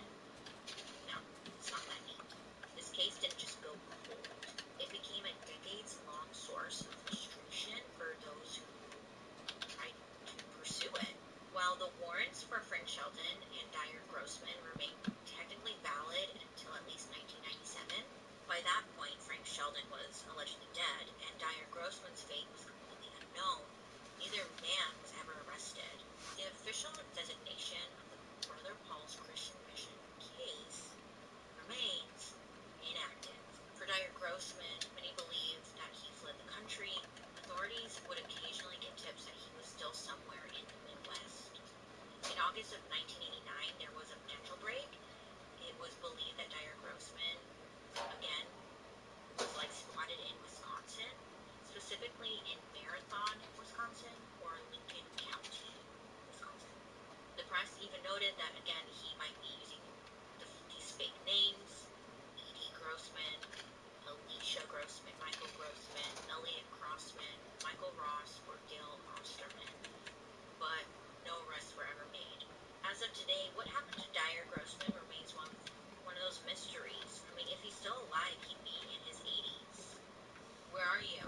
Speaker 3: no, it's not that neat. This case didn't just go cold. It became a decades-long source of frustration for those who tried to pursue it. While the warrants for Frank Sheldon and Dyer Grossman remain technically valid until at least 1997, by that point Frank Sheldon was allegedly dead and Dyer Grossman's fate was completely unknown. Neither man was ever arrested. The official designation of the Brother Paul's Christian Mission case remains inactive. For Dyer Grossman, many believed that he fled the country. Authorities would occasionally get tips that he was still somewhere in the Midwest. In August of 1989, there was a potential break. It was believed that Dyer Grossman, again, was like spotted in Wisconsin, specifically in Marathon, Wisconsin, or Lincoln County, Wisconsin. The press even noted that, again, he might be using these fake names: Edie Grossman, Alicia Grossman, Michael Grossman, Elliot Crossman, Michael Ross, or Dale Osterman. But no arrests were ever made. As of today, what happened to Dyer Grossman remains one of those mysteries. I mean, if he's still alive, he'd be in his 80s. Where are you?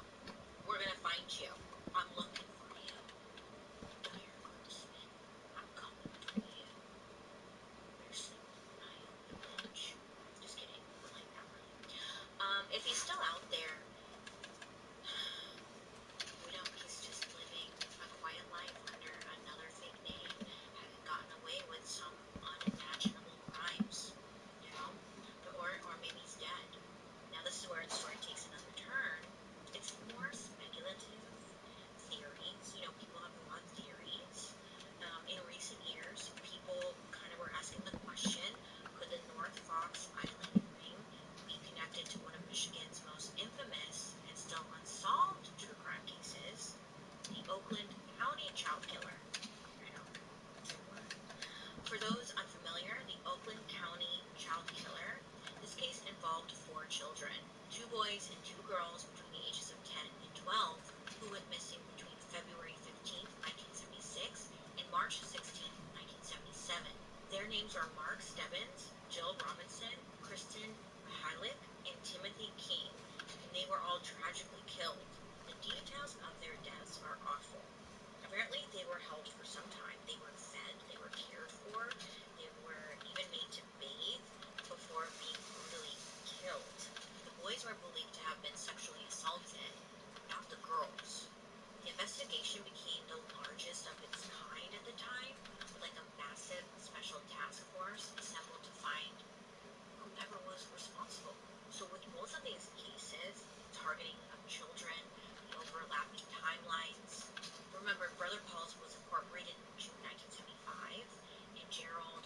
Speaker 3: We're gonna find you. I'm looking for you. Dyer Grossman, I'm coming for you. You're sleeping tonight on the bench. Just kidding, but like not really. If he's still out there, he's just living a quiet life under another fake name, having gotten away with some unimaginable crimes, you know? Or maybe he's dead. Now this is where the story takes another turn. It's more speculative theories. You know, people have a lot of theories. In recent years, people kind of were asking the question, could the North Fox Island ring be connected to one of Michigan's most infamous and still unsolved true crime cases, the Oakland County child killer? I know, say what? For those unfamiliar, the Oakland County child killer, this case involved 4 children, 2 boys and 2 girls between the ages of 10 and 12, who went missing between February 15th, 1976 and March 16th, 1977. Their names are Mark Stebbins, Jill Robinson, Kristen Heilich, and Timothy King, and they were all tragically killed. The details of their deaths are awful. Apparently, they were held for some time. They were fed, they were cared for, they were even made to bathe before being brutally killed. The boys were believed to have been sexually assaulted, not the girls. The investigation became the largest of its kind at the time, with like a massive special task force assembled to find whoever was responsible. So with both of these cases, targeting of children, the overlapping timelines. Remember, Brother Paul's was incorporated in June 1975, and Gerald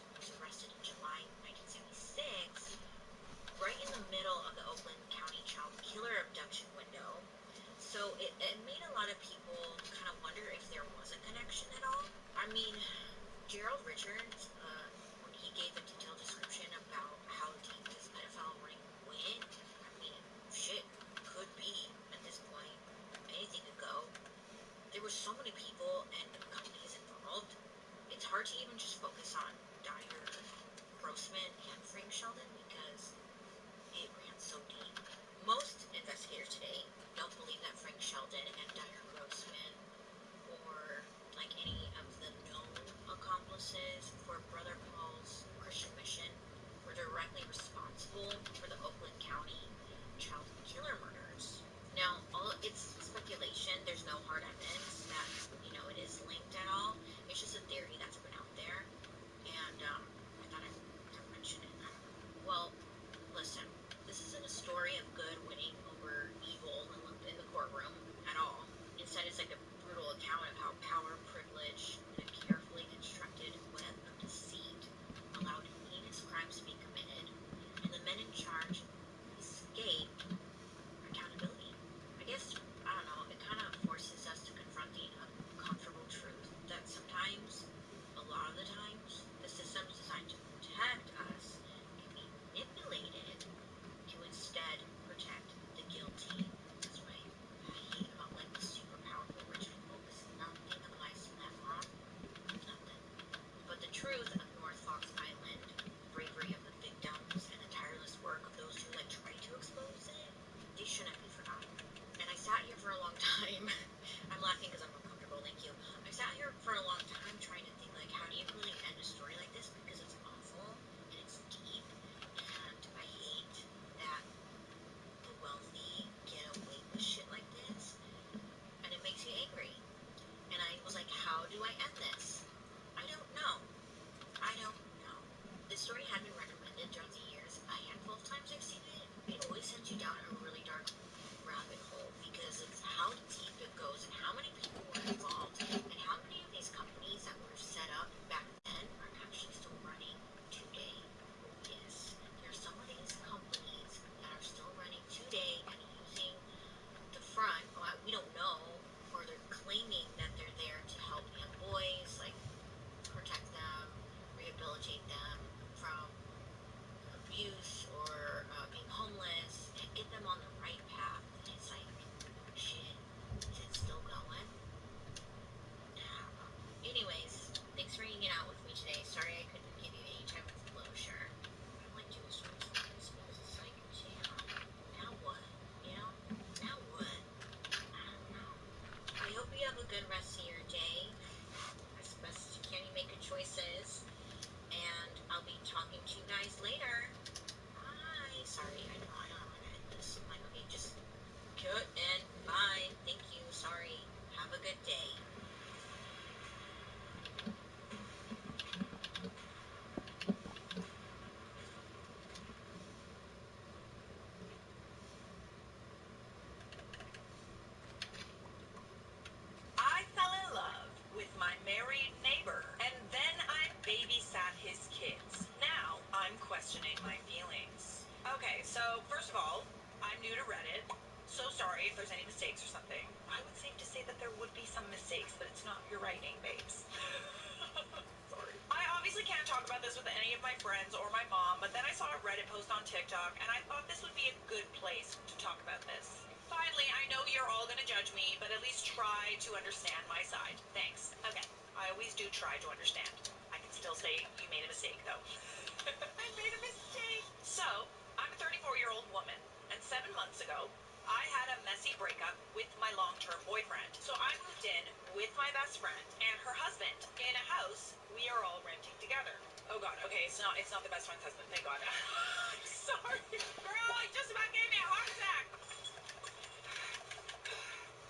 Speaker 3: Sheldon because it ran so deep. Most investigators today don't believe that Frank Sheldon and Dyer Grossman or like any of the known accomplices for Brother Paul's Christian mission were directly responsible for the Oakland County child killer murders. Now, it's speculation. There's no hard evidence that, it is linked at all. It's just a theory that's been out there. And I thought I'd mention it. I don't know. Well, listen, this isn't a story of good winning over evil in the courtroom at all. Instead, it's like a brutal account of how power, privilege, and a carefully constructed web of deceit allowed heinous crimes to be committed, and the men in charge escaped accountability. I guess, I don't know, it kind of forces us to confront the uncomfortable truth that sometimes, a lot of the times, the systems designed to protect us can be manipulated to instead protect the guilty. That's what I hate about like the super powerful rich and folks. Nothing applies to them, huh? Nothing. But the truth of North Fox Island, the bravery of the victims, and the tireless work of those who like try to expose it, they shouldn't be forgotten. And I sat here for a long time. I'm laughing because I'm uncomfortable, thank you. I sat here for a long time trying to think like, how do you really end a story like this? Because it's awful and it's deep, and I hate that the wealthy get away with shit like this, and it makes me angry. And I was like, how do I end this? I don't know. I don't know. This story had been recommended throughout the years a handful of times I've seen it. It always sends you down a really dark rabbit hole because of how deep it goes and how many people were involved and how many of these companies that were set up back then are actually still running today. Oh yes, there are some of these companies that are still running today and using the front. Well, we don't know, or they're claiming that they're there to help young boys, like protect them, rehabilitate them from abuse or being homeless, and get them on the right path. And it's like, shit, is it still going? Anyways, thanks for hanging out with me today. Sorry I couldn't give you any type of closure. I don't like doing stories like this because it's like, now what? Now what? I don't know. I hope you have a good rest of your day. As best you can, you make good choices. And I'll be talking to you guys later. Bye. Sorry, I don't know how to end this. I'm like, okay, just cut and bye. Thank you. Sorry. Have a good day.
Speaker 4: I fell in love with my married neighbor, and then I babysat his kids. Now I'm questioning my feelings. Okay, so first of all, I'm new to Reddit. So sorry if there's any mistakes or something. I would safe to say that there would be some mistakes, but it's not your writing, babes. Sorry. I obviously can't talk about this with any of my friends or my mom, but then I saw a Reddit post on TikTok, and I thought this would be a good place to talk about this. Finally, I know you're all gonna judge me, but at least try to understand my side. Thanks. Okay. I always do try to understand. I can still say you made a mistake, though. I made a mistake. So, I'm a 34-year-old woman, and 7 months ago, I had a messy breakup with my long-term boyfriend. So I moved in with my best friend and her husband in a house we are all renting together. Oh God, okay, it's not the best friend's husband, thank God. I'm sorry. Girl, he just about gave me a heart attack.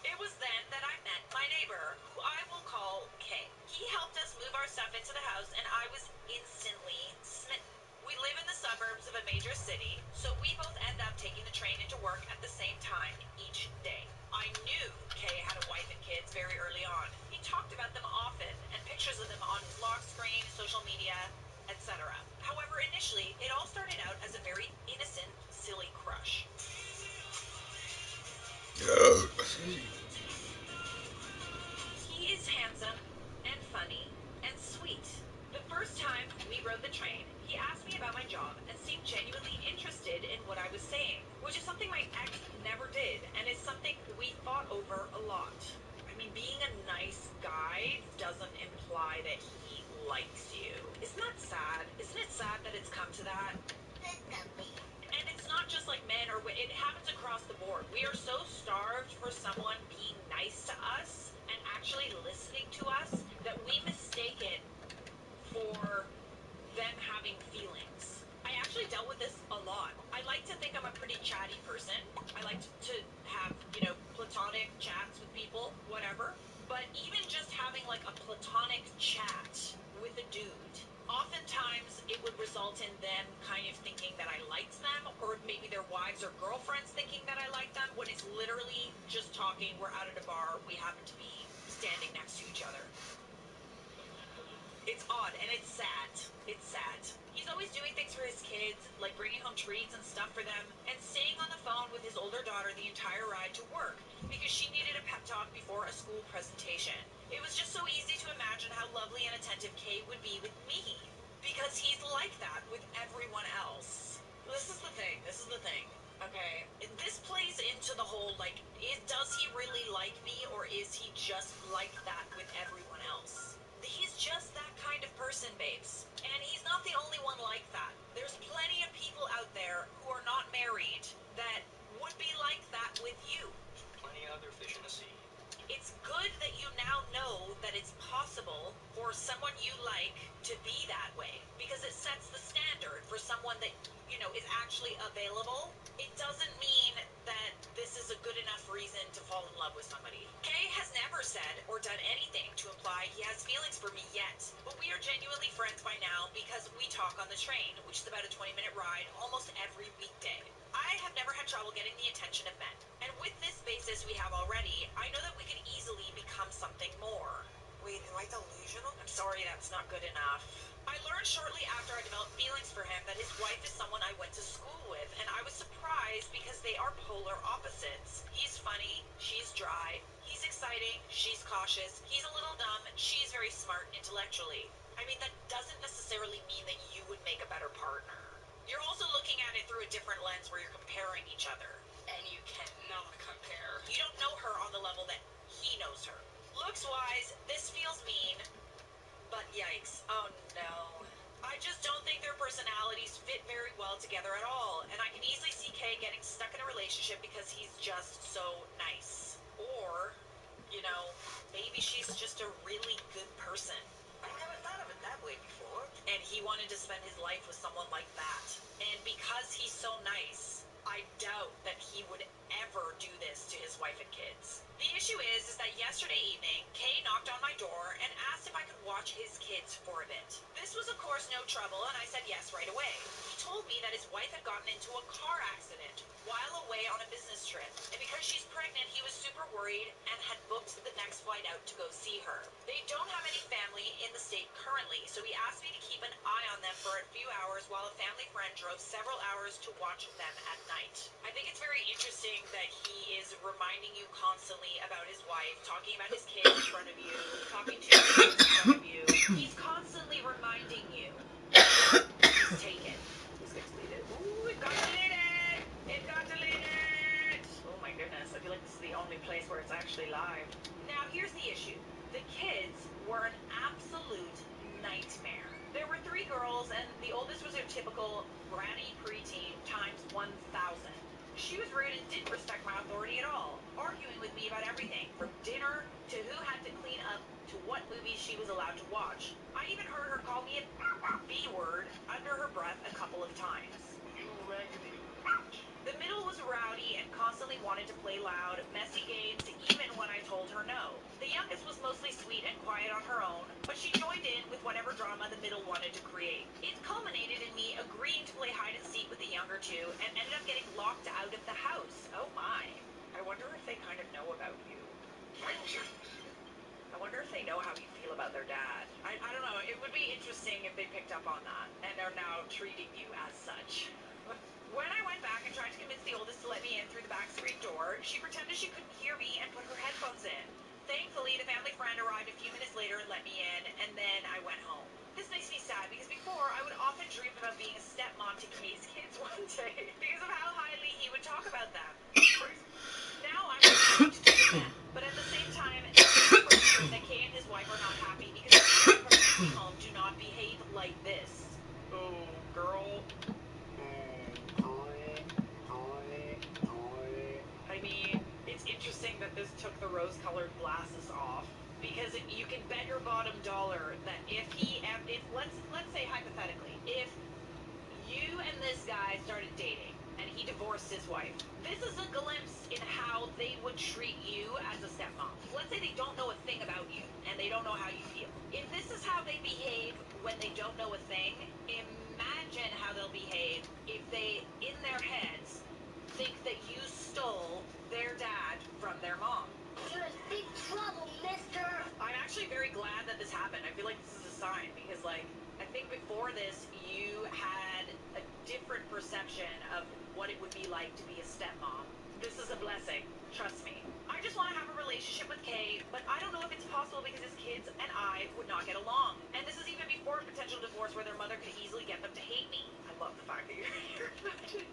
Speaker 4: It was then that I met my neighbor, who I will call Kay. He helped us move our stuff into the house, and I was instantly smitten. We live in the suburbs of a major city, so we both end up taking the train into work at the same time each day. I knew Kay had a wife and kids very early on. He talked about them often, and pictures of them on his lock screen, social media, etc. However, initially, it all started out as a very innocent, silly crush. He is handsome and funny and sweet. The first time we rode the train, he asked me about my job and seemed genuinely interested in what I was saying, which is something my ex never did and is something we fought over a lot. I mean, being a nice guy doesn't imply that he likes you. Isn't that sad? Isn't it sad that it's come to that? men or it happens across the board. We are so starved for someone being nice to us and actually listening to us that we mistake it for them having feelings. I actually dealt with this a lot. I like to think I'm a pretty chatty person. I like to have, platonic chats with people, whatever. But even just having like a platonic chat with a dude, oftentimes it would result in them kind of thinking that I liked them, or maybe their wives or girlfriends thinking that I like them, when it's literally just talking. We're out at a bar, we happen to be standing next to each other. It's odd, and it's sad. It's sad. He's always doing things for his kids, like bringing home treats and stuff for them, and staying on the phone with his older daughter the entire ride to work, because she needed a pep talk before a school presentation. It was just so easy to imagine how lovely and attentive Kay would be with me, because he's like that with everyone else. This is the thing. Okay, this plays into the whole, does he really like me, or is he just like that with everyone else? He's just that kind of person, babes. And he's not the only one like that. There's plenty of people out there who are not married that would be like that with you. Plenty of other fish in the sea. It's good that you now know that it's possible for someone you like to be that way, because it sets the standard for someone that, is actually available. It doesn't mean that this is a good enough reason to fall in love with somebody. Kay has never said or done anything to imply he has feelings for me yet, but we are genuinely friends by now because we talk on the train, which is about a 20-minute ride almost every weekday. I have never had trouble getting the attention of men, and with this basis we have already, I know that we can easily become something more. Wait, am I delusional? I'm sorry, that's not good enough. I learned shortly after I developed feelings for him that his wife is someone I went to school with, and I was surprised because they are polar opposites. He's funny, she's dry. He's exciting, she's cautious. He's a little dumb, she's very smart intellectually. I mean, that doesn't necessarily mean that you would make a better partner. You're also looking at it through a different lens where you're comparing each other. And you cannot compare. You don't know her on the level that he knows her. Looks-wise, this feels mean, but yikes. Oh no. I just don't think their personalities fit very well together at all, and I can easily see Kay getting stuck in a relationship because he's just so nice. Or, maybe she's just a really good person. I never thought of it that way before. And he wanted to spend his life with someone like that. And because he's so nice, I doubt that he would ever do this to his wife and kids. The issue is that yesterday evening, Kay knocked on my door and asked if I could watch his kids for a bit. This was, of course, no trouble, and I said yes right away. He told me that his wife had gotten into a car accident while away on a business trip, and because she's pregnant, he was super worried and had booked the next flight out to go see her. They don't have any family in the state currently, so he asked me to keep an eye on them for a few hours while a family friend drove several hours to watch them at night. I think it's very interesting that he is reminding you constantly about his wife, talking about his kids in front of you, talking to your kids in front of you. He's constantly reminding you he's taken. This gets deleted. Ooh, it got deleted! It got deleted! Oh my goodness, I feel like this is the only place where it's actually live. Now, here's the issue. The kids were an absolute nightmare. There were 3 girls, and the oldest was a typical bratty preteen times 1,000. She was rude and didn't respect my authority at all, arguing with me about everything, from dinner to who had to clean up to what movies she was allowed to watch. I even heard her call me a B-word under her breath a couple of times. You raggedy bitch. The middle was rowdy and constantly wanted to play loud, messy games, even when I told her no. The youngest was mostly sweet and quiet on her own, but she joined in with whatever drama the middle wanted to create. It culminated in me agreeing to play hide and seek with the younger two and ended up getting locked out of the house. Oh my. I wonder if they kind of know about you. I wonder if they know how you feel about their dad. I don't know. It would be interesting if they picked up on that and are now treating you as such. When I went back and tried to convince the oldest to let me in through the back screen door, she pretended she couldn't hear me and put her headphones in. Thankfully, the family friend arrived a few minutes later and let me in, and then I went home. This makes me sad because before, I would often dream about being a stepmom to Kay's kids one day because of how highly he would talk about them. Now I'm trying to do that, but at the same time, that Kay and his wife are not happy because people from the home do not behave like this. Oh, girl. You can bet your bottom dollar that if let's say hypothetically, if you and this guy started dating and he divorced his wife, this is a glimpse in how they would treat you as a stepmom. Let's say they don't know a thing about you and they don't know how you feel. If this is how they behave when they don't know a thing, imagine how they'll behave if they, in their heads, think that you stole their dad from their mom.
Speaker 3: You're in big trouble, mister.
Speaker 4: I'm actually very glad that this happened. I feel like this is a sign because, like, I think before this, you had a different perception of what it would be like to be a stepmom. This is a blessing. Trust me. I just want to have a relationship with Kay, but I don't know if it's possible because his kids and I would not get along. And this is even before a potential divorce where their mother could easily get them to hate me. I love the fact that you're imagining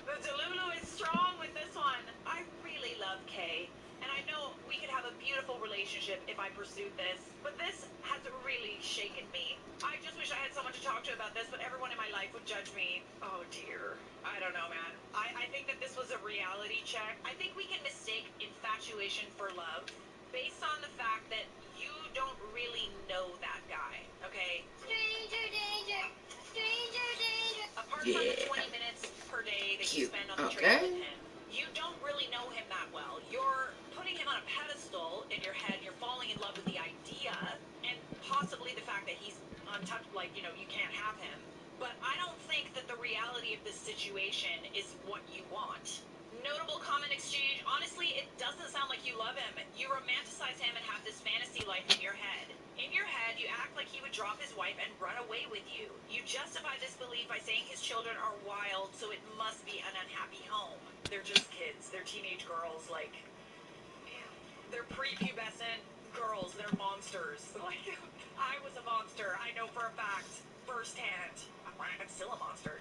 Speaker 4: the Delulu is strong with this one. I really love Kay. And I know we could have a beautiful relationship if I pursued this, but this has really shaken me. I just wish I had someone to talk to about this, but everyone in my life would judge me. Oh dear. I don't know, man. I think that this was a reality check. I think we can mistake infatuation for love based on the fact that you don't really know that guy, okay?
Speaker 3: Stranger danger. Stranger danger.
Speaker 4: Apart from the
Speaker 1: Yeah.
Speaker 4: 20 minutes per day that you
Speaker 1: Cute.
Speaker 4: spend on the train with
Speaker 1: Okay.
Speaker 4: him, you don't really know him that well. You're putting him on a pedestal in your head. You're falling in love with the idea and possibly the fact that he's untouched, like, you know, you can't have him. But I don't think that the reality of this situation is what you want. Notable comment exchange. Honestly, it doesn't sound like you love him. You romanticize him and have this fantasy life in your head. In your head, you act like he would drop his wife and run away with you. You justify this belief by saying his children are wild, so it must be an unhappy home. They're just kids. They're teenage girls. Like, they're prepubescent girls. They're monsters. Like, I was a monster. I know for a fact, firsthand. I'm still a monster.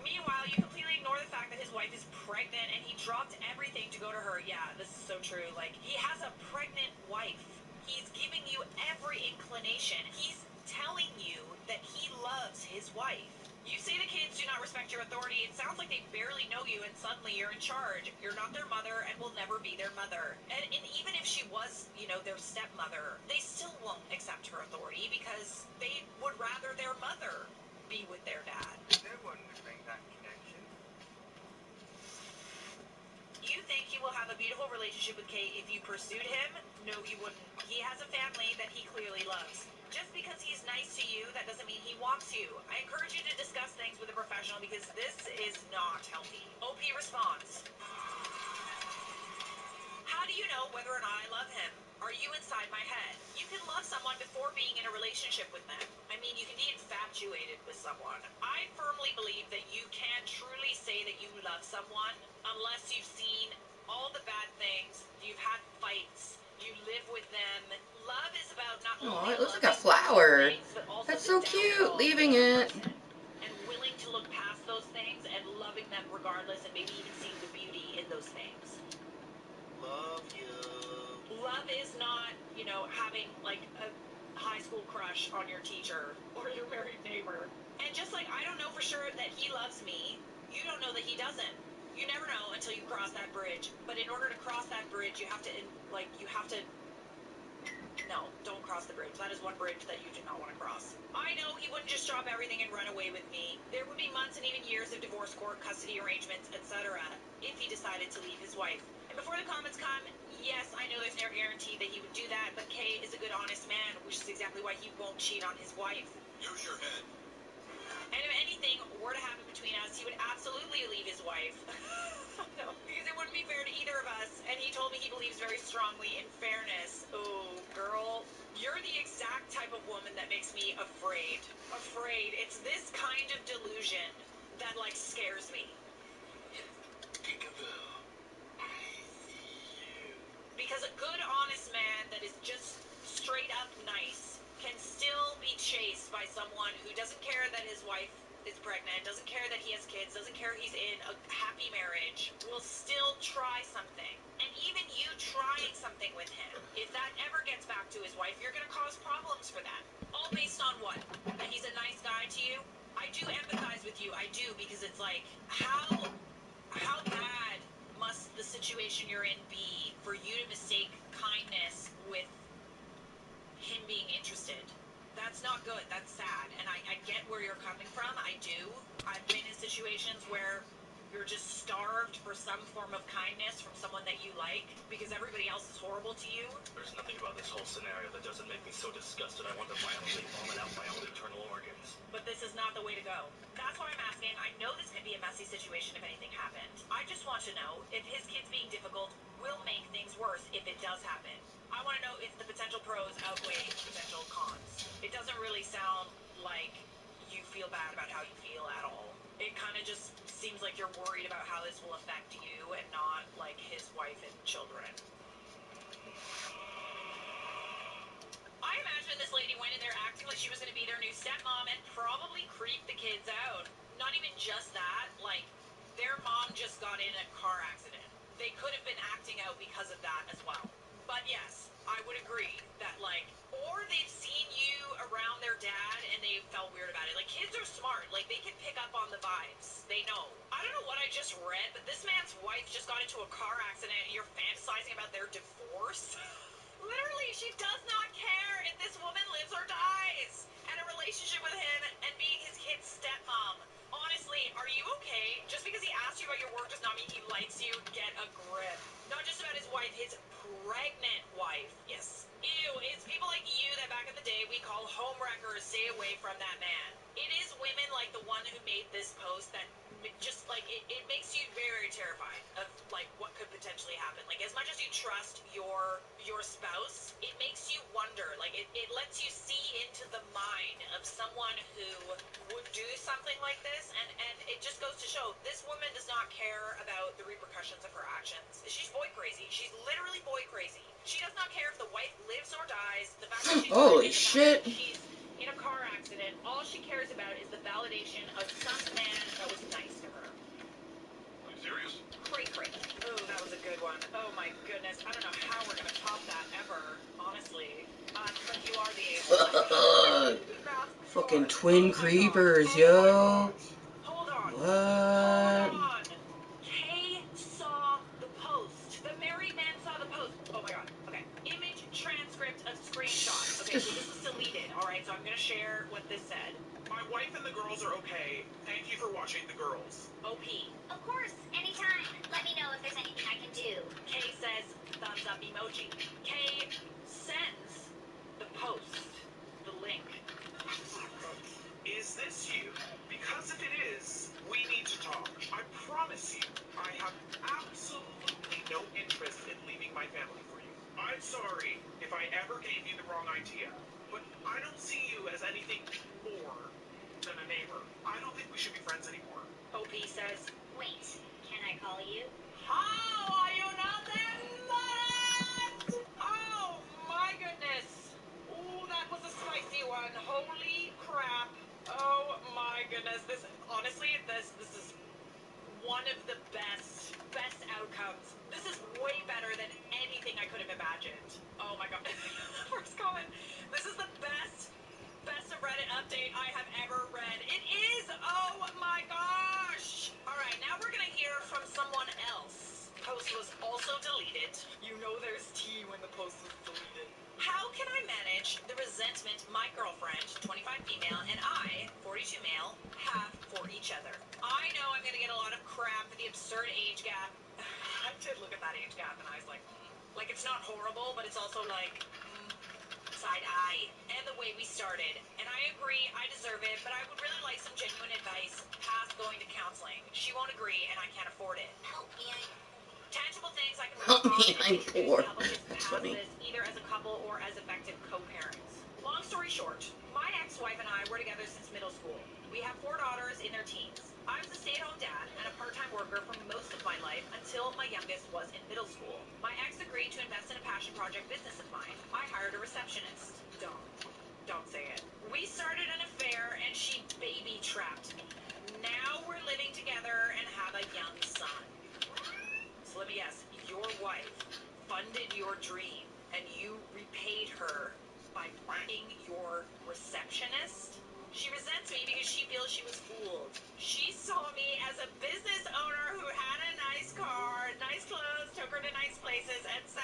Speaker 4: Meanwhile, you completely ignore the fact that his wife is pregnant and he dropped everything to go to her. Yeah, this is so true. Like, he has a pregnant wife. He's giving you every inclination. He's telling you that he loves his wife. You say the kids do not respect your authority. It sounds like they barely know you and suddenly you're in charge. You're not their mother and will never be their mother. And even if she was, you know, their stepmother, they still won't accept her authority because they would rather their mother be with their dad.
Speaker 5: No one would make that connection.
Speaker 4: You think you will have a beautiful relationship with Kate if you pursued him? No, you wouldn't. He has a family that he clearly loves. Just because he's nice to you, that doesn't mean he wants you. I encourage you to discuss things with a professional because this is not healthy. OP responds. How do you know whether or not I love him? Are you inside my head? You can love someone before being in a relationship with them. I mean, you can be infatuated with someone. I firmly believe that you can't truly say that you love someone unless you've seen all the bad things, you've had fights, you live with them. Love is about not
Speaker 1: Oh,
Speaker 4: only
Speaker 1: it looks like a
Speaker 4: loving
Speaker 1: flower.
Speaker 4: things, but also
Speaker 1: That's
Speaker 4: the
Speaker 1: so cute.
Speaker 4: downfalls of
Speaker 1: Leaving
Speaker 4: that
Speaker 1: it.
Speaker 4: person. And willing to look past those things and loving them regardless and maybe even seeing the beauty in those things.
Speaker 5: Love you.
Speaker 4: Love is not, you know, having like a high school crush on your teacher or your married neighbor. And just like I don't know for sure that he loves me, you don't know that he doesn't. You never know until you cross that bridge. But in order to cross that bridge, you have to, no, don't cross the bridge. That is one bridge that you do not want to cross. I know he wouldn't just drop everything and run away with me. There would be months and even years of divorce court, custody arrangements, etc. if he decided to leave his wife. And before the comments come, yes, I know there's no guarantee that he would do that, but Kay is a good, honest man, which is exactly why he won't cheat on his wife.
Speaker 5: Use your head.
Speaker 4: And if anything were to happen between us, he would absolutely leave his wife. No, because it wouldn't be fair to either of us. And he told me he believes very strongly in fairness. Oh, girl, you're the exact type of woman that makes me afraid. Afraid. It's this kind of delusion that, like, scares me.
Speaker 5: Peekaboo. I see you.
Speaker 4: Because a good, honest man that is just straight up nice can still be chased by someone who doesn't care that his wife is pregnant, doesn't care that he has kids, doesn't care he's in a happy marriage, will still try something. And even you trying something with him, if that ever gets back to his wife, you're going to cause problems for that. All based on what? That he's a nice guy to you? I do empathize with you. I do, because it's like, how bad must the situation you're in be for you to mistake kindness with him being interested? That's not good. That's sad. And I get where you're coming from. I do. I've been in situations where you're just starved for some form of kindness from someone that you like because everybody else is horrible to you.
Speaker 5: There's nothing about this whole scenario that doesn't make me so disgusted I want to violently vomit out my own internal organs.
Speaker 4: But this is not the way to go. That's why I'm asking. I know this could be a messy situation if anything happened. I just want to know if his kids being difficult will make things worse if it does happen. I want to know if the potential pros outweigh potential cons. It doesn't really sound like you feel bad about how you feel at all. It kind of just seems like you're worried about how this will affect you and not like his wife and children. I imagine this lady went in there acting like she was going to be their new stepmom and probably creeped the kids out. Not even just that, like, their mom just got in a car accident. They could have been acting out because of that as well. But yes, I would agree that, like, or they've seen you around their dad and they felt weird about it. Like, kids are smart. Like, they can pick up on the vibes. They know. I don't know what I just read, but this man's wife just got into a car accident and you're fantasizing about their divorce? Literally, she does not care if this woman lives or dies. And a relationship with him and being his kid's stepmom. Honestly, are you okay? Just because he asked you about your work does not mean he likes you. Get a grip. Not just about his wife, his pregnant wife. Yes. Ew, it's people like you that back in the day we call homewreckers. Stay away from that man. It is women like the one who made this post that just like it makes you very terrified of like what could potentially happen. Like as much as you trust your spouse, it makes you wonder. Like it lets you see into the mind of someone who would do something like this, and it just goes to show this woman does not care about the repercussions of her actions. She's boy crazy. She's literally boy crazy. She does not care if the wife lives or dies. The fact that she's
Speaker 1: Holy
Speaker 4: pregnant, the fact
Speaker 1: shit.
Speaker 4: that she's in a car accident, all she cares about is the validation of some man that was nice to her.
Speaker 5: Are you serious?
Speaker 4: Cray cray. Oh, that was a good one. Oh my goodness. I don't know how we're gonna top that ever, honestly. But you are the a-hole.
Speaker 1: Fucking twin creepers, yo.
Speaker 4: Hold on.
Speaker 1: What?
Speaker 4: Hold on. Kay saw the post. The married man saw the post. Oh my god. Okay. Image transcript of screenshot. Okay, so this was deleted. Alright, so I'm gonna share what this said.
Speaker 5: My wife and the girls are okay. Thank you for watching the girls.
Speaker 4: OP.
Speaker 6: Of course, anytime. Let me know if there's anything I can do.
Speaker 4: Kay says thumbs up emoji. Kay sends the post, the link.
Speaker 5: Is this you? Because if it is, we need to talk. I promise you, I have absolutely no interest in leaving my family for you. I'm sorry if I ever gave you the wrong idea, but I don't see you as anything more than a neighbor. I don't think we should be friends anymore.
Speaker 4: OP says,
Speaker 6: Wait, can I call you?
Speaker 4: how are you not that mad? Oh my goodness. Ooh, that was a spicy one. Holy crap. Oh my goodness. This honestly, this is one of the best outcomes. This is way better than anything I could have imagined. Oh my god. First comment. This is the best of Reddit update I have ever read. It is! Oh my gosh! Alright, now we're gonna hear from someone else. Post was also deleted. You know there's tea when the post was deleted. How can I manage the resentment my girlfriend, 25 female, and I, 42 male, have for each other? I know I'm gonna get a lot of crap for the absurd age gap. I did look at that age gap and I was like, like it's not horrible, but it's also like, side eye, and the way we started. And I agree, I deserve it, but I would really like some genuine advice past going to counseling. She won't agree, and I can't afford it.
Speaker 6: Help me,
Speaker 4: Tangible things I can
Speaker 1: Help
Speaker 4: work on
Speaker 1: me,
Speaker 4: and
Speaker 1: I'm
Speaker 4: introduce
Speaker 1: poor.
Speaker 4: to help us get
Speaker 1: That's
Speaker 4: past
Speaker 1: funny.
Speaker 4: this, either as a couple or as effective co-parents. Long story short, my ex-wife and I were together since middle school. We have 4 daughters in their teens. I was a stay-at-home dad and a part-time worker for most of my life until my youngest was in middle school. My ex agreed to invest in a passion project business of mine. I hired a receptionist. Don't say it. We started an affair and she baby-trapped me. Now we're living together and have a young son. So let me guess, your wife funded your dream and you repaid her by being your receptionist? She resents me because she feels she was fooled. She saw me as a business owner who had a nice car, nice clothes, took her to nice places, etc.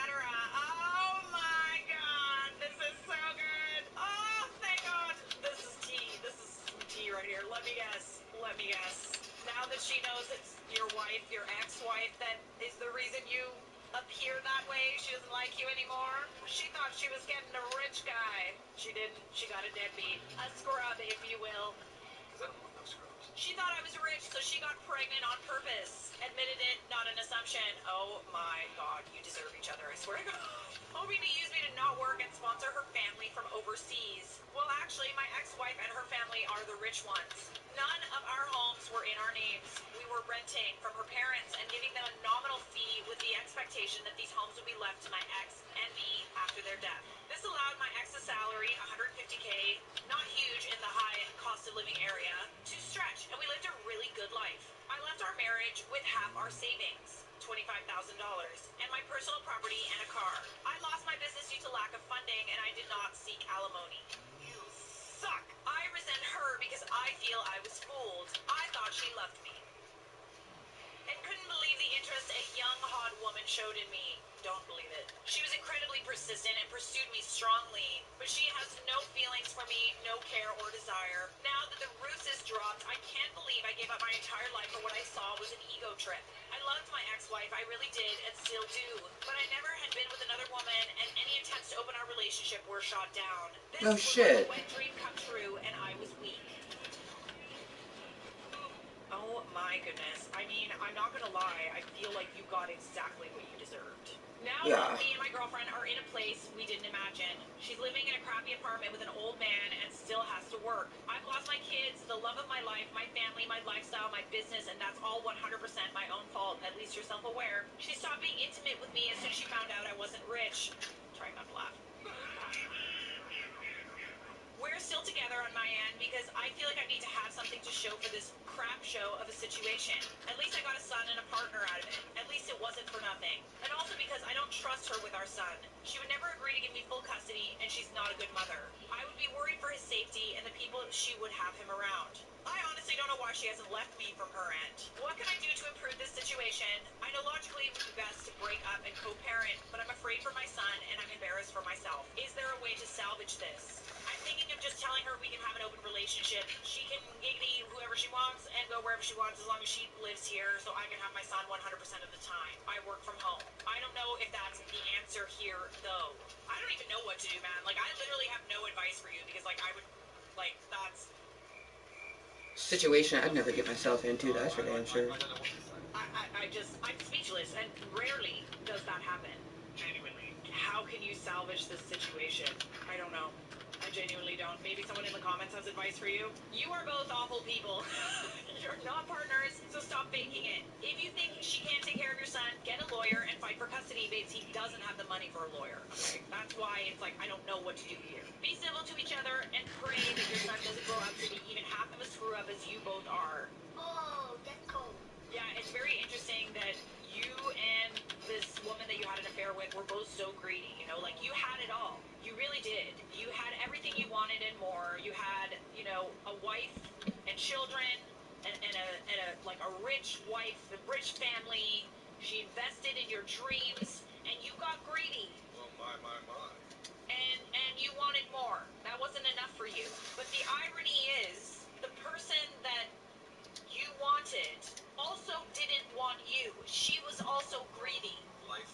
Speaker 4: Oh my god, this is so good. Oh, thank god. This is tea. This is some tea right here. Let me guess. Let me guess. Now that she knows it's your wife, your ex-wife, that is the reason you appear that way. She doesn't like you anymore. She thought she was getting a rich guy. She didn't. She got a deadbeat. A scrub, if you will. She thought I was rich, so she got pregnant on purpose. Admitted it, not an assumption. Oh my god, you deserve each other, I swear to god. Hoping to use me to not work and sponsor her family from overseas. Well, actually, my ex-wife and her family are the rich ones. None of our homes were in our names. We were renting from her parents and giving them a nominal fee with the expectation that these homes would be left to my ex and me after their death. This allowed my ex's salary, 150K, not huge in the high cost of living area, to stretch, and we lived a really good life. I left our marriage with half our savings, $25,000, and my personal property and a car. I lost my business due to lack of funding, and I did not seek alimony. You suck! I resent her because I feel I was fooled. I thought she loved me and couldn't believe the interest a young, hot woman showed in me. Don't believe it. She was incredibly persistent and pursued me strongly, but she has no feelings for me, no care or desire. Now that the roof is dropped, I can't believe I gave up my entire life for what I saw was an ego trip. I loved my ex-wife, I really did, and still do, but I never had been with another woman, and any attempts to open our relationship were shot down. This
Speaker 1: Oh
Speaker 4: was
Speaker 1: shit.
Speaker 4: like a wet dream come true, and I was weak. Oh my goodness. I mean, I'm not gonna lie, I feel like you got exactly what you deserved. Now,
Speaker 1: Yeah.
Speaker 4: me and my girlfriend are in a place we didn't imagine. She's living in a crappy apartment with an old man and still has to work. I've lost my kids, the love of my life, my family, my lifestyle, my business, and that's all 100% my own fault. At least you're self-aware. She stopped being intimate with me as soon as she found out I wasn't rich. Trying not to laugh. We're still together on my end because I feel like I need to have something to show for this crap show of a situation. At least I got a son and a partner out of it. At least it wasn't for nothing. And also because I don't trust her with our son. She would never agree to give me full custody, and she's not a good mother. I would be worried for his safety and the people she would have him around. I honestly don't know why she hasn't left me from her end. What can I do to improve this situation? I know logically it would be best to break up and co-parent, but I'm afraid for my son and I'm embarrassed for myself. Is there a way to salvage this? I'm thinking of just telling her we can have an open relationship. She can giggity whoever she wants and go wherever she wants as long as she lives here, so I can have my son 100% of the time. I work from home. I don't know if that's the answer here, though. I don't even know what to do, man. Like, I literally have no advice for you because, like, I would, like, that's...
Speaker 1: Situation I'd never get myself into, that's for damn sure.
Speaker 4: I'm speechless, and rarely does that happen. Genuinely. How can you salvage this situation? I don't know. I genuinely don't. Maybe someone in the comments has advice for you? You are both awful people. You're not partners, so stop faking it. If you think she can't take care of your son, get a lawyer and fight for custody, babes. He doesn't have the money for a lawyer, okay? That's why it's like, I don't know what to do here. Be civil to each other and pray that your son doesn't grow up to be even half of a screw-up as you both are.
Speaker 6: Oh, that's cold.
Speaker 4: Yeah, it's very interesting that you and this woman that you had an affair with were both so greedy, you know, like you had it all. You really did. You had everything you wanted and more. You had, you know, a wife and children and a like a rich wife, a rich family. She invested in your dreams and you got greedy.
Speaker 5: Well, my.
Speaker 4: And you wanted more. That wasn't enough for you. But the irony is the person that you wanted also didn't want you. She was also greedy.
Speaker 5: Life,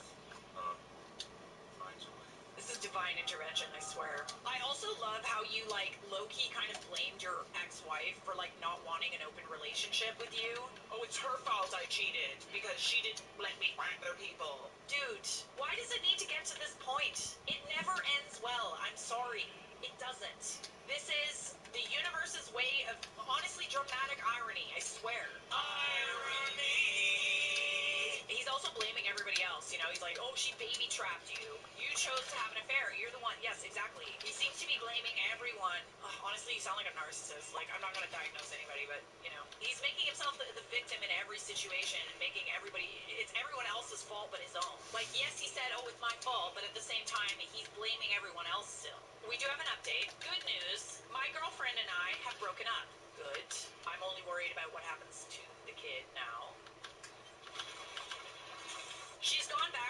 Speaker 5: finds a way.
Speaker 4: This is divine intervention, I swear. I also love how you, like, low-key kind of blamed your ex-wife for, like, not wanting an open relationship with you. Oh, it's her fault I cheated, because she didn't let me find other people. Dude, why does it need to get to this point? It never ends well, I'm sorry. It doesn't. This is the universe's way of, honestly, dramatic irony, I swear. Irony! He's also blaming everybody else, you know? He's like, oh, she baby-trapped you. You chose to have an affair. You're the one. Yes, exactly. He seems to be blaming everyone. Ugh, honestly, you sound like a narcissist. Like, I'm not going to diagnose anybody, but, you know. He's making himself the victim in every situation and making everybody... It's everyone else's fault but his own. Like, yes, he said, oh, it's my fault, but at the same time, he's blaming everyone else still. We do have an update. Good news. My girlfriend and I have broken up. Good. I'm only worried about what happens to the kid now.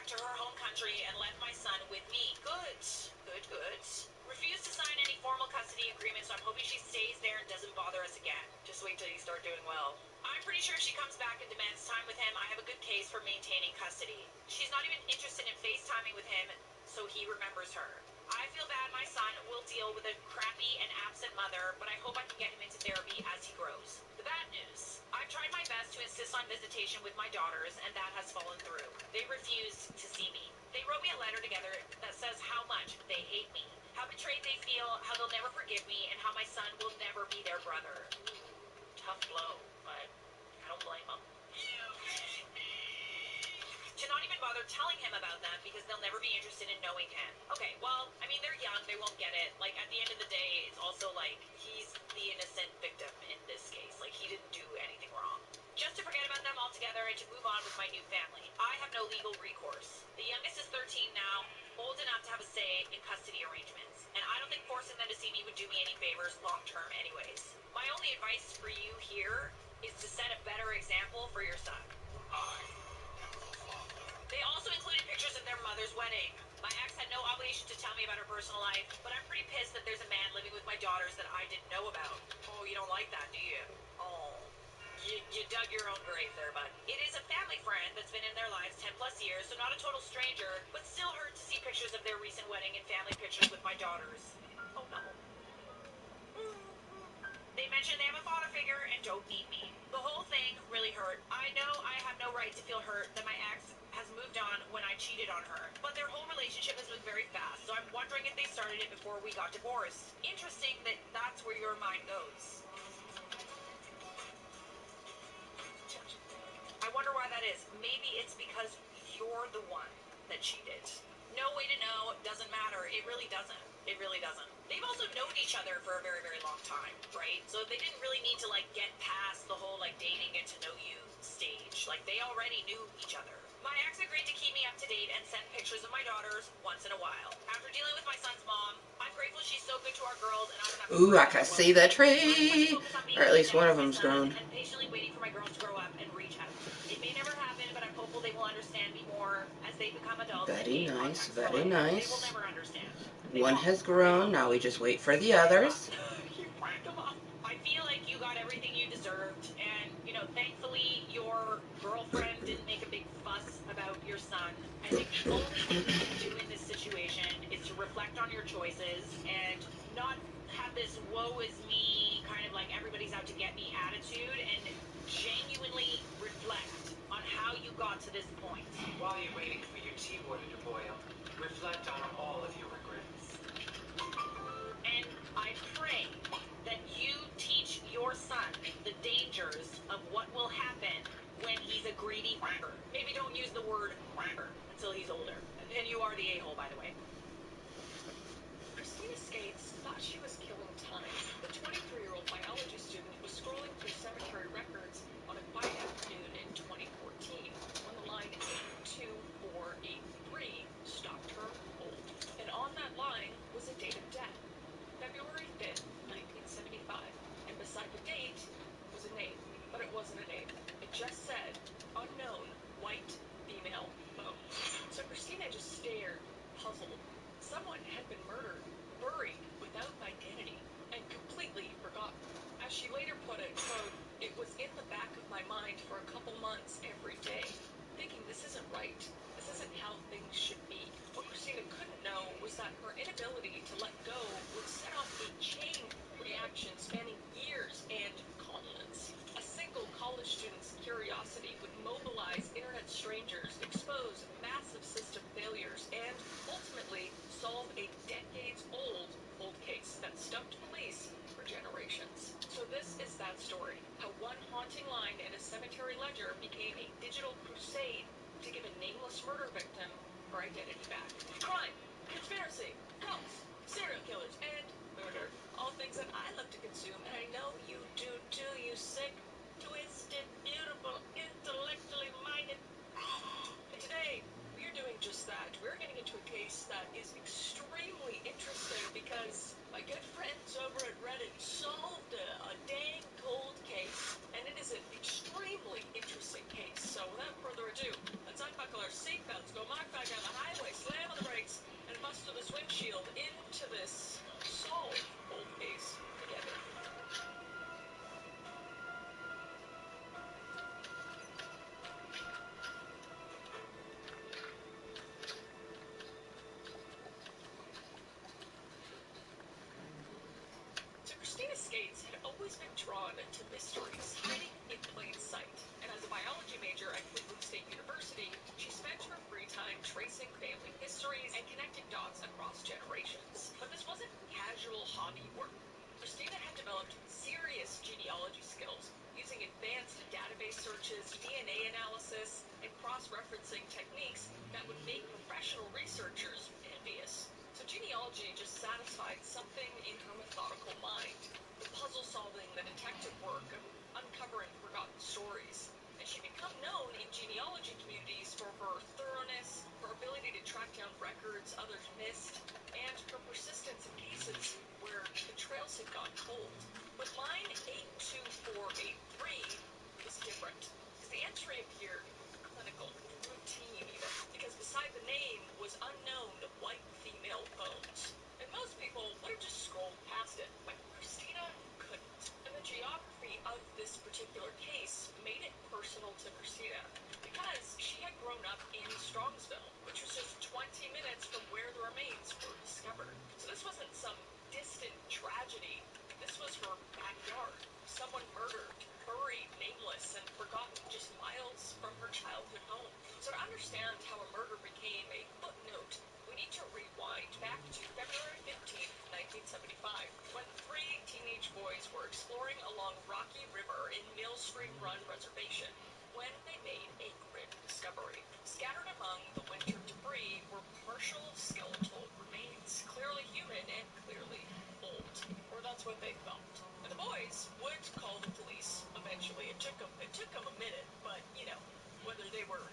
Speaker 4: to her home country and left my son with me. Good. Refused to sign any formal custody agreement, so I'm hoping she stays there and doesn't bother us again. Just wait till you start doing well. I'm pretty sure if she comes back and demands time with him, I have a good case for maintaining custody. She's not even interested in FaceTiming with him, so he remembers her. I feel bad my son will deal with a crappy and absent mother, but I hope I can get him into therapy as he grows. The bad news. I've tried my best to insist on visitation with my daughters, and that has fallen through. They refuse to see me. They wrote me a letter together that says how much they hate me, how betrayed they feel, how they'll never forgive me, and how my son will never be their brother. Tough blow, but I don't blame them. To not even bother telling him about them because they'll never be interested in knowing him. Okay, well, I mean, they're young, they won't get it. Like, at the end of the day, it's also like, he's the innocent victim in this case. Like, he didn't do anything wrong. Just to forget about them altogether and to move on with my new family. I have no legal recourse. The youngest is 13 now, old enough to have a say in custody arrangements. And I don't think forcing them to see me would do me any favors long term anyways. My only advice for you here is to set a better example for your son. They also included pictures of their mother's wedding. My ex had no obligation to tell me about her personal life, but I'm pretty pissed that there's a man living with my daughters that I didn't know about. Oh, you don't like that, do you? Oh. You dug your own grave there, bud. It is a family friend that's been in their lives 10 plus years, so not a total stranger, but still hurt to see pictures of their recent wedding and family pictures with my daughters. Oh no. They mention they have a father figure and don't need me. The whole thing really hurt. I know I have no right to feel hurt that my ex has moved on when I cheated on her, but their whole relationship has moved very fast, so I'm wondering if they started it before we got divorced. Interesting that that's where your mind goes. I wonder why that is. Maybe it's because you're the one that cheated. No way to know. Doesn't matter. It really doesn't. It really doesn't. They've also known each other for a very, very long time, right? So they didn't really need to, like, get past the whole, like, dating, get to know you stage. Like, they already knew each other. My ex agreed to keep me up to date and send pictures of my daughters once in a while. After dealing with my son's mom, I'm grateful she's so good to our girls, and I don't have to.
Speaker 1: Ooh, I can see the tree. Or at least one of them's grown.
Speaker 4: And patiently waiting for my girls to grow up and reach out. It may never happen, but I'm hopeful they will understand me more as they become adults.
Speaker 1: Very nice, very
Speaker 4: They
Speaker 1: nice.
Speaker 4: will never understand.
Speaker 1: One has grown, now we just wait for the others.
Speaker 4: Come on. I feel like you got everything you deserved, and, you know, thankfully your girlfriend didn't make a big fuss about your son. I think the only thing you can do in this situation is to reflect on your choices and not have this woe is me, kind of like everybody's out to get me attitude, and genuinely reflect on how you got to this point.
Speaker 5: While you're waiting for your tea water to boil, reflect on all of your regrets.
Speaker 4: And I pray that you teach your son the dangers of what will happen when he's a greedy f***er. Maybe don't use the word f***er until he's older. And you are the a-hole, by the way.
Speaker 7: Christina Skates thought she was killing time. The 23-year-old biology student was scrolling through cemetery records on a quiet afternoon in 2014 when the line 82483 stopped her cold. And on that line was a date of death, February 5th, 1975. And beside the date was a name, but it wasn't a name. It just said, unknown, white, female, bone. So Christina just stared, puzzled. Someone had been murdered, buried without identity, and completely forgotten. As she later put it, quote, "It was in the back of my mind for a couple months every day, thinking this isn't right. This isn't how things should be." What Christina couldn't know was that her inability to let go would set off a chain reaction spanning years and continents. A single college student's curiosity would mobilize internet strangers, expose massive system failures, and ultimately solve a decades-old cold case that stumped police for generations. So this is that story, how one haunting line in a cemetery ledger became a digital crusade to give a nameless murder victim her identity back. Crime, conspiracy, cults, serial killers, and murder. All things that I love to consume, and I know you do too, you sick, twisted, beautiful, intellectually minded. And today, we're doing just that. We're getting into a case that is extremely interesting because my good friends over at Reddit solved a dang cold case, and it is an extremely interesting case. So without further ado, let's unbuckle our seatbelts, go Mark 5 Christina Skates had always been drawn to mysteries hiding in plain sight, and as a biology major at Cleveland State University, she spent her free time tracing family histories and connecting dots across generations. But this wasn't casual hobby work. Christina had developed serious genealogy skills, using advanced database searches, DNA analysis, and cross-referencing techniques that would make professional researchers envious. So genealogy just satisfied something in her methodical mind, the puzzle-solving, the detective work of uncovering forgotten stories. And she'd become known in genealogy communities for her thoroughness, her ability to track down records others missed, and her persistence in cases where the trails had gone cold. But line 82483 was different, because the entry appeared clinical, routine even, because beside the name was unknown white female bones. And most people would have just scrolled past it, but Christina couldn't. And the geography of this particular case made it personal to Christina, because she had grown up in Strongsville, which was just 20 minutes from where the remains were discovered. So this wasn't some distant tragedy. This was her backyard. Someone murdered, buried, nameless, and forgotten just miles from her childhood home. So to understand how a murder became a footnote, we need to rewind back to February 15th, 1975, when three teenage boys were exploring along Rocky River in Mill Stream Run Reservation when they made a grim discovery. Scattered among the winter debris were partial skeletal remains, clearly human and clearly old. Or that's what they thought. And the boys would call the police eventually. It took them a minute, but, whether they were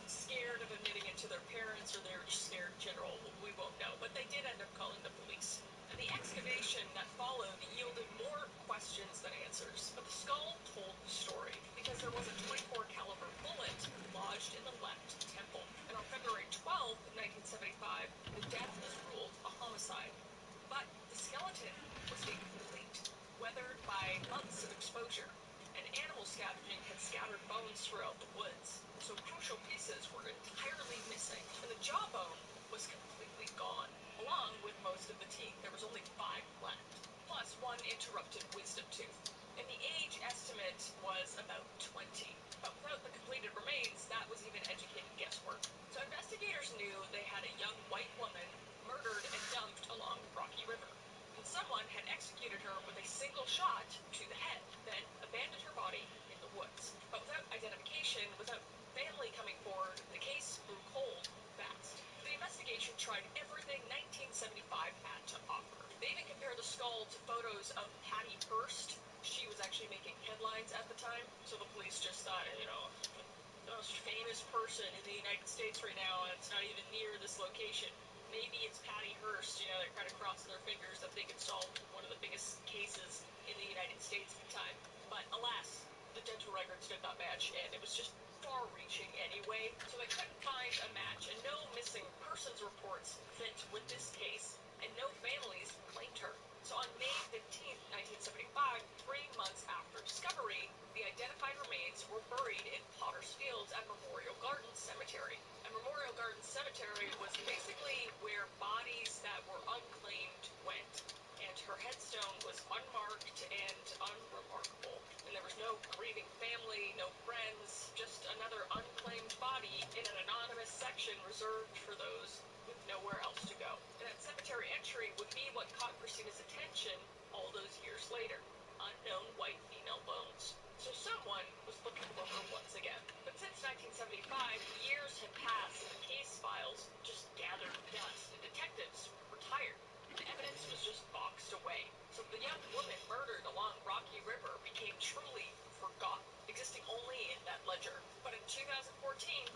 Speaker 7: scared of admitting it to their parents or they were just scared in general, we won't know. But they did end up calling the police. And the excavation that followed yielded more questions than answers. But the skull told the story, because there was a 24 caliber bullet lodged in the left temple. And on February 12th, 1975, the death was ruled a homicide. But the skeleton was incomplete, weathered by months of exposure, and animal scavenging had scattered bones throughout the woods. So crucial pieces were entirely missing, and the jawbone was completely gone, along with most of the teeth. There was only 5 left, plus one interrupted wisdom tooth. And the age estimate was about 20. But without the completed remains, that was even educated guesswork. So investigators knew they had a young white woman murdered and dumped along Rocky River. And someone had executed her with a single shot to the head, then abandoned her body in the woods. But without identification, without family coming forward, the case grew cold fast. The investigation tried everything 1975 had to offer. They even compared the skull to photos of Patty Hearst. She was actually making headlines at the time, so the police just thought, the most famous person in the United States right now, and it's not even near this location. Maybe it's Patty Hearst, they're kind of crossing their fingers that they could solve one of the biggest cases in the United States at the time. But alas, the dental records did not match, and it was just far-reaching anyway, so they couldn't find a match, and no missing persons reports fit with this case, and no families claimed her. So on May 15th, 1975, 3 months after discovery, the identified remains were buried in Potter's Fields at Memorial Gardens Cemetery. And Memorial Gardens Cemetery was basically where bodies that were unclaimed went. And her headstone was unmarked and unremarkable. And there was no grieving family, no friends, just another unclaimed body in an anonymous section reserved for those with nowhere else to go. And that cemetery entry would be what caught Christina's attention all those years later. Unknown white female bones. So someone was looking for her once again. But since 1975, years had passed and the case files just gathered dust, and detectives retired. The evidence was just boxed away. So the young woman murdered along Rocky River became truly forgotten, existing only in that ledger. But in 2014,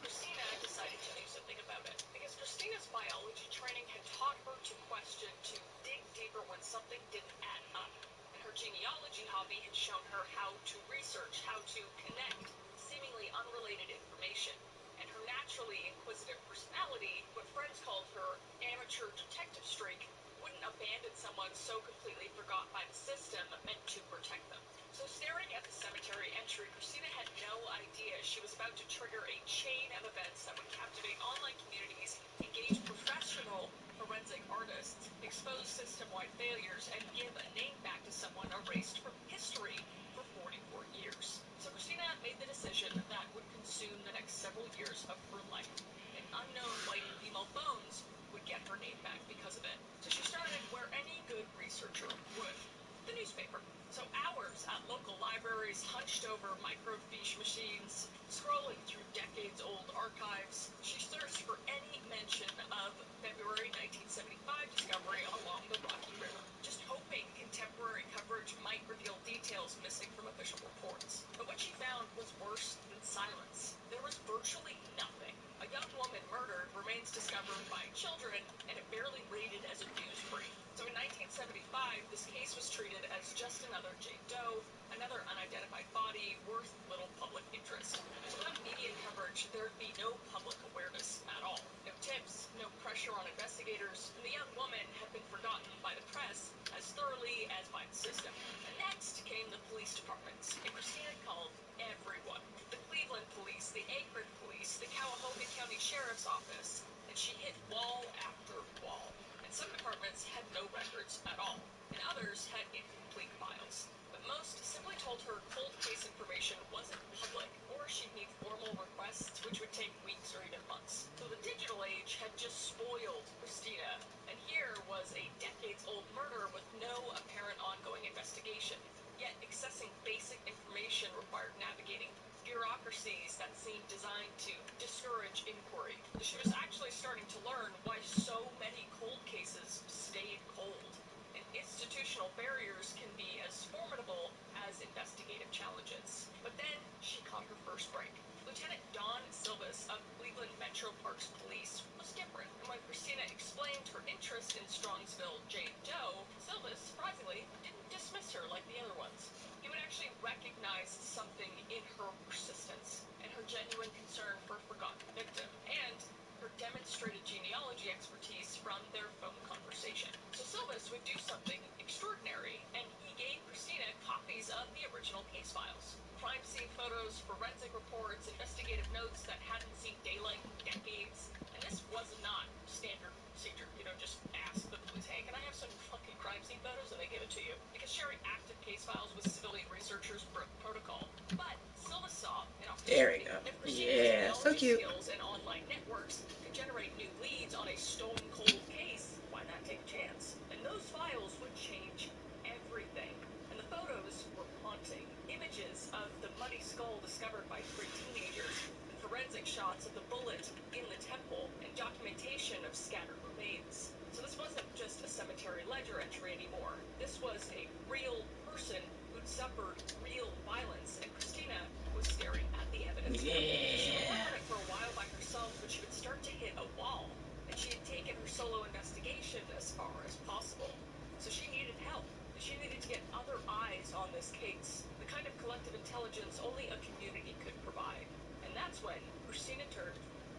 Speaker 7: Christina decided to do something about it. Because Christina's biology training had taught her to question, to dig deeper when something didn't add up. And her genealogy hobby had shown her how to research, how to connect seemingly unrelated information. And her naturally inquisitive personality, what friends called her amateur detective streak, wouldn't abandon someone so completely forgotten by the system meant to protect them. So staring at the cemetery entry, Christina had no idea she was about to trigger a chain of events that would captivate online communities, engage professional forensic artists, expose system-wide failures, and give a name back to someone everyone erased from history for 44 years. So Christina made the decision that would consume the next several years of her life. An unknown white female bones would get her name back because of it. So she started where any good researcher would, the newspaper. So hours at local libraries, hunched over microfiche machines, scrolling through decades-old archives, she searched for any mention of February 1975 discovery along the Rocky River, just hoping contemporary coverage might reveal details missing from official reports. But what she found was worse than silence. There was virtually nothing. A young woman murdered remains discovered by children, and it barely rated as a news brief. So in 1975, this case was treated as just another Jane Doe, another unidentified body worth little public interest. So without media coverage, there'd be no public awareness at all. No tips, no pressure on investigators, and the young woman had been forgotten by the press as thoroughly as by the system. And next came the police departments, and Christina called everyone. The Cleveland Police, the Akron Police, the Cuyahoga County Sheriff's Office, and she hit wall after wall. And some departments had no records at all, and others had incomplete files. But most simply told her cold case information wasn't public, or she'd need formal requests, which would take weeks or even months. So the digital age had just spoiled Christina, and here was a decades-old murder with no apparent ongoing investigation. Yet accessing basic information required navigating bureaucracies that seemed designed to discourage inquiry. She was actually starting to learn why so many cold cases stayed cold. And institutional barriers can be as formidable as investigative challenges. But then she caught her first break. Lieutenant Dawn Silvis of Cleveland Metro Parks Police was different. And when Christina explained her interest in Strongsville Jane Doe, Silvis, surprisingly, didn't dismiss her like the other ones. He would actually recognize something in her persistence and her genuine concern for a forgotten victim, and her demonstrated genealogy expertise from their phone conversation. So Silvis would do something extraordinary, and he gave Christina copies of the original case files. Crime scene photos, forensic reports, investigative notes that hadn't seen daylight in decades. And this was not standard procedure. You know, just ask the police, hey, can I have some fucking crime scene photos? And they give it to you. Because sharing active case files with civilian researchers broke protocol. But Silva saw an opportunity.
Speaker 1: There we go.
Speaker 7: If Christina's
Speaker 1: Yeah, so
Speaker 7: genealogy
Speaker 1: cute.
Speaker 7: skills and online networks could generate new leads on a stone cold case, why not take a chance? And those files would change everything. And the photos were haunting. Images of the muddy skull discovered by 3 teenagers, and forensic shots of the bullet in the temple, and documentation of scattered remains. So this wasn't just a cemetery ledger entry anymore. This was a real person who'd suffered real violence, and Christina was staring at the evidence. She would work on it for a while by herself, but she would start to hit a wall, and she had taken her solo investigation as far as possible. So she needed help. She needed to get other eyes on this case, the kind of collective intelligence only a community could provide. And that's when Christina turned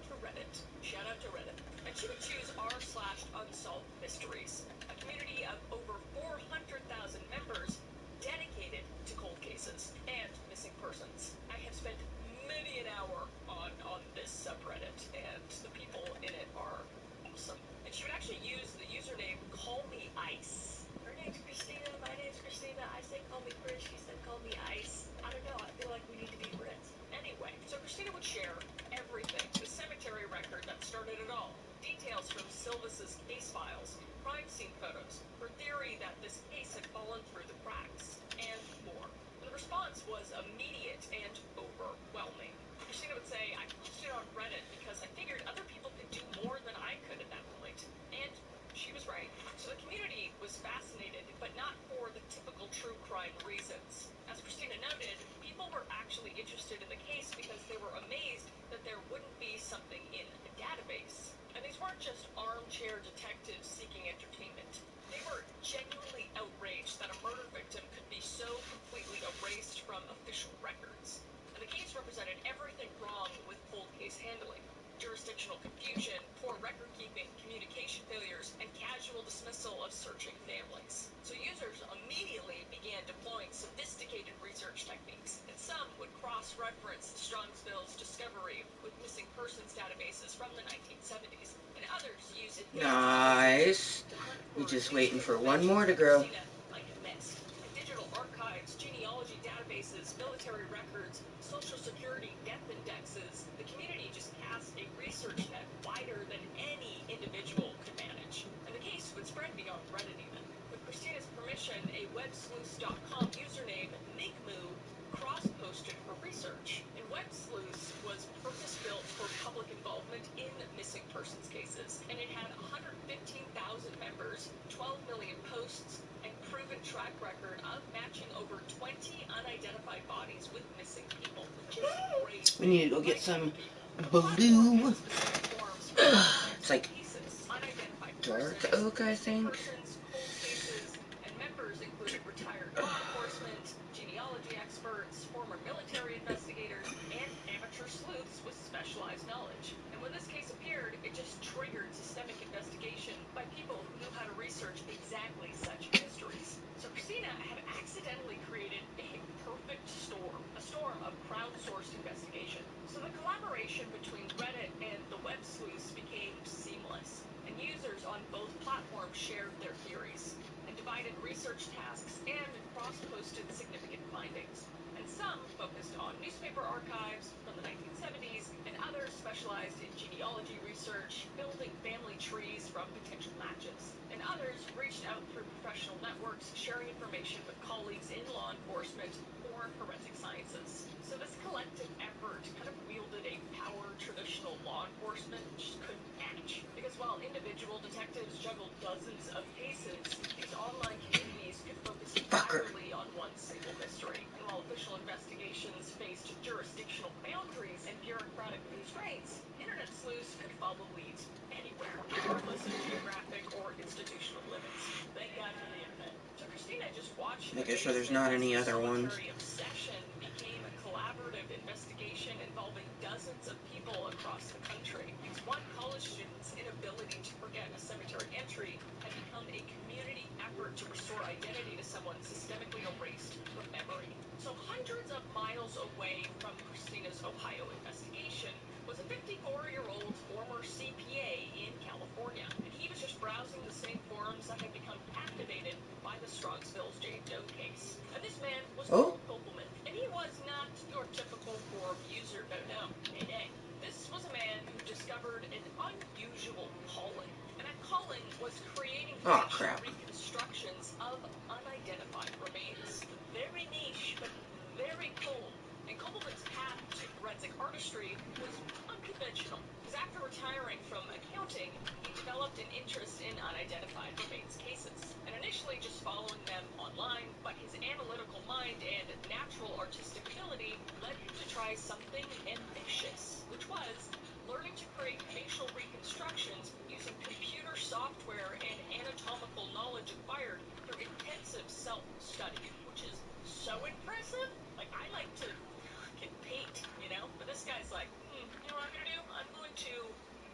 Speaker 7: to Reddit. Shout out to Reddit. And she would choose r/unsolved mysteries, a community of over 400,000 members dedicated to cold cases and missing persons. I have spent many an hour on this subreddit, and the people in it are awesome. And she would actually use the username Call Me Ice. Her name's Christina, my name's Christina. I say call me Chris, she said call me Ice. I don't know, I feel like we need to be friends. Anyway, so Christina would share everything. The cemetery record that started it all. Details from Silvis's case files, crime scene photos, her theory that this case had fallen through the cracks, and more. And the response was immediate and overwhelming. Christina would say, I posted on Reddit because I figured other people could do more than I could at that point. And she was right. So the community was fascinated, but not for the typical true crime reasons. As Christina noted, people were actually interested in the case because they were amazed that there wouldn't be something in the database. And these weren't just armchair detectives seeking entertainment. They were genuinely outraged that a murder victim could be so completely erased from official records. And the case represented everything wrong with cold case handling. Jurisdictional confusion, poor record keeping, communication failures, and casual dismissal of searching families. So users immediately began deploying sophisticated research techniques, and some would cross-reference Strongsville's discovery with missing persons databases from the 1970s, and others used
Speaker 1: Nice. We're just waiting for one more to grow.
Speaker 7: cases, military records, social security, death indexes. The community just cast a research net wider than any individual could manage. And the case would spread beyond Reddit even. With Christina's permission, a websleuth.com username, Migmoo, cross-posted her research. And WebSleuth was purpose-built for public involvement in missing persons cases. And it had 115,000 members, 12 million posts, and proven track record of matching over 20 unidentified bodies with missing people, which is great.
Speaker 1: We need to go get some blue. It's like dark oak, I think.
Speaker 7: Cold cases, and members included retired law enforcement, genealogy experts, former military investigators, and amateur sleuths with specialized knowledge. And when this case appeared, it just triggered systemic investigation by people who knew how to research exactly such mysteries. So Christina had accidentally created a perfect storm, a storm of crowdsourced investigation. So the collaboration between Reddit and the web sleuths became seamless, and users on both platforms shared their theories and divided research tasks and cross-posted significant findings. And some focused on newspaper archives from the 1970s, and others specialized in genealogy research, building family trees from potential matches. And others reached out through professional networks, sharing information with colleagues in law enforcement or forensic sciences. So this collective effort kind of wielded a power traditional law enforcement just couldn't match. Because while individual detectives juggled dozens of cases, these online communities could focus entirely on one single mystery. And while official investigations faced jurisdictional boundaries and bureaucratic constraints, internet sleuths could follow leads anywhere, regardless of geographic or institutional limits. Thank God for the internet. So Christina just watched
Speaker 1: Making sure there's not any other ones.
Speaker 7: obsession became a collaborative investigation involving dozens of people across the country. Because one college student's inability to forget a cemetery entry had become a community effort to restore identity to someone systemically erased from memory. So hundreds of miles away from Christina's Ohio investigation was a 54-year-old former CPA in California, and he was just browsing the same forums that had become activated by the Strongsville's Jane Doe case. And this man was called Kopelman, and he was not your typical forum user, no. Nay. This was a man who discovered an unusual calling, and that calling was creating reconstructions of unidentified remains. Very niche, but very cool. And Kopelman's path to forensic artistry was unconventional, because after retiring from accounting, he developed an interest in unidentified remains cases, and initially just following them online, but his analytical mind and natural artistic ability led him to try something ambitious, which was learning to create facial reconstructions using computer software and anatomical knowledge acquired through intensive self-study, which is so impressive. Like, I like to paint, but this guy's like, you know what I'm gonna do? I'm going to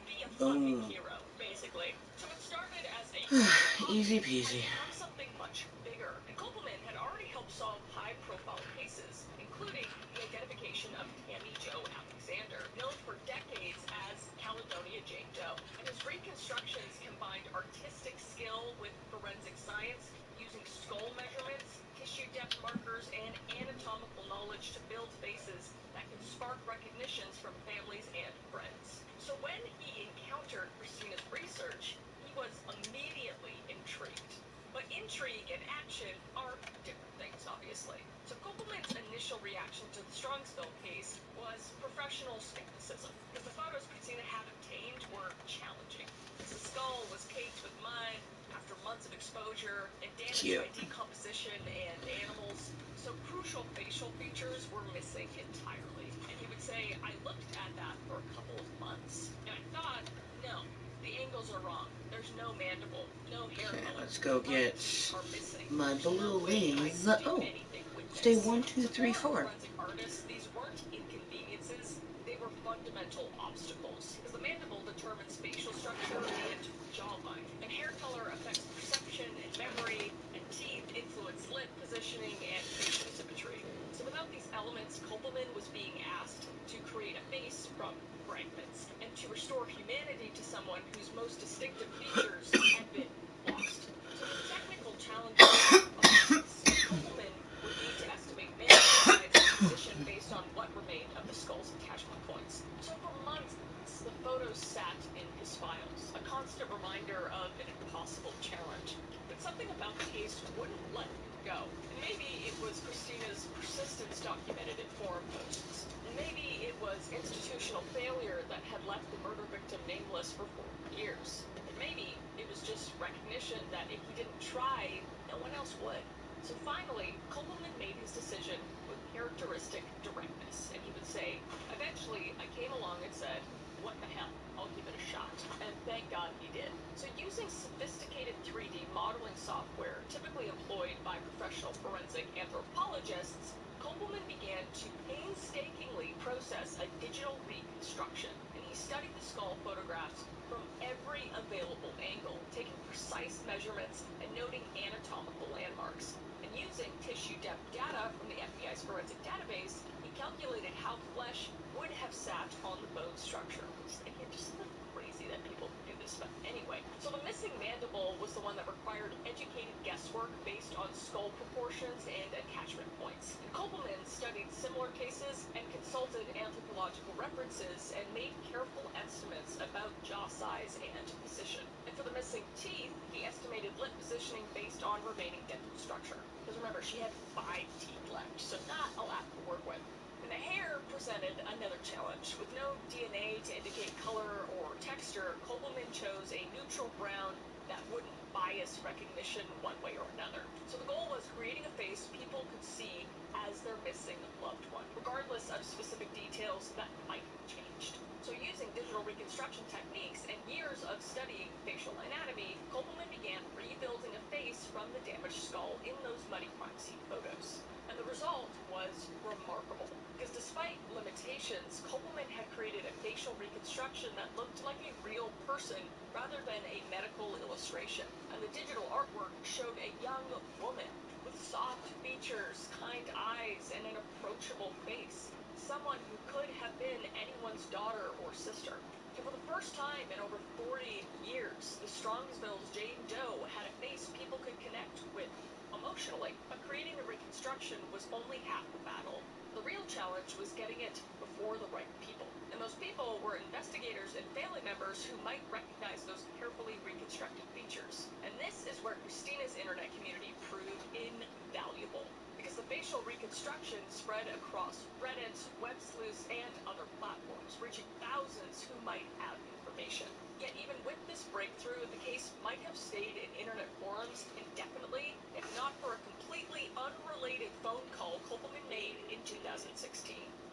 Speaker 7: be a fucking hero, basically. So it started as a
Speaker 1: easy peasy.
Speaker 7: Become something much bigger. And Kopelman had already helped solve high-profile cases, including the identification of Tammy Jo Alexander, known for decades as Caledonia Jane Doe. And his reconstructions combined artistic skill with forensic science, using skull measurements, tissue depth markers, and anatomical knowledge to build faces that could spark recognitions from families and friends. So when he encountered Christina's research, he was immediately intrigued. But intrigue and action are different things, obviously. So Kopelman's initial reaction to the Strongsville case was professional skepticism, because the photos Christina had obtained were challenging. The skull was caked with mud after months of exposure and damaged by decomposition and animals, so crucial facial features were missing entirely. And he would say, I looked at that for a couple of months, and I thought, no, the angles are wrong. There's no mandible, no hair color.
Speaker 1: Let's go get my blue lays. Oh, stay 1, 2, 3, 4.
Speaker 7: Artists, these weren't inconveniences, they were fundamental obstacles. Because the mandible determines facial structure and jawline, and hair color affects perception and memory, and teeth influence lip positioning and facial symmetry. So without these elements, Kopelman was being asked to create a face from fragments, and to restore humanity to someone whose most distinctive features had been lost. So the technical challenges are immense. Kopelman would need to estimate mandible size on what remained of the skull's attachment points. So for months, the photos sat in his files, a constant reminder of an impossible challenge. But something about the case wouldn't let him go. And maybe it was Christina's persistence documented in forum posts. And maybe it was institutional failure that had left the murder victim nameless for 4 years. And maybe it was just recognition that if he didn't try, no one else would. So finally, Kopelman made his decision with characteristic directness, and he would say, eventually I came along and said, what the hell, I'll give it a shot. And thank God he did. So using sophisticated 3D modeling software typically employed by professional forensic anthropologists, Kopelman began to painstakingly process a digital reconstruction, and he studied the skull photographs from every available angle, taking precise measurements and noting anatomical landmarks. And using tissue depth data from the FBI's forensic database, he calculated how flesh would have sat on the bone structure. Which, again, just a little crazy that people can do this, but anyway. So the missing mandible was the one that required educated guesswork based on skull proportions and attachment points. And Kopelman studied similar cases and consulted anthropological references and made careful estimates about jaw size and position. And for the missing teeth, he estimated lip positioning based on remaining dental structure. Because remember, she had 5 teeth left, so not a lot to work with. And the hair presented another challenge. With no DNA to indicate color or texture, Kopelman chose a neutral brown that wouldn't bias recognition one way or another. So the goal was creating a face people could see as their missing loved one, regardless of specific details that might have changed. So using digital reconstruction techniques and years of studying facial anatomy, Kopelman began rebuilding a face from the damaged skull in those muddy crime scene photos. And the result was remarkable, because despite limitations, Kopelman had created a facial reconstruction that looked like a real person rather than a medical illustration. And the digital artwork showed a young woman with soft features, kind eyes, and an approachable face. Someone who could have been anyone's daughter or sister. And for the first time in over 40 years, the Strongsville's Jane Doe had a face people could connect with emotionally. But creating the reconstruction was only half the battle. The real challenge was getting it before the right people. And those people were investigators and family members who might recognize those carefully reconstructed features. And this is where Christina's internet community proved invaluable, because the facial reconstruction spread across Reddit, web sleuths, and other platforms, reaching thousands who might have information. Yet even with this breakthrough, the case might have stayed in internet forums indefinitely, if not for a completely unrelated phone call Kopelman made in 2016.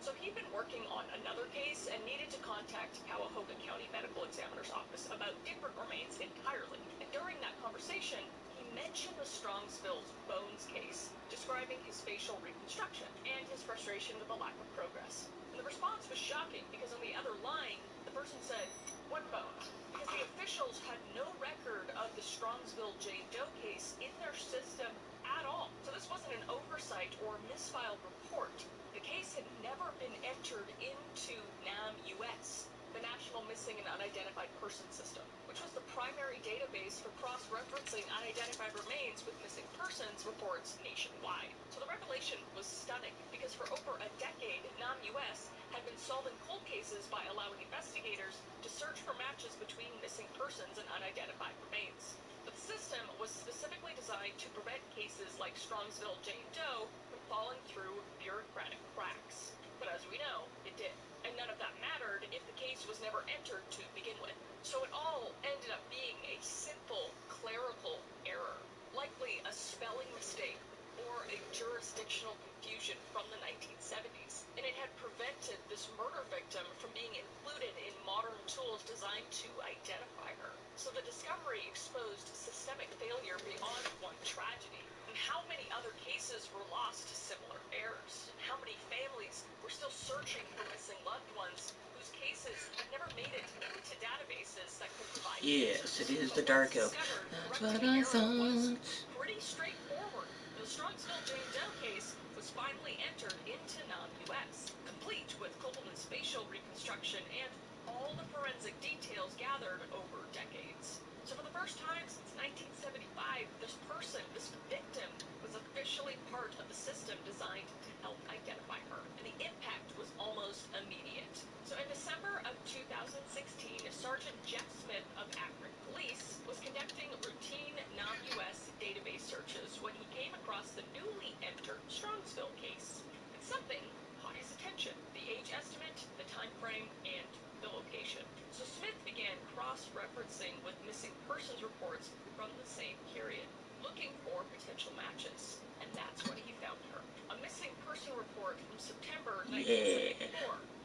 Speaker 7: So he'd been working on another case and needed to contact Cuyahoga County Medical Examiner's Office about different remains entirely. And during that conversation, he mentioned the Strongsville's Bones case, describing his facial reconstruction and his frustration with the lack of progress. And the response was shocking, because on the other line, the person said, "What bones?" Because the officials had no record of the Strongsville Jane Doe case in their system at all. So this wasn't an oversight or misfiled report. The case had never been entered into NAM-US, the National Missing and Unidentified Person System, which was the primary database for cross-referencing unidentified remains with missing persons reports nationwide. So the revelation was stunning, because for over a decade, NAM-US had been solving cold cases by allowing investigators to search for matches between missing persons and unidentified remains. But the system was specifically designed to prevent cases like Strongsville Jane Doe from falling through bureaucratic cracks. But as we know, it did. And none of that mattered if the case was never entered to begin with. So it all ended up being a simple clerical error, likely a spelling mistake or a jurisdictional confusion from the 1970s. And it had prevented this murder victim from being included in modern tools designed to identify her. So the discovery exposed systemic failure beyond one tragedy. And how many other cases were lost to similar errors? And how many families were still searching for missing loved ones whose cases had never made it into databases that could provide
Speaker 1: Yes,
Speaker 7: answers?
Speaker 1: it is
Speaker 7: But
Speaker 1: the
Speaker 7: once
Speaker 1: dark oak.
Speaker 7: discovered,
Speaker 1: That's
Speaker 7: correcting
Speaker 1: what
Speaker 7: the
Speaker 1: I
Speaker 7: error was
Speaker 1: thought.
Speaker 7: pretty straightforward. The Strongsville Jane Doe case was finally entered into NAM-US, complete with Kopelman's facial reconstruction and all the forensic details gathered over decades. So for the first time since 1975, this person, this victim, was officially part of the system designed to help identify her. And the impact cross-referencing with missing persons reports from the same period, looking for potential matches. And that's when he found her. A missing person report from September 1974.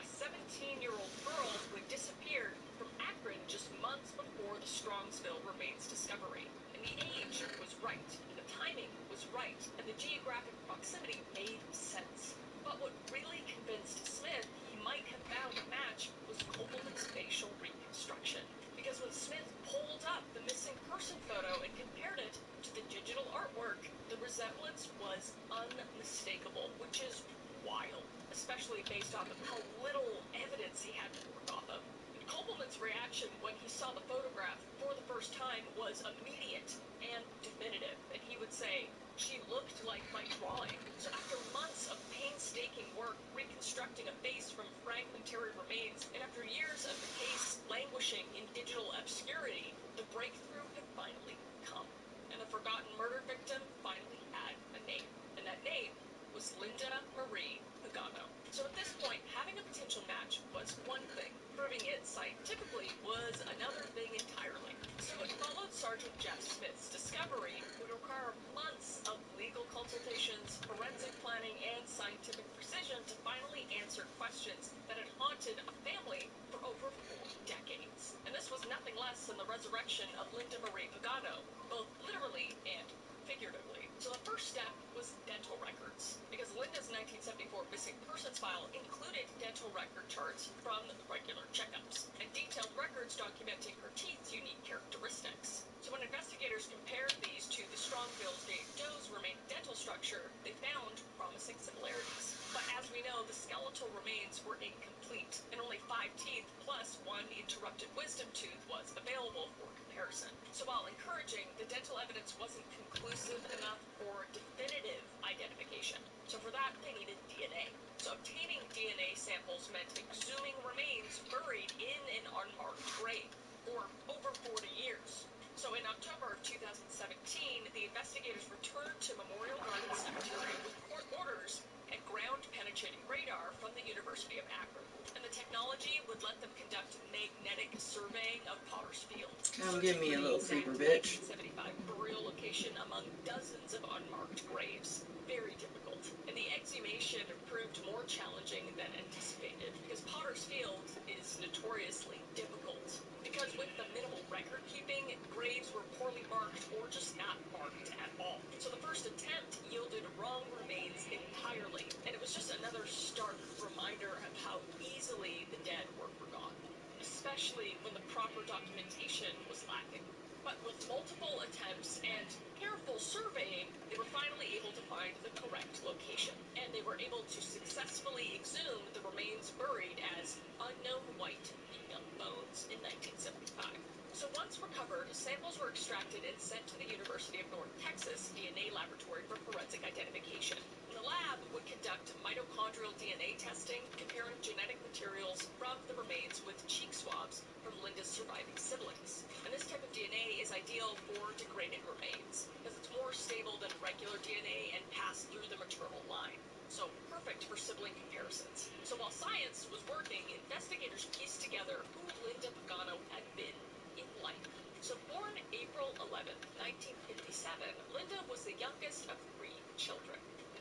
Speaker 7: A 17-year-old girl who had disappeared from Akron just months before the Strongsville remains discovery. And the age was right, the timing was right, and the geographic proximity made sense. But what really convinced Smith he might have found a match was Kopelman's facial reconstruction. Because when Smith pulled up the missing person photo and compared it to the digital artwork, the resemblance was unmistakable, which is wild, especially based off of how little evidence he had to work off of. And Kopelman's reaction when he saw the photograph for the first time was immediate and definitive, and he would say, "She looked like my drawing." So after months of painstaking work reconstructing a face from fragmentary remains, and after years of the case languishing in digital obscurity, the breakthrough had finally come. And the forgotten murder victim finally had a name. And that name was Linda Marie Pagano. So at this point, having a potential match was one thing. Proving it scientifically was another thing entirely. So what followed Sergeant Jeff Smith's discovery would require months of legal consultations, forensic planning, and scientific precision to finally answer questions that had haunted a family for over 4 decades. And this was nothing less than the resurrection of Linda Marie Pagano, both literally and figuratively. So the first step was dental records, because Linda's 1974 missing persons file included dental record charts from regular checkups, and detailed records documenting her teeth's unique characteristics. So when investigators compared these to the Strongville's Dave Doe's remaining dental structure, they found promising similarities. But as we know, the skeletal remains were incomplete, and only 5 teeth plus 1 interrupted wisdom tooth was available for comparison. So while encouraging, the dental evidence wasn't conclusive enough for definitive identification. So for that, they needed DNA. So obtaining DNA samples meant exhuming remains buried in an unmarked grave for over 40 years. So in October of 2017, the investigators returned to Memorial Garden Cemetery with court orders and ground-penetrating radar from the University of Akron. And the technology would let them conduct magnetic surveying of Potter's Field.
Speaker 8: Come give me a little paper, bitch.
Speaker 7: 1975 burial location among dozens of unmarked graves. Very difficult. And the exhumation proved more challenging than anticipated, because Potter's Field is notoriously difficult. Because with the minimal record keeping, graves were poorly marked or just not marked at all. So the first attempt yielded wrong remains entirely, and it was just another stark reminder of how easily the dead were forgotten, especially when the proper documentation was lacking. But with multiple attempts and careful surveying, they were finally able to find the correct location, and they were able to successfully exhume the remains buried as unknown white female bones in 1975. So once recovered, samples were extracted and sent to the University of North Texas DNA laboratory for forensic identification. The lab would conduct mitochondrial DNA testing, comparing genetic materials from the remains with cheek swabs from Linda's surviving siblings. And this type of DNA is ideal for degraded remains, because it's more stable than regular DNA and passed through the maternal line. So perfect for sibling comparisons. So while science was working, investigators pieced together who Linda Pagano had been in life. So born April 11th, 1957, Linda was the youngest of 3 children.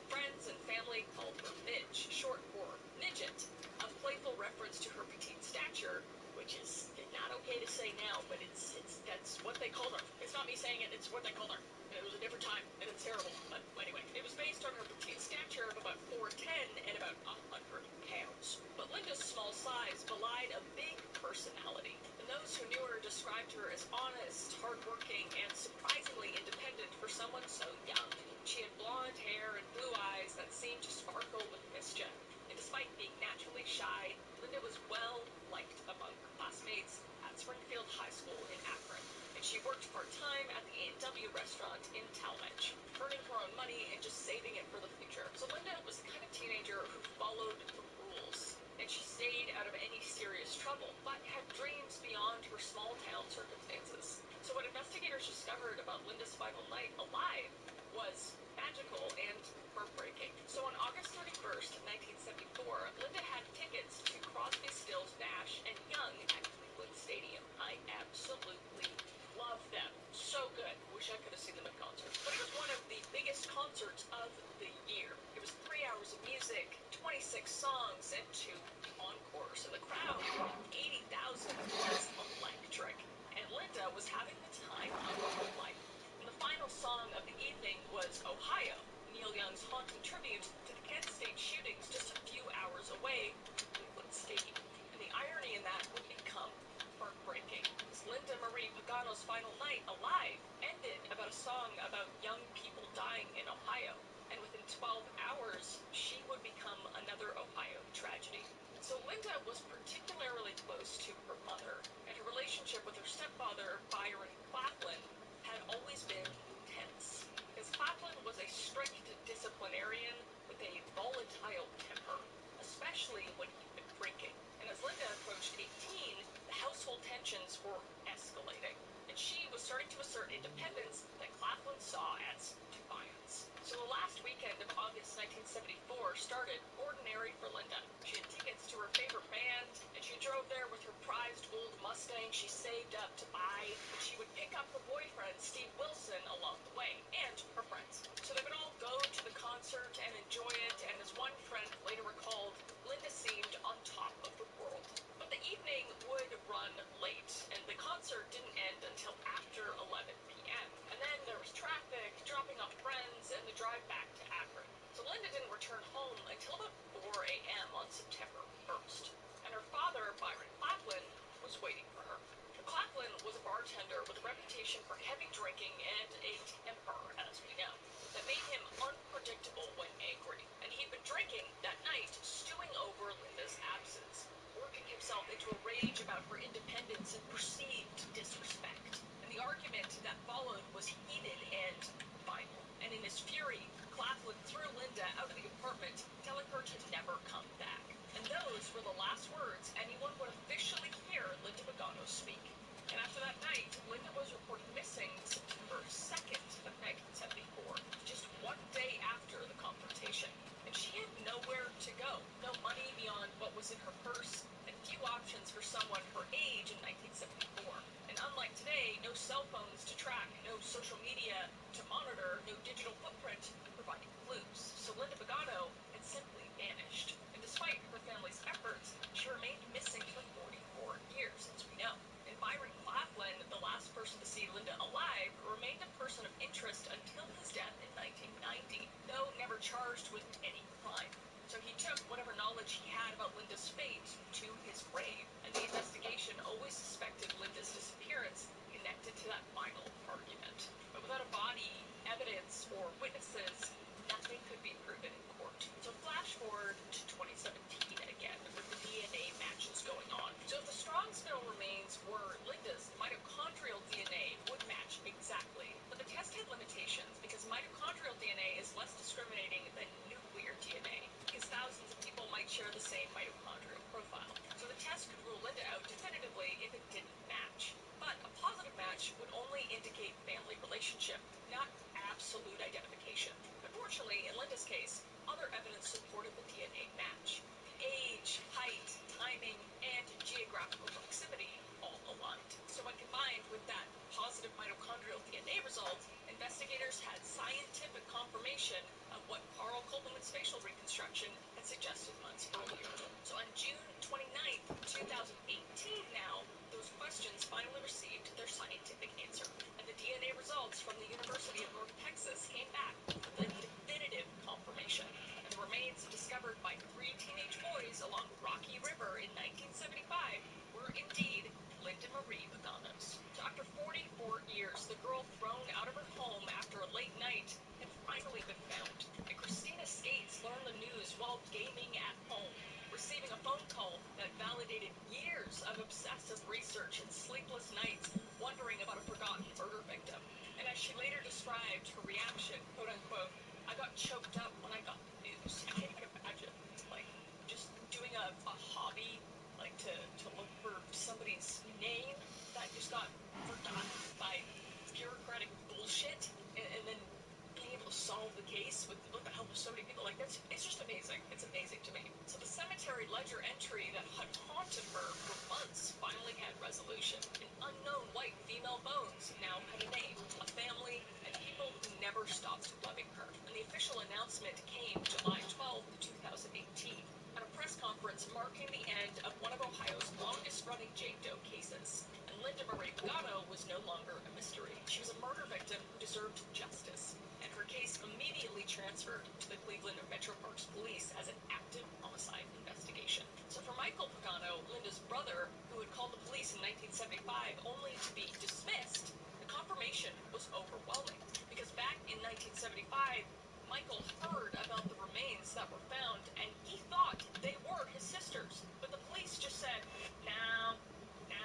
Speaker 7: Friends and family called her Midge, short for midget, a playful reference to her petite stature, which is not okay to say now, but that's what they called her. It's not me saying it, it's what they called her. It was a different time, and it's terrible. But anyway, it was based on her petite stature of about 4'10" and about 100 pounds. But Linda's small size belied a big personality, and those who knew her described her as honest, hardworking, and surprisingly independent for someone so young. She had blonde hair and blue eyes that seemed to sparkle with mischief. And despite being naturally shy, Linda was well liked among her classmates at Springfield High School in Akron. And she worked part-time at the A&W restaurant in Talmadge, earning her own money and just saving it for the future. So Linda was the kind of teenager who followed the rules, and she stayed out of any serious trouble, but had dreams beyond her small-town circumstances. So what investigators discovered about Linda's final night alive was magical and heartbreaking. So on August 31st, 1974, Linda had tickets to Crosby, Stills, Nash, and Young at Cleveland Stadium. I am final night alive ended about a song about young people dying in Ohio, and within 12 hours, she would become another Ohio tragedy. So Linda was particularly close to her mother, and her relationship with her stepfather, Byron Claflin, had always been tense. Because Claflin was a strict disciplinarian with a volatile temper, especially when he'd been drinking. And as Linda approached 18, the household tensions were escalating, and she was starting to assert independence that Claflin saw as defiance. So the last weekend of August 1974 started ordinary for Linda. She had tickets to her favorite band, and she drove there with her prized old Mustang she saved up to buy, and she would pick up her boyfriend, Steve Wilson, along the way, and her friends. So they would all go to the concert and enjoy it, and as one friend later recalled, Linda seemed on top of the world. But the evening would run late, and the concert didn't end until after 11 p.m. And then there was traffic, dropping off friends, and the drive back to Akron. So Linda didn't return home until about 4 a.m. on September 1st. And her father, Byron Claflin, was waiting for her. Claflin was a bartender with a reputation for heavy drinking and a temper, as we know, that made him unpredictable when angry. And he'd been drinking that night, stewing over Linda's absence, working himself into a rage about her independence and perceived disrespect. And the argument that followed was heated and final. And in his fury, Claflin threw Linda out of the apartment, telling her to never come back. And those were the last words anyone would officially hear Linda Pagano speak. And after that night, Linda was reported missing September 2nd of 1974, just one day after the confrontation. And she had nowhere to go, no money beyond what was in her purse, and few options for someone her age in 1974. And unlike today, no cell phones to track, no social media to monitor, no digital footprint providing clues. So Linda Pagano had simply vanished. And despite her family's efforts, she remained missing for 44 years, as we know. And Byron Claflin, the last person to see Linda alive, remained a person of interest until his death in 1990, though never charged with any crime. So he took whatever knowledge he had about Linda's fate to his grave, and the investigation always suspected Linda's disappearance connected to that final argument. But without a body, evidence, or witnesses, nothing could be proven in court. So flash forward to 2017 again, with the DNA matches going on. So if the strong smell remains were Linda's, mitochondrial DNA would match exactly. But the test had limitations because mitochondrial DNA is less discriminating than nuclear DNA, because thousands of people might share the same mitochondrial profile. So the test could rule Linda out definitively if it didn't match. But a positive match would only indicate family relationship, not absolute identification. Unfortunately, in Linda's case, other evidence supported the DNA match. Age, height, timing, and geographical proximity all aligned. So when combined with that positive mitochondrial DNA result, investigators had scientific confirmation of what Carl Koppelman's facial reconstruction had suggested months earlier. So on June 29th, 2018 now, those questions finally received their scientific answer. And the DNA results from the University of North Texas came back with a definitive confirmation. And the remains discovered by 3 teenage boys along the Rocky River in 1975 were indeed Linda Marie Pagano's. So after 44 years, the girl thrown out of her home after a late night had finally been found. And Christina Skates learned the news while gaming at home, receiving a phone call that validated years of obsessive research and sleepless nights wondering about a forgotten murder victim. And as she later described her reaction, quote unquote, "I got choked up when I got the news." I can't even imagine, like, just doing a hobby, like to look for somebody's name that just got forgotten by bureaucratic bullshit, and then being able to solve the case with the help of so many people. Like, it's just amazing. It's amazing to me. So the cemetery ledger entry that had haunted her for months finally had resolution. And unknown white female bones now had a name, a family, and people who never stopped loving her. And the official announcement came July 12th, 2018, at a press conference marking the end of one of Ohio's longest-running Jane Doe cases. And Linda Marie Pagano was no longer a mystery. She was a murder victim who deserved justice. And her case immediately transferred to the Cleveland Metro Parks Police as an active homicide investigation. So for Michael Pagano, Linda's brother, who had called the police in 1975 only to be dismissed, information was overwhelming, because back in 1975, Michael heard about the remains that were found, and he thought they were his sisters. But the police just said, nah,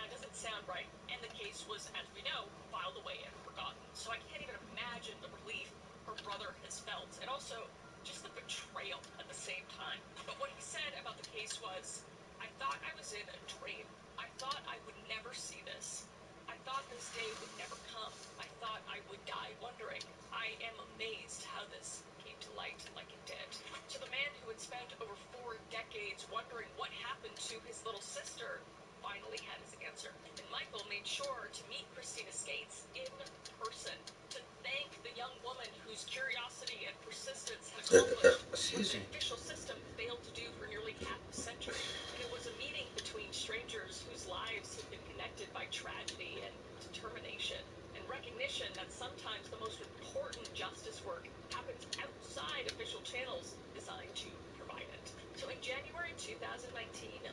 Speaker 7: doesn't sound right. And the case was, as we know, filed away and forgotten. So I can't even imagine the relief her brother has felt, and also just the betrayal at the same time. But what he said about the case was, I thought I was in a dream. I thought I would never see this. I thought this day would never come. I thought I would die wondering. I am amazed how this came to light like it did. So the man who had spent over 4 decades wondering what happened to his little sister finally had his answer. And Michael made sure to meet Christina Skates in person to thank the young woman whose curiosity and persistence had accomplished what the official system failed to do for nearly half a century. And it was a meeting between strangers whose lives had been connected by tragedy and determination, and recognition that sometimes the most important justice work happens outside official channels designed to provide it. So in January 2019,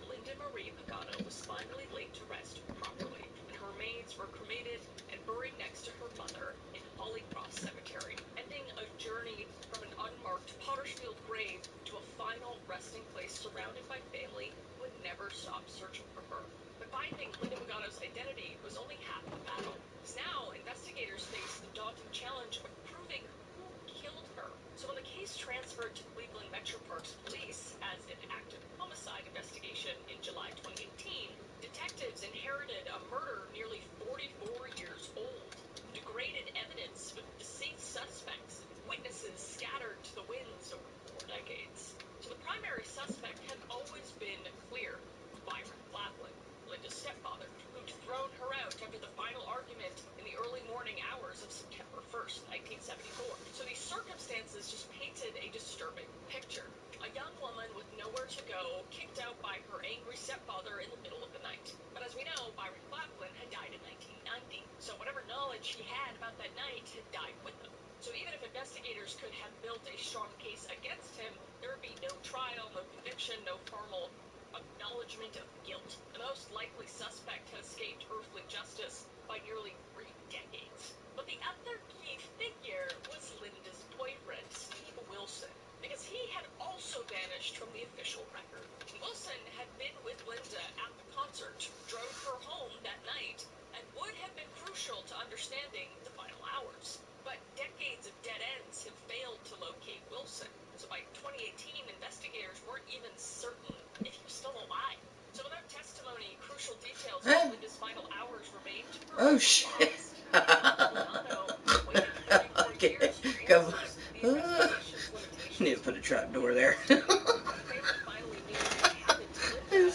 Speaker 7: Linda Marie Pagano was finally laid to rest properly, and her remains were cremated and buried next to her mother in Holy Cross Cemetery, ending a journey from an unmarked Pottersfield grave to a final resting place surrounded by family who would never stop searching for her. But finding Linda Pagano's identity was only half the battle, because now investigators face the daunting challenge of proving who killed her. So when the case transferred to Cleveland Metro Parks Police as an active homicide investigation in July 2018, detectives inherited a murder nearly 44 years old, degraded evidence with deceased suspects and witnesses scattered to the winds over 4 decades. So the primary suspect had always been clear: Byron Flatlin, Linda's stepfather, who'd thrown her out after the final argument in the early morning hours of September 1st, 1974. So these circumstances just painted a disturbing picture. A young woman with nowhere to go, kicked out by her angry stepfather in the middle of the night. But as we know, Byron Flatlin had died in 1990, so whatever knowledge he had about that night had died with him. So even if investigators could have built a strong case against him, there would be no trial, no conviction, no formal acknowledgement of guilt. The most likely suspect had escaped earthly justice by nearly 3 decades. But the other key figure was Linda's boyfriend, Steve Wilson, because he had also vanished from the official record. Wilson had been with Linda at the concert, drove her home that night, and would have been crucial to understanding the final hours. But decades of dead ends had failed to locate Wilson. So by 2018, investigators weren't even certain if he was still alive. So without testimony, crucial details about Linda's final hours remained to
Speaker 8: Oh
Speaker 7: remain
Speaker 8: shit.
Speaker 7: lost. Pagano waited 44 years for
Speaker 8: Come
Speaker 7: answers. The
Speaker 8: on.
Speaker 7: investigation's limitations.
Speaker 8: Need to put a trap door there.
Speaker 7: When the family finally knew what happened to Linda, legal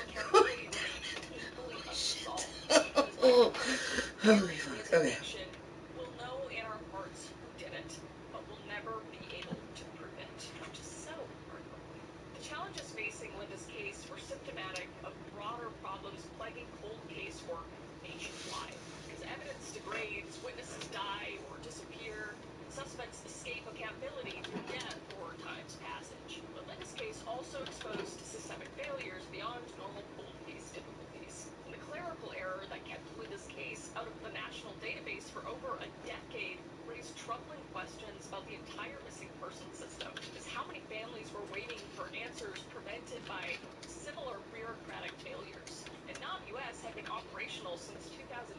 Speaker 7: accountability remained painfully unresolved. And as
Speaker 8: Oh,
Speaker 7: Michael claimed,
Speaker 8: holy
Speaker 7: the
Speaker 8: fuck. Okay.
Speaker 7: nation will know in our hearts who did it, but will never be able to prove it, which is so heartbreaking. The challenges facing Linda's case were symptomatic of broader problems plaguing cold case work nationwide. Because evidence degrades, witnesses die or disappear, suspects escape accountability through death or time's passage. But Linda's case also exposed systemic failures beyond normal cold case difficulties. And the clerical error that kept Linda's case out of the national database for over a decade raised troubling questions about the entire missing person system. Is how many families were waiting for answers prevented by similar bureaucratic failures. And NOM-US had been operational since 2009,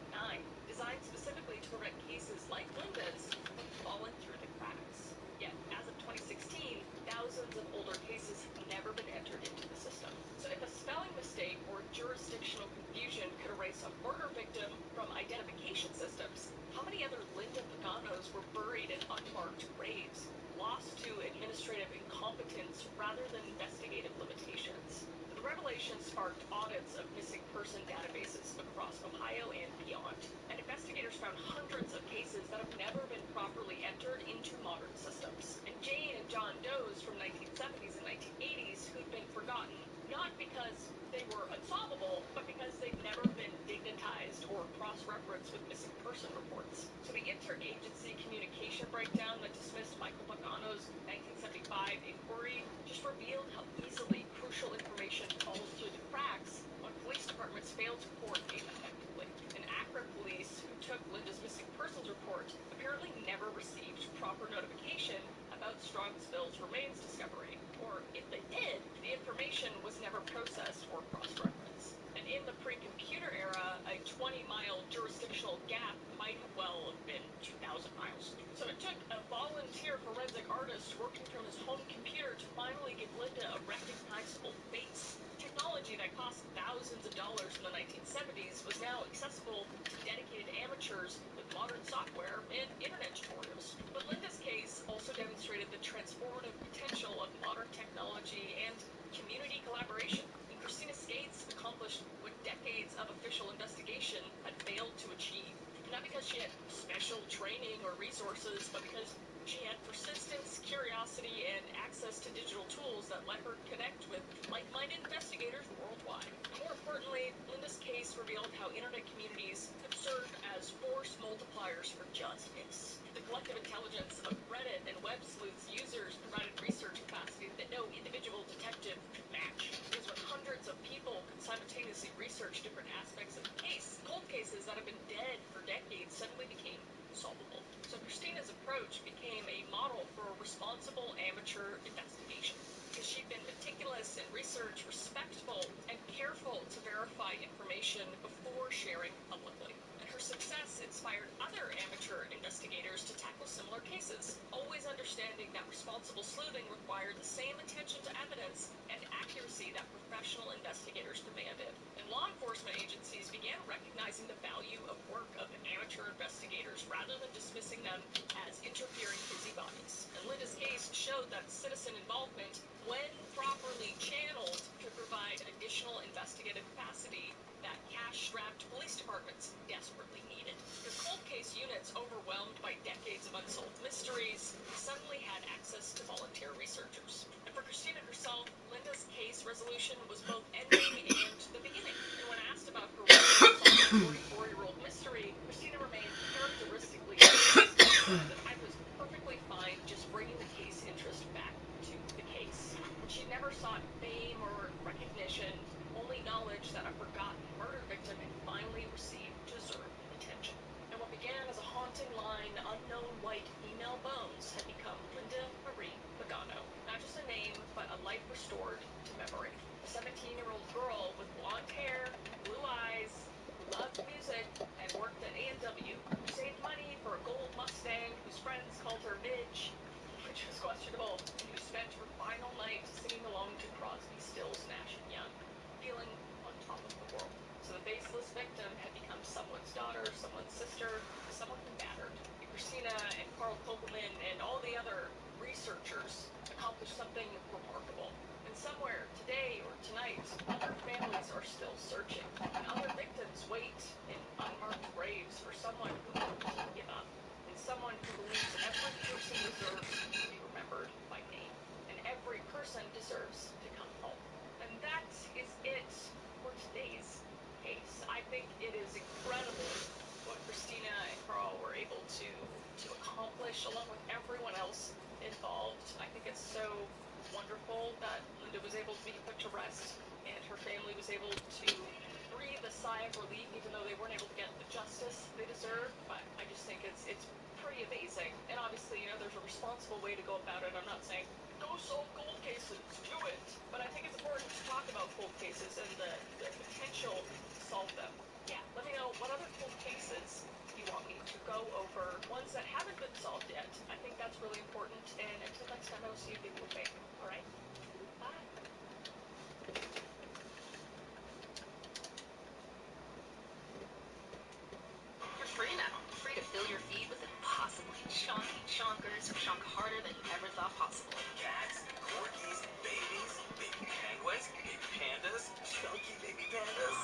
Speaker 7: designed specifically to prevent cases like Linda's from falling through the cracks. Yet, as of 2016, thousands of older cases have never been entered into the system. So if a spelling mistake or jurisdictional confusion could erase a murder victim from identification systems, how many other Linda Paganos were buried in unmarked graves, lost to administrative incompetence rather than investigative limitations? The revelation sparked audits of missing person databases across Ohio and beyond, and investigators found hundreds of cases that have never been properly entered into modern systems. And Jane and John Does from 1970s and 1980s who'd been forgotten, not because they were unsolvable, but because they'd never been dignitized or cross-referenced with missing person reports. So the interagency communication breakdown that dismissed Michael Pagano's 1975 inquiry just revealed how easily crucial information falls through the cracks when police departments fail to coordinate effectively. And Corporate police who took Linda's missing persons report apparently never received proper notification about Strongsville's remains discovery, or if they did, the information was never processed or cross-referenced. And in the pre-computer era, a 20-mile jurisdictional gap might have well have been 2,000 miles. So it took a volunteer forensic artist working from his home computer to finally give Linda a recognizable face. Technology that cost thousands of dollars in the 1970s was now accessible to dedicated amateurs with modern software and internet tutorials. But Linda's case also demonstrated the transformative potential of modern technology and community collaboration. And Christina Skates accomplished what decades of official investigation had failed to achieve. Not because she had special training or resources, but because she had persistence, curiosity, and access to digital tools that let her connect with like-minded investigators worldwide. More importantly, Linda's case revealed how internet communities could serve as force multipliers for justice. The collective intelligence of Reddit and web sleuths users provided research capacity that no individual detective could match. Because when hundreds of people could simultaneously research different aspects of the case, cold cases that have been dead for decades suddenly became solvable. So Christina's approach became a model for responsible amateur investigation. Because she'd been meticulous in research, respectful, and careful to verify information before sharing publicly. And her success inspired other amateur investigators to tackle similar cases, always understanding that responsible sleuthing required the same attention to evidence and accuracy that professional investigators demanded. And law enforcement agencies began recognizing the value of work of amateur investigators rather than dismissing them as interfering busybodies. And Linda's case showed that citizen involvement, when properly channeled, could provide additional investigative capacity that cash-strapped police departments desperately needed. Because cold case units overwhelmed by decades of unsolved mysteries suddenly had access to volunteer researchers. And for Christina herself, Linda's case resolution was both ending and the beginning. And when asked about her role in solving the 44-year-old mystery, Christina remained characteristically honest and said, "I was perfectly fine just bringing the case interest back to the case." And she never sought fame or recognition, only knowledge that a forgotten murder victim had finally received deserved attention. And what began as a haunting line, unknown white female bones, had become Linda Marie Pagano. Not just a name, but a life restored to memory. A 17-year-old girl with blonde hair, blue eyes, who loved music and worked at A&W, who saved money for a gold Mustang, whose friends called her Midge, which was questionable, and who spent her final night singing along to Crosby, Stills, Nash & Young, feeling on top of the world. So the faceless victim had become someone's daughter, someone's sister, someone who mattered. And Christina and Carl Kogelman and all the other researchers accomplished something remarkable. And somewhere today or tonight, other families are still searching, and other victims wait in unmarked graves for someone who won't give up, and someone who believes every person deserves to be remembered by name, and every person deserves to come home. And that is it for today's case. I think it is incredible what Christina and Carl were able to accomplish, along with everyone else involved. I think it's so wonderful that Linda was able to be put to rest and her family was able to breathe a sigh of relief, even though they weren't able to get the justice they deserve. But I just think it's pretty amazing. And obviously, there's a responsible way to go about it. I'm not saying go solve cold cases, do it. But I think it's important to talk about cold cases and the potential to solve them. Yeah, let me know what other cold cases you want me to go over, ones that haven't been solved yet. I think that's really important. And until next time, I will see you people with faith. All right? Bye.
Speaker 4: You're free now. Free to fill your feed with impossibly chonky chonkers who chonk harder than you ever thought possible.
Speaker 5: Cats, corgis, babies, baby penguins, baby pandas, chunky baby pandas.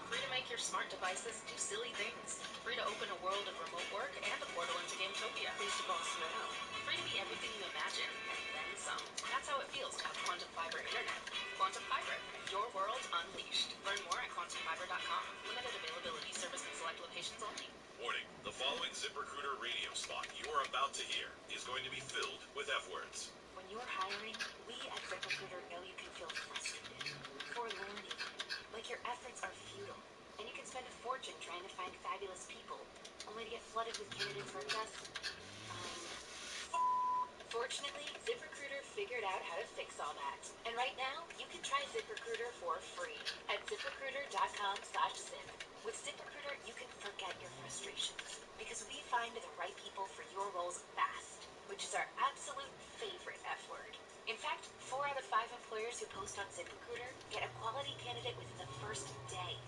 Speaker 4: Free to make your smart devices do silly things. Free to open a world of remote work and a portal into Gametopia.
Speaker 5: Who's the boss now?
Speaker 4: Free to be everything you imagine, and then some. That's how it feels to have Quantum Fiber Internet. Quantum Fiber, your world unleashed. Learn more at quantumfiber.com. Limited availability. Service in select locations only.
Speaker 9: Warning, the following ZipRecruiter radio spot you are about to hear is going to be filled with F words.
Speaker 4: When you're hiring, we at ZipRecruiter know you can feel frustrated, forlorn even, like your efforts are futile, and you can spend a fortune
Speaker 10: fortune trying to find fabulous people, only to get flooded with candidates like us? Fine. Fortunately, ZipRecruiter figured out how to fix all that. And right now, you can try ZipRecruiter for free at ZipRecruiter.com/zip. With ZipRecruiter, you can forget your frustrations because we find the right people for your roles fast, which is our absolute favorite F word. In fact, 4 out of 5 employers who post on ZipRecruiter get a quality candidate within the first day.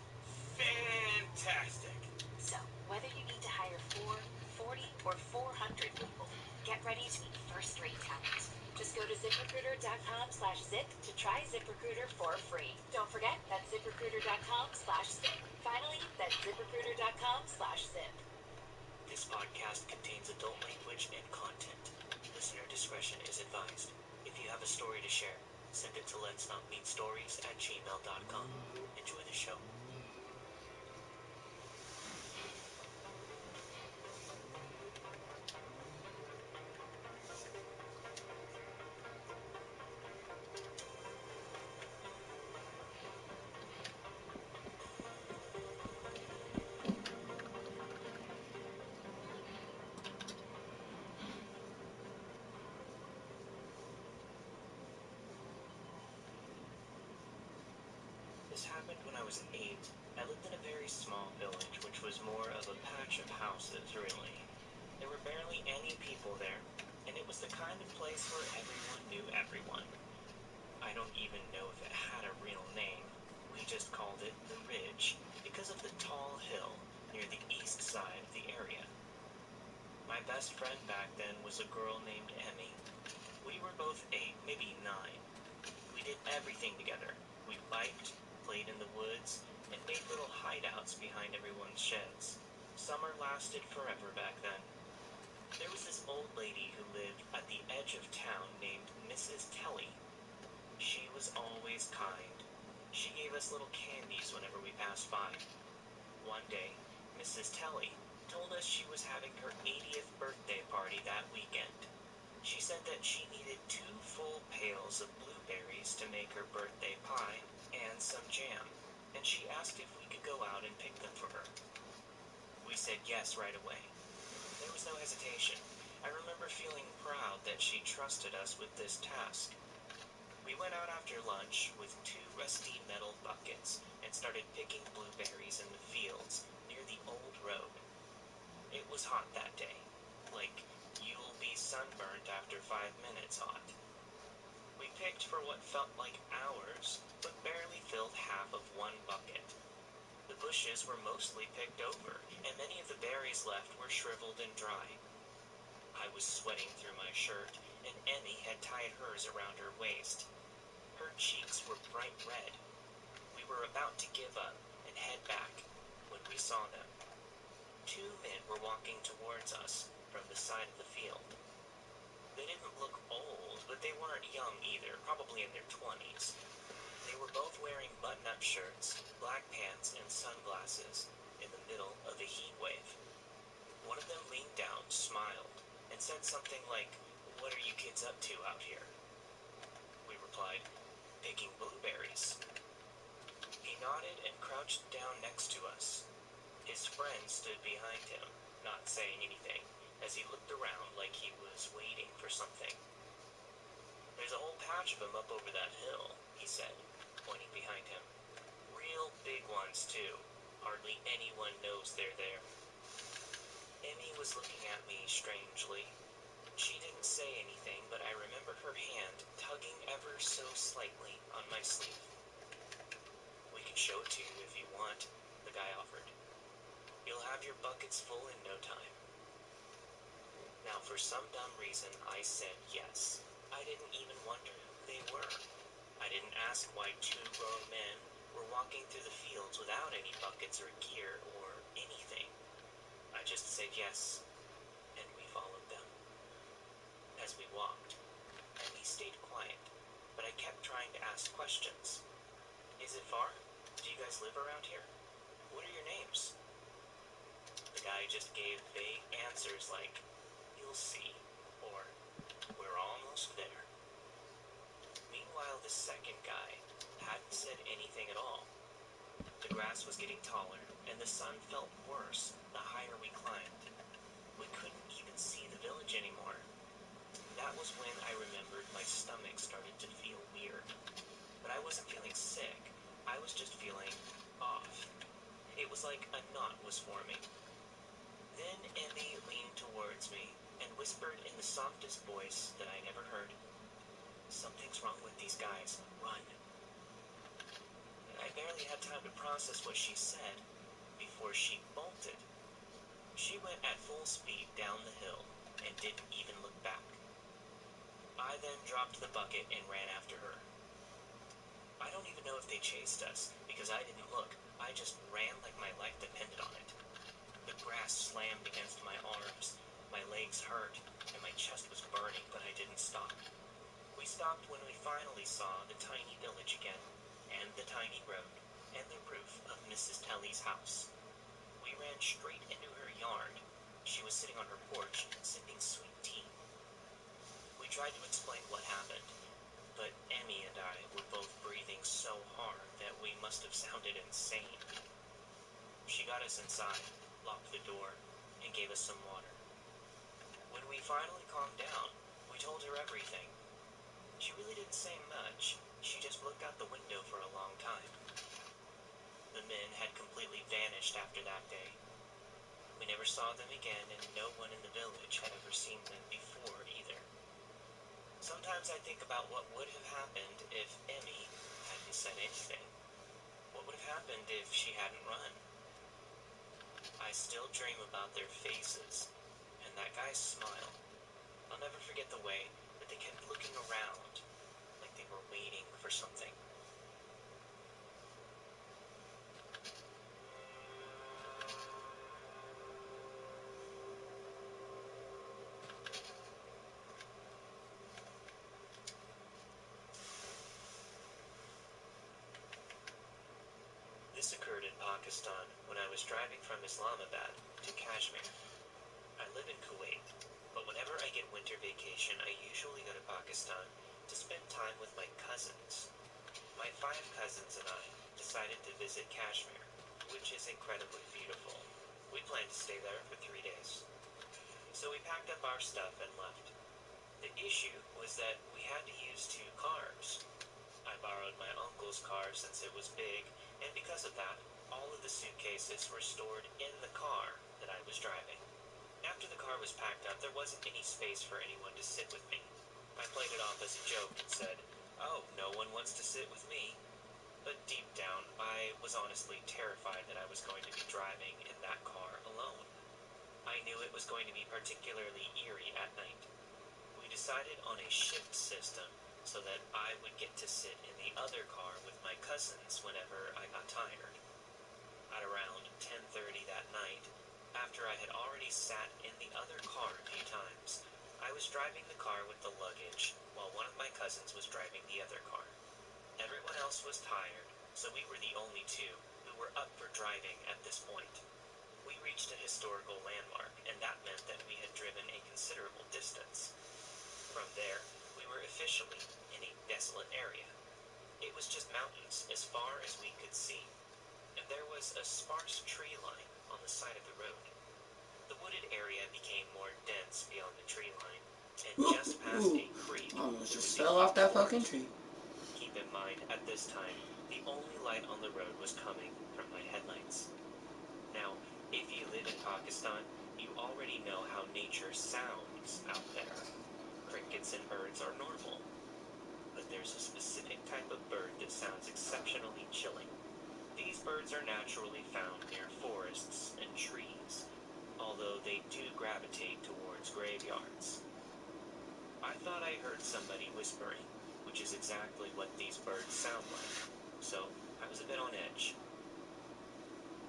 Speaker 5: Fantastic.
Speaker 10: So, whether you need to hire 4, 40, or 400 people, get ready to meet first-rate talent. Just go to ZipRecruiter.com/zip to try ZipRecruiter for free. Don't forget, that's ZipRecruiter.com/zip. Finally, that's ZipRecruiter.com/zip.
Speaker 11: This podcast contains adult language and content. Listener discretion is advised. If you have a story to share, send it to letsnotmeetstories@gmail.com. Enjoy the show. This happened when I was 8. I lived in a very small village, which was more of a patch of houses, really. There were barely any people there, and it was the kind of place where everyone knew everyone. I don't even know if it had a real name. We just called it the Ridge because of the tall hill near the east side of the area. My best friend back then was a girl named Emmy. We were both 8, maybe 9. We did everything together. We biked, played in the woods, and made little hideouts behind everyone's sheds. Summer lasted forever back then. There was this old lady who lived at the edge of town named Mrs. Telly. She was always kind. She gave us little candies whenever we passed by. One day, Mrs. Telly told us she was having her 80th birthday party that weekend. She said that she needed 2 full pails of blueberries to make her birthday pie and some jam, and she asked if we could go out and pick them for her. We said yes right away. There was no hesitation. I remember feeling proud that she trusted us with this task. We went out after lunch with 2 rusty metal buckets and started picking blueberries in the fields near the old road. It was hot that day, like you'll be sunburnt after 5 minutes hot. We picked for what felt like hours, but barely filled half of 1 bucket. The bushes were mostly picked over, and many of the berries left were shriveled and dry. I was sweating through my shirt, and Emmy had tied hers around her waist. Her cheeks were bright red. We were about to give up and head back when we saw them. 2 men were walking towards us from the side of the field. They didn't look old, but they weren't young either, probably in their 20s. They were both wearing button-up shirts, black pants, and sunglasses in the middle of a heat wave. One of them leaned down, smiled, and said something like, "What are you kids up to out here?" We replied, "Picking blueberries." He nodded and crouched down next to us. His friend stood behind him, not saying anything, as he looked around like he was waiting for something. "There's a whole patch of them up over that hill," he said, pointing behind him. "Real big ones, too. Hardly anyone knows they're there." Emmy was looking at me strangely. She didn't say anything, but I remember her hand tugging ever so slightly on my sleeve. "We can show it to you if you want," the guy offered. "You'll have your buckets full in no time." Now, for some dumb reason, I said yes. I didn't even wonder who they were. I didn't ask why 2 grown men were walking through the fields without any buckets or gear or anything. I just said yes, and we followed them. As we walked, Emmy stayed quiet, but I kept trying to ask questions. "Is it far? Do you guys live around here? What are your names?" The guy just gave vague answers like, "You'll see," or "We're almost there." Meanwhile, the second guy hadn't said anything at all. The grass grass was getting taller, and the sun felt worse the higher we climbed. We couldn't even see the village anymore. That was when I remembered my stomach started to feel weird. But I wasn't feeling sick. I was just feeling off. It was like a knot was forming. Then Emmy leaned towards me and whispered in the softest voice that I'd ever heard, "Something's wrong with these guys. Run." I barely had time to process what she said before she bolted. She went at full speed down the hill and didn't even look back. I then dropped the bucket and ran after her. I don't even know if they chased us, because I didn't look. I just ran like my life depended on it. The grass slammed against my arms, my legs hurt, and my chest was burning, but I didn't stop. We stopped when we finally saw the tiny village again, and the tiny road, and the roof of Mrs. Telly's house. We ran straight into her yard. She was sitting on her porch, sipping sweet tea. We tried to explain what happened, but Emmy and I were both breathing so hard that we must have sounded insane. She got us inside, locked the door, and gave us some water. When we finally calmed down, we told her everything. She really didn't say much. She just looked out the window for a long time. The men had completely vanished after that day. We never saw them again, and no one in the village had ever seen them before either. Sometimes I think about what would have happened if Emmy hadn't said anything. What would have happened if she hadn't run? I still dream about their faces, and that guy's smile. I'll never forget the way that they kept looking around, like they were waiting for something. This occurred in Pakistan when I was driving from Islamabad to Kashmir. I live in Kuwait, but whenever I get winter vacation, I usually go to Pakistan to spend time with my cousins. My 5 cousins and I decided to visit Kashmir, which is incredibly beautiful. We planned to stay there for 3 days. So we packed up our stuff and left. The issue was that we had to use 2 cars. I borrowed my uncle's car since it was big, and because of that, all of the suitcases were stored in the car that I was driving. After the car was packed up, there wasn't any space for anyone to sit with me. I played it off as a joke and said, "Oh, no one wants to sit with me." But deep down, I was honestly terrified that I was going to be driving in that car alone. I knew it was going to be particularly eerie at night. We decided on a shift system so that I would get to sit in the other car with my cousins whenever I got tired. At around 10:30 that night, after I had already sat in the other car a few times, I was driving the car with the luggage while one of my cousins was driving the other car. Everyone else was tired, so we were the only 2 who were up for driving at this point. We reached a historical landmark, and that meant that we had driven a considerable distance. From there, we were officially in a desolate area. It was just mountains as far as we could see, and there was a sparse tree line on the side of the road. The wooded area became more dense beyond the tree line, and just past a creek,
Speaker 8: I almost
Speaker 11: there
Speaker 8: just
Speaker 11: was a
Speaker 8: fell off
Speaker 11: huge
Speaker 8: that fucking
Speaker 11: forest.
Speaker 8: tree.
Speaker 11: Keep in mind, at this time, the only light on the road was coming from my headlights. Now, if you live in Pakistan, you already know how nature sounds out there. Crickets and birds are normal, but there's a specific type of bird that sounds exceptionally chilling. These birds are naturally found near forests and trees, although they do gravitate towards graveyards. I thought I heard somebody whispering, which is exactly what these birds sound like, so I was a bit on edge.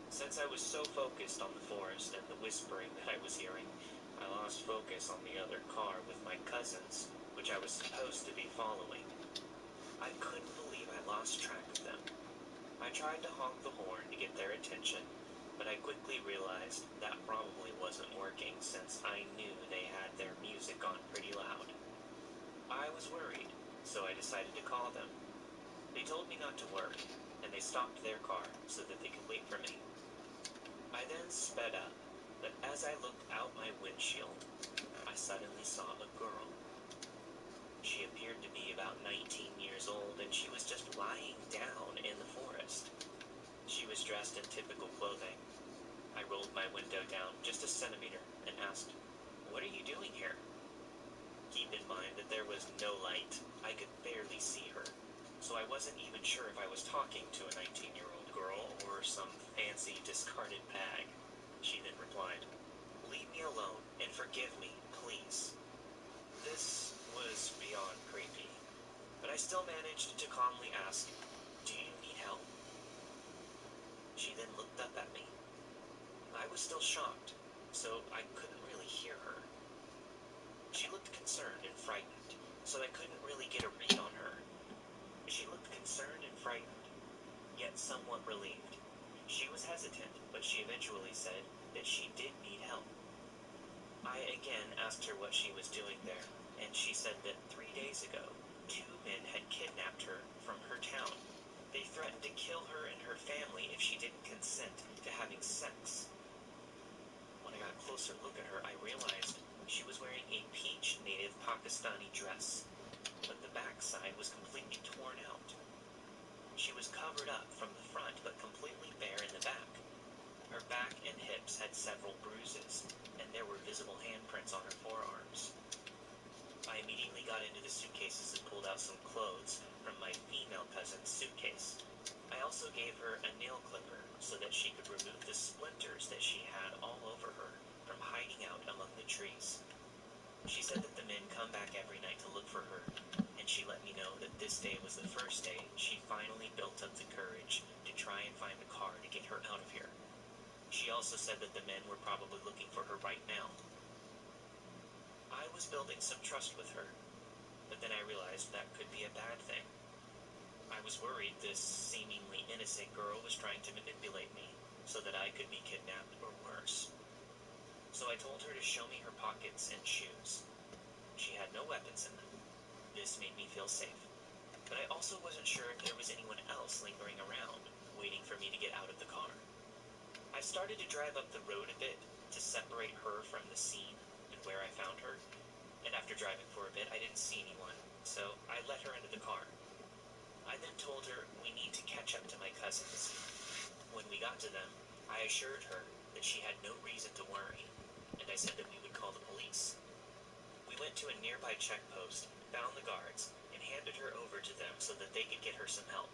Speaker 11: Since I was so focused on the forest and the whispering that I was hearing, I lost focus on the other car with my cousins, which I was supposed to be following. I couldn't believe I lost track of them. I tried to honk the horn to get their attention, but I quickly realized that probably wasn't working since I knew they had their music on pretty loud. I was worried, so I decided to call them. They told me not to worry. and they stopped their car so that they could wait for me. I then sped up, but as I looked out my windshield, I suddenly saw a girl. She appeared to be about 19 years old, and she was just lying down in the forest. She was dressed in typical clothing. I rolled my window down just a centimeter and asked, "What are you doing here?" Keep in mind that there was no light. I could barely see her, so I wasn't even sure if I was talking to a 19-year-old girl or some fancy discarded bag. She then replied, "Leave me alone and forgive me, please." This was beyond creepy, but I still managed to calmly ask, "Do you need help?" She then looked up at me. I was still shocked, so I couldn't really hear her. She looked concerned and frightened, so I couldn't really get a read on her. She looked concerned and frightened, yet somewhat relieved. She was hesitant, but she eventually said that she did need help. I again asked her what she was doing there, and she said that 3 days ago, 2 men had kidnapped her from her town. They threatened to kill her and her family if she didn't consent to having sex. When I got a closer look at her, I realized she was wearing a peach native Pakistani dress, but the backside was completely torn out. She was covered up from the front, but completely bare in the back. Her back and hips had several bruises, and there were visible handprints on her forearms. I immediately got into the suitcases and pulled out some clothes from my female cousin's suitcase. I also gave her a nail clipper so that she could remove the splinters that she had all over her from hiding out among the trees. She said that the men come back every night to look for her, and she let me know that this day was the first day she finally built up the courage to try and find a car to get her out of here. She also said that the men were probably looking for her right now. I was building some trust with her, but then I realized that could be a bad thing. I was worried this seemingly innocent girl was trying to manipulate me so that I could be kidnapped or worse. So I told her to show me her pockets and shoes. She had no weapons in them. This made me feel safe, but I also wasn't sure if there was anyone else lingering around, waiting for me to get out of the car. I started to drive up the road a bit to separate her from the scene and where I found her, and after driving for a bit, I didn't see anyone, so I let her into the car. I then told her we need to catch up to my cousins. When we got to them, I assured her that she had no reason to worry, and I said that we would call the police. We went to a nearby check post, found the guards, and handed her over to them so that they could get her some help.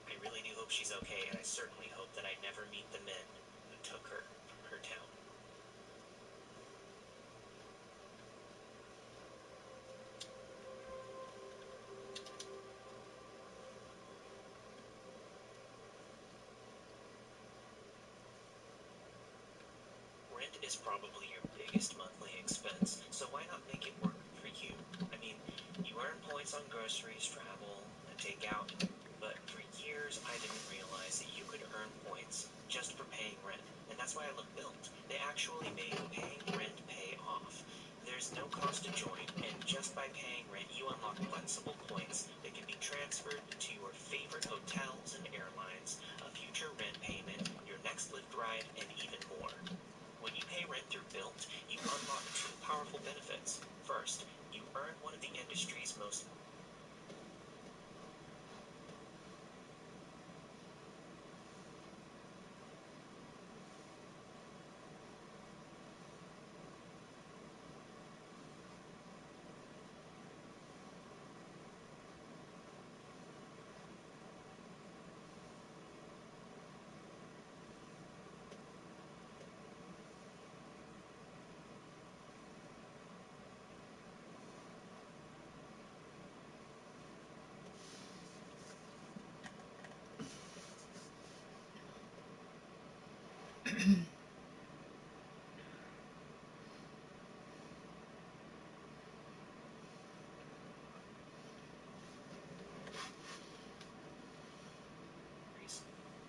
Speaker 11: I really do hope she's okay, and I certainly hope that I never meet the men who took her from her town. Rent is probably your biggest monthly expense, so why not make it work for you? I mean, you earn points on groceries, travel, and takeout, but for years I didn't realize that you could earn points just for paying rent, and that's why I look built. They actually make paying rent pay off. There's no cost to join, and just by paying rent, you unlock flexible points that can be transferred to your favorite hotels and airlines, a future rent payment, your next Lyft ride, and even more. When you pay rent through Built, you unlock two powerful benefits. First, you earn one of the industry's most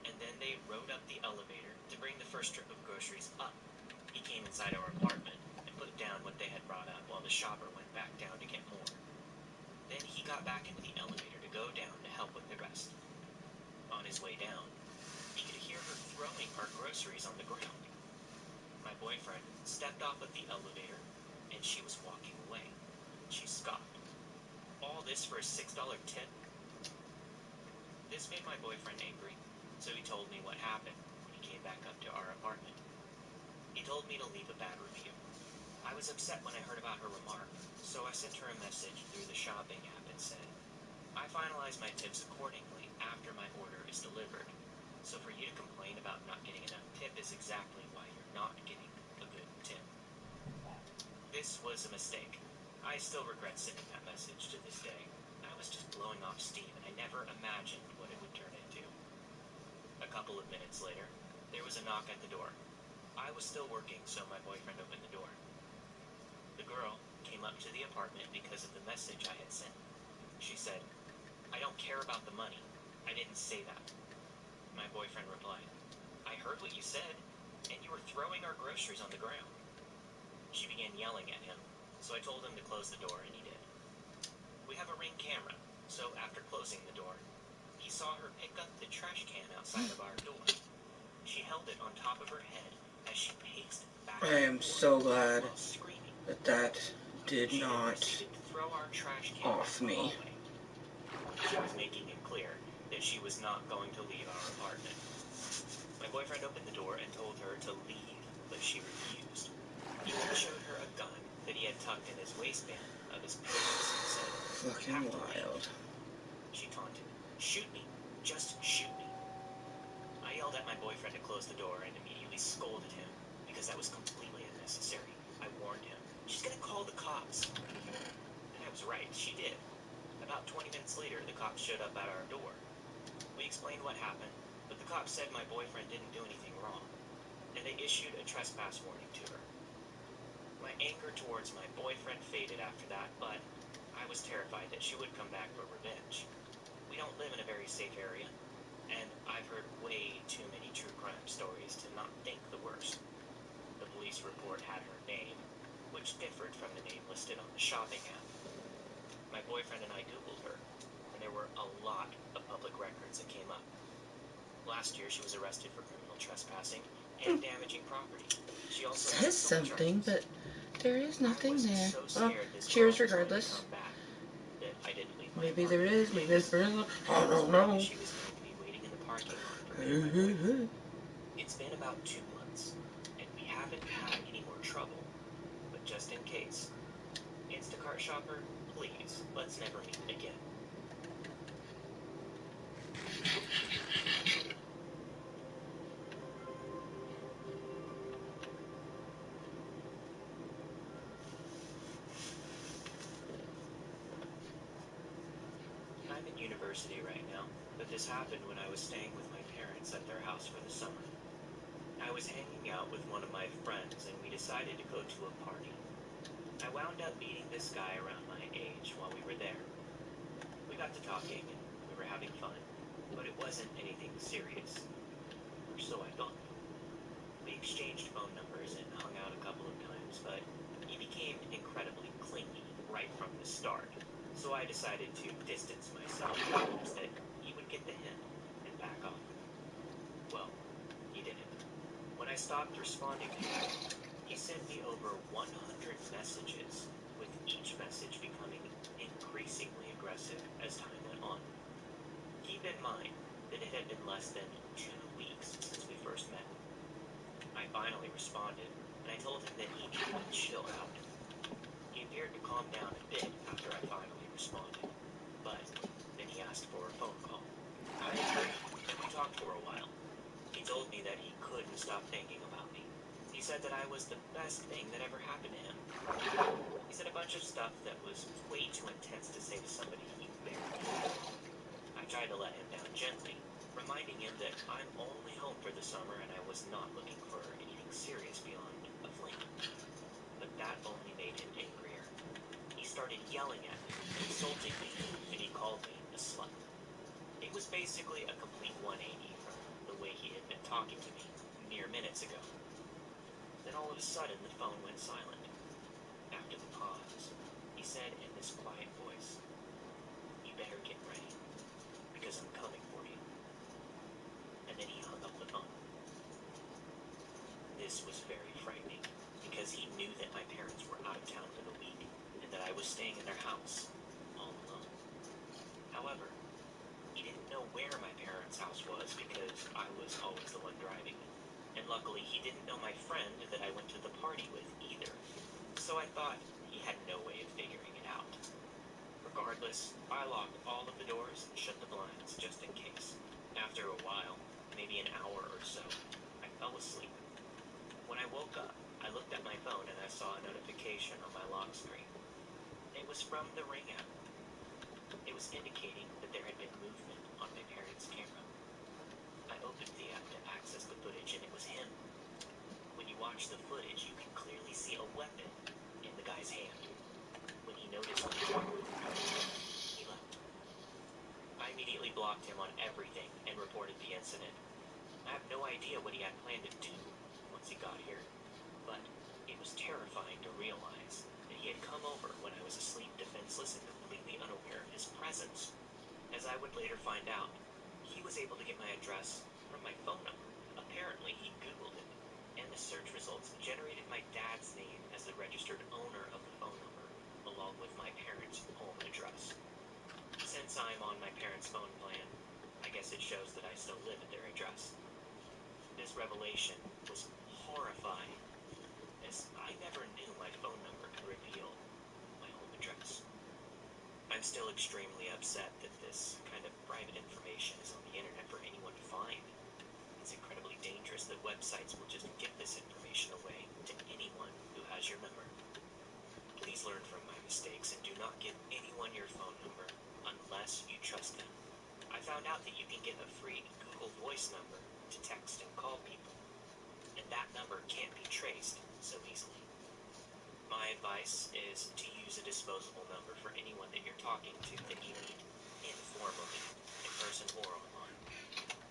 Speaker 11: and then they rode up the elevator to bring the first trip of groceries up. He came inside our apartment and put down what they had brought up while the shopper went back down to get more. Then he got back into the elevator to go down to help with the rest. on his way down, he could hear her throwing our groceries on the ground. My boyfriend stepped off of the elevator, and she was walking away. She scoffed. All this for a $6 tip? This made my boyfriend angry, so he told me what happened when he came back up to our apartment. He told me to leave a bad review. I was upset when I heard about her remark, so I sent her a message through the shopping app and said, I finalize my tips accordingly after my order is delivered. So for you to complain about not getting enough tip is exactly why you're not getting a good tip. This was a mistake. I still regret sending that message to this day. I was just blowing off steam and I never imagined what it would turn into. A couple of minutes later, there was a knock at the door. I was still working, so my boyfriend opened the door. The girl came up to the apartment because of the message I had sent. She said, I don't care about the money. I didn't say that. My boyfriend replied, I heard what you said, and you were throwing our groceries on the ground. She began yelling at him, so I told him to close the door, and he did. We have a Ring camera, so after closing the door, he saw her pick up the trash can outside of our door. She held it on top of her head as she paced back
Speaker 8: I am
Speaker 11: and
Speaker 8: so
Speaker 11: forth
Speaker 8: glad
Speaker 11: while screaming.
Speaker 8: that did
Speaker 11: She then
Speaker 8: not
Speaker 11: proceeded to throw our trash can
Speaker 8: off
Speaker 11: down the
Speaker 8: me.
Speaker 11: hallway. She was making it clear that she was not going to leave our apartment. My boyfriend opened the door and told her to leave, but she refused. He then showed her a gun that he had tucked in his waistband of his pants and said,
Speaker 8: Fucking
Speaker 11: you have to
Speaker 8: wild.
Speaker 11: leave. She taunted, shoot me, just shoot me. I yelled at my boyfriend to close the door and immediately scolded him because that was completely unnecessary. I warned him, she's gonna call the cops. And I was right, she did. About 20 minutes later, the cops showed up at our door. We explained what happened, but the cops said my boyfriend didn't do anything wrong, and they issued a trespass warning to her. My anger towards my boyfriend faded after that, but I was terrified that she would come back for revenge. We don't live in a very safe area, and I've heard way too many true crime stories to not think the worst. The police report had her name, which differed from the name listed on the shopping app. My boyfriend and I Googled her, and there were a lot of public records that came up. Last year, she was arrested for criminal trespassing and damaging property. She also
Speaker 8: Says something, but there is nothing there.
Speaker 11: So
Speaker 8: Well,
Speaker 11: this
Speaker 8: cheers
Speaker 11: girl was going to
Speaker 8: regardless.
Speaker 11: come back that I didn't leave my
Speaker 8: Maybe
Speaker 11: apartment.
Speaker 8: there is, maybe there isn't. I don't know.
Speaker 11: She was going to be waiting in the parking lot for me and my boyfriend. It's been about 2 months, and we haven't had any more trouble. But just in case, Instacart shopper, please, let's never meet again. I'm in university right now, but this happened when I was staying with my parents at their house for the summer. I was hanging out with one of my friends, and we decided to go to a party. I wound up meeting this guy around my age while we were there. We got to talking, and we were having fun, but it wasn't anything serious. Or so I thought. We exchanged phone numbers and hung out a couple of times, but he became incredibly clingy right from the start. So I decided to distance myself in hopes that he would get the hint and back off. Well, he didn't. When I stopped responding to him, he sent me over 100 messages, with each message becoming increasingly aggressive as time went on. Keep in mind that it had been less than 2 weeks since we first met. I finally responded, and I told him that he needed to chill out. He appeared to calm down a bit after I finally responded, but then he asked for a phone call. I agreed, and we talked for a while. He told me that he couldn't stop thinking about me. He said that I was the best thing that ever happened to him. He said a bunch of stuff that was way too intense to say to somebody he barely knew. I tried to let him down gently, reminding him that I'm only home for the summer and I was not looking for anything serious beyond a fling. But that only made him angrier. He started yelling at me, insulting me, and he called me a slut. It was basically a complete 180 from the way he had been talking to me mere minutes ago. Then all of a sudden the phone went silent. After the pause, he said in this quiet voice, "You better get ready, because I'm coming for you." This was very frightening, because he knew that my parents were out of town for the week, and that I was staying in their house, all alone. However, he didn't know where my parents' house was because I was always the one driving. And luckily, he didn't know my friend that I went to the party with either. So I thought he had no way of figuring it out. Regardless, I locked all of the doors and shut the blinds just in case. After a while, maybe an hour or so, I fell asleep. When I woke up, I looked at my phone and I saw a notification on my lock screen. It was from the Ring app. It was indicating that there had been movement on my parents' camera. I opened the app to access the footage and it was him. When you watch the footage, you can clearly see a weapon in the guy's hand. When he noticed me talking with him, he left. I immediately blocked him on everything and reported the incident. I have no idea what he had planned to do once he got here, but it was terrifying to realize that he had come over when I was asleep, defenseless, and completely unaware of his presence. As I would later find out, he was able to get my address from my phone number. Apparently, he Googled it, and the search results generated my dad's name as the registered owner of the phone number, along with my parents' home address. Since I'm on my parents' phone plan, I guess it shows that I still live at their address. This revelation was horrifying, as I never knew my phone number could reveal my home address. I'm still extremely upset that this kind of private information is on the internet for anyone to find. It's incredibly dangerous that websites will just give this information away to anyone who has your number. Please learn from my mistakes and do not give anyone your phone number unless you trust them. I found out that you can get a free Google Voice number to text and call people, and that number can't be traced so easily. My advice is to use a disposable number for anyone that you're talking to that you meet informally, in person or online.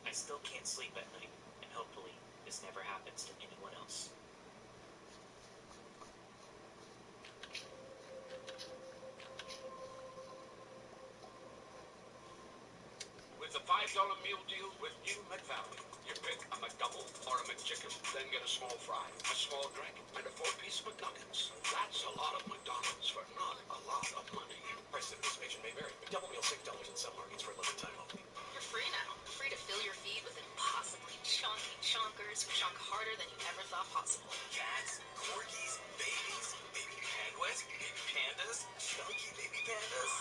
Speaker 11: I still can't sleep at night, and hopefully this never happens to anyone else.
Speaker 9: With the $5 meal deal with new McValley, you pick a McDouble or a McChicken, then get a small fry, a small drink, and a 4-piece McNuggets. That's a lot of McDonald's for not a lot of money. Price and participation may vary. McDouble meal $6 in some markets for a limited time only.
Speaker 10: You're free now. Free to fill your feed with impossibly chunky chunkers who chunk harder than you ever thought possible.
Speaker 9: Cats, corgis, babies, baby penguins, baby pandas, chunky baby pandas.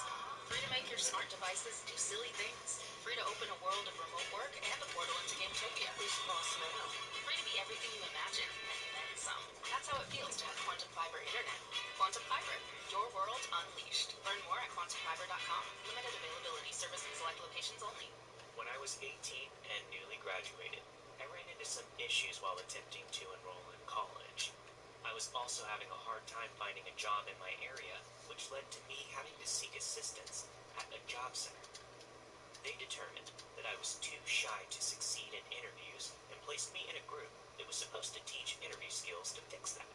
Speaker 10: Free to make your smart devices do silly things. Free to open a world of remote work and a portal into Gametopia.
Speaker 9: Who's boss now?
Speaker 10: Free to be everything you imagine, and then some. That's how it feels to have Quantum Fiber Internet. Quantum Fiber, your world unleashed. Learn more at quantumfiber.com. Limited availability, service in select locations only.
Speaker 11: When I was 18 and newly graduated, I ran into some issues while attempting to enroll in college. I was also having a hard time finding a job in my area, which led to me having to seek assistance at a job center. They determined that I was too shy to succeed in interviews and placed me in a group that was supposed to teach interview skills to fix that.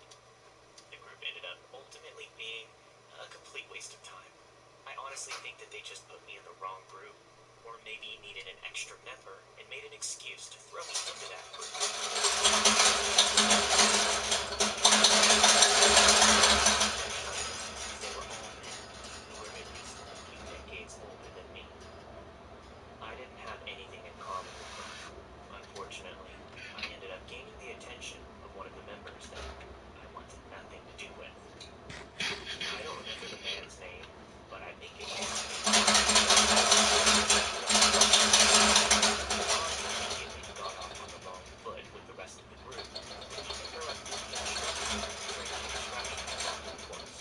Speaker 11: The group ended up ultimately being a complete waste of time. I honestly think that they just put me in the wrong group, or maybe needed an extra member and made an excuse to throw me into that group. They were all men who were at least a few decades older than me. I didn't have anything in common with them. Unfortunately, I ended up gaining the attention of one of the members that I wanted nothing to do with. I don't remember the man's name, but I think it was immediately got off on the wrong foot with the rest of the group, and he interrupted the instructor during the instruction talking to us.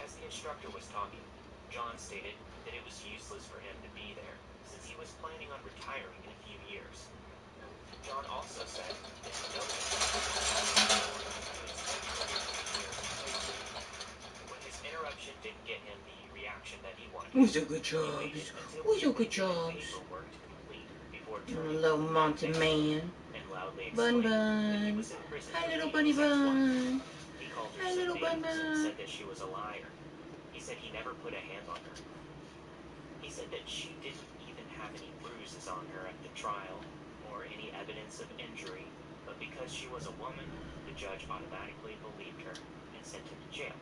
Speaker 11: As the instructor was talking, John stated that it was useless for him to be there, since he was planning on retiring in a few years. John also said that he noticed when his interruption didn't get him the reaction that he wanted,
Speaker 8: We do good
Speaker 11: he
Speaker 8: jobs.
Speaker 11: waited until
Speaker 8: We
Speaker 11: he
Speaker 8: do
Speaker 11: had
Speaker 8: good
Speaker 11: completed
Speaker 8: jobs.
Speaker 11: paperwork to complete before
Speaker 8: A
Speaker 11: turning
Speaker 8: little
Speaker 11: to the
Speaker 8: Monty
Speaker 11: man
Speaker 8: man.
Speaker 11: and loudly
Speaker 8: Bun
Speaker 11: explained that he
Speaker 8: bun.
Speaker 11: was in prison
Speaker 8: Hi
Speaker 11: for
Speaker 8: little
Speaker 11: beating
Speaker 8: bunny
Speaker 11: his ex-wife.
Speaker 8: bun.
Speaker 11: He called her
Speaker 8: Hi
Speaker 11: some
Speaker 8: little bun
Speaker 11: names and
Speaker 8: bun.
Speaker 11: said that she was a liar. He said he never put a hand on her. He said that she didn't even have any bruises on her at the trial or any evidence of injury, but because she was a woman, the judge automatically believed her and sent him to jail.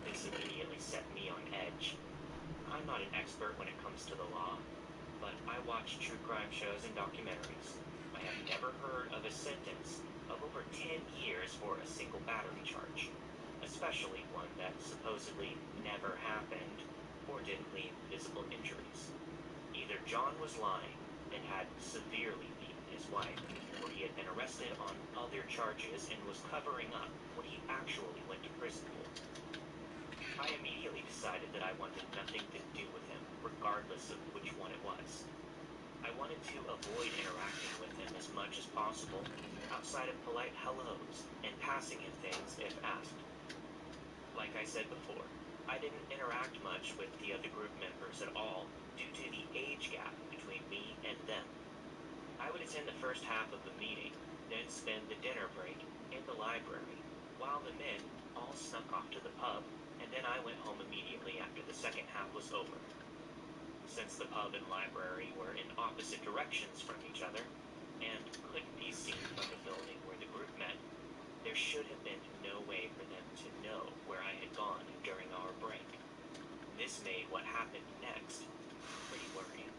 Speaker 11: This immediately set me on edge. I'm not an expert when it comes to the law, but I watch true crime shows and documentaries. I have never heard of a sentence of over 10 years for a single battery charge, especially one that supposedly never happened or didn't leave visible injuries. Either John was lying and had severely beaten his wife, or he had been arrested on other charges and was covering up what he actually went to prison for. I immediately decided that I wanted nothing to do with him, regardless of which one it was. I wanted to avoid interacting with him as much as possible, outside of polite hellos and passing him things if asked. Like I said before, I didn't interact much with the other group members at all due to the age gap between me and them. I would attend the first half of the meeting, then spend the dinner break in the library, while the men all snuck off to the pub, and then I went home immediately after the second half was over. Since the pub and library were in opposite directions from each other, and couldn't be seen from the building where the group met, there should have been no way for them to know where I had gone during our break. This made what happened next pretty worrying.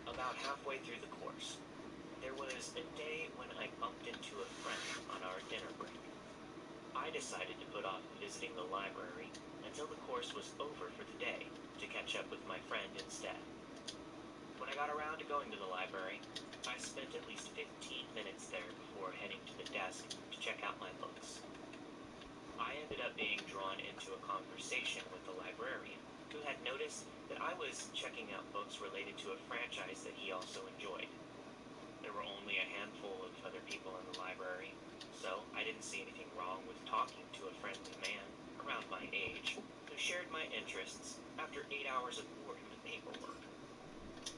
Speaker 11: About halfway through the course, there was a day when I bumped into a friend on our dinner break. I decided to put off visiting the library until the course was over for the day to catch up with my friend instead. When I got around to going to the library, I spent at least 15 minutes there before heading to the desk to check out my books. I ended up being drawn into a conversation with the librarian, who had noticed that I was checking out books related to a franchise that he also enjoyed. There were only a handful of other people in the library, so I didn't see anything wrong with talking to a friendly man around my age who shared my interests after 8 hours of boredom and paperwork.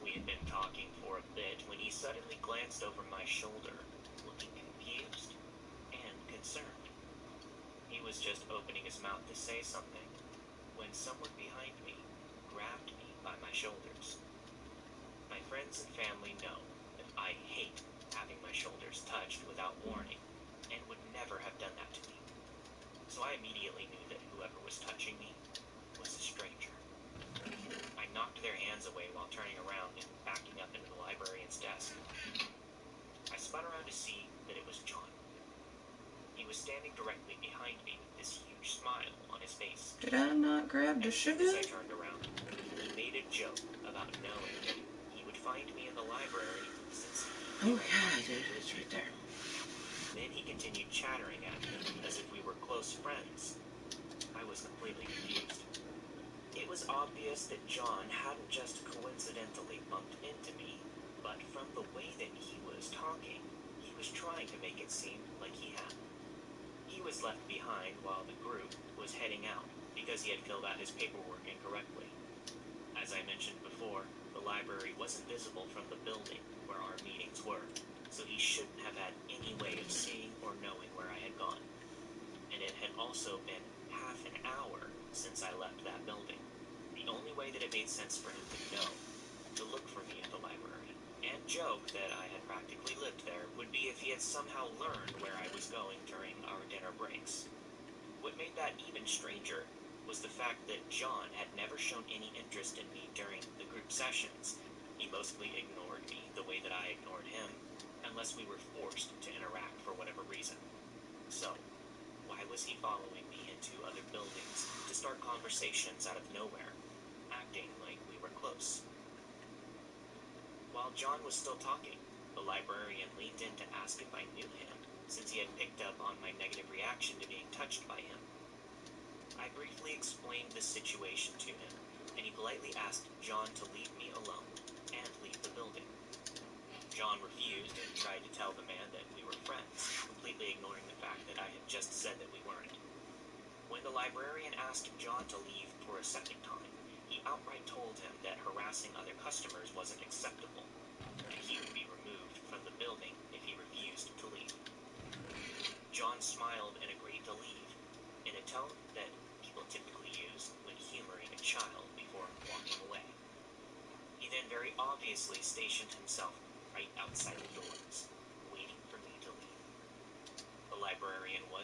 Speaker 11: We had been talking for a bit when he suddenly glanced over my shoulder, looking confused and concerned. He was just opening his mouth to say something when someone behind me grabbed me by my shoulders. My friends and family know that I hate having my shoulders touched without warning and would never have done that to me. So I immediately knew that whoever was touching me was a stranger. I knocked their hands away while turning around and backing up into the librarian's desk. I spun around to see that it was John. He was standing directly behind me with this huge smile on his face.
Speaker 8: Did I not grab the
Speaker 11: As soon
Speaker 8: sugar?
Speaker 11: as I turned around, he made a joke about knowing that he would find me in the library since
Speaker 8: Oh yeah, I did. It's right there.
Speaker 11: Then he continued chattering at me as if we were close friends. I was completely confused. It was obvious that John hadn't just coincidentally bumped into me, but from the way that he was talking, he was trying to make it seem like he had. He was left behind while the group was heading out because he had filled out his paperwork incorrectly. As I mentioned before, the library wasn't visible from the building where our meetings were, so he shouldn't have had any way of seeing or knowing where I had gone. And it had also been half an hour since I left that building. The only way that it made sense for him to know to look for me at the library and joke that I had practically lived there would be if he had somehow learned where I was going during our dinner breaks. What made that even stranger was the fact that John had never shown any interest in me during the group sessions. He mostly ignored me the way that I ignored him, unless we were forced to interact for whatever reason. So, why was he following me into other buildings to start conversations out of nowhere, acting like we were close? While John was still talking, the librarian leaned in to ask if I knew him, since he had picked up on my negative reaction to being touched by him. I briefly explained the situation to him, and he politely asked John to leave me alone and leave the building. John refused and tried to tell the man that we were friends, completely ignoring the fact that I had just said that we weren't. When the librarian asked John to leave for a second time, he outright told him that harassing other customers wasn't acceptable, and he would be removed from the building if he refused to leave. John smiled and agreed to leave, in a tone that people typically use when humoring a child before walking away. He then very obviously stationed himself right outside the doors.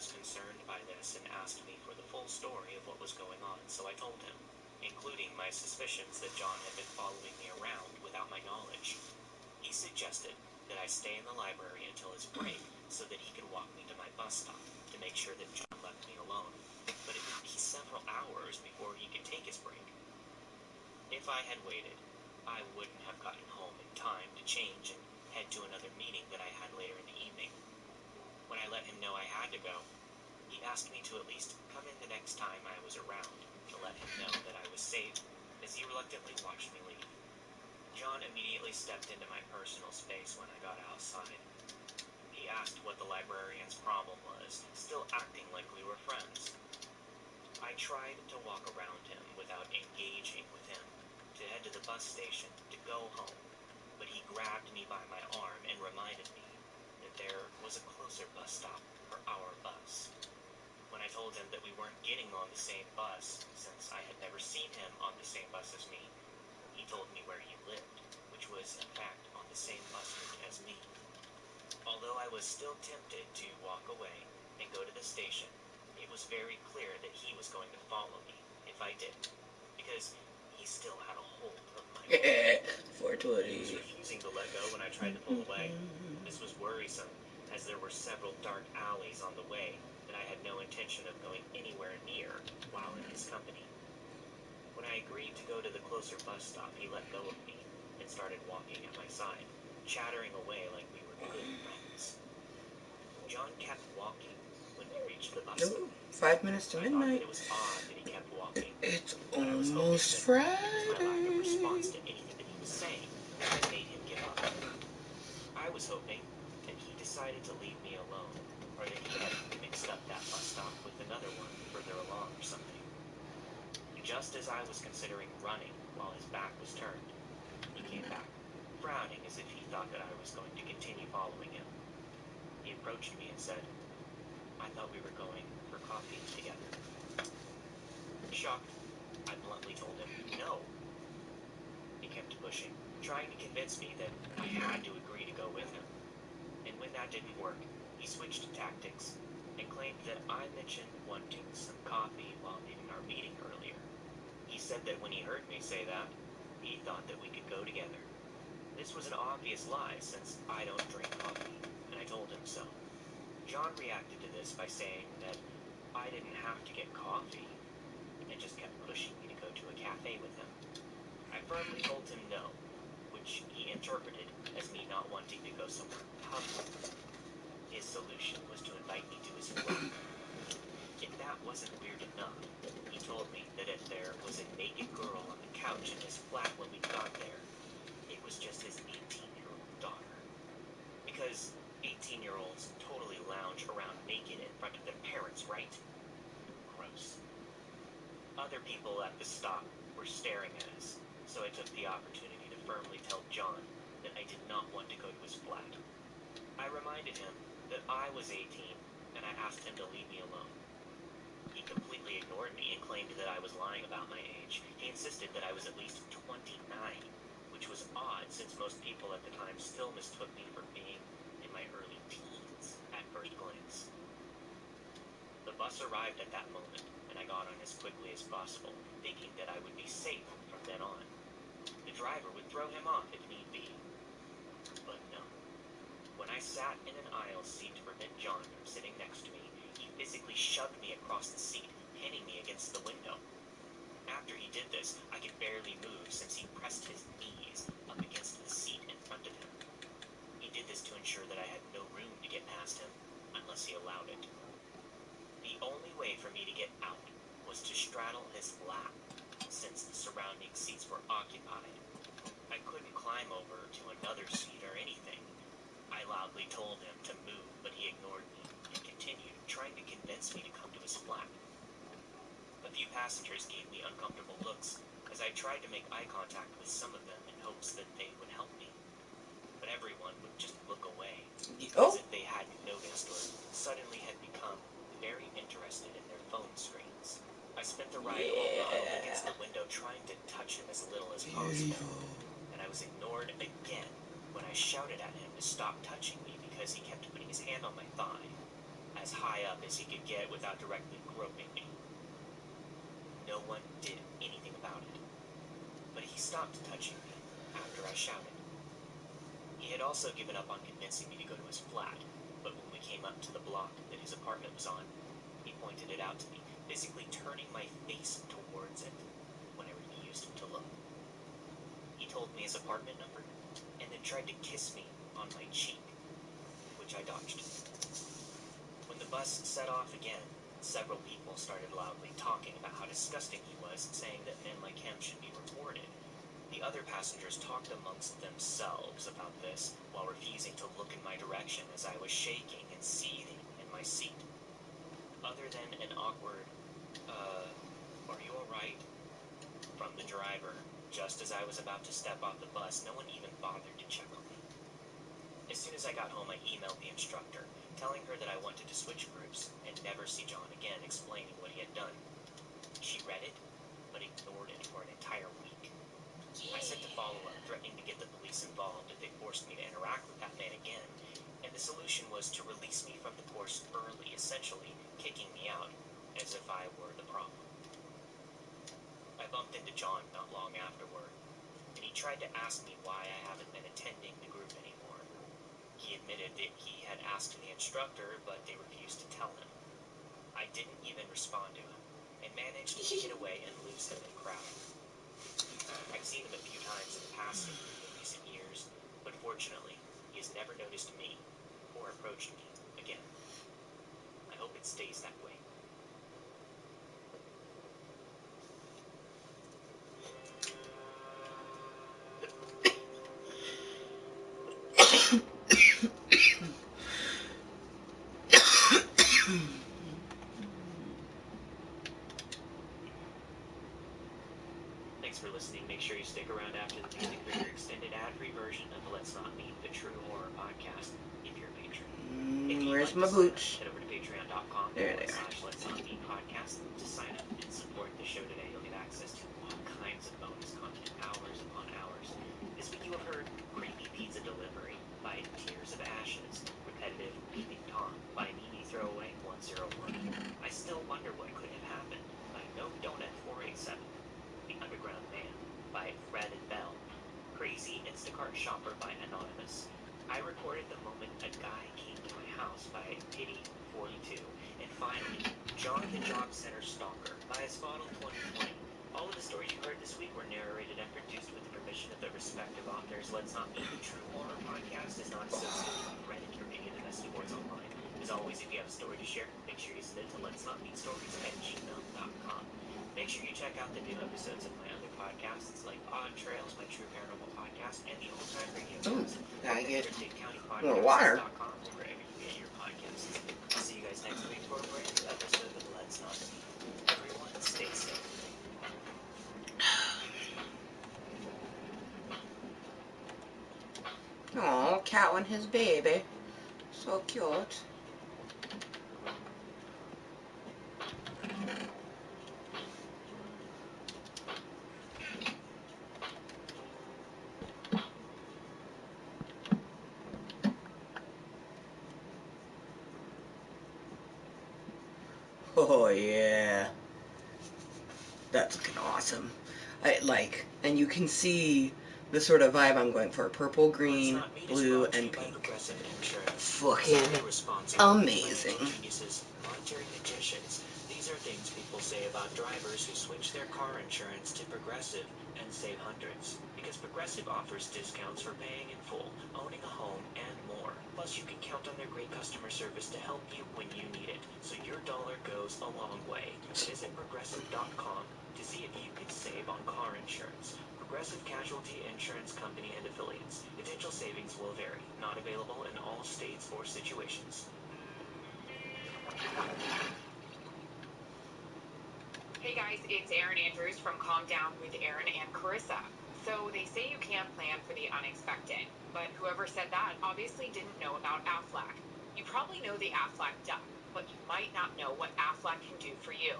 Speaker 11: was concerned by this and asked me for the full story of what was going on, so I told him, including my suspicions that John had been following me around without my knowledge. He suggested that I stay in the library until his break so that he could walk me to my bus stop to make sure that John left me alone, but it would be several hours before he could take his break. If I had waited, I wouldn't have gotten home in time to change and head to another meeting that I had later in the evening. When I let him know I had to go, he asked me to at least come in the next time I was around to let him know that I was safe, as he reluctantly watched me leave. John immediately stepped into my personal space when I got outside. He asked what the librarian's problem was, still acting like we were friends. I tried to walk around him without engaging with him, to head to the bus station to go home, but he grabbed me by my arm and reminded me that there was a closer bus stop for our bus. When I told him that we weren't getting on the same bus, since I had never seen him on the same bus as me, he told me where he lived, which was in fact on the same bus route as me. Although I was still tempted to walk away and go to the station, it was very clear that he was going to follow me if I did, because he still had a hold of my arm.
Speaker 8: 420.
Speaker 11: He was refusing to let go when I tried to pull away. This was worrisome, as there were several dark alleys on the way that I had no intention of going anywhere near while in his company. When I agreed to go to the closer bus stop, he let go of me and started walking at my side, chattering away like we were good friends. John kept walking when we reached the bus stop.
Speaker 8: Ooh, 5 minutes to
Speaker 11: I thought that
Speaker 8: midnight.
Speaker 11: it was odd that he kept walking,
Speaker 8: It's
Speaker 11: but I was hoping
Speaker 8: almost
Speaker 11: that
Speaker 8: Friday.
Speaker 11: it was my lack of response to anything that he was saying that made him give up. I was hoping that he decided to leave me alone, or that he had mixed up that bus stop with another one further along or something. Just as I was considering running while his back was turned, he came back, frowning as if he thought that I was going to continue following him. He approached me and said, "I thought we were going for coffee together." Shocked, I bluntly told him no. He kept pushing, trying to convince me that I had to agree to go with him. And when that didn't work, he switched tactics and claimed that I mentioned wanting some coffee while leaving our meeting earlier. He said that when he heard me say that, he thought that we could go together. This was an obvious lie, since I don't drink coffee, and I told him so. John reacted to this by saying that I didn't have to get coffee, and just kept pushing me to go to a cafe with him. I firmly told him no, which he interpreted as me not wanting to go somewhere public. His solution was to invite me to his flat. If that wasn't weird enough, he told me that if there was a naked girl on the couch in his flat when we got there, it was just his 18-year-old daughter. Because 18-year-olds totally lounge around naked in front of their parents, right? Gross. Other people at the stop were staring at us, so I took the opportunity to firmly tell John that I did not want to go to his flat. I reminded him that I was 18, and I asked him to leave me alone. He completely ignored me and claimed that I was lying about my age. He insisted that I was at least 29, which was odd since most people at the time still mistook me for being in my early teens at first glance. The bus arrived at that moment, and I got on as quickly as possible, thinking that I would be safe from then on. The driver would throw him off if need be. But no. When I sat in an aisle seat to prevent John from sitting next to me, he physically shoved me across the seat, pinning me against the window. After he did this, I could barely move since he pressed his knees up against the seat in front of him. He did this to ensure that I had no room to get past him, unless he allowed it. The only way for me to get out was to straddle his lap, since the surrounding seats were occupied. I couldn't climb over to another seat or anything. I loudly told him to move, but he ignored me and continued, trying to convince me to come to his flat. A few passengers gave me uncomfortable looks as I tried to make eye contact with some of them in hopes that they would help me. But everyone would just look away, as if they hadn't noticed or suddenly had become very interested in their phone screens. I spent the ride home huddled against the window trying to touch him as little as possible, and I was ignored again when I shouted at him to stop touching me because he kept putting his hand on my thigh. I as high up as he could get without directly groping me. No one did anything about it, but he stopped touching me after I shouted. He had also given up on convincing me to go to his flat, but when we came up to the block that his apartment was on, he pointed it out to me, basically turning my face towards it when I refused to look. He told me his apartment number, and then tried to kiss me on my cheek, which I dodged. When the bus set off again, several people started loudly talking about how disgusting he was, saying that men like him should be reported. The other passengers talked amongst themselves about this while refusing to look in my direction as I was shaking and seething in my seat. Other than an awkward, are you alright? From the driver, just as I was about to step off the bus, no one even bothered to check on me. As soon as I got home, I emailed the instructor, telling her that I wanted to switch groups and never see John again, explaining what he had done. She read it, but ignored it for an entire week. I sent a follow-up threatening to get the police involved if they forced me to interact with that man again, and the solution was to release me from the course early, essentially kicking me out, as if I were the problem. I bumped into John not long afterward, and he tried to ask me why I haven't been attending the group anymore. He admitted that he had asked the instructor, but they refused to tell him. I didn't even respond to him, and managed to get away and lose him in the crowd. I've seen him a few times in passing in recent years, but fortunately, he has never noticed me or approached me again. I hope it stays that way. Thanks for listening. Make sure you stick around after the music for your extended ad-free version of Let's Not Meet, a true horror podcast, if you're a patron. If you'd
Speaker 8: Where's
Speaker 11: like
Speaker 8: my
Speaker 11: to sign up,
Speaker 8: boots?
Speaker 11: head over to patreon.com
Speaker 8: There they are.
Speaker 11: /Let's Not Meet podcast to sign up and support the show today. You'll get access to all kinds of bonus content, hours upon hours. This week you have heard Creepy Pizza Delivery by Tears of Ashes, Repetitive Peeping Tom by Mimi Throwaway 101, I Still Wonder What Could Have Happened by No Donut 487, The Underground Man by Fred and Bell, Crazy Instacart Shopper by Anonymous, I Recorded the Moment a Guy Came to My House by Pity42, and finally, John the Job Center Stalker by Asfottle 2020. All of the stories you heard this week were narrated and produced with the permission of their respective authors. Let's Not Meet, the True Horror Podcast is not associated with Reddit or any of the message boards online. As always, if you have a story to share, make sure you send it to letsnotmeetstories@gmail.com. Make sure you check out the new episodes of my other podcasts like Odd Trails, my true paranormal podcast, and the Old Time Radio Cast.
Speaker 8: Gotta get
Speaker 11: CrypticCountyPodcasts.com
Speaker 8: more water.
Speaker 11: or wherever you get your podcasts. I'll see you guys next week for a brand new episode of Let's Not Meet. Everyone, stay safe.
Speaker 8: Aw, Cat and his baby. So cute. Oh yeah. That's looking awesome. And you can see the sort of vibe I'm going for. Purple, green, blue, and pink. Fucking amazing.
Speaker 11: Monetary magicians. These are things people say about drivers who switch their car insurance to Progressive and save hundreds. Because Progressive offers discounts for paying in full, owning a home, and more. Plus, you can count on their great customer service to help you when you need it. So your dollar goes a long way. Visit Progressive.com to see if you could save on car insurance. Progressive Casualty Insurance Company and Affiliates. Potential savings will vary. Not available in all states or situations.
Speaker 12: Hey guys, it's Erin Andrews from Calm Down with Erin and Carissa. So they say you can't plan for the unexpected, but whoever said that obviously didn't know about Aflac. You probably know the Aflac duck, but you might not know what Aflac can do for you.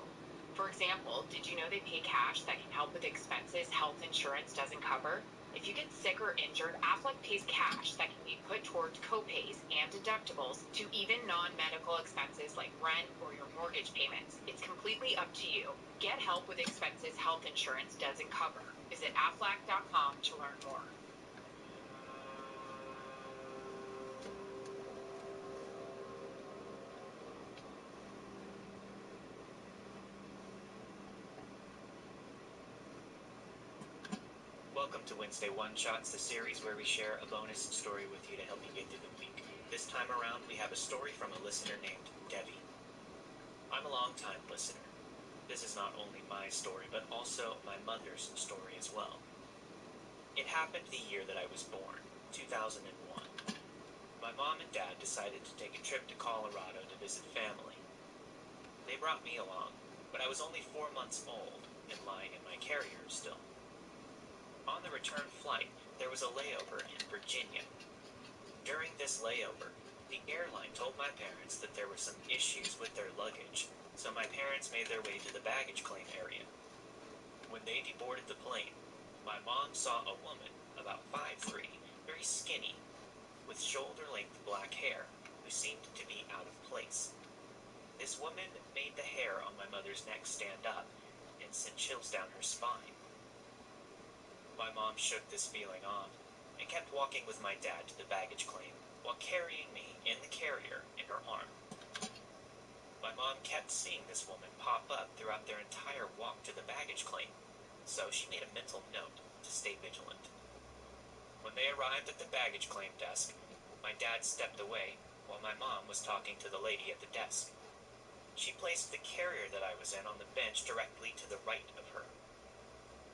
Speaker 12: For example, did you know they pay cash that can help with expenses health insurance doesn't cover? If you get sick or injured, Aflac pays cash that can be put towards copays and deductibles to even non-medical expenses like rent or your mortgage payments. It's completely up to you. Get help with expenses health insurance doesn't cover. Visit aflac.com to learn more.
Speaker 11: Welcome to Wednesday One Shots, the series where we share a bonus story with you to help you get through the week. This time around, we have a story from a listener named Debbie. I'm a long-time listener. This is not only my story, but also my mother's story as well. It happened the year that I was born, 2001. My mom and dad decided to take a trip to Colorado to visit family. They brought me along, but I was only 4 months old and lying in my carrier still. On the return flight, there was a layover in Virginia. During this layover, the airline told my parents that there were some issues with their luggage, so my parents made their way to the baggage claim area. When they deboarded the plane, my mom saw a woman about 5'3", very skinny, with shoulder-length black hair, who seemed to be out of place. This woman made the hair on my mother's neck stand up and sent chills down her spine. My mom shook this feeling off and kept walking with my dad to the baggage claim while carrying me in the carrier in her arm. My mom kept seeing this woman pop up throughout their entire walk to the baggage claim, so she made a mental note to stay vigilant. When they arrived at the baggage claim desk, my dad stepped away while my mom was talking to the lady at the desk. She placed the carrier that I was in on the bench directly to the right of her.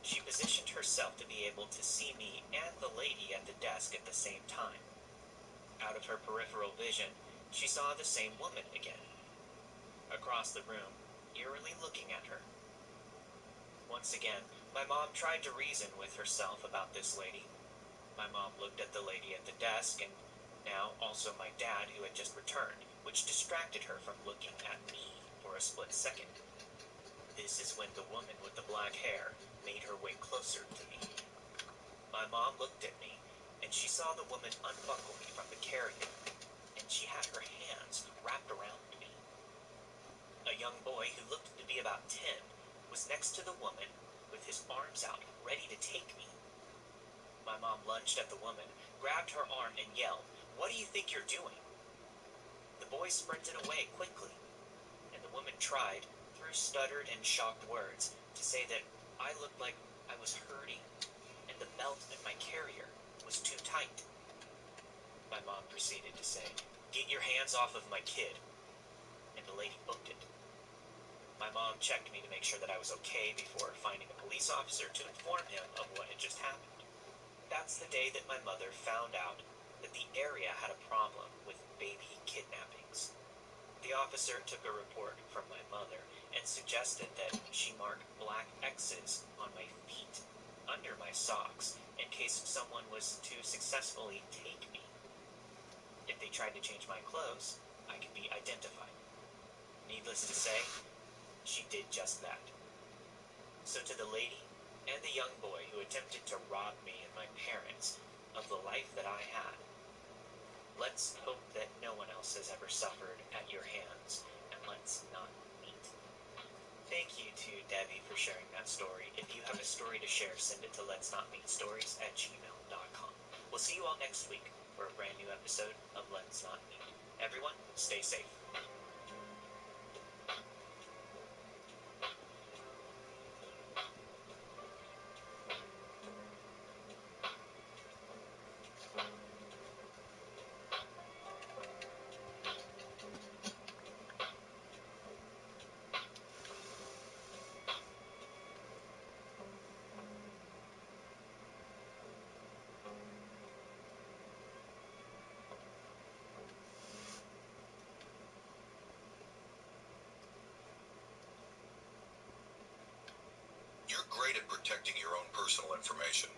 Speaker 11: She positioned herself to be able to see me and the lady at the desk at the same time. Out of her peripheral vision, she saw the same woman again, across the room, eerily looking at her. Once again, my mom tried to reason with herself about this lady. My mom looked at the lady at the desk and now also my dad who had just returned, which distracted her from looking at me for a split second. This is when the woman with the black hair made her way closer to me. My mom looked at me, and she saw the woman unbuckle me from the carrier, and she had her hands wrapped around me. A young boy who looked to be about 10 was next to the woman with his arms out, ready to take me. My mom lunged at the woman, grabbed her arm, and yelled, "What do you think you're doing?" The boy sprinted away quickly, and the woman tried, through stuttered and shocked words, to say that I looked like I was hurting, and the belt in my carrier was too tight. My mom proceeded to say, "Get your hands off of my kid," and the lady booked it. My mom checked me to make sure that I was okay before finding a police officer to inform him of what had just happened. That's the day that my mother found out that the area had a problem with baby kidnappings. The officer took a report from my mother and suggested that she mark black X's on my feet, under my socks, in case someone was to successfully take me. If they tried to change my clothes, I could be identified. Needless to say, she did just that. So to the lady and the young boy who attempted to rob me and my parents of the life that I had, let's hope that no one else has ever suffered at your hands, and let's not meet. Thank you to Debbie for sharing that story. If you have a story to share, send it to letsnotmeetstories@gmail.com. We'll see you all next week for a brand new episode of Let's Not Meet. Everyone, stay safe.
Speaker 9: You're great at protecting your own personal information.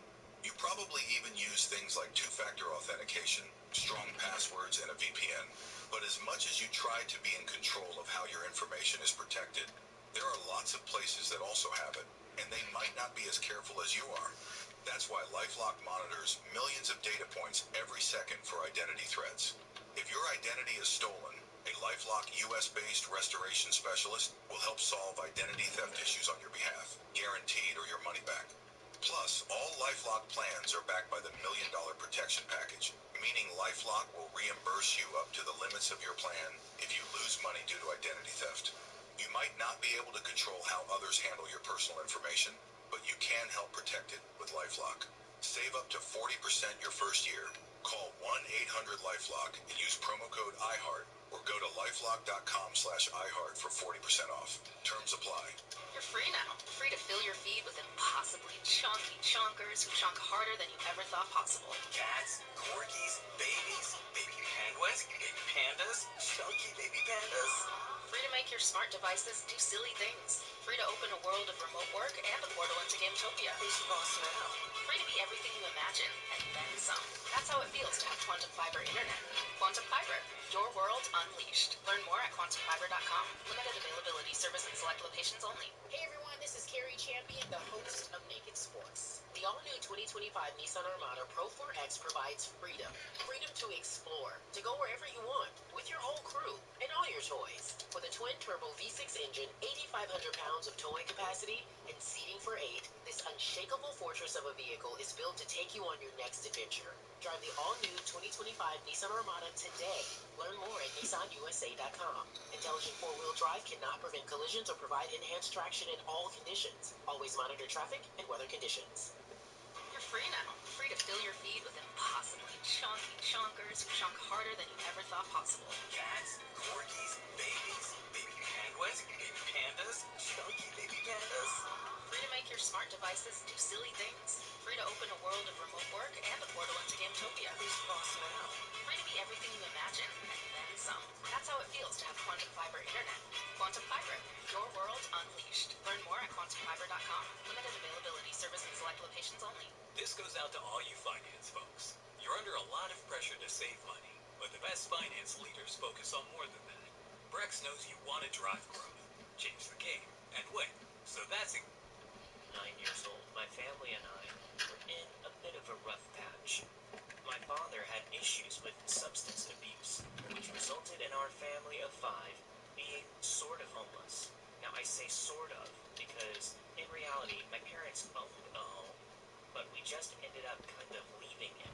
Speaker 9: You probably even use things like two-factor authentication, strong passwords, and a VPN. But as much as you try to be in control of how your information is protected, there are lots of places that also have it, and they might not be as careful as you are. That's why LifeLock monitors millions of data points every second for identity threats. If your identity is stolen, a LifeLock US-based restoration specialist will help solve identity theft issues on your behalf, guaranteed or your money back. Plus, all LifeLock plans are backed by the $1 Million Protection Package, meaning LifeLock will reimburse you up to the limits of your plan if you lose money due to identity theft. You might not be able to control how others handle your personal information, but you can help protect it with LifeLock. Save up to 40% your first year. Call 1-800-LifeLock and use promo code IHEART or go to lifelock.com/iHeart for 40% off. Terms apply.
Speaker 10: You're free now. Free to fill your feed with impossibly chunky chunkers who chunk harder than you ever thought possible.
Speaker 11: Cats, corgis, babies, baby penguins, baby pandas, chunky baby pandas.
Speaker 10: Free to make your smart devices do silly things. Free to open a world of remote work and a portal into Gametopia.
Speaker 11: Who's the boss now?
Speaker 10: Free to be everything you imagine, and then some. That's how it feels to have Quantum Fiber Internet. Quantum Fiber, your world unleashed. Learn more at quantumfiber.com. Limited availability, service in select locations only.
Speaker 13: Hey everyone, this is Carrie Champion, the host of Naked Sports. The all-new 2025 Nissan Armada Pro 4X provides freedom. Freedom to explore, to go wherever you want, with your whole crew, and all your toys. With a twin-turbo V6 engine, 8,500 pounds of towing capacity, and seating for 8, this unshakable fortress of a vehicle is built to take you on your next adventure. Drive the all-new 2025 Nissan Armada today. Learn more at nissanusa.com. Intelligent four-wheel drive cannot prevent collisions or provide enhanced traction in all conditions. Always monitor traffic and weather conditions.
Speaker 10: You're free now. Free to fill your feed with impossibly chunky chunkers who chunk harder than you ever thought possible.
Speaker 11: Cats, corgis, babies, baby penguins, baby pandas, chunky baby pandas.
Speaker 10: Free to make your smart devices do silly things. Free to open a world of remote work and a portal into Gametopia.
Speaker 11: Who's the boss now?
Speaker 10: Free to be everything you imagine, and then some. That's how it feels to have Quantum Fiber Internet. Quantum Fiber, your world unleashed. Learn more at quantumfiber.com. Limited availability, service in select locations only.
Speaker 14: This goes out to all you finance folks. You're under a lot of pressure to save money, but the best finance leaders focus on more than that. Brex knows you want to drive growth, change the game, and win. So that's
Speaker 11: 9 years old, my family and I were in a bit of a rough patch. My father had issues with substance abuse, which resulted in our family of 5 being sort of homeless. Now I say sort of because in reality my parents owned a home, but we just ended up kind of leaving it.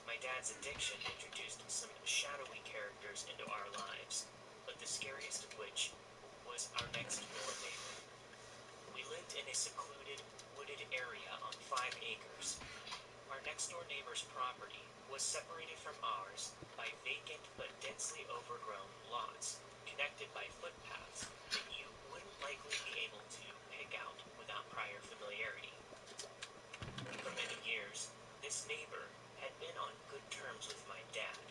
Speaker 11: My dad's addiction introduced some shadowy characters into our lives, but the scariest of which was our next door neighbor. We lived in a secluded, wooded area on 5 acres. Our next door neighbor's property was separated from ours by vacant but densely overgrown lots, connected by footpaths that you wouldn't likely be able to pick out without prior familiarity. For many years, this neighbor had been on good terms with my dad.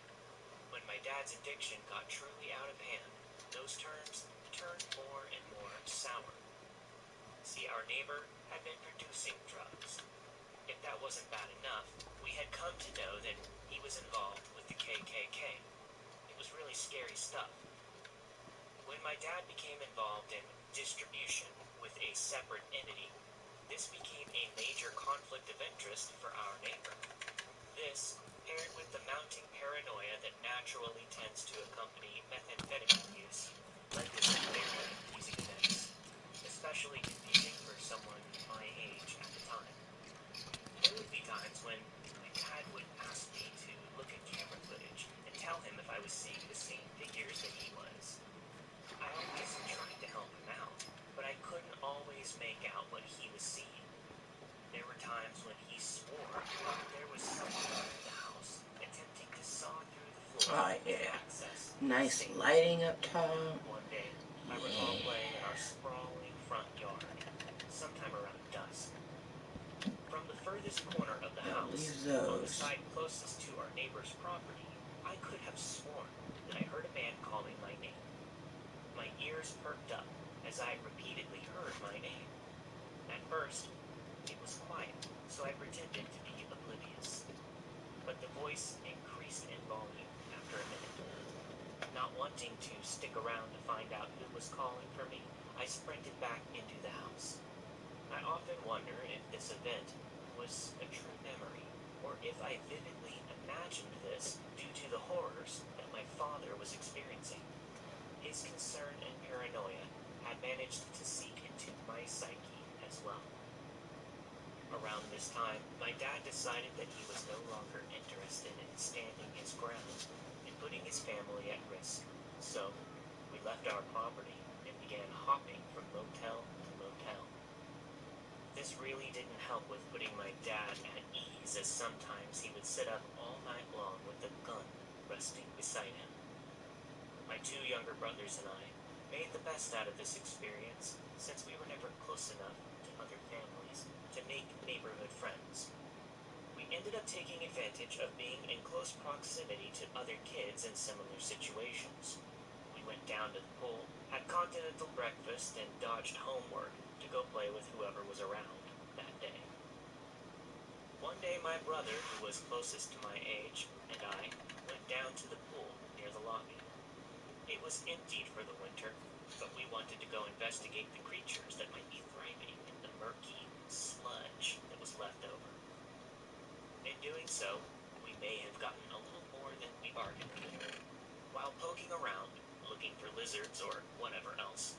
Speaker 11: When my dad's addiction got truly out of hand, those terms turned more and more sour. See, our neighbor had been producing drugs. If that wasn't bad enough, we had come to know that he was involved with the KKK. It was really scary stuff. When my dad became involved in distribution with a separate entity, this became a major conflict of interest for our neighbor. This, paired with the mounting paranoia that naturally tends to accompany methamphetamine use, led to some very confusing events, especially confusing for someone my age at the time. There would be times when my dad would ask me to look at camera footage and tell him if I was seeing the same figures that he was. I always tried to help him out, but I couldn't always make out what he was seeing. There were times when he swore there was someone in the house attempting to saw through the floor
Speaker 8: yeah.
Speaker 11: for access.
Speaker 8: Nice lighting up top.
Speaker 11: One day, I recall playing in our sprawling front yard, sometime around dusk. From the furthest corner of the house, on the side closest to our neighbor's property, I could have sworn that I heard a man calling my name. My ears perked up as I repeatedly heard my name. At first, it was quiet, so I pretended to be oblivious. But the voice increased in volume after a minute. Not wanting to stick around to find out who was calling for me, I sprinted back into the house. I often wonder if this event was a true memory, or if I vividly imagined this due to the horrors that my father was experiencing. His concern and paranoia had managed to seep into my psyche as well. Around this time, my dad decided that he was no longer interested in standing his ground and putting his family at risk. So, we left our property and began hopping from motel to motel. This really didn't help with putting my dad at ease, as sometimes he would sit up all night long with a gun resting beside him. My two younger brothers and I made the best out of this experience, since we were never close enough to other families to make neighborhood friends. We ended up taking advantage of being in close proximity to other kids in similar situations. We went down to the pool, had continental breakfast, and dodged homework to go play with whoever was around that day. One day my brother, who was closest to my age, and I went down to the pool near the lobby. It was emptied for the winter, but we wanted to go investigate the creatures that might be thriving in the murky sludge that was left over. In doing so, we may have gotten a little more than we bargained for. While poking around, looking for lizards or whatever else,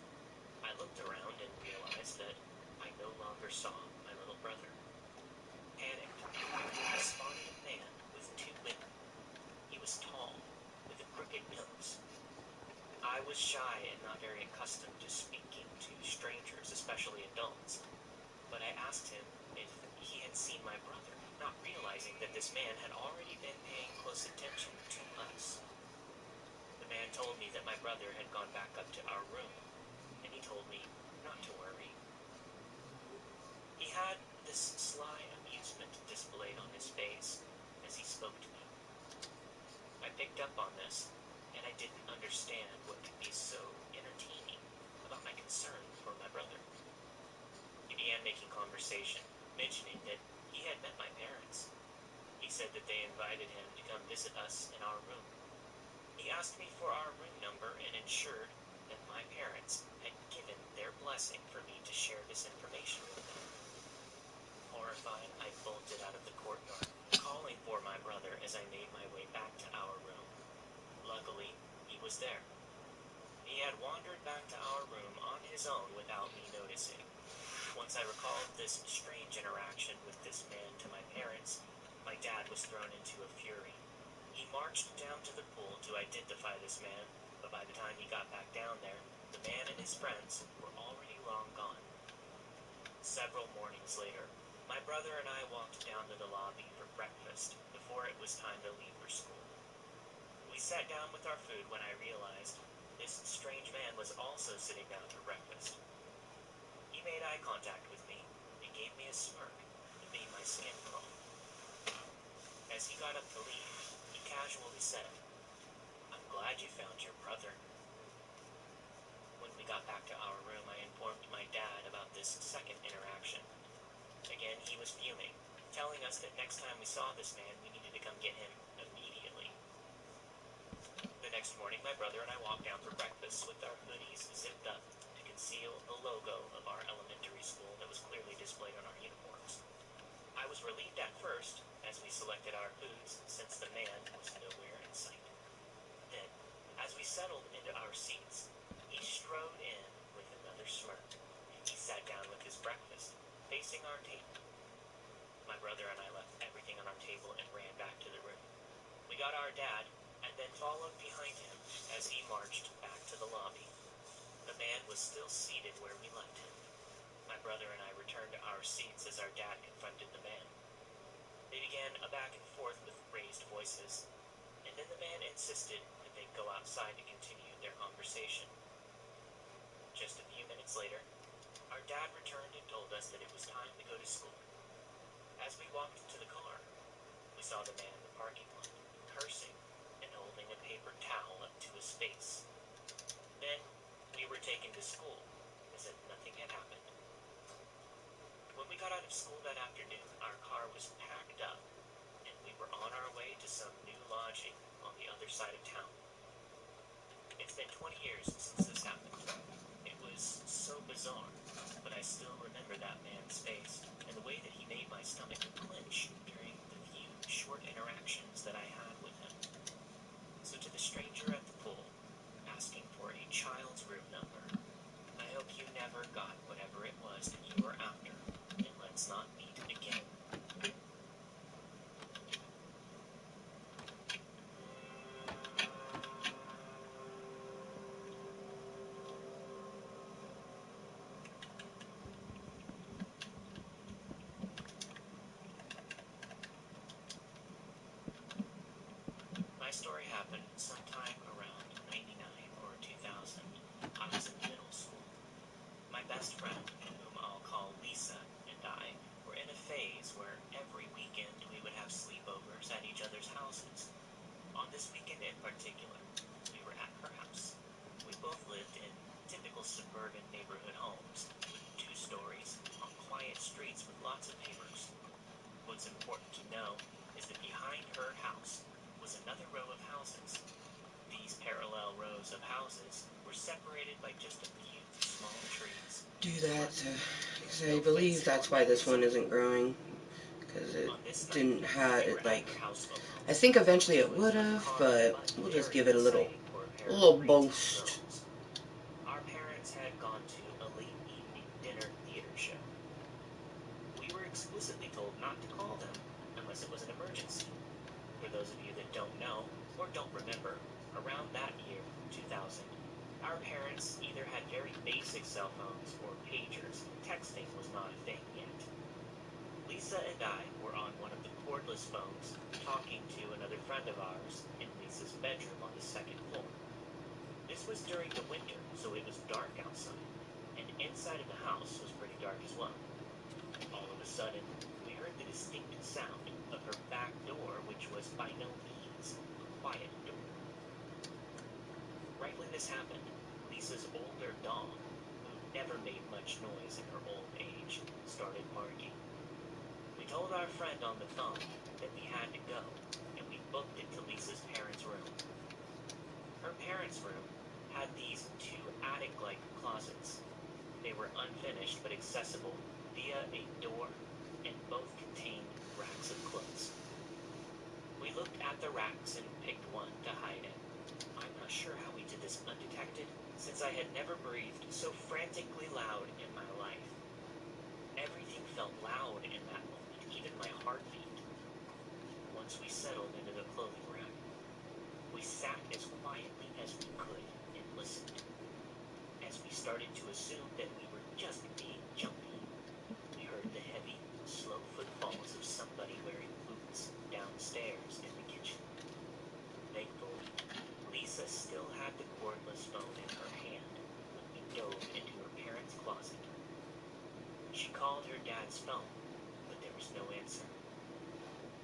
Speaker 11: I looked around and realized that I no longer saw my little brother. Panicked, I spotted a man with two women. He was tall, with a crooked nose. I was shy and not very accustomed to speaking to strangers, especially adults, but I asked him if he had seen my brother, not realizing that this man had already been paying close attention to us. The man told me that my brother had gone back up to our room, and he told me not to worry. He had this sly amusement displayed on his face as he spoke to me. I picked up on this, and I didn't understand what could be so entertaining about my concern for my brother. He began making conversation, mentioning that he had met my parents. He said that they invited him to come visit us in our room. He asked me for our room number and ensured that my parents had given their blessing for me to share this information with them. Horrified, I bolted out of the courtyard, calling for my brother as I made my way back to our room. Luckily, he was there. He had wandered back to our room on his own without me noticing. Once I recalled this strange interaction with this man to my parents, my dad was thrown into a fury. He marched down to the pool to identify this man, but by the time he got back down there, the man and his friends were already long gone. Several mornings later, my brother and I walked down to the lobby for breakfast before it was time to leave for school. We sat down with our food when I realized this strange man was also sitting down for breakfast. He made eye contact with me and gave me a smirk that made my skin crawl. As he got up to leave, he casually said, "I'm glad you found your brother." When we got back to our room, I informed my dad about this second interaction. Again, he was fuming, telling us that next time we saw this man, we needed to come get him immediately. The next morning, my brother and I walked down for breakfast with our hoodies zipped up to conceal the logo of our elementary school that was clearly displayed on our uniforms. I was relieved at first as we selected our foods, since the man was nowhere in sight. Then, as we settled into our seats, he strode in with another smirk. He sat down with his breakfast, facing our table. My brother and I left everything on our table and ran back to the room. We got our dad, and then followed behind him as he marched back to the lobby. The man was still seated where we left him. My brother and I returned to our seats as our dad confronted the man. They began a back and forth with raised voices, and then the man insisted that they go outside to continue their conversation. Just a few minutes later, our dad returned and told us that it was time to go to school. As we walked to the car, we saw the man in the parking lot, cursing and holding a paper towel up to his face. Then, we were taken to school, as if nothing had happened. When we got out of school that afternoon, our car was packed up, and we were on our way to some new lodging on the other side of town. It's been 20 years since this happened. It was was so bizarre, but I still remember that man's face and the way that he made my stomach clench during the few short interactions that I had with him. So to the stranger at the pool, asking for a child's room number, I hope you never got whatever it was that you were after, and let's not meet again. My story happened sometime around 99 or 2000. I was in middle school. My best friend, whom I'll call Lisa, and I were in a phase where every weekend we would have sleepovers at each other's houses. On this weekend in particular, we were at her house. We both lived in typical suburban neighborhood homes, with 2 stories, on quiet streets with lots of neighbors. What's important to know is that behind her house was another row of houses. These parallel rows of houses were separated by just a few small trees.
Speaker 8: Do that, because I believe that's why this one isn't growing, because it didn't have it, like, I think eventually it would have, but we'll just give it a little boost.
Speaker 11: Our parents had gone to a late evening dinner theater show. We were explicitly told not to call them unless it was an emergency. For those of you that don't know, or don't remember, around that year, 2000, our parents either had very basic cell phones or pagers. Texting was not a thing yet. Lisa and I were on one of the cordless phones, talking to another friend of ours in Lisa's bedroom on the 2nd floor. This was during the winter, so it was dark outside, and inside of the house was pretty dark as well. All of a sudden, we heard the distinct sound of her back door, which was by no means a quiet door. Right when this happened, Lisa's older dog, who never made much noise in her old age, started barking. We told our friend on the phone that we had to go, and we booked it to Lisa's parents' room. Her parents' room had these 2 attic-like closets. They were unfinished but accessible via a door, and both contained racks of clothes. We looked at the racks and picked one to hide in. I'm not sure how we did this undetected, since I had never breathed so frantically loud in my life. Everything felt loud in that moment, even my heartbeat. Once we settled into the clothing rack, we sat as quietly as we could and listened. As we started to assume that we were just being jumpy, we heard the heavy, slow footfalls of somebody wearing boots downstairs in the kitchen. Thankfully, Lisa still had the cordless phone in her hand when we dove into her parents' closet. She called her dad's phone, but there was no answer.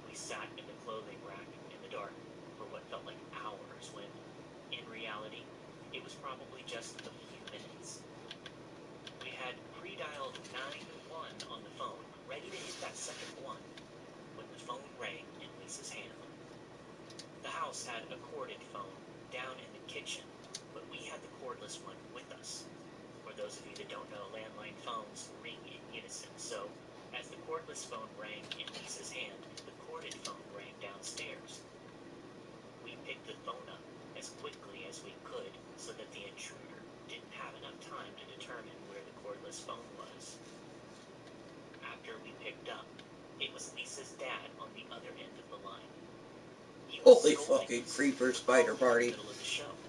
Speaker 11: We sat in the clothing rack in the dark for what felt like hours when, in reality, it was probably just a few minutes. We had pre-dialed 911 on the phone, ready to hit that second one, when the phone rang in Lisa's hand. The house had a corded phone down in the kitchen, but we had the cordless one with us. For those of you that don't know, landline phones ring in unison, so as the cordless phone rang in Lisa's hand, the corded phone rang downstairs. We picked the phone up as quickly as we could so that the intruder didn't have enough time to determine where the cordless phone was. After we picked up, it was Lisa's dad on the other end of the line.
Speaker 8: Holy fucking creeper spider party.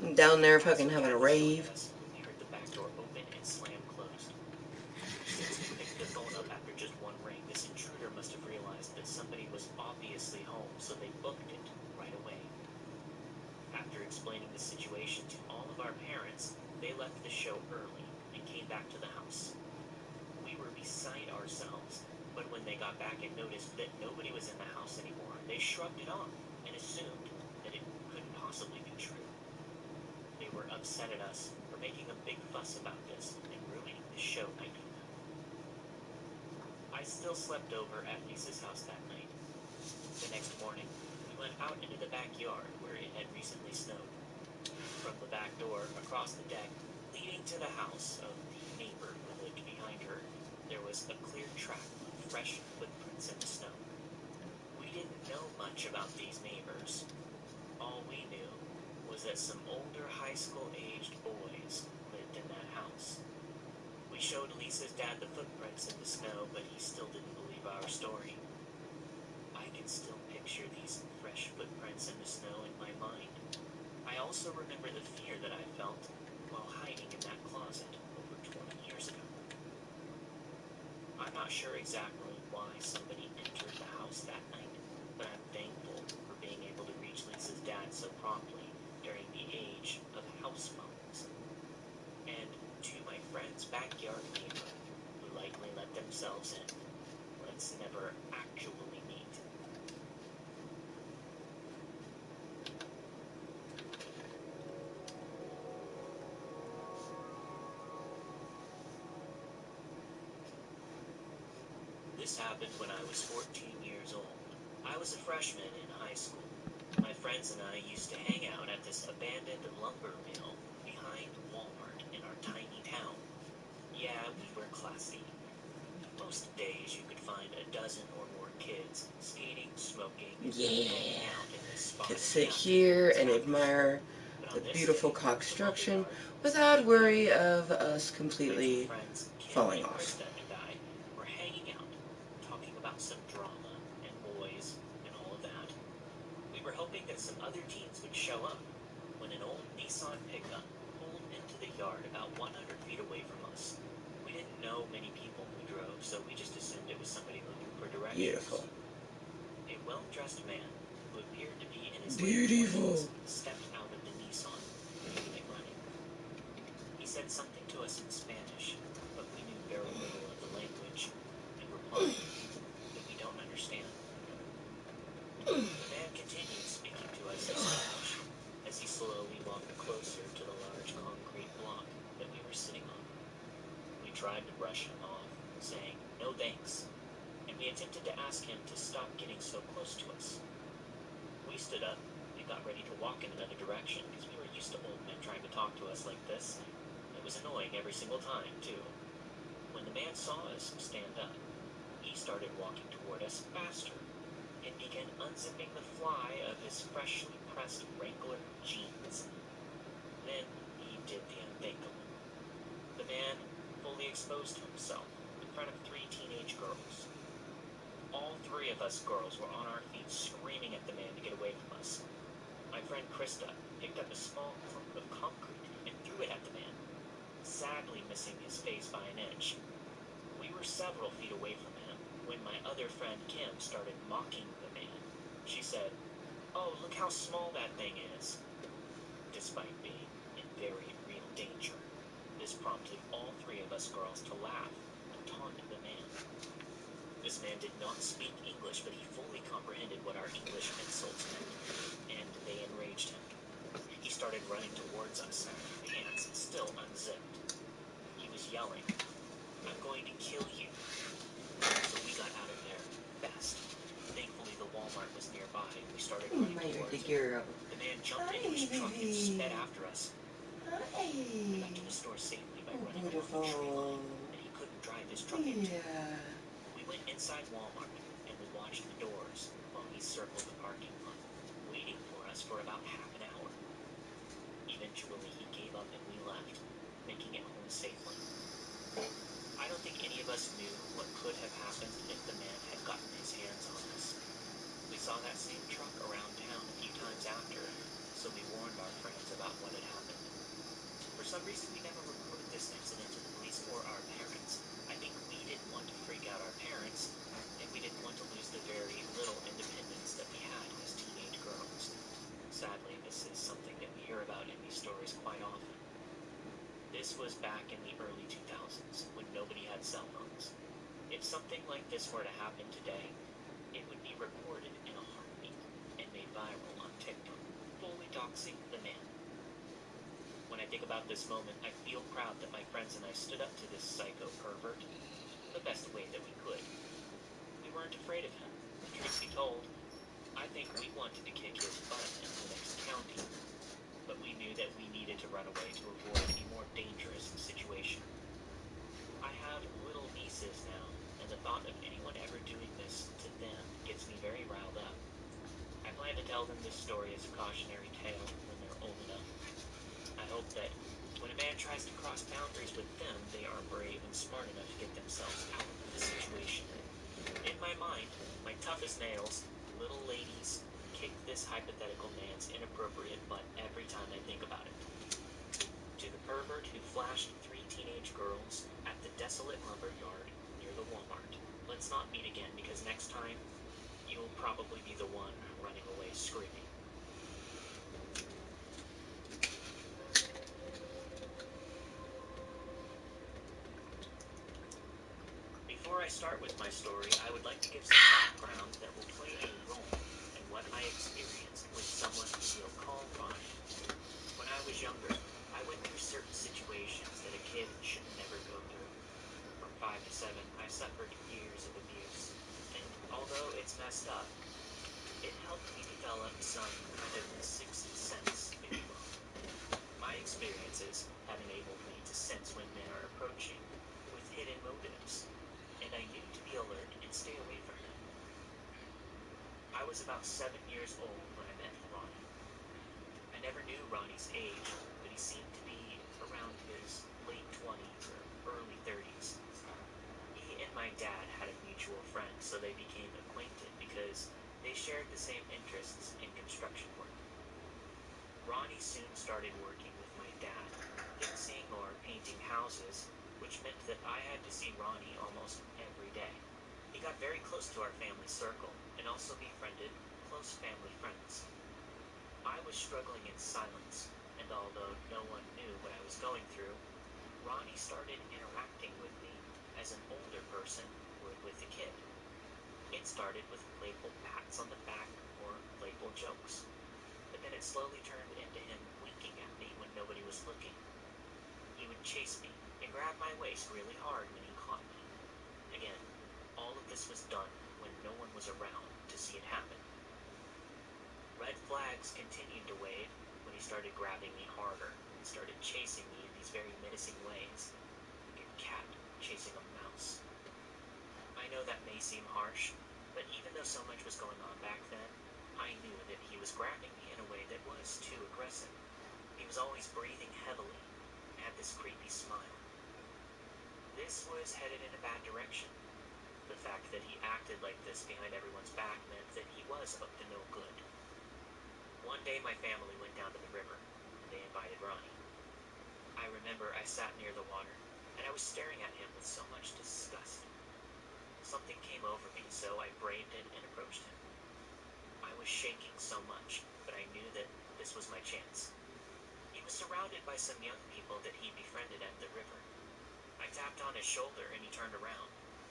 Speaker 8: I'm down there fucking having a rave.
Speaker 11: We heard the back door open and slam closed. Since we picked the phone up after just one ring, this intruder must have realized that somebody was obviously home, so they booked it right away. After explaining the situation to all of our parents, they left the show early and came back to the house. We were beside ourselves, but when they got back and noticed that nobody was in the house anymore, they shrugged it off and assumed that it couldn't possibly be true. They were upset at us for making a big fuss about this and ruining the show night for them. I still slept over at Lisa's house that night. The next morning, we went out into the backyard where it had recently snowed. From the back door across the deck, Leading to the house of the neighbor who lived behind her, there was a clear track of fresh footprints in the snow. We didn't know much about these neighbors. All we knew was that some older high school-aged boys lived in that house. We showed Lisa's dad the footprints in the snow, but he still didn't believe our story. I can still picture these fresh footprints in the snow in my mind. I also remember the fear that I felt while hiding in that closet over 20 years ago. I'm not sure exactly why somebody entered the house that night, but I'm thankful for being able to reach Lisa's dad so promptly during the age of house phones. And to my friend's backyard neighbor, who likely let themselves in, let's never actually meet. This happened when I was 14 years old. I was a freshman in high school. My friends and I used to hang out at this abandoned lumber mill behind Walmart in our tiny town. Yeah, we were classy. Most days you could find a dozen or more kids skating, smoking, and hanging out in this spot.
Speaker 8: Could sit here and admire the beautiful construction without worry of us completely falling off.
Speaker 11: Krista and I were hanging out, talking about some drama and boys and all of that. We were hoping that some other teens would show up when an old Nissan pickup pulled into the yard about 100 feet away from us. We didn't know many people who drove, so we just assumed it was somebody looking for directions.
Speaker 8: Beautiful.
Speaker 11: A well-dressed man who appeared to be in his
Speaker 8: Beautiful.
Speaker 11: late 20s stepped out of the Nissan and began running. He said something to us in Spanish, but we knew very little of the language and replied that we don't understand. The man continued speaking to us in Spanish as he slowly walked closer to the large concrete block that we were sitting on. We tried to brush him off, saying, "No thanks," and we attempted to ask him to stop getting so close to us. We stood up and got ready to walk in another direction because we were used to old men trying to talk to us like this. It was annoying every single time, too. When the man saw us stand up, he started walking toward us faster and began unzipping the fly of his freshly pressed Wrangler jeans. Then he did the unthinkable. The man fully exposed himself in front of 3 teenage girls. All 3 of us girls were on our feet screaming at the man to get away from us. My friend Krista picked up a small clump of concrete and threw it at the man, sadly missing his face by an inch. We were several feet away from him when my other friend Kim started mocking the man. She said, "Oh, look how small that thing is." Despite being in very real danger, this prompted all 3 of us girls to laugh and taunt the man. This man did not speak English, but he fully comprehended what our English insults meant, and they enraged him. He started running towards us, pants still unzipped. He was yelling, "I'm going to kill you." So we got out of there fast. Thankfully, the Walmart was nearby, and we started running towards it. The man jumped into his truck and sped after us. We got to the store safely by running along the tree line that he couldn't drive his truck into. We went inside Walmart, and we watched the doors while he circled the parking lot, waiting for us for about half an hour. Eventually, he gave up and we left, making it home safely. I don't think any of us knew what could have happened if the man had gotten his hands on us. We saw that same truck around town a few times after, so we warned our friends about what had happened. For some reason, we never reported this incident to the police or our parents. I think we didn't want to freak out our parents, and we didn't want to lose the very little independence that we had as teenage girls. Sadly, this is something that we hear about in these stories quite often. This was back in the early 2000s, when nobody had cell phones. If something like this were to happen today, it would be reported in a heartbeat and made viral on TikTok, fully doxing the man. When I think about this moment, I feel proud that my friends and I stood up to this psycho pervert the best way that we could. We weren't afraid of him. Truth be told, I think we wanted to kick his butt in the next county, but we knew that we needed to run away to avoid a more dangerous this story as a cautionary tale when they're old enough. I hope that when a man tries to cross boundaries with them, they are brave and smart enough to get themselves out of the situation. In my mind, my tough as nails, little ladies kick this hypothetical man's inappropriate butt every time I think about it. To the pervert who flashed 3 teenage girls at the desolate lumber yard near the Walmart, let's not meet again, because next time, you'll probably be the one running away screaming. Before I start with my story, I would like to give some background that will play a role in what I experienced with someone who we'll call Ronnie. When I was younger, I went through certain situations that a kid should never go through. From 5 to 7, I suffered years of abuse, and although it's messed up, it helped me develop some kind of sixth sense, if you will. My experiences have enabled me to sense when men are approaching with hidden motives, and I knew to be alert and stay away from them. I was about 7 years old when I met Ronnie. I never knew Ronnie's age, but he seemed to be around his late 20s or early 30s. He and my dad had a mutual friend, so they became acquainted because they shared the same interests in construction work. Ronnie soon started working with my dad, fixing or painting houses, which meant that I had to see Ronnie almost every day. He got very close to our family circle and also befriended close family friends. I was struggling in silence, and although no one knew what I was going through, Ronnie started interacting with me as an older person would with a kid. It started with playful pats on the back or playful jokes, but then it slowly turned into him winking at me when nobody was looking. He would chase me and grab my waist really hard when he caught me. Again, all of this was done when no one was around to see it happen. Red flags continued to wave when he started grabbing me harder and started chasing me in these very menacing ways, like a cat chasing a mouse. I know that may seem harsh, but even though so much was going on back then, I knew that he was grabbing me in a way that was too aggressive. He was always breathing heavily and had this creepy smile. This was headed in a bad direction. The fact that he acted like this behind everyone's back meant that he was up to no good. One day my family went down to the river, and they invited Ronnie. I remember I sat near the water, and I was staring at him with so much disgust. Something came over me, so I braved it and approached him. I was shaking so much, but I knew that this was my chance. He was surrounded by some young people that he befriended at the river. I tapped on his shoulder, and he turned around,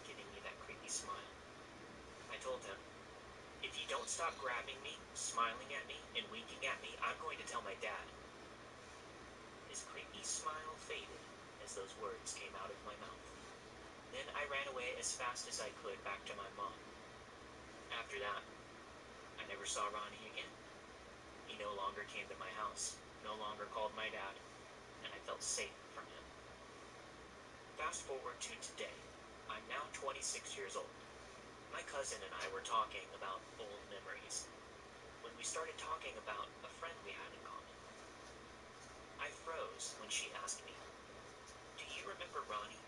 Speaker 11: giving me that creepy smile. I told him, "If you don't stop grabbing me, smiling at me, and winking at me, I'm going to tell my dad." His creepy smile faded as those words came out of my mouth. Then I ran away as fast as I could back to my mom. After that, I never saw Ronnie again. He no longer came to my house, no longer called my dad, and I felt safe from him. Fast forward to today. I'm now 26 years old. My cousin and I were talking about old memories when we started talking about a friend we had in common. I froze when she asked me, "Do you remember Ronnie?"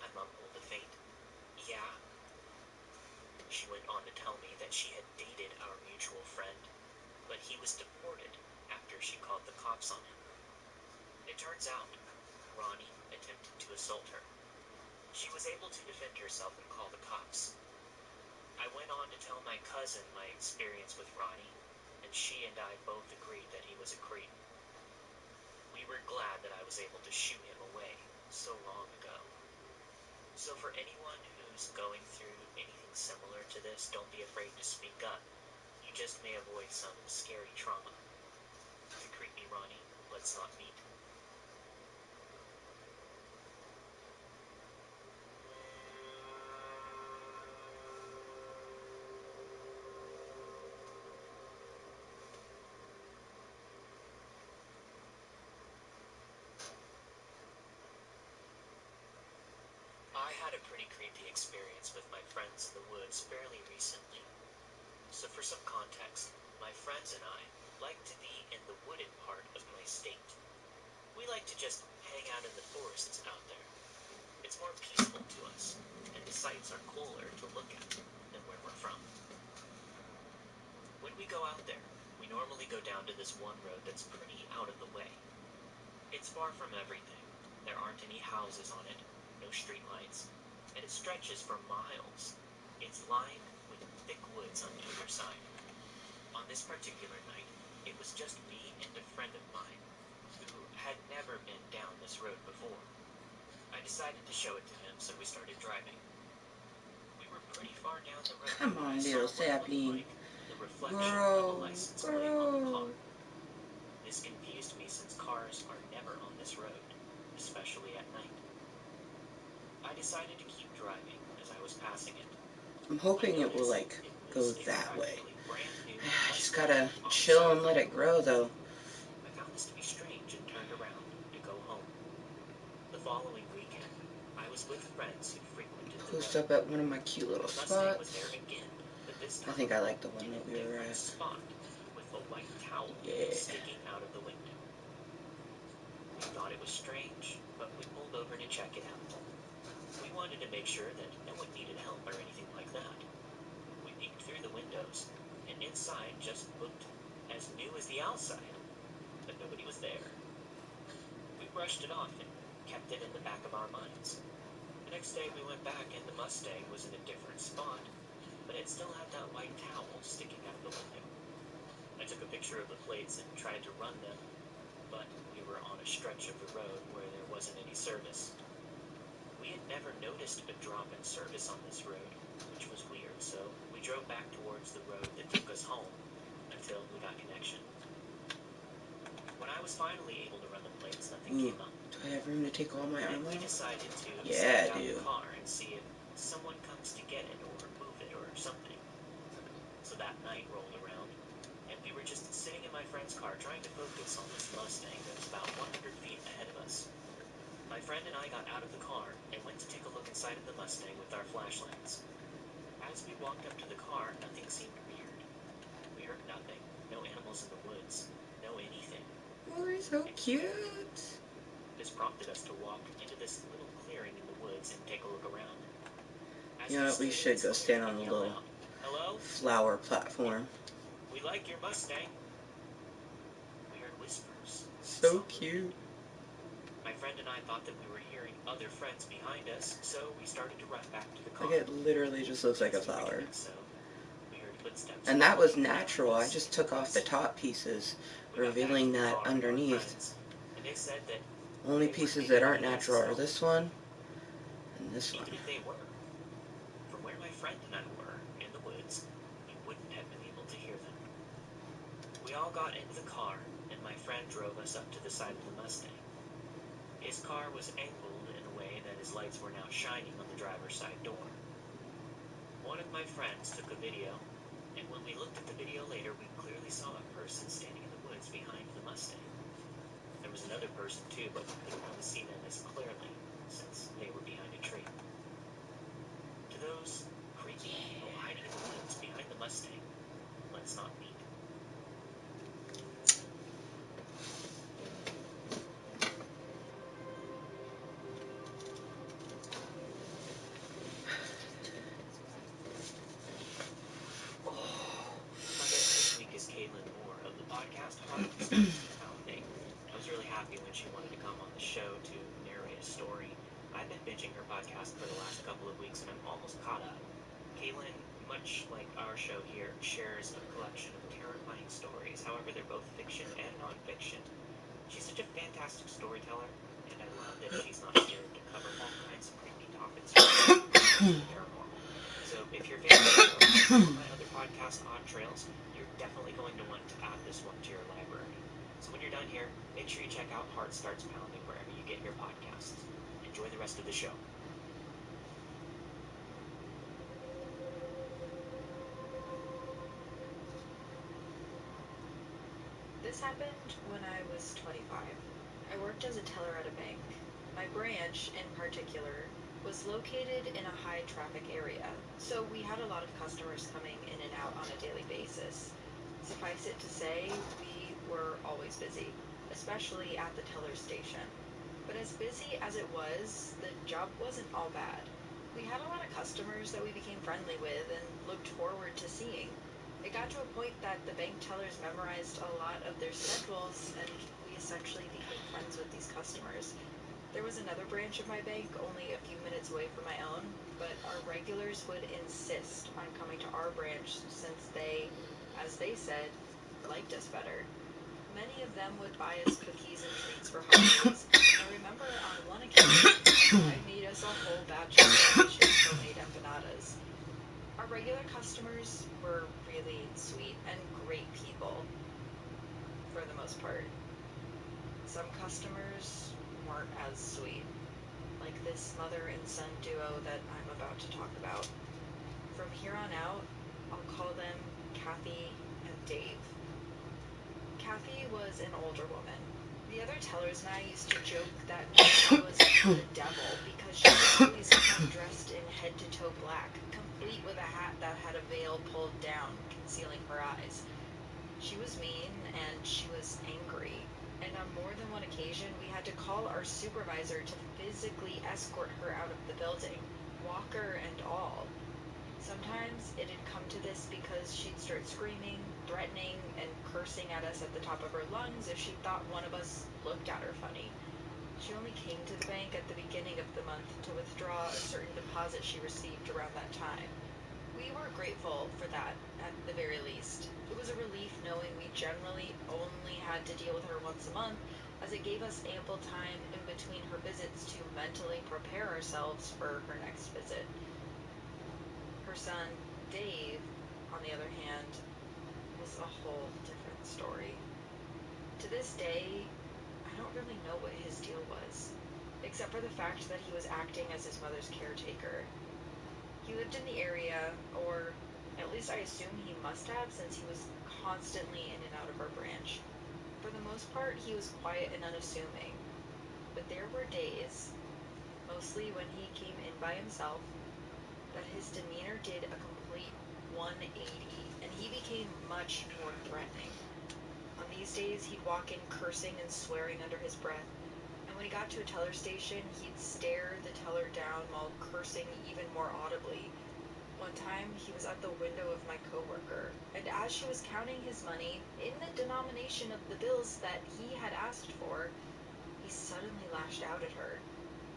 Speaker 11: I mumbled a faint, "Yeah." She went on to tell me that she had dated our mutual friend, but he was deported after she called the cops on him. It turns out Ronnie attempted to assault her. She was able to defend herself and call the cops. I went on to tell my cousin my experience with Ronnie, and she and I both agreed that he was a creep. We were glad that I was able to shoo him away so long ago. So for anyone who's going through anything similar to this, don't be afraid to speak up. You just may avoid some scary trauma. The creepy Ronnie, let's not meet. I had a pretty creepy experience with my friends in the woods fairly recently. So for some context, my friends and I like to be in the wooded part of my state. We like to just hang out in the forests out there. It's more peaceful to us, and the sights are cooler to look at than where we're from. When we go out there, we normally go down to this one road that's pretty out of the way. It's far from everything. There aren't any houses on it, no streetlights, and it stretches for miles. It's lined with thick woods on either side. On this particular night, it was just me and a friend of mine who had never been down this road before. I decided to show it to him, so we started driving. We were pretty far down the road.
Speaker 8: Come on, little sapling.
Speaker 11: The reflection of a
Speaker 8: Grow,
Speaker 11: license plate on the car.
Speaker 8: grow.
Speaker 11: This confused me since cars are never on this road, especially at night. I decided to keep driving as I was passing it.
Speaker 8: I'm hoping it will, like, go that way. I just gotta chill and let it grow, though.
Speaker 11: I found this to be strange and turned around to go home. The following weekend, I was with friends who frequented the
Speaker 8: Close
Speaker 11: road.
Speaker 8: up at one of my cute little
Speaker 11: The Mustang was
Speaker 8: spots.
Speaker 11: there again, but this
Speaker 8: I
Speaker 11: time
Speaker 8: think I like the one
Speaker 11: in a
Speaker 8: that we were
Speaker 11: different
Speaker 8: at.
Speaker 11: spot with a white towel sticking out of the window. We thought it was strange, but we pulled over to check it out. We wanted to make sure that no one needed help or anything like that. We peeked through the windows, and inside just looked as new as the outside, but nobody was there. We brushed it off and kept it in the back of our minds. The next day we went back and the Mustang was in a different spot, but it still had that white towel sticking out of the window. I took a picture of the plates and tried to run them, but we were on a stretch of the road where there wasn't any service. We had never noticed a drop in service on this road, which was weird, so we drove back towards the road that took us home until we got connection. When I was finally able to run the plates, nothing came up.
Speaker 8: Do I have room to take all my armor
Speaker 11: We
Speaker 8: off?
Speaker 11: decided to
Speaker 8: Yeah,
Speaker 11: step
Speaker 8: I
Speaker 11: out
Speaker 8: do.
Speaker 11: the car and see if someone comes to get it or move it or something. So that night rolled around, and we were just sitting in my friend's car trying to focus on this Mustang that was about 100 feet ahead of us. My friend and I got out of the car and went to take a look inside of the Mustang with our flashlights. As we walked up to the car, nothing seemed weird. We heard nothing. No animals in the woods. No anything.
Speaker 8: Oh, he's so cute.
Speaker 11: This prompted us to walk into this little clearing in the woods and take a look around.
Speaker 8: You know what, we should go stand on the little flower platform.
Speaker 11: We like your Mustang. We heard whispers.
Speaker 8: So cute.
Speaker 11: My friend and I thought that we were hearing other friends behind us, so we started to run back to the car.
Speaker 8: Like, it literally just looks like a flower.
Speaker 11: So we heard footsteps.
Speaker 8: And that was natural. I just took off the top pieces, revealing that underneath.
Speaker 11: And they said that
Speaker 8: only pieces that aren't natural are this one and this one.
Speaker 11: even if they were, from where my friend and I were in the woods, we wouldn't have been able to hear them. We all got into the car, and my friend drove us up to the side of the Mustang. His car was angled in a way that his lights were now shining on the driver's side door. One of my friends took a video, and when we looked at the video later, we clearly saw a person standing in the woods behind the Mustang. There was another person too, but we couldn't really see them as clearly, since they were behind a tree. To those creepy people hiding in the woods behind the Mustang, let's not meet. I was really happy when she wanted to come on the show to narrate a story. I've been binging her podcast for the last couple of weeks and I'm almost caught up. Caitlin, much like our show here, shares a collection of terrifying stories. However, they're both fiction and non-fiction. She's such a fantastic storyteller, and I love that she's not scared to cover all kinds of creepy topics paranormal. So if you're a fan of my other podcast, Odd Trails, you're definitely going to want to add this one to your library. So when you're done here, make sure you check out Heart Starts Pounding wherever you get your podcasts. Enjoy the rest of the show.
Speaker 15: This happened when I was 25. I worked as a teller at a bank. My branch, in particular, was located in a high traffic area, so we had a lot of customers coming in and out on a daily basis. Suffice it to say, we were always busy, especially at the teller station. But as busy as it was, the job wasn't all bad. We had a lot of customers that we became friendly with and looked forward to seeing. It got to a point that the bank tellers memorized a lot of their schedules, and we essentially became friends with these customers. There was another branch of my bank only a few minutes away from my own, but our regulars would insist on coming to our branch since they, as they said, liked us better. Many of them would buy us cookies and treats for holidays, and I remember on one occasion, I made us a whole batch of delicious homemade empanadas. Our regular customers were really sweet and great people, for the most part. Some customers weren't as sweet, like this mother and son duo that I'm about to talk about. From here on out, I'll call them Kathy and Dave. Kathy was an older woman. The other tellers and I used to joke that she was the devil because she would always come dressed in head-to-toe black, complete with a hat that had a veil pulled down, concealing her eyes. She was mean and she was angry, and on more than one occasion we had to call our supervisor to physically escort her out of the building, walker and all. Sometimes it had come to this because she'd start screaming, threatening, and cursing at us at the top of her lungs if she thought one of us looked at her funny. She only came to the bank at the beginning of the month to withdraw a certain deposit she received around that time. We were grateful for that, at the very least. It was a relief knowing we generally only had to deal with her once a month, as it gave us ample time in between her visits to mentally prepare ourselves for her next visit. Her son, Dave, on the other hand, was a whole different story. To this day, I don't really know what his deal was, except for the fact that he was acting as his mother's caretaker. He lived in the area, or at least I assume he must have, since he was constantly in and out of our branch. For the most part, he was quiet and unassuming, but there were days, mostly when he came in by himself, that his demeanor did a complete 180, and he became much more threatening. On these days, he'd walk in cursing and swearing under his breath, and when he got to a teller station, he'd stare the teller down while cursing even more audibly. One time, he was at the window of my coworker, and as she was counting his money in the denomination of the bills that he had asked for, he suddenly lashed out at her.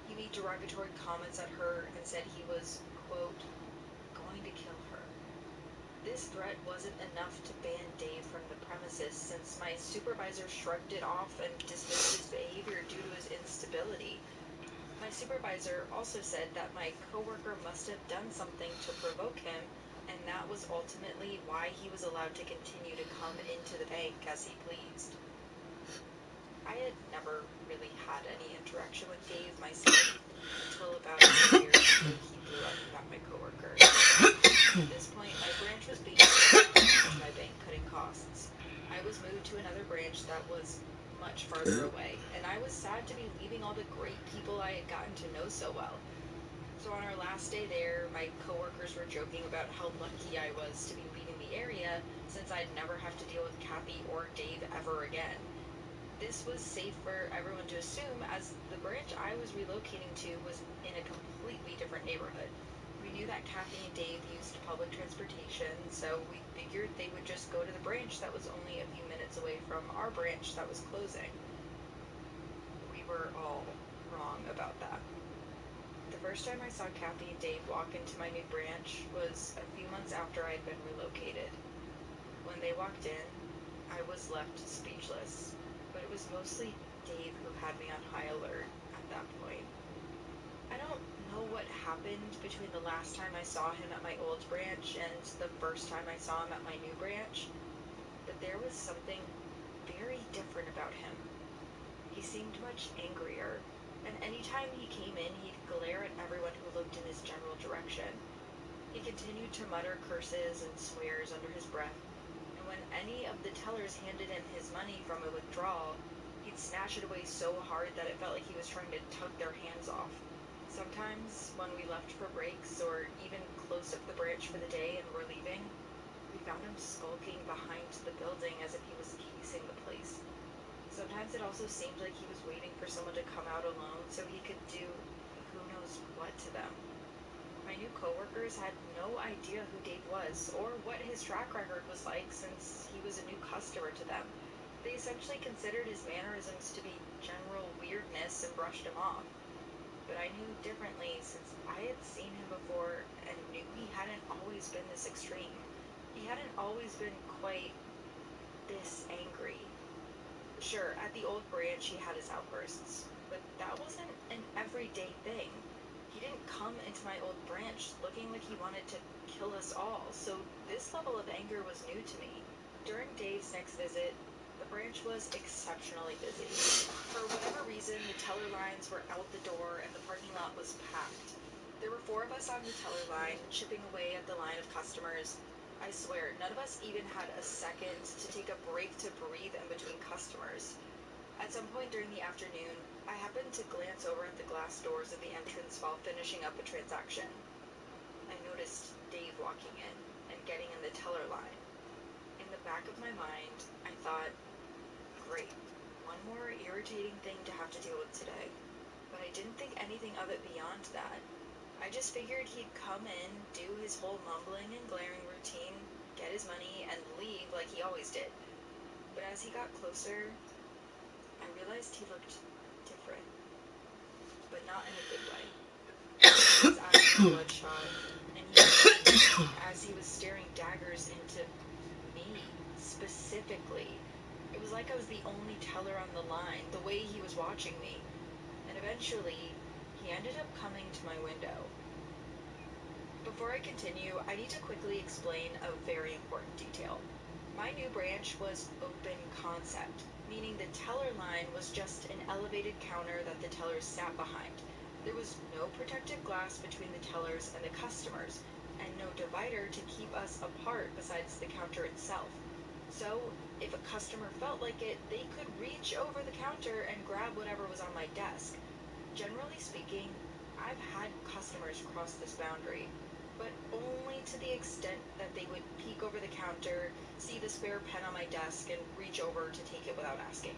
Speaker 15: He made derogatory comments at her and said he was, quote, going to kill her. This threat wasn't enough to ban Dave from the premises, since my supervisor shrugged it off and dismissed his behavior due to his instability. My supervisor also said that my coworker must have done something to provoke him, and that was ultimately why he was allowed to continue to come into the bank as he pleased. I had never really had any interaction with Dave myself until about a year after he blew up at my coworker. At this point, my branch was being moved to my bank, cutting costs. I was moved to another branch that was much farther away, and I was sad to be leaving all the great people I had gotten to know so well. So on our last day there, my coworkers were joking about how lucky I was to be leaving the area, since I'd never have to deal with Kathy or Dave ever again. This was safe for everyone to assume, as the branch I was relocating to was in a completely different neighborhood. We knew that Kathy and Dave used public transportation, so we figured they would just go to the branch that was only a few minutes away from our branch that was closing. We were all wrong about that. The first time I saw Kathy and Dave walk into my new branch was a few months after I had been relocated. When they walked in, I was left speechless, but it was mostly Dave who had me on high alert at that point. I don't know what happened between the last time I saw him at my old branch and the first time I saw him at my new branch, but there was something very different about him. He seemed much angrier, and anytime he came in, he'd glare at everyone who looked in his general direction. He continued to mutter curses and swears under his breath, and when any of the tellers handed him his money from a withdrawal, he'd snatch it away so hard that it felt like he was trying to tug their hands off. Sometimes, when we left for breaks, or even closed up the branch for the day and were leaving, we found him skulking behind the building as if he was casing the place. Sometimes it also seemed like he was waiting for someone to come out alone so he could do who knows what to them. My new coworkers had no idea who Dave was or what his track record was like since he was a new customer to them. They essentially considered his mannerisms to be general weirdness and brushed him off. But I knew differently since I had seen him before and knew he hadn't always been this extreme. He hadn't always been quite this angry. Sure, at the old branch he had his outbursts, but that wasn't an everyday thing. He didn't come into my old branch looking like he wanted to kill us all, so this level of anger was new to me. During Dave's next visit, the branch was exceptionally busy. For whatever reason, the teller lines were out the door and the parking lot was packed. There were 4 of us on the teller line, chipping away at the line of customers. I swear, none of us even had a second to take a break to breathe in between customers. At some point during the afternoon, I happened to glance over at the glass doors of the entrance while finishing up a transaction. I noticed Dave walking in and getting in the teller line. In the back of my mind, I thought, great, one more irritating thing to have to deal with today. But I didn't think anything of it beyond that. I just figured he'd come in, do his whole mumbling and glaring routine, get his money, and leave like he always did. But as he got closer, I realized he looked different. But not in a good way. His eyes were bloodshot, and as he was staring daggers into me, specifically. It was like I was the only teller on the line, the way he was watching me. And eventually, he ended up coming to my window. Before I continue, I need to quickly explain a very important detail. My new branch was open concept, meaning the teller line was just an elevated counter that the tellers sat behind. There was no protective glass between the tellers and the customers, and no divider to keep us apart besides the counter itself. So, if a customer felt like it, they could reach over the counter and grab whatever was on my desk. Generally speaking, I've had customers cross this boundary, but only to the extent that they would peek over the counter, see the spare pen on my desk, and reach over to take it without asking.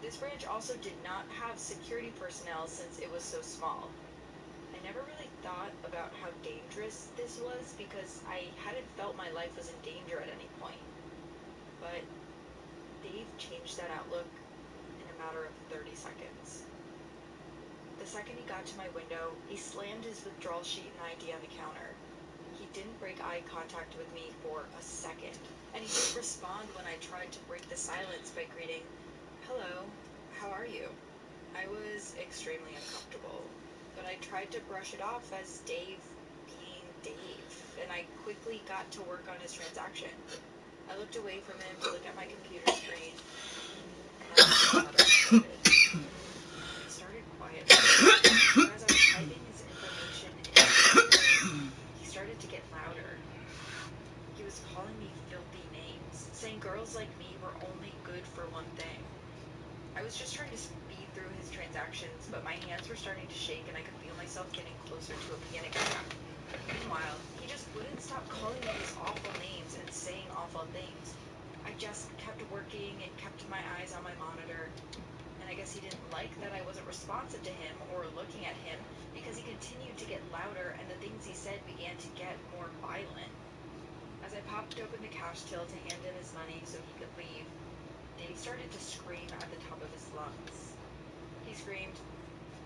Speaker 15: This branch also did not have security personnel since it was so small. I never really thought about how dangerous this was because I hadn't felt my life was in danger at any point. But Dave changed that outlook in a matter of 30 seconds. The second he got to my window, he slammed his withdrawal sheet and ID on the counter. He didn't break eye contact with me for a second, and he didn't respond when I tried to break the silence by greeting, "Hello, how are you?" I was extremely uncomfortable, but I tried to brush it off as Dave being Dave, and I quickly got to work on his transaction. I looked away from him to look at my computer screen, and that's when another started. It started quietly, but as I was typing his information in the computer, he started to get louder. He was calling me filthy names, saying girls like me were only good for one thing. I was just trying to speed through his transactions, but my hands were starting to shake and I could feel myself getting closer to a panic attack. Meanwhile, he just wouldn't stop calling me these awful names and saying awful things. I just kept working and kept my eyes on my monitor. And I guess he didn't like that I wasn't responsive to him or looking at him because he continued to get louder and the things he said began to get more violent. As I popped open the cash till to hand him his money so he could leave, Dave started to scream at the top of his lungs. He screamed,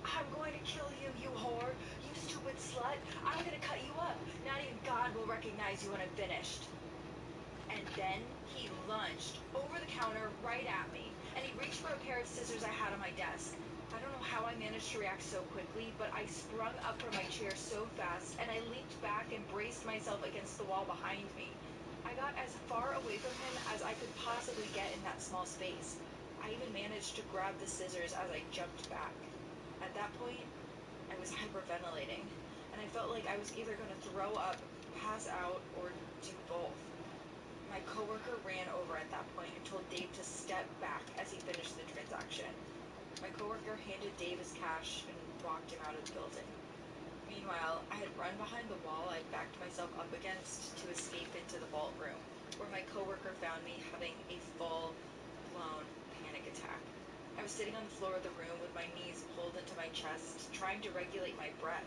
Speaker 15: "I'm going to kill you, you whore! You stupid slut! I'm going to cut you up! Not even God will recognize you when I'm finished!" And then he lunged over the counter right at me, and he reached for a pair of scissors I had on my desk. I don't know how I managed to react so quickly, but I sprung up from my chair so fast, and I leaped back and braced myself against the wall behind me. I got as far away from him as I could possibly get in that small space. I even managed to grab the scissors as I jumped back. At that point, I was hyperventilating, and I felt like I was either going to throw up, pass out, or do both. My coworker ran over at that point and told Dave to step back as he finished the transaction. My coworker handed Dave his cash and walked him out of the building. Meanwhile, I had run behind the wall I'd backed myself up against to escape into the vault room. where my coworker found me having a full-blown panic attack. I was sitting on the floor of the room with my knees pulled into my chest, trying to regulate my breath.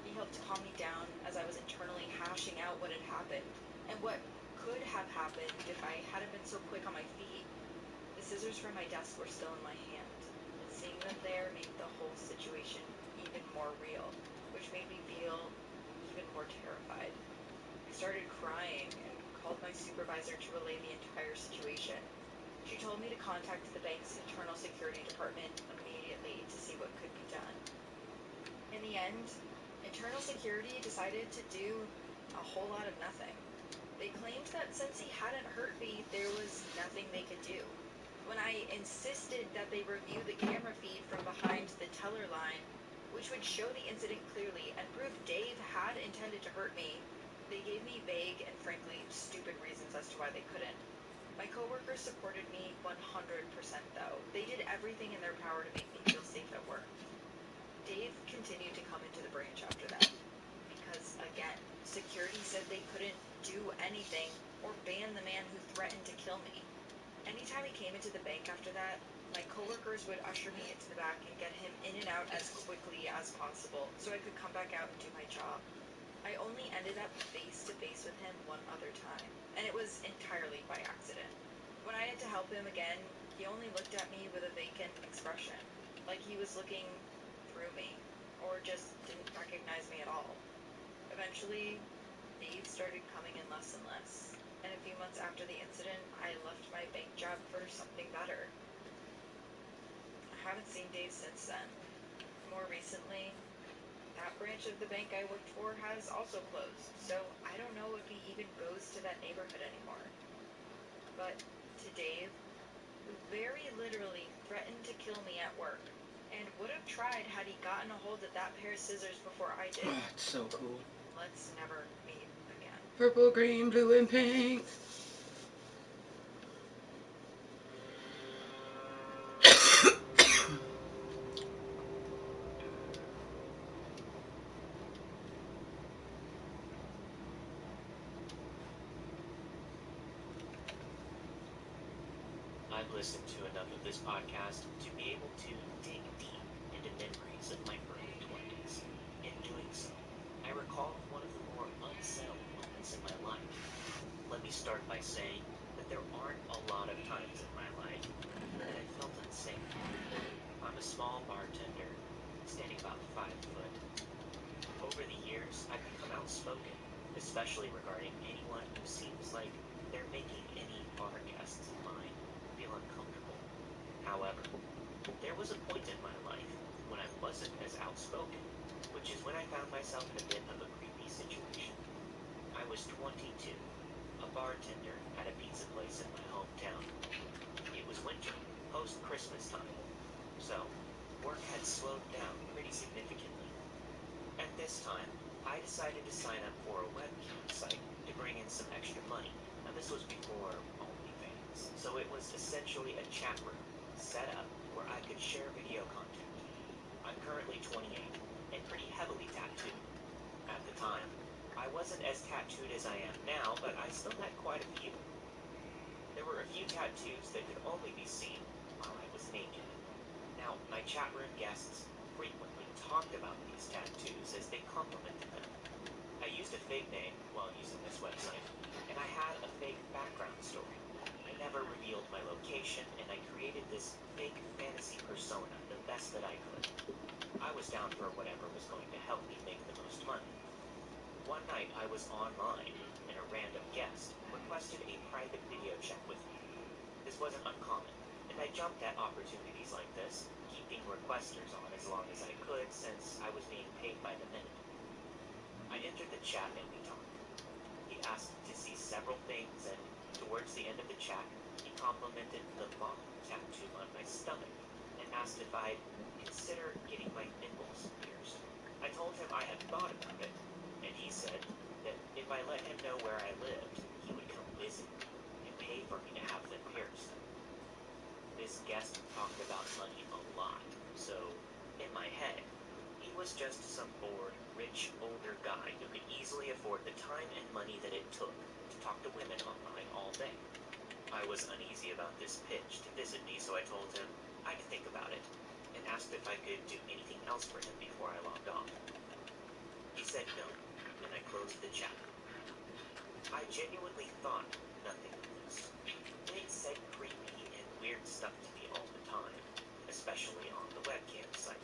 Speaker 15: He helped calm me down as I was internally hashing out what had happened, and what could have happened if I hadn't been so quick on my feet. The scissors from my desk were still in my hand, and seeing them there made the whole situation even more real, which made me feel even more terrified. I started crying and called my supervisor to relay the entire situation. She told me to contact the bank's internal security department immediately to see what could be done. In the end, internal security decided to do a whole lot of nothing. They claimed that since he hadn't hurt me, there was nothing they could do. When I insisted that they review the camera feed from behind the teller line, which would show the incident clearly and prove Dave had intended to hurt me, they gave me vague and frankly stupid reasons as to why they couldn't. My coworkers supported me 100% though. They did everything in their power to make me feel safe at work. Dave continued to come into the branch after that, because again, security said they couldn't do anything or ban the man who threatened to kill me. Anytime he came into the bank after that, my coworkers would usher me into the back and get him in and out as quickly as possible so I could come back out and do my job. I only ended up face to face with him one other time, and it was entirely by accident. When I had to help him again, he only looked at me with a vacant expression, like he was looking through me, or just didn't recognize me at all. Eventually, Dave started coming in less and less, and a few months after the incident, I left my bank job for something better. I haven't seen Dave since then. More recently, that branch of the bank I worked for has also closed, so I don't know if he even goes to that neighborhood anymore. But to Dave, who very literally threatened to kill me at work, and would have tried had he gotten a hold of that pair of scissors before I did.
Speaker 8: Oh, it's so cool.
Speaker 15: Let's never meet again.
Speaker 8: Purple, green, blue, and pink.
Speaker 11: I've listened to enough of this podcast to be able to dig deep into memories of my early 20s. In doing so, I recall one of the more unsettled moments in my life. Let me start by saying that there aren't a lot of times in my life that I felt unsafe. I'm a small bartender, standing about 5 foot. Over the years, I've become outspoken, especially regarding anyone who seems like they're making any bar guests of mine feel uncomfortable. However, there was a point in my life when I wasn't as outspoken, which is when I found myself in a bit of a creepy situation. I was 22, a bartender at a pizza place in my hometown. It was winter, post-Christmas time, so work had slowed down pretty significantly. At this time, I decided to sign up for a webcam site to bring in some extra money. Now this was before OnlyFans, so it was essentially a chat room set up where I could share video content. I'm currently 28 and pretty heavily tattooed. At the time, I wasn't as tattooed as I am now, but I still had quite a few. There were a few tattoos that could only be seen while I was naked. Now, my chat room guests frequently talked about these tattoos as they complimented them. I used a fake name while using this website, and I had a fake background story. I never revealed my location, and I created this fake fantasy persona the best that I could. I was down for whatever was going to help me make the most money. One night I was online, and a random guest requested a private video chat with me. This wasn't uncommon, and I jumped at opportunities like this, keeping requesters on as long as I could since I was being paid by the minute. I entered the chat and we talked. He asked to see several things, and towards the end of the chat, he complimented the bomb tattoo on my stomach and asked if I'd consider getting my nipples pierced. I told him I had thought about it, and he said that if I let him know where I lived, he would come visit me and pay for me to have them pierced. This guest talked about money a lot, so in my head, he was just some bored, rich, older guy who could easily afford the time and money that it took to talk to women online all day. I was uneasy about this pitch to visit me, so I told him I'd think about it, and asked if I could do anything else for him before I logged off. He said no, and I closed the chat. I genuinely thought nothing of this. They said creepy and weird stuff to me all the time, especially on the webcam site.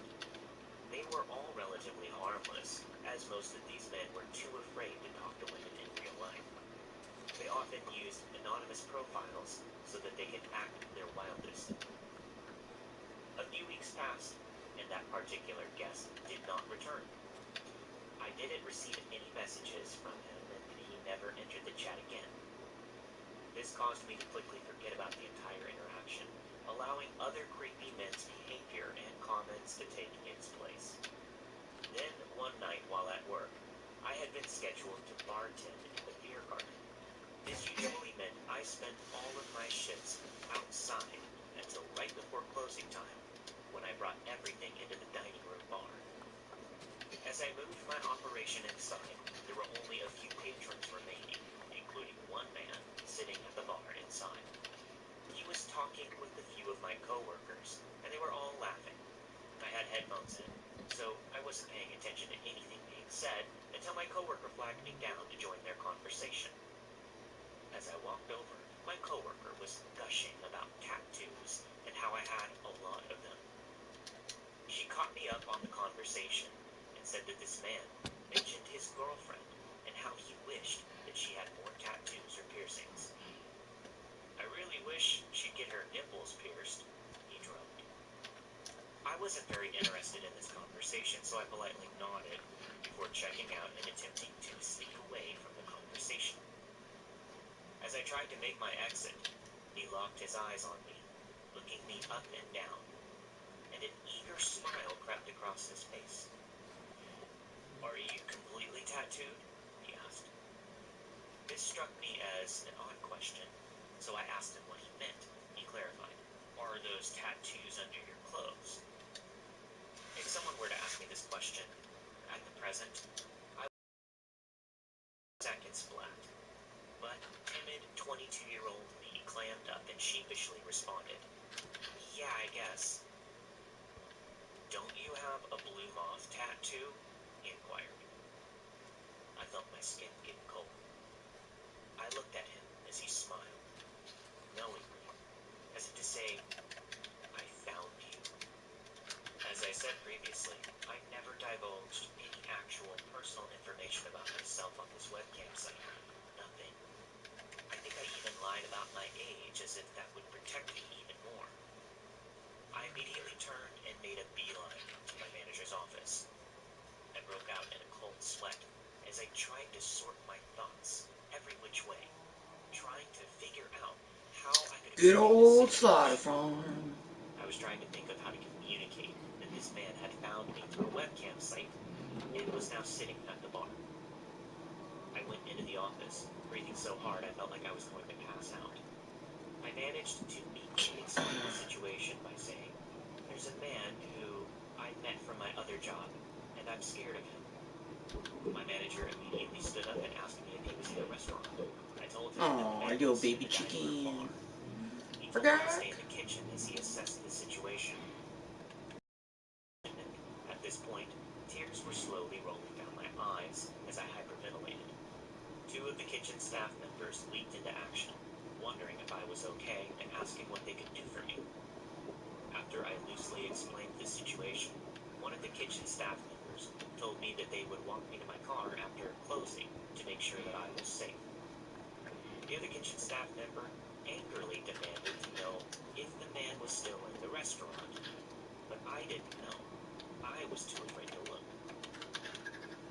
Speaker 11: They were all relatively harmless, as most of these men were too afraid to talk to women in real life. They often used anonymous profiles so that they could act their wildest. A few weeks passed, and that particular guest did not return. I didn't receive any messages from him, and he never entered the chat again. This caused me to quickly forget about the entire interaction, allowing other creepy men's behavior and comments to take its place. Then, one night while at work, I had been scheduled to bartend in the beer garden. This usually meant I spent all of my shifts outside until right before closing time, when I brought everything into the dining room bar. As I moved my operation inside, there were only a few patrons remaining, including one man sitting at the bar inside. He was talking with a few of my coworkers, and they were all laughing. I had headphones in, so I wasn't paying attention to anything being said until my coworker flagged me down to join their conversation. As I walked over, my coworker was gushing about tattoos and how I had a lot of them. She caught me up on the conversation and said that this man mentioned his girlfriend and how he wished that she had more tattoos or piercings. I really wish she'd get her nipples pierced, he droned. I wasn't very interested in this conversation, so I politely nodded before checking out and attempting to sneak away from the conversation. As I tried to make my exit, he locked his eyes on me, looking me up and down, and an eager smile crept across his face. "Are you completely tattooed?" he asked. This struck me as an odd question, so I asked him what he meant. He clarified, "Are those tattoos under your clothes?" If someone were to ask me this question, at the present, I would seconds flat. But timid 22-year-old me clammed up and sheepishly responded, "Yeah, I guess." "Don't you have a blue moth tattoo?" he inquired. I felt my skin get cold. I looked at him as he smiled, knowingly, as if to say, "I found you." As I said previously, I never divulged any actual personal information about myself on this webcam site. Nothing. I think I even lied about my age as if that would protect me even more. I immediately turned and made a beeline to my manager's office. I broke out in a cold sweat as I tried to sort my thoughts every which way, trying to figure out how I could
Speaker 8: Good
Speaker 11: explain this
Speaker 8: old slaughter
Speaker 11: situation.
Speaker 8: farm.
Speaker 11: I was trying to think of how to communicate that this man had found me through a webcam site and was now sitting at the bar. I went into the office, breathing so hard I felt like I was going to pass out. I managed to meekly explain the situation by saying, "There's a man who I met from my other job, and I'm scared of him." My manager immediately stood up and asked me if he was in the restaurant. I told him that the
Speaker 8: Aw,
Speaker 11: man
Speaker 8: yo,
Speaker 11: was in
Speaker 8: baby
Speaker 11: the dining room
Speaker 8: chicken.
Speaker 11: bar. He told me to
Speaker 8: Forgot?
Speaker 11: stay in the kitchen as he assessed the situation. At this point, tears were slowly rolling down my eyes as I hyperventilated. Two of the kitchen staff members leaped into action, wondering if I was okay and asking what they could do for me. After I loosely explained the situation, one of the kitchen staff members told me that they would walk me to my car after closing to make sure that I was safe. The other kitchen staff member angrily demanded to know if the man was still in the restaurant, but I didn't know. I was too afraid to look.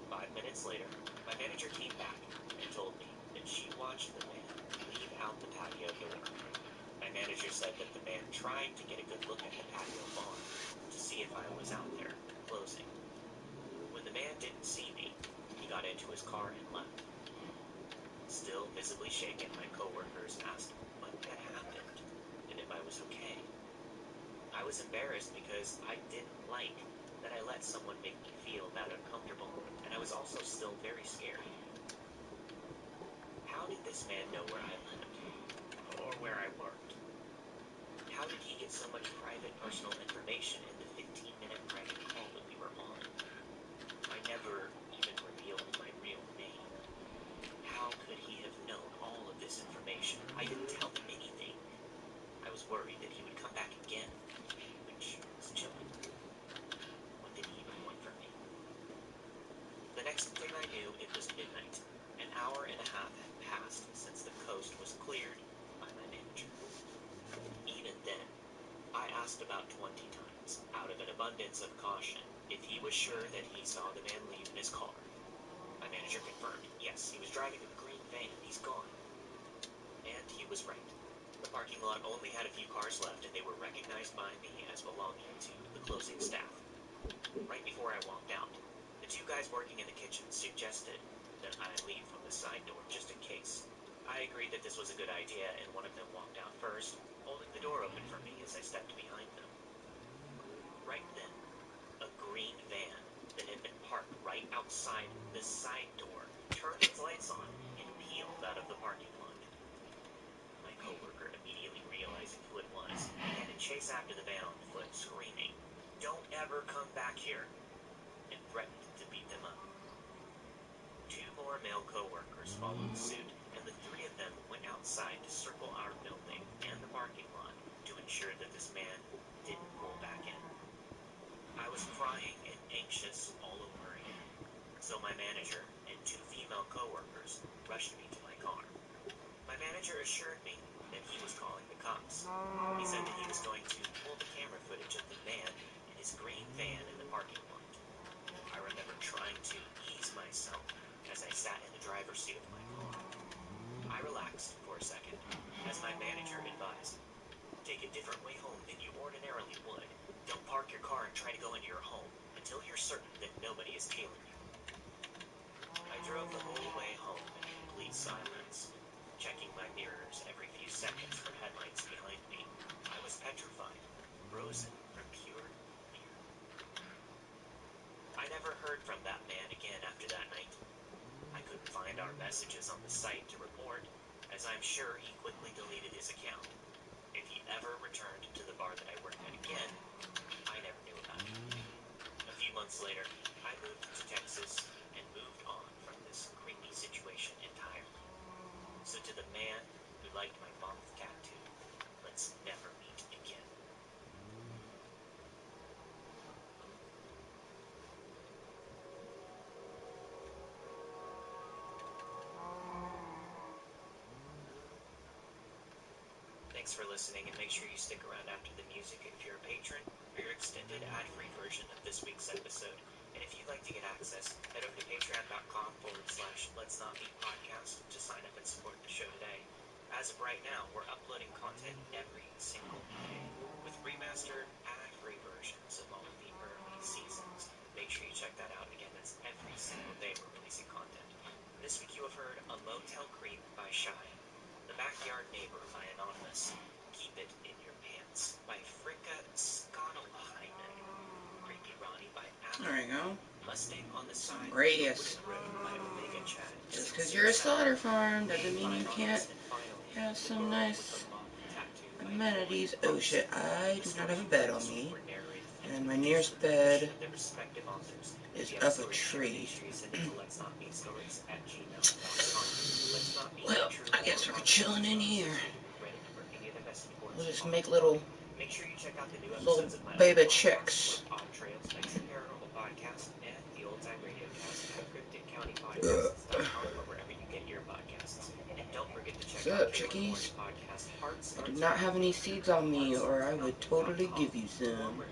Speaker 11: 5 minutes later, my manager came back and told me that she watched the man leave out the patio door. My manager said that the man tried to get a good look at the patio bar to see if I was out there, closing. When the man didn't see me, he got into his car and left. Still visibly shaken, my coworkers asked what had happened and if I was okay. I was embarrassed because I didn't like that I let someone make me feel that uncomfortable, and I was also still very scared. "How did this man know where I lived? Or where I worked? How did he get so much private personal information in the 15-minute private call that we were on? I never even revealed my real name. How could he have known all of this information? I didn't tell him anything. I was worried that he would come back again, which was chilling. What did he even want from me? The next thing I knew, it was midnight. An hour and a half had passed since the coast was cleared by my manager. Even then, I asked about 20 times, out of an abundance of caution, if he was sure that he saw the man leave in his car. My manager confirmed, yes, he was driving a green van, he's gone. And he was right. The parking lot only had a few cars left, and they were recognized by me as belonging to the closing staff. Right before I walked out, the two guys working in the kitchen suggested that I leave from the side door just in case. I agreed that this was a good idea, and one of them walked out first, holding the door open for me as I stepped behind them. Right then, a green van that had been parked right outside the side door turned its lights on and peeled out of the parking lot. My coworker, immediately realizing who it was, began to chase after the van on foot, screaming, "Don't ever come back here," and threatened to beat them up. Two more male coworkers followed suit, and the three of them went outside to circle our building and the parking lot to ensure that this man didn't pull back in. I was crying and anxious all over again, so my manager and two female coworkers rushed me to my car. My manager assured me that he was calling the cops. He said that he was going to pull the camera footage of the man and his green van in the parking lot. I remember trying to ease myself as I sat in the driver's seat of my car. I relaxed for a second, as my manager advised. Take a different way home than you ordinarily would. Don't park your car and try to go into your home until you're certain that nobody is tailing you. I drove the whole way home in complete silence, checking my mirrors every few seconds for headlights behind me. I was petrified, frozen from pure fear. I never heard from that man again after that night. I couldn't find our messages on the site to report, as I'm sure he quickly deleted his account. If he ever returned to the bar that I worked at again, I never knew about it. A few months later, I moved to Texas and moved on from this creepy situation entirely. So to the man who liked my mom's tattoo, let's never meet again. Thanks for listening, and make sure you stick around after the music if you're a patron for your extended ad-free version of this week's episode. And if you'd like to get access, head over to patreon.com/Let's Not Meet podcast to sign up and support the show today. As of right now, we're uploading content every single day with remastered ad-free versions of all of the early seasons. Make sure you check that out. Again, that's every single day we're releasing content. This week you have heard A Motel Creep by Chime, The Backyard Neighbor by Anonymous, Keep It in Your Pants by Fricka Skottelheinen, Creepy Ronnie by Apple,
Speaker 8: There you go.
Speaker 11: Mustang on the Side,
Speaker 8: Radius.
Speaker 11: Wooden Road by Omega Chad.
Speaker 8: Just because you're a slaughter farm doesn't mean you can't have some nice amenities. Oh shit, I do not have a bed on me. And my nearest bed is up a tree. Well, I guess we're chilling in here. We'll just make little baby chicks. What's up, chickies? I do not have any seeds on me, or I would totally give you some.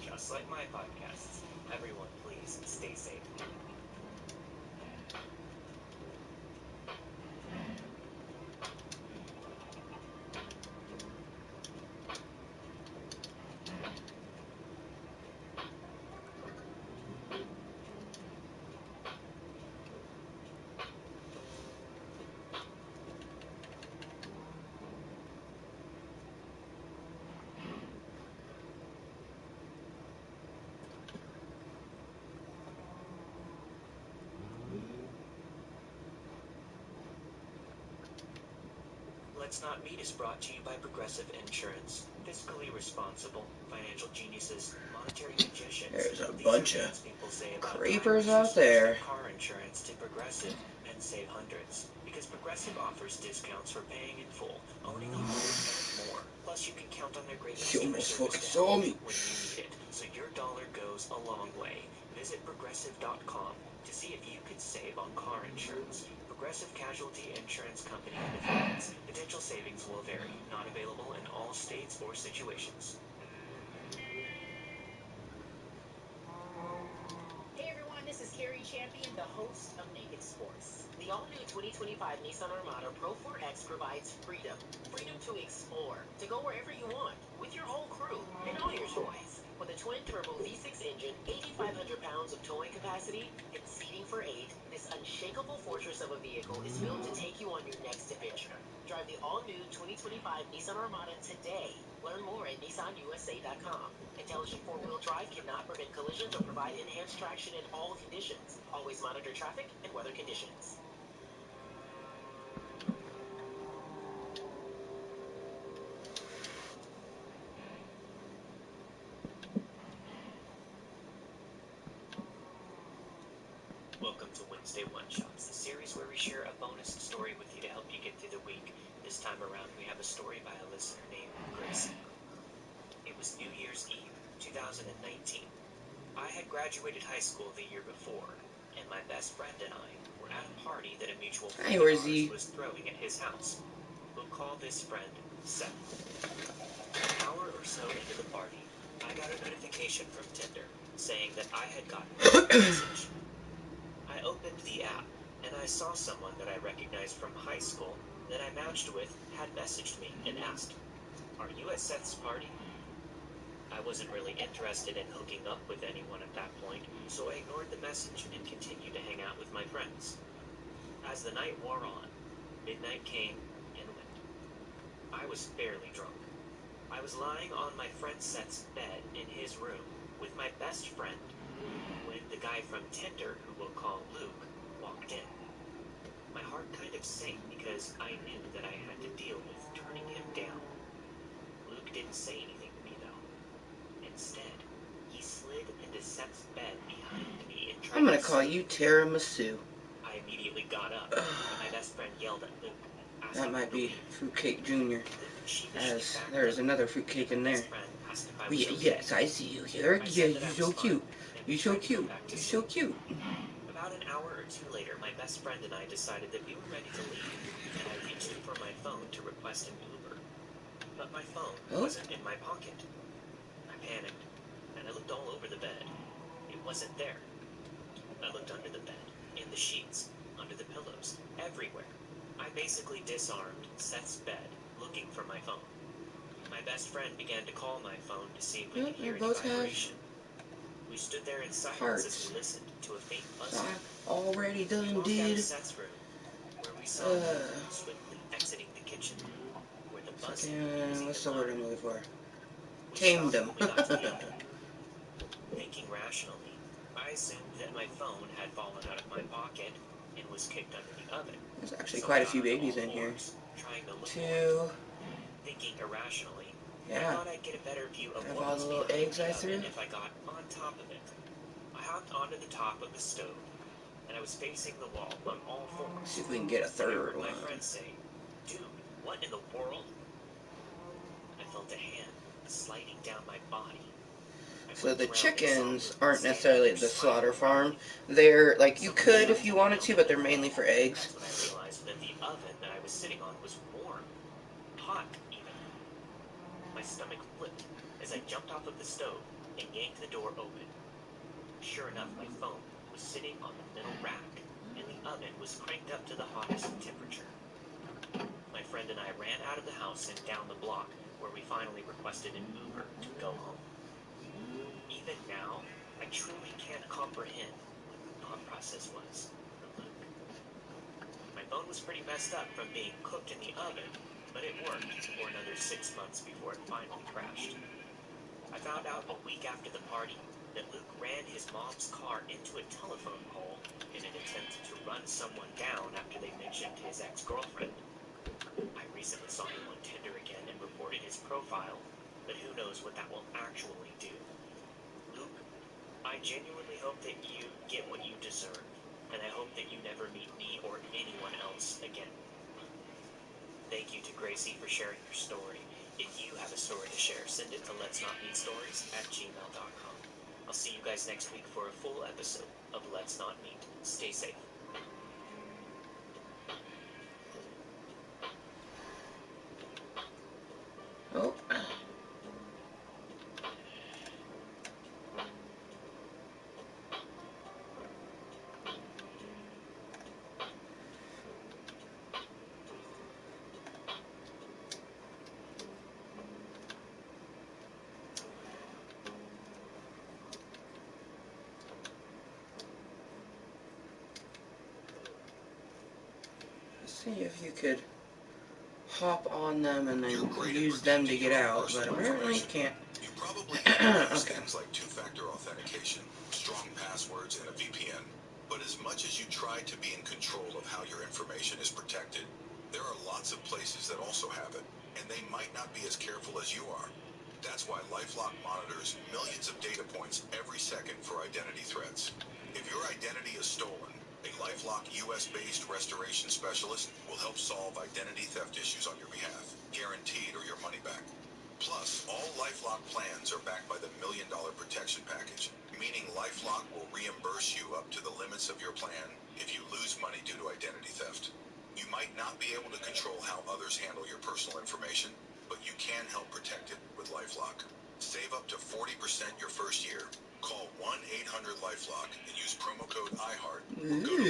Speaker 11: Just like my podcasts, everyone please stay safe. Let's Not Meet is brought to you by Progressive Insurance. Fiscally responsible, financial geniuses, monetary magicians.
Speaker 8: There's a
Speaker 11: These
Speaker 8: bunch
Speaker 11: are
Speaker 8: of
Speaker 11: things people say about
Speaker 8: creepers
Speaker 11: drivers who
Speaker 8: out
Speaker 11: switch
Speaker 8: there.
Speaker 11: their car insurance to Progressive and save hundreds. Because Progressive offers discounts for paying in full, owning a home, and more. Plus, you can count on their great
Speaker 8: She
Speaker 11: customer
Speaker 8: almost
Speaker 11: service
Speaker 8: fucking
Speaker 11: to
Speaker 8: saw
Speaker 11: help
Speaker 8: me.
Speaker 11: you when you need it. So your dollar goes a long way. Visit Progressive.com to see if you could save on car insurance. Progressive Casualty Insurance Company and affiliates. Potential savings will vary. Not available in all states or situations.
Speaker 13: Hey everyone, this is Carrie Champion, the host of Naked Sports. The all-new 2025 Nissan Armada Pro 4X provides freedom. Freedom to explore, to go wherever you want, with your whole crew, and all your toys. With a twin-turbo V6 engine, 8,500 pounds of towing capacity, and seating for 8, this unshakable fortress of a vehicle is built to take you on your next adventure. Drive the all-new 2025 Nissan Armada today. Learn more at nissanusa.com. Intelligent four-wheel drive cannot prevent collisions or provide enhanced traction in all conditions. Always monitor traffic and weather conditions.
Speaker 11: Welcome to Wednesday One Shots, the series where we share a bonus story with you to help you get through the week. This time around, we have a story by a listener named Gracie. It was New Year's Eve, 2019. I had graduated high school the year before, and my best friend and I were at a party that a mutual friend of ours was throwing at his house. We'll call this friend Seth. An hour or so into the party, I got a notification from Tinder saying that I had gotten a message. I opened the app, and I saw someone that I recognized from high school that I matched with had messaged me and asked, "Are you at Seth's party?" I wasn't really interested in hooking up with anyone at that point, so I ignored the message and continued to hang out with my friends. As the night wore on, midnight came and went. I was fairly drunk. I was lying on my friend Seth's bed in his room with my best friend when the guy from Tinder, who we'll call Luke, walked in. My heart kind of sank because I knew that I had to deal with turning him down. Luke didn't say anything to me though. Instead, he slid into Seth's bed behind me and tried
Speaker 8: I'm gonna
Speaker 11: to
Speaker 8: call you tiramisu.
Speaker 11: I immediately got up, and my best friend yelled at Luke,
Speaker 8: That might be Fruitcake Jr. As
Speaker 11: backed
Speaker 8: there's
Speaker 11: up,
Speaker 8: another fruitcake in there.
Speaker 11: asked if I
Speaker 8: Oh,
Speaker 11: was
Speaker 8: yeah,
Speaker 11: okay.
Speaker 8: yes, I see you here.
Speaker 11: I
Speaker 8: Yeah,
Speaker 11: said that
Speaker 8: you're
Speaker 11: I
Speaker 8: so
Speaker 11: was fine,
Speaker 8: cute.
Speaker 11: and
Speaker 8: You're
Speaker 11: we
Speaker 8: so
Speaker 11: tried to go
Speaker 8: cute.
Speaker 11: back to
Speaker 8: You're so
Speaker 11: sleep.
Speaker 8: cute.
Speaker 11: About an hour or two later, my best friend and I decided that we were ready to leave, and I reached for my phone to request an Uber. But my phone wasn't in my pocket. I panicked, and I looked all over the bed. It wasn't there. I looked under the bed, in the sheets, under the pillows, everywhere. I basically disarmed Seth's bed, looking for my phone. My best friend began to call my phone to see if we could hear any vibration. We stood there in silence as we listened to a faint buzzing.
Speaker 8: Already done
Speaker 11: We walked out
Speaker 8: did.
Speaker 11: of Seth's room, where we saw Luke swiftly exiting the kitchen, where the buzzing was even
Speaker 8: What's the word I'm looking for?
Speaker 11: We
Speaker 8: Tamed
Speaker 11: stopped
Speaker 8: them.
Speaker 11: when we got to the oven. Thinking rationally, I assumed that my phone had fallen out of my pocket and was kicked under the oven.
Speaker 8: There's actually
Speaker 11: So
Speaker 8: quite
Speaker 11: I
Speaker 8: a
Speaker 11: got
Speaker 8: few
Speaker 11: onto
Speaker 8: babies
Speaker 11: all
Speaker 8: in here.
Speaker 11: fours, trying to look for
Speaker 8: Two.
Speaker 11: it. Thinking irrationally, I
Speaker 8: Yeah.
Speaker 11: thought I'd get a better view of
Speaker 8: Out of
Speaker 11: what
Speaker 8: all
Speaker 11: was
Speaker 8: the little
Speaker 11: behind
Speaker 8: eggs
Speaker 11: the
Speaker 8: I
Speaker 11: oven
Speaker 8: threw.
Speaker 11: if I got on top of it. I hopped onto the top of the stove, and I was facing the wall on all fours.
Speaker 8: See if we can get a
Speaker 11: When I
Speaker 8: third
Speaker 11: heard
Speaker 8: one.
Speaker 11: my friend say, "Dude, what in the world?" I felt a hand sliding down my body.
Speaker 8: So the chickens aren't necessarily at the slaughter farm. They're, like, you could if you wanted to, but they're mainly for eggs.
Speaker 11: That's when I realized that the oven that I was sitting on was warm. Hot, even. My stomach flipped as I jumped off of the stove and yanked the door open. Sure enough, my phone was sitting on the middle rack, and the oven was cranked up to the hottest temperature. My friend and I ran out of the house and down the block, where we finally requested an Uber to go home. Even now, I truly can't comprehend what the thought process was for Luke. My phone was pretty messed up from being cooked in the oven, but it worked for another 6 months before it finally crashed. I found out a week after the party that Luke ran his mom's car into a telephone pole in an attempt to run someone down after they mentioned his ex-girlfriend. I recently saw him on Tinder again and reported his profile, but who knows what that will actually do. Luke, I genuinely hope that you get what you deserve, and I hope that you never meet me or anyone else again. Thank you to Gracie for sharing your story. If you have a story to share, send it to letsnotmeetstories@gmail.com. I'll see you guys next week for a full episode of Let's Not Meet. Stay safe.
Speaker 8: Oh. See if you could hop on them and then use them to get out, but apparently you can't.
Speaker 9: You probably use
Speaker 8: Okay.
Speaker 9: things like two-factor authentication, strong passwords, and a VPN. But as much as you try to be in control of how your information is protected, there are lots of places that also have it, and they might not be as careful as you are. That's why LifeLock monitors millions of data points every second for identity threats. If your identity is stolen, a LifeLock US-based restoration specialist will help solve identity theft issues on your behalf, guaranteed or your money back. Plus, all LifeLock plans are backed by the $1 Million Protection Package, meaning LifeLock will reimburse you up to the limits of your plan if you lose money due to identity theft. You might not be able to control how others handle your personal information, but you can help protect it with LifeLock. Save up to 40% your first year. Call 1-800-LifeLock and use promo code IHEART or go to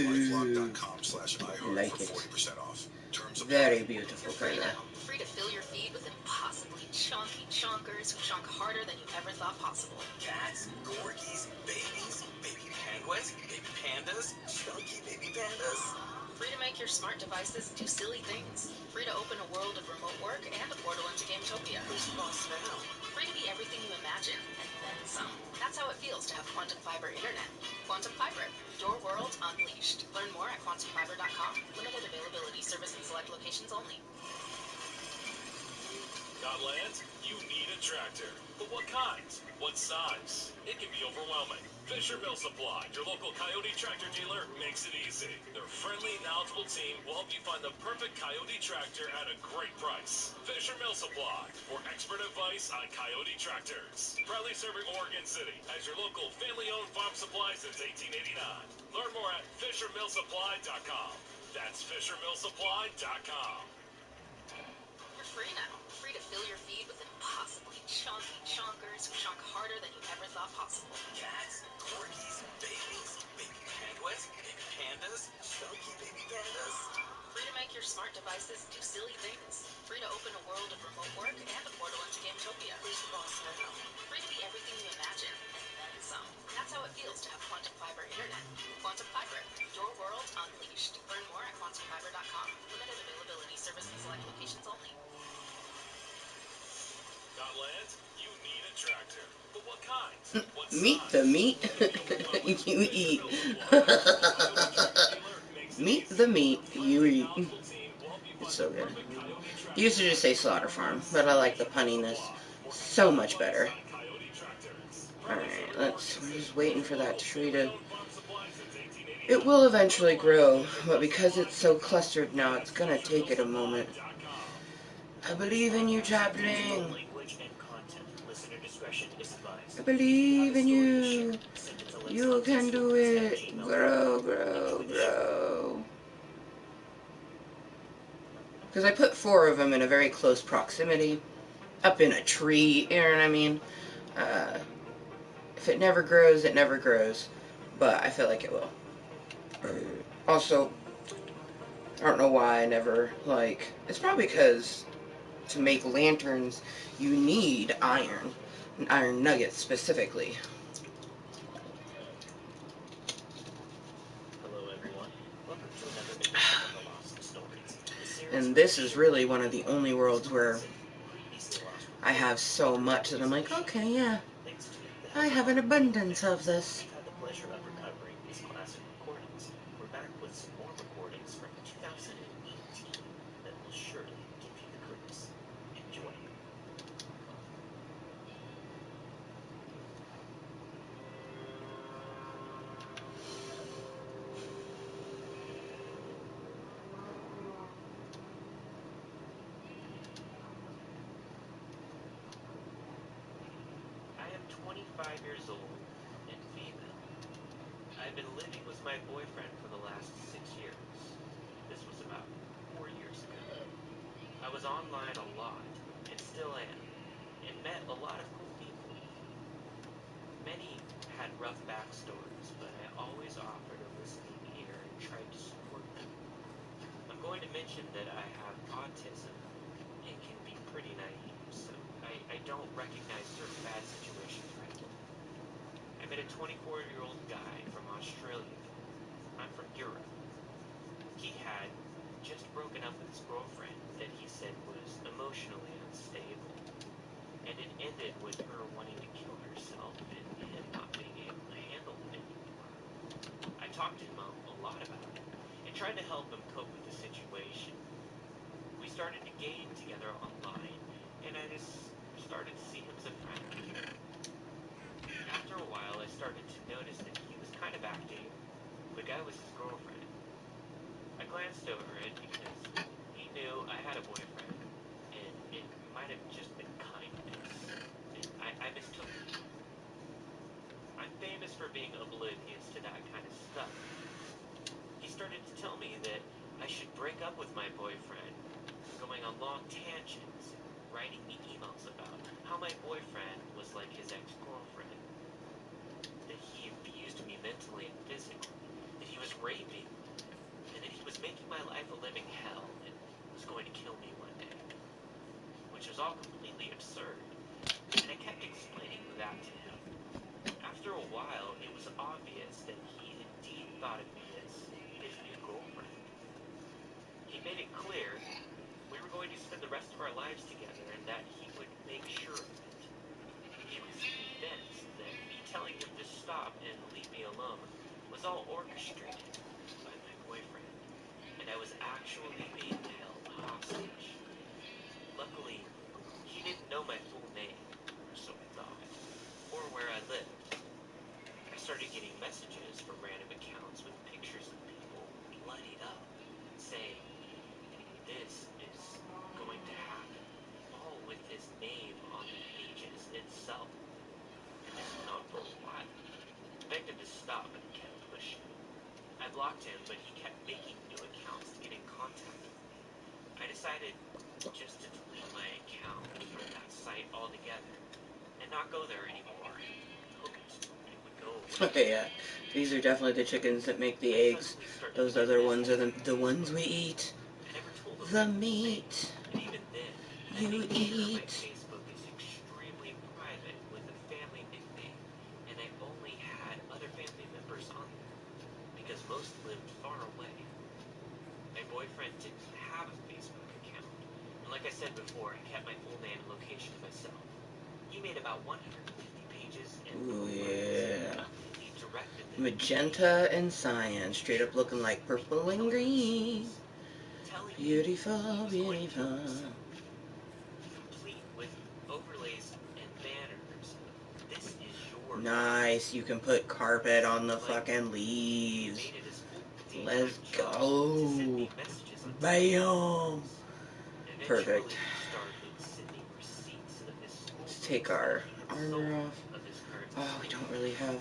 Speaker 9: lifelock.com/iHeart
Speaker 8: Like
Speaker 9: for
Speaker 8: it.
Speaker 9: 40% off. Terms apply.
Speaker 8: Very beautiful
Speaker 10: You're free
Speaker 8: color.
Speaker 10: now. Free to fill your feed with impossibly chunky chunkers who chunk harder than you ever thought possible.
Speaker 14: Cats, corgis, babies, baby penguins, baby pandas, chunky baby pandas.
Speaker 10: Free to make your smart devices do silly things. Free to open a world of remote work and a portal into Gametopia.
Speaker 14: Who's the boss now?
Speaker 10: Free to be everything you imagine, and then some. That's how it feels to have quantum fiber internet. Quantum Fiber, your world unleashed. Learn more at quantumfiber.com. Limited availability, service in select locations only.
Speaker 14: Got land? You need a tractor. But what kind? What size? It can be overwhelming. Fisher Mill Supply, your local Coyote tractor dealer, makes it easy. Their friendly, knowledgeable team will help you find the perfect Coyote tractor at a great price. Fisher Mill Supply, for expert advice on Coyote tractors. Proudly serving Oregon City as your local family-owned farm supply since 1889. Learn more at FisherMillSupply.com. That's FisherMillSupply.com.
Speaker 10: You're free now. Free to fill your feed with impossibly chunky chunkers who chunk harder than you ever thought possible.
Speaker 14: Cats, corgis, babies, baby penguins, baby pandas, chunky baby pandas.
Speaker 10: Free to make your smart devices do silly things. Free to open a world of remote work and a portal into Gametopia.
Speaker 14: Who's the boss now?
Speaker 10: Free to be everything you imagine, and then some. That's how it feels to have quantum fiber internet. Quantum Fiber, your world unleashed. Learn more at quantumfiber.com. Limited availability, service in select locations only.
Speaker 14: Got land? You need a tractor. But what kind? What
Speaker 8: Meat
Speaker 14: size?
Speaker 8: the meat you eat. Meat the meat you eat. It's so good. I used to just say slaughter farm, but I like the punniness so much better. Alright, I'm just waiting for that tree to... It will eventually grow, but because it's so clustered now, it's gonna take it a moment. I believe in you, Chaplain.
Speaker 11: Language and content. Listener discretion is advised.
Speaker 8: I believe in you.
Speaker 11: Send it to
Speaker 8: You can do it.
Speaker 11: letsnotmeetstories@gmail.com.
Speaker 8: Grow, grow, grow. Because I put 4 of them in a very close proximity, up in a tree, you know what I mean? If it never grows, it never grows. But I feel like it will. Also, I don't know why I never, like... It's probably because to make lanterns, you need iron. And iron nuggets, specifically.
Speaker 11: Hello, everyone. Welcome to another edition of The Lost Stories.
Speaker 8: And this is really one of the only worlds where I have so much that I'm like, okay, yeah, I have an abundance of this.
Speaker 11: We've had the pleasure of recovering these classic recordings. We're back with some more recordings from 2018 that will surely 5 years old and female. I've been living with my boyfriend for the last 6 years. This was about 4 years ago. I was online a lot, and still am, and met a lot of cool people. Many had rough backstories, but I always offered a listening ear and tried to support them. I'm going to mention that I have autism and can be pretty naive, so I don't recognize certain bad situations right away. I met a 24-year-old guy from Australia. I'm from Europe. He had just broken up with his girlfriend that he said was emotionally unstable, and it ended with her wanting to kill herself and him not being able to handle it anymore. I talked to him a lot about it and tried to help him cope with the situation. We started to game together online, and I just started to see him as a friend. After a while, I started to notice that he was kind of acting like I was his girlfriend. I glanced over it because he knew I had a boyfriend, and it might have just been kindness, and I mistook it. I'm famous for being oblivious to that kind of stuff. He started to tell me that I should break up with my boyfriend, going on long tangents, writing me emails about how my boyfriend was like his ex-girlfriend, that he abused me mentally and physically, that he was raping, and that he was making my life a living hell and was going to kill me one day, which was all completely absurd, and I kept explaining that to him. After a while, it was obvious that he indeed thought of me as his new girlfriend. He made it clear we were going to spend the rest of our lives together and that he would make sure of it. He was convinced that me telling him to stop and leave me alone was all orchestrated by my boyfriend, and I was actually being held hostage. Luckily, he didn't know my full name, or so I thought, or where I lived. I started getting messages from random accounts with pictures of people bloodied up, saying, "This is going to happen," all with his name on the pages itself. And this went on for a while. I begged him to stop, but he kept pushing. I blocked him, but he kept making new accounts to get in contact with me. I decided just to delete my account from that site altogether and not go there anymore, and hoped it would go away.
Speaker 8: Okay, yeah. These are definitely the chickens that make the eggs. Those other ones are the ones we eat.
Speaker 11: I never told him
Speaker 8: The
Speaker 11: anything,
Speaker 8: meat
Speaker 11: and even then, I
Speaker 8: you
Speaker 11: made sure my
Speaker 8: eat.
Speaker 11: Facebook is extremely private with a family nickname, and I only had other family members on there, because most lived far away. My boyfriend didn't have a Facebook account, and like I said before, I kept my full name and location to myself. He made about 150 pages and
Speaker 8: Ooh,
Speaker 11: profiles,
Speaker 8: yeah.
Speaker 11: and he directed them
Speaker 8: Magenta and cyan, straight up looking like purple and green. Beautiful, beautiful.
Speaker 11: Complete with overlays and banners of "This is your
Speaker 8: Nice, you can put carpet on the fucking leaves. Let's go. Bam. Perfect. Let's take our armor off. Oh, we don't really have...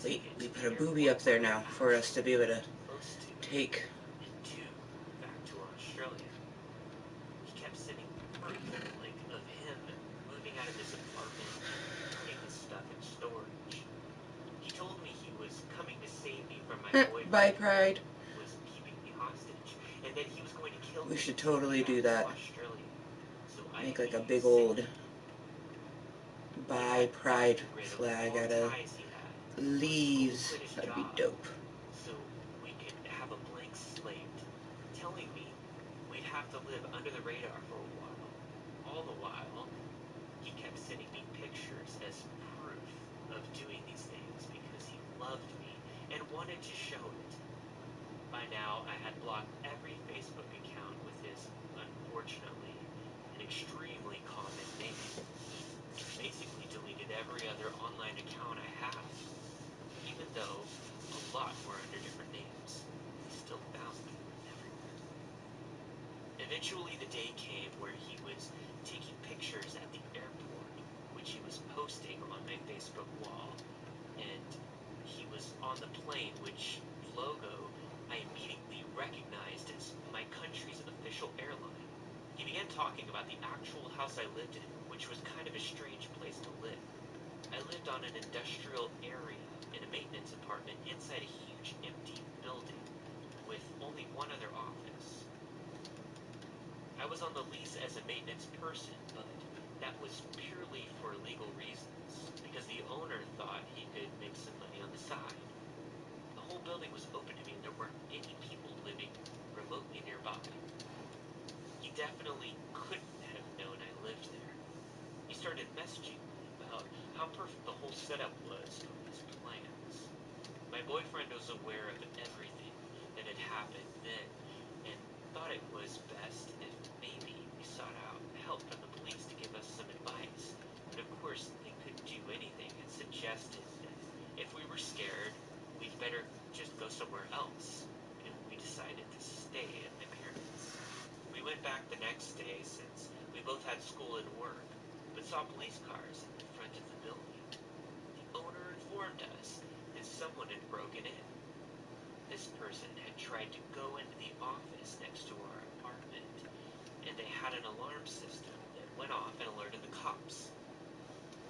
Speaker 8: Wait, we put a booby up there now for us to be able to take...
Speaker 11: back to Australia. He kept sending proof, like, of him moving out of his apartment and putting his stuff in storage. He told me he was coming to save me from my boyfriend.
Speaker 8: Bye, Pride.
Speaker 11: Who was keeping me hostage, and that he was going to kill me.
Speaker 8: We should totally do that.
Speaker 11: Australia, so
Speaker 8: Make like a big old Bye Pride flag out of leaves. That'd be dope.
Speaker 11: So we could have a blank slate, telling me we'd have to live under the radar for a while. All the while, he kept sending me pictures as proof of doing these things because he loved me and wanted to show it. By now, I had blocked every Facebook account with his, unfortunately, an extremely common name. Basically deleted every other online account I have. Even though a lot were under different names, he still found me everywhere. Eventually the day came where he was taking pictures at the airport, which he was posting on the plane, which logo I immediately recognized as my country's official airline. He began talking about the actual house I lived in, which was kind of a strange place to live. I lived on an industrial area in a maintenance apartment inside a huge empty building with only one other office. I was on the lease as a maintenance person, but that was purely for legal reasons, because the owner thought he could make some money on the side. The whole building was open to me and there weren't any people living remotely nearby. He definitely couldn't have known I lived there. He started messaging me about how perfect the whole setup was for his plans. My boyfriend was aware of everything that had happened then and thought it was best if maybe we sought out help from the police to give us some advice. But of course, they couldn't do anything and suggested that if we were scared, we'd better just go somewhere else. And we decided to stay at my parents'. We went back the next day since we both had school and work, but saw police cars in the front of the building. The owner informed us that someone had broken in. This person had tried to go into the office next to our apartment, and they had an alarm system that went off and alerted the cops.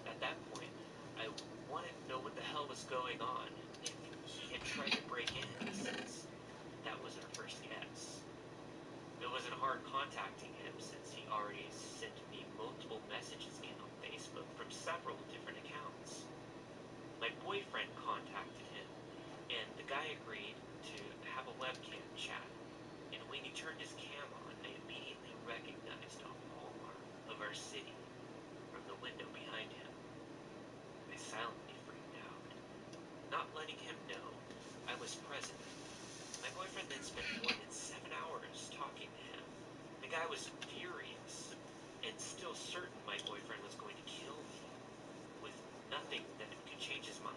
Speaker 11: At that point, I wanted to know what the hell was going on, if he had tried to break in, since that was our first guess. It wasn't hard contacting him since he already sent me multiple messages again on Facebook from several different accounts. My boyfriend contacted him, and the guy agreed to have a webcam chat. And when he turned his cam on, I immediately recognized a hallmark of our city from the window behind him. I silently freaked out, not letting him know I was present. My boyfriend then spent more than 7 hours talking to him. The guy was furious and still certain my boyfriend was going to kill me, with nothing that could change his mind.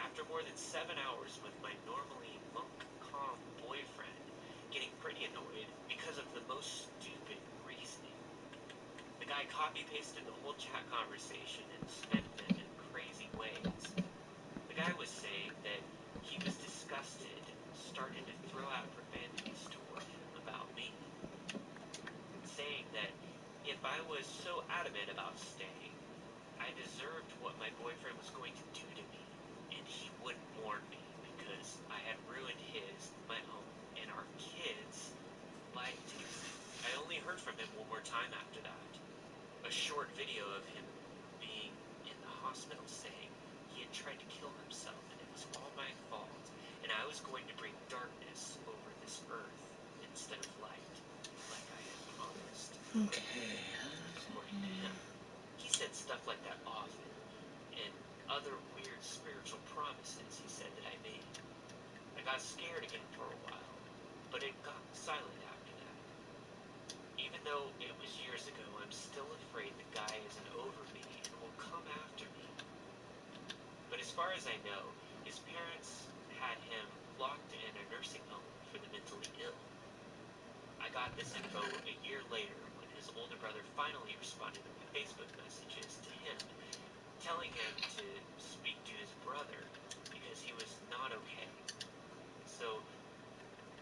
Speaker 11: After more than 7 hours with my normally monk calm boyfriend getting pretty annoyed because of the most stupid reasoning, the guy copy-pasted the whole chat conversation and spent them in crazy ways. The guy was saying that he was disgusted and started to throw out profanities toward him about me, saying that if I was so adamant about staying, I deserved what my boyfriend was going to do to me, and he wouldn't warn me because I had ruined his, my own, and our kids' life together. I only heard from him one more time after that. A short video of him being in the hospital saying he had tried to kill himself and it was all my fault, and I was going to bring darkness over this earth instead of light, like I had promised.
Speaker 8: Okay.
Speaker 11: According to him. He said stuff like that often, and other weird spiritual promises he said that I made. I got scared again for a while, but it got silent after that. Even though it was years ago, I'm still afraid the guy isn't over me and will come after me. But as far as I know, his parents had him locked in a nursing home for the mentally ill. I got this info a year later when his older brother finally responded to my Facebook messages to him, telling him to speak to his brother because he was not okay. So,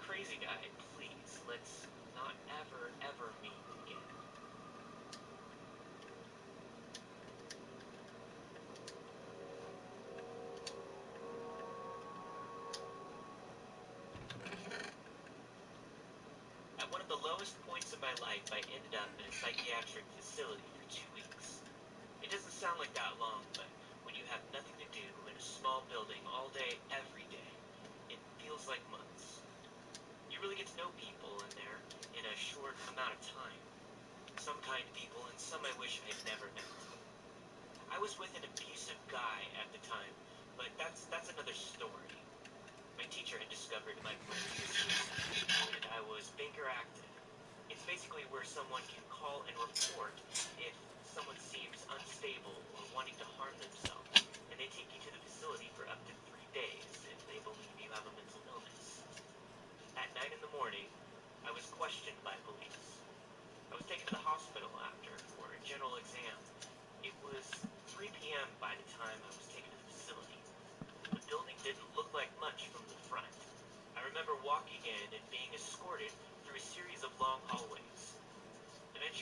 Speaker 11: crazy guy, please, let's not ever meet again. At one of the lowest points of my life, I ended up in a psychiatric facility for 2 weeks. It doesn't sound like that long, but when you have nothing to do in a small building all day, every day, it feels like months. You really get to know people in there in a short amount of time. Some kind people and some I wish I'd never met. I was with an abusive guy at the time, but that's another story. My teacher had discovered my plan to suicide, and I was Baker active. It's basically where someone can call and report if someone seems unstable or wanting to harm themselves, and they take you to the facility for up to 3 days if they believe you have a mental illness. At 9 in the morning, I was questioned by police. I was taken to the hospital after for a general exam. It was 3 p.m. by the time I was taken to the facility.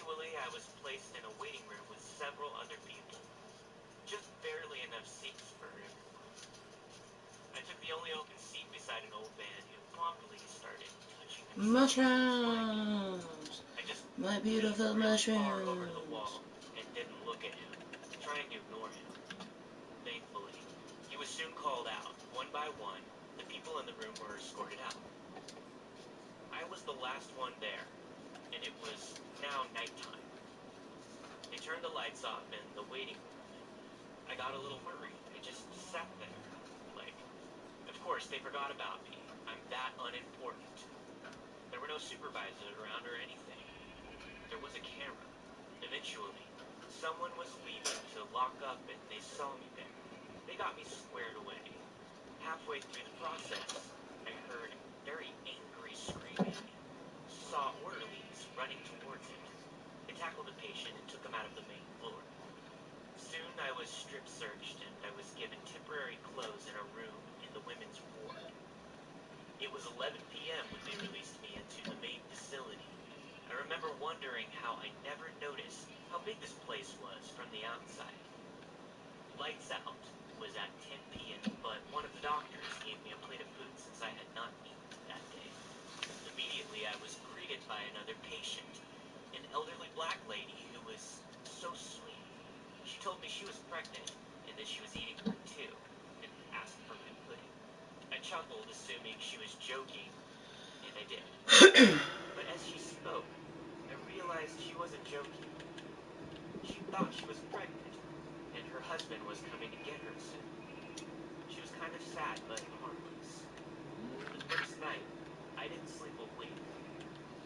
Speaker 11: Eventually, I was placed in a waiting room with several other people. Just barely enough seats for everyone. I took the only open seat beside an old man who promptly started touching himself.
Speaker 8: Mushrooms!
Speaker 11: I just
Speaker 8: My
Speaker 11: leaned
Speaker 8: beautiful
Speaker 11: really far over to the
Speaker 8: mushrooms!
Speaker 11: wall and didn't look at him, trying to ignore him. Thankfully, he was soon called out. One by one, the people in the room were escorted out. I was the last one there, and it was now nighttime. They turned the lights off in the waiting room, and I got a little worried. I just sat there, like, of course, they forgot about me. I'm that unimportant. There were no supervisors around or anything. There was a camera. Eventually, someone was leaving to lock up and they saw me there. They got me squared away. Halfway through the process, I heard very angry screaming and saw orderlies running towards it. They tackled the patient and took him out of the main floor. Soon I was strip searched and I was given temporary clothes in a room in the women's ward. It was 11 p.m. when they released me into the main facility. I remember wondering how I never noticed how big this place was from the outside. Lights Out was at 10 p.m., but one of the doctors gave me a plate of food since I had not eaten that day. Immediately I was greeted by another patient, an elderly black lady who was so sweet. She told me she was pregnant and that she was eating her too, and asked for my pudding. I chuckled, assuming she was joking, and I did. But as she spoke, I realized she wasn't joking. She thought she was pregnant, and her husband was coming to get her soon. She was kind of sad, but harmless. The first night, I didn't sleep a wink.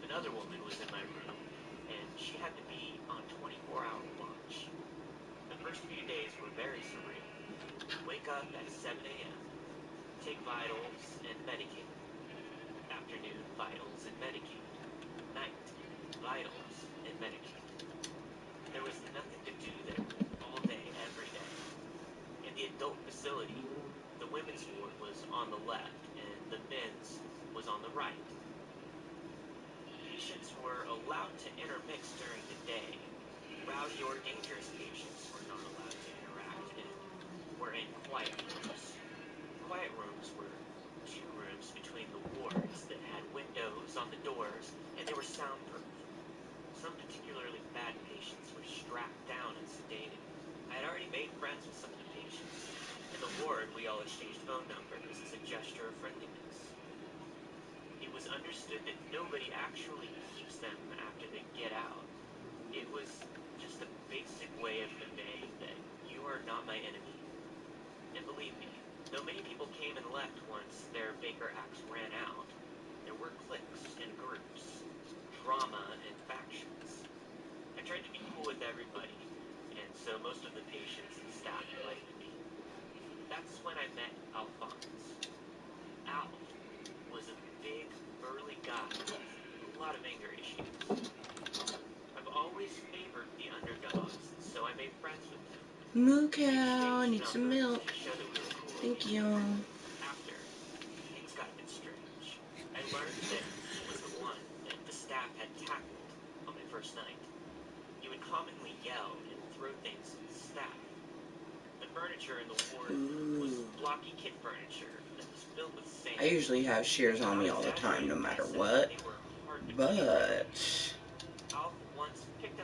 Speaker 11: Another woman was in my room, and she had to be on 24-hour watch. The first few days were very surreal. Wake up at 7 a.m., take vitals and Medicaid. Afternoon, vitals and Medicaid. Night, vitals and Medicaid. There was nothing to do there all day, every day. In the adult facility, the women's ward was on the left and the men's was on the right. Patients were allowed to intermix during the day. Rowdy or dangerous patients were not allowed to interact and were in quiet rooms. Quiet rooms were 2 rooms between the wards that had windows on the doors and they were soundproof. Some particularly bad patients were strapped down and sedated. I had already made friends with some of the patients. In the ward, we all exchanged phone numbers as a gesture of friendliness. It was understood that nobody actually keeps them after they get out. It was just a basic way of conveying that you are not my enemy. And believe me, though many people came and left once their Baker Acts ran out, there were cliques and groups, drama and factions. I tried to be cool with everybody, and so most of the patients and staff liked me. That's when I met Alphonse. Alf was a big, burly guy with a lot of anger issues. I've always favored the underdogs, so I made friends with him.
Speaker 8: Moo
Speaker 11: We
Speaker 8: cow, I
Speaker 11: exchanged
Speaker 8: need some
Speaker 11: numbers
Speaker 8: milk.
Speaker 11: to show that we were cool
Speaker 8: Thank
Speaker 11: again.
Speaker 8: you.
Speaker 11: After, things got a bit strange. I learned that he was the one that the staff had tackled on my first night. He would commonly yell and throw things at the staff. The furniture in the ward was blocky kit furniture that was filled with sand.
Speaker 8: I usually have shears on me all the time, no matter what. But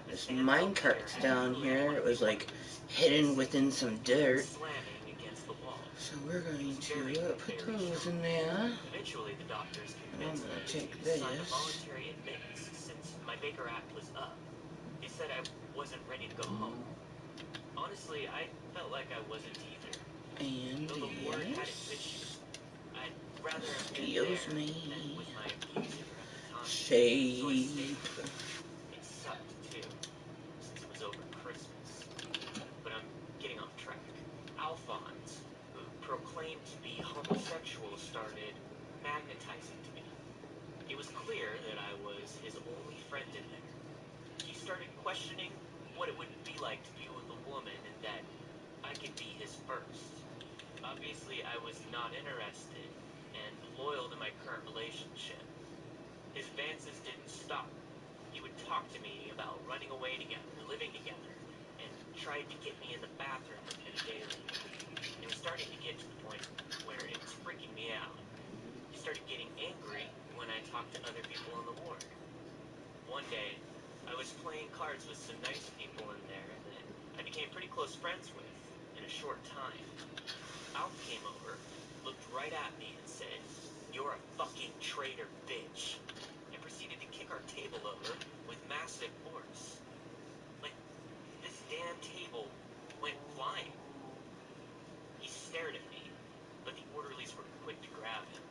Speaker 8: this minecart's down here. It was like hidden within some dirt. So we're going to put those in there.
Speaker 11: Eventually, the doctors
Speaker 8: I'm
Speaker 11: convinced
Speaker 8: gonna
Speaker 11: me
Speaker 8: take
Speaker 11: to sign a
Speaker 8: this.
Speaker 11: voluntary admittance since my Baker Act was up. They said I wasn't ready to go home. Honestly, I felt like I wasn't either.
Speaker 8: And
Speaker 11: Though the ward had its
Speaker 8: yes.
Speaker 11: issues, I'd rather have been
Speaker 8: Excuse
Speaker 11: there
Speaker 8: me.
Speaker 11: than with my abuser at the time.
Speaker 8: Shape.
Speaker 11: So I stayed. It sucked too, since it was over Christmas. But I'm getting off track. Alphonse, who proclaimed to be homosexual, started magnetizing to me. It was clear that I was his only friend in there. He started questioning what it would be like to be with a woman and that I could be his first. Obviously, I was not interested and loyal to my current relationship. His advances didn't stop. He He would talk to me about running away together, living together, and tried to get me in the bathroom with him daily. It was starting to get to the point where it was freaking me out. He started getting angry when I talked to other people in the ward. One day, I was playing cards with some nice people in there that I became pretty close friends with in a short time. Alf came over, looked right at me and said, "You're a fucking traitor, bitch," and proceeded to kick our table over with massive force. Like, this damn table went flying. He stared at me, but the orderlies were quick to grab him.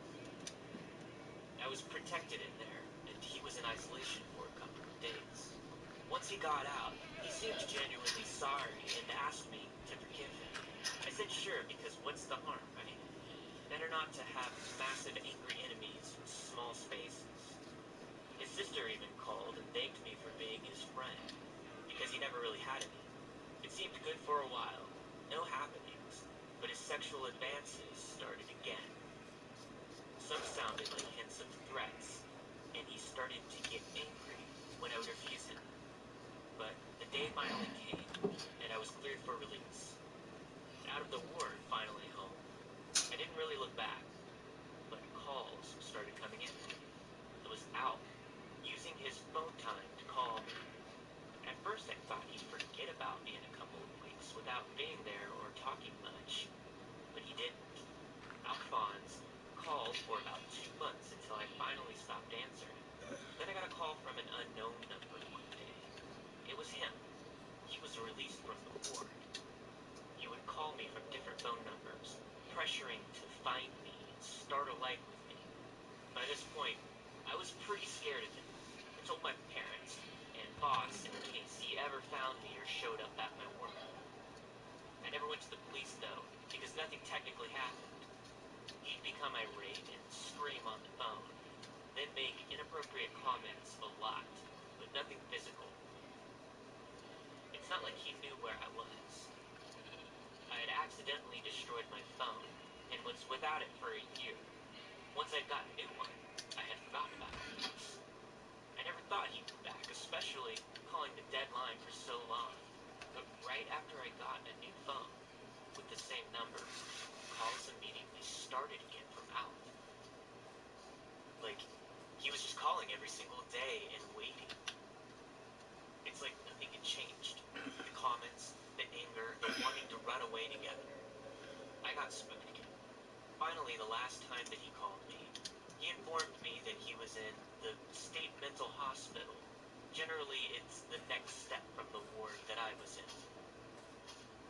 Speaker 11: I was protected in there, and he was in isolation for a couple of days. Once he got out, he seemed genuinely sorry and asked me to forgive him. I said sure, because what's the harm, right? Better not to have massive angry enemies in small spaces. His sister even called and thanked me for being his friend, because he never really had any. It seemed good for a while, no happenings, but his sexual advances started again. Some sounded like hints of threats, and he started to get angry when I would refuse him. But the day finally came, and I was cleared for release. Out of the ward, finally home. I didn't really look back, but calls started coming in. It was Alf, using his phone time to call me. At first I thought he'd forget about me in a couple of weeks without being there or talking much, but he didn't. Alphonse called for about 2 months until I finally stopped answering. Then I got a call from an unknown number one day. It was him. He was released from the ward. He would call me from different phone numbers, pressuring to find me and start a life with me. By this point, I was pretty scared of him. I told my parents and boss in case he ever found me or showed up at my work. I never went to the police, though, because nothing technically happened. He'd become irate and scream on the phone, then make inappropriate comments a lot, but nothing physical. It's not like he knew where I was. I had accidentally destroyed my phone and was without it for a year. Once I'd got a new one, I had forgotten about all this. I never thought he'd come back, especially calling the dead line for so long. But right after I got a new phone with the same number, calls immediately started again from Alf. Like, he was just calling every single day and waiting. It's like nothing had changed. The comments, the anger, the wanting to run away together. I got spooked again. Finally, the last time that he called me, he informed me that he was in the state mental hospital. Generally, it's the next step from the ward that I was in.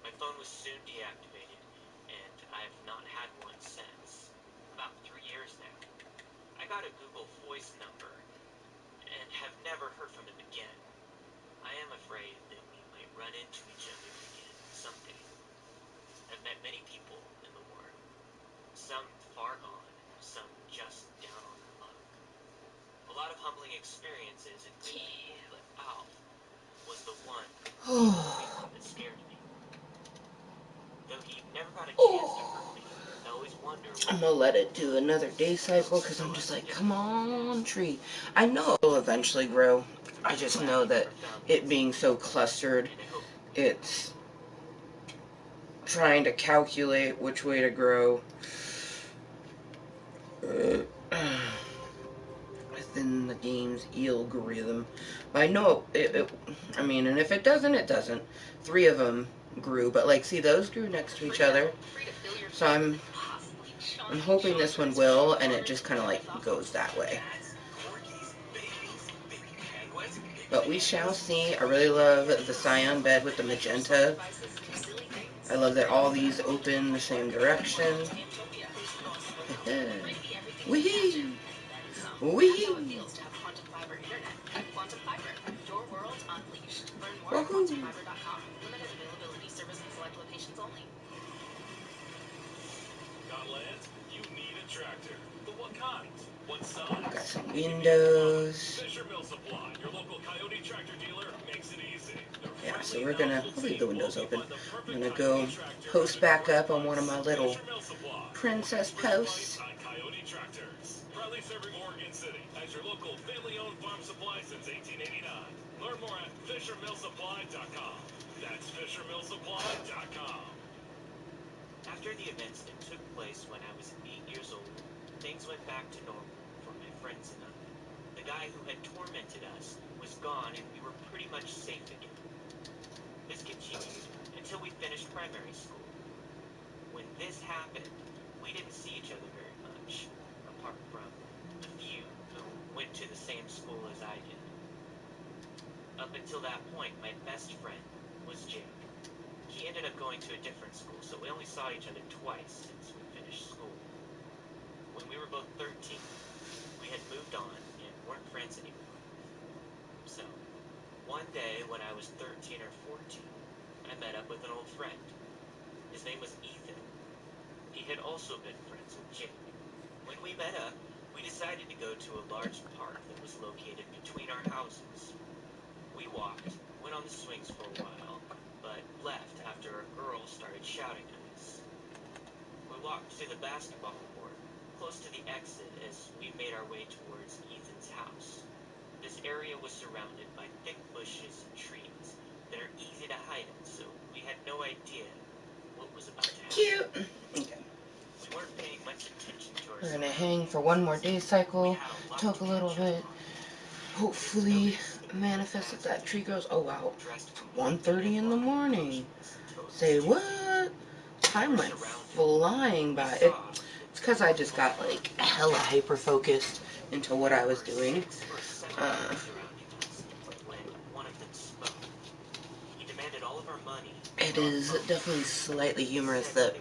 Speaker 11: My phone was soon deactivated, and I've not had one since. About 3 years now. I got a Google Voice number, and have never heard from him again. I am afraid that we might run into each other again someday. I've met many people in the ward. Some far gone, some just down on their luck. A lot of humbling experiences and good people, but Alf was the one that scared me. Though he never got a chance to hurt me, I always wonder what
Speaker 8: I'm gonna let it do another day cycle because I'm just like, come on, tree. I know it'll eventually grow. I just know that it being so clustered, it's trying to calculate which way to grow within the game's algorithm. But I know I mean, and if it doesn't, it doesn't. 3 of them grew, but like, see, those grew next to each other. So I'm hoping this one will, and it just kind of like goes that way. But we shall see. I really love the cyan bed with the magenta. I love that all these open the same direction. Wee! Wee!
Speaker 10: Your world unleashed. Learn more at
Speaker 8: Woohoo!
Speaker 10: quantumfiber.com. Limited availability. Service in select locations only.
Speaker 14: Godland, you need a tractor. But what kind? What
Speaker 8: Got
Speaker 14: size?
Speaker 8: some
Speaker 14: It can be all or none.
Speaker 8: windows.
Speaker 14: Fisher Mill Supply, your local Coyote tractor dealer, makes it easy. Their
Speaker 8: Yeah, so
Speaker 14: friendly,
Speaker 8: we're gonna,
Speaker 14: knowledgeable
Speaker 8: I'll leave
Speaker 14: team
Speaker 8: the
Speaker 14: will
Speaker 8: windows
Speaker 14: help you
Speaker 8: open.
Speaker 14: find the
Speaker 8: I'm
Speaker 14: perfect
Speaker 8: gonna
Speaker 14: Coyote
Speaker 8: go
Speaker 14: tractor
Speaker 8: post
Speaker 14: at a
Speaker 8: back
Speaker 14: great
Speaker 8: up on one of
Speaker 14: price.
Speaker 8: my little
Speaker 14: Fisher Mill Supply, your
Speaker 8: princess
Speaker 14: experts price
Speaker 8: posts.
Speaker 14: on Coyote tractors. Proud Proudly serving Oregon City as your local family-owned farm supply since 1889. Learn more at FisherMillSupply.com. That's FisherMillSupply.com.
Speaker 11: After the events that took place when I was 8 years old, things went back to normal for my friends and I. The guy who had tormented us was gone and we were pretty much safe again. This continued until we finished primary school. When this happened, we didn't see each other very much, apart from the few who went to the same school as I did. Up until that point, my best friend was Jake. He ended up going to a different school, so we only saw each other twice since we finished school. When we were both 13, we had moved on and weren't friends anymore. So, one day when I was 13 or 14, I met up with an old friend. His name was Ethan. He had also been friends with Jake. When we met up, we decided to go to a large park that was located between our houses. We walked, went on the swings for a while, but left after a girl started shouting at us. We walked to the basketball court, close to the exit as we made our way towards Ethan's house. This area was surrounded by thick bushes and trees that are easy to hide in, so we had no idea what was about to happen.
Speaker 8: Cute. Okay.
Speaker 11: We weren't paying much attention to our
Speaker 8: We're gonna hang for one more day cycle. Talk a little bit. Hopefully manifest that that tree grows. Oh wow. It's 1:30 in the morning. Say what? Time went flying by. It's because I just got like hella hyper focused into what I was doing. It is definitely slightly humorous that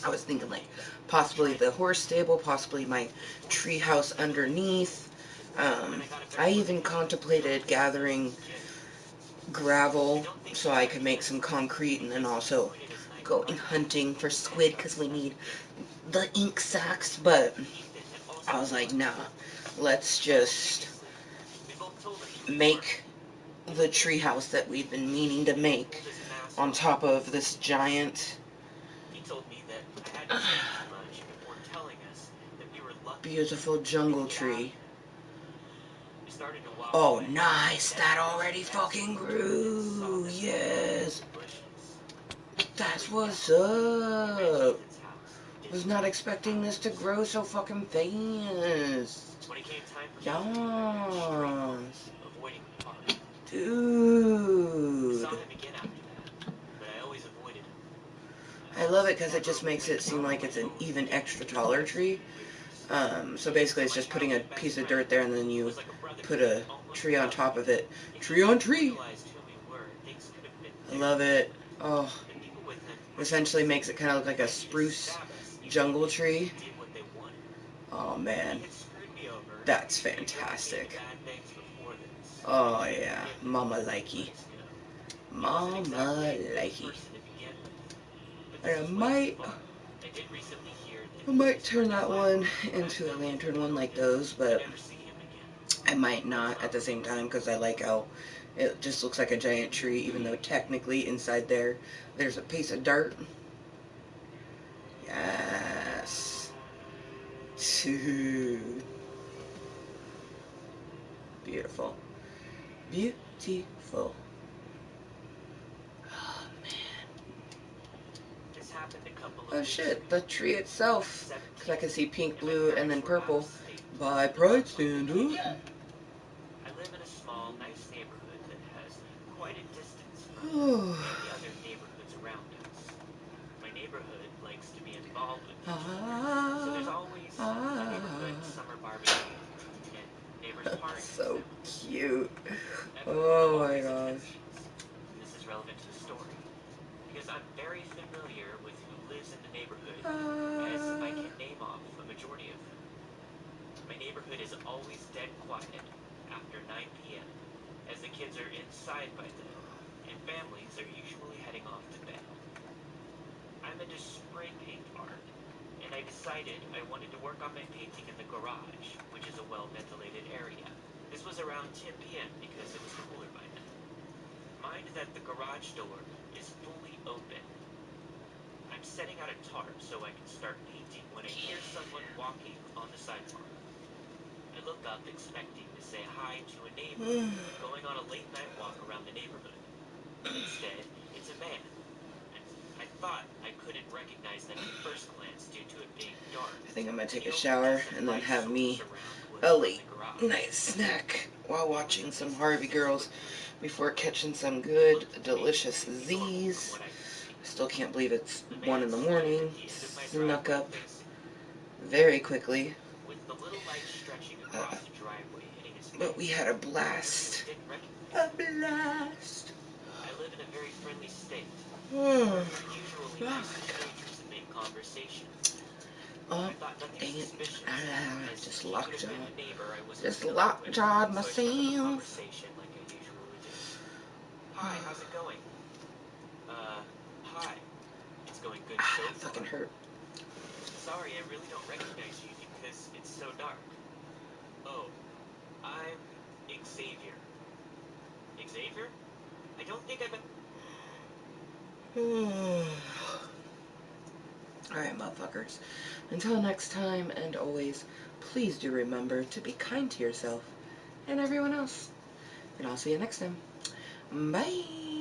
Speaker 8: I was thinking like possibly the horse stable, possibly my tree house underneath. I even contemplated gathering gravel so I could make some concrete and then also going hunting for squid because we need the ink sacs, but I was like, nah, let's just make the tree house that we've been meaning to make on top of this giant beautiful jungle tree. Oh, nice. That already fucking grew. Yes. That's what's up. Was not expecting this to grow so fucking fast. Yes. Dude. I love it because it just makes it seem like it's an even extra taller tree. So basically it's just putting a piece of dirt there and then you put a tree on top of it. Tree on tree. I love it. Oh. Essentially makes it kind of look like a spruce jungle tree. Oh man. That's fantastic. Oh yeah. Mama likey. Mama likey. And I might turn that one into a lantern one like those, but I might not at the same time because I like how it just looks like a giant tree, even though technically inside there's a piece of dirt. Yes. Dude. Beautiful. Beautiful. Oh, man. Oh, shit. The tree itself. Because I can see pink, blue, and then purple. By Pride Stand Up.
Speaker 11: I live in a small, nice neighborhood that has quite a distance from any other neighborhoods around us. My neighborhood likes to be involved with each other, so there's always a neighborhood summer barbecue and neighbors' parties.
Speaker 8: So cute. Oh my gosh.
Speaker 11: This is relevant to the story because I'm very familiar with who lives in the neighborhood, as I can name off a majority of them. My neighborhood is always dead quiet after 9 p.m. as the kids are inside by then, and families are usually heading off to bed. I'm into spray paint art, and I decided I wanted to work on my painting in the garage, which is a well-ventilated area. This was around 10 p.m. because it was cooler by then. Mind that the garage door is fully open. I'm setting out a tarp so I can start painting when I hear someone walking on the sidewalk. look up expecting to say hi to a neighbor going on a late night walk around the neighborhood. Instead, it's a man. And I thought I couldn't recognize them at first glance due to it being dark.
Speaker 8: I think I'm gonna take a shower and then have me a late night snack while watching some Harvey Girls before catching some good, delicious Z's. I still can't believe it's 1 in the morning. Snuck up very quickly. But we had a blast. A blast.
Speaker 11: I live in a very friendly state.
Speaker 8: Oh
Speaker 11: Usually
Speaker 8: my
Speaker 11: strangers and make conversation.
Speaker 8: Just lockjaw. Just lockjawed myself.
Speaker 11: Hi, how's it going? Hi. It's going good so far.
Speaker 8: Fucking hurt.
Speaker 11: Sorry, I really don't recognize you because it's so dark. Oh, I'm Xavier. Xavier? I don't think I've...
Speaker 8: Alright, motherfuckers. Until next time, and always, please do remember to be kind to yourself and everyone else. And I'll see you next time. Bye!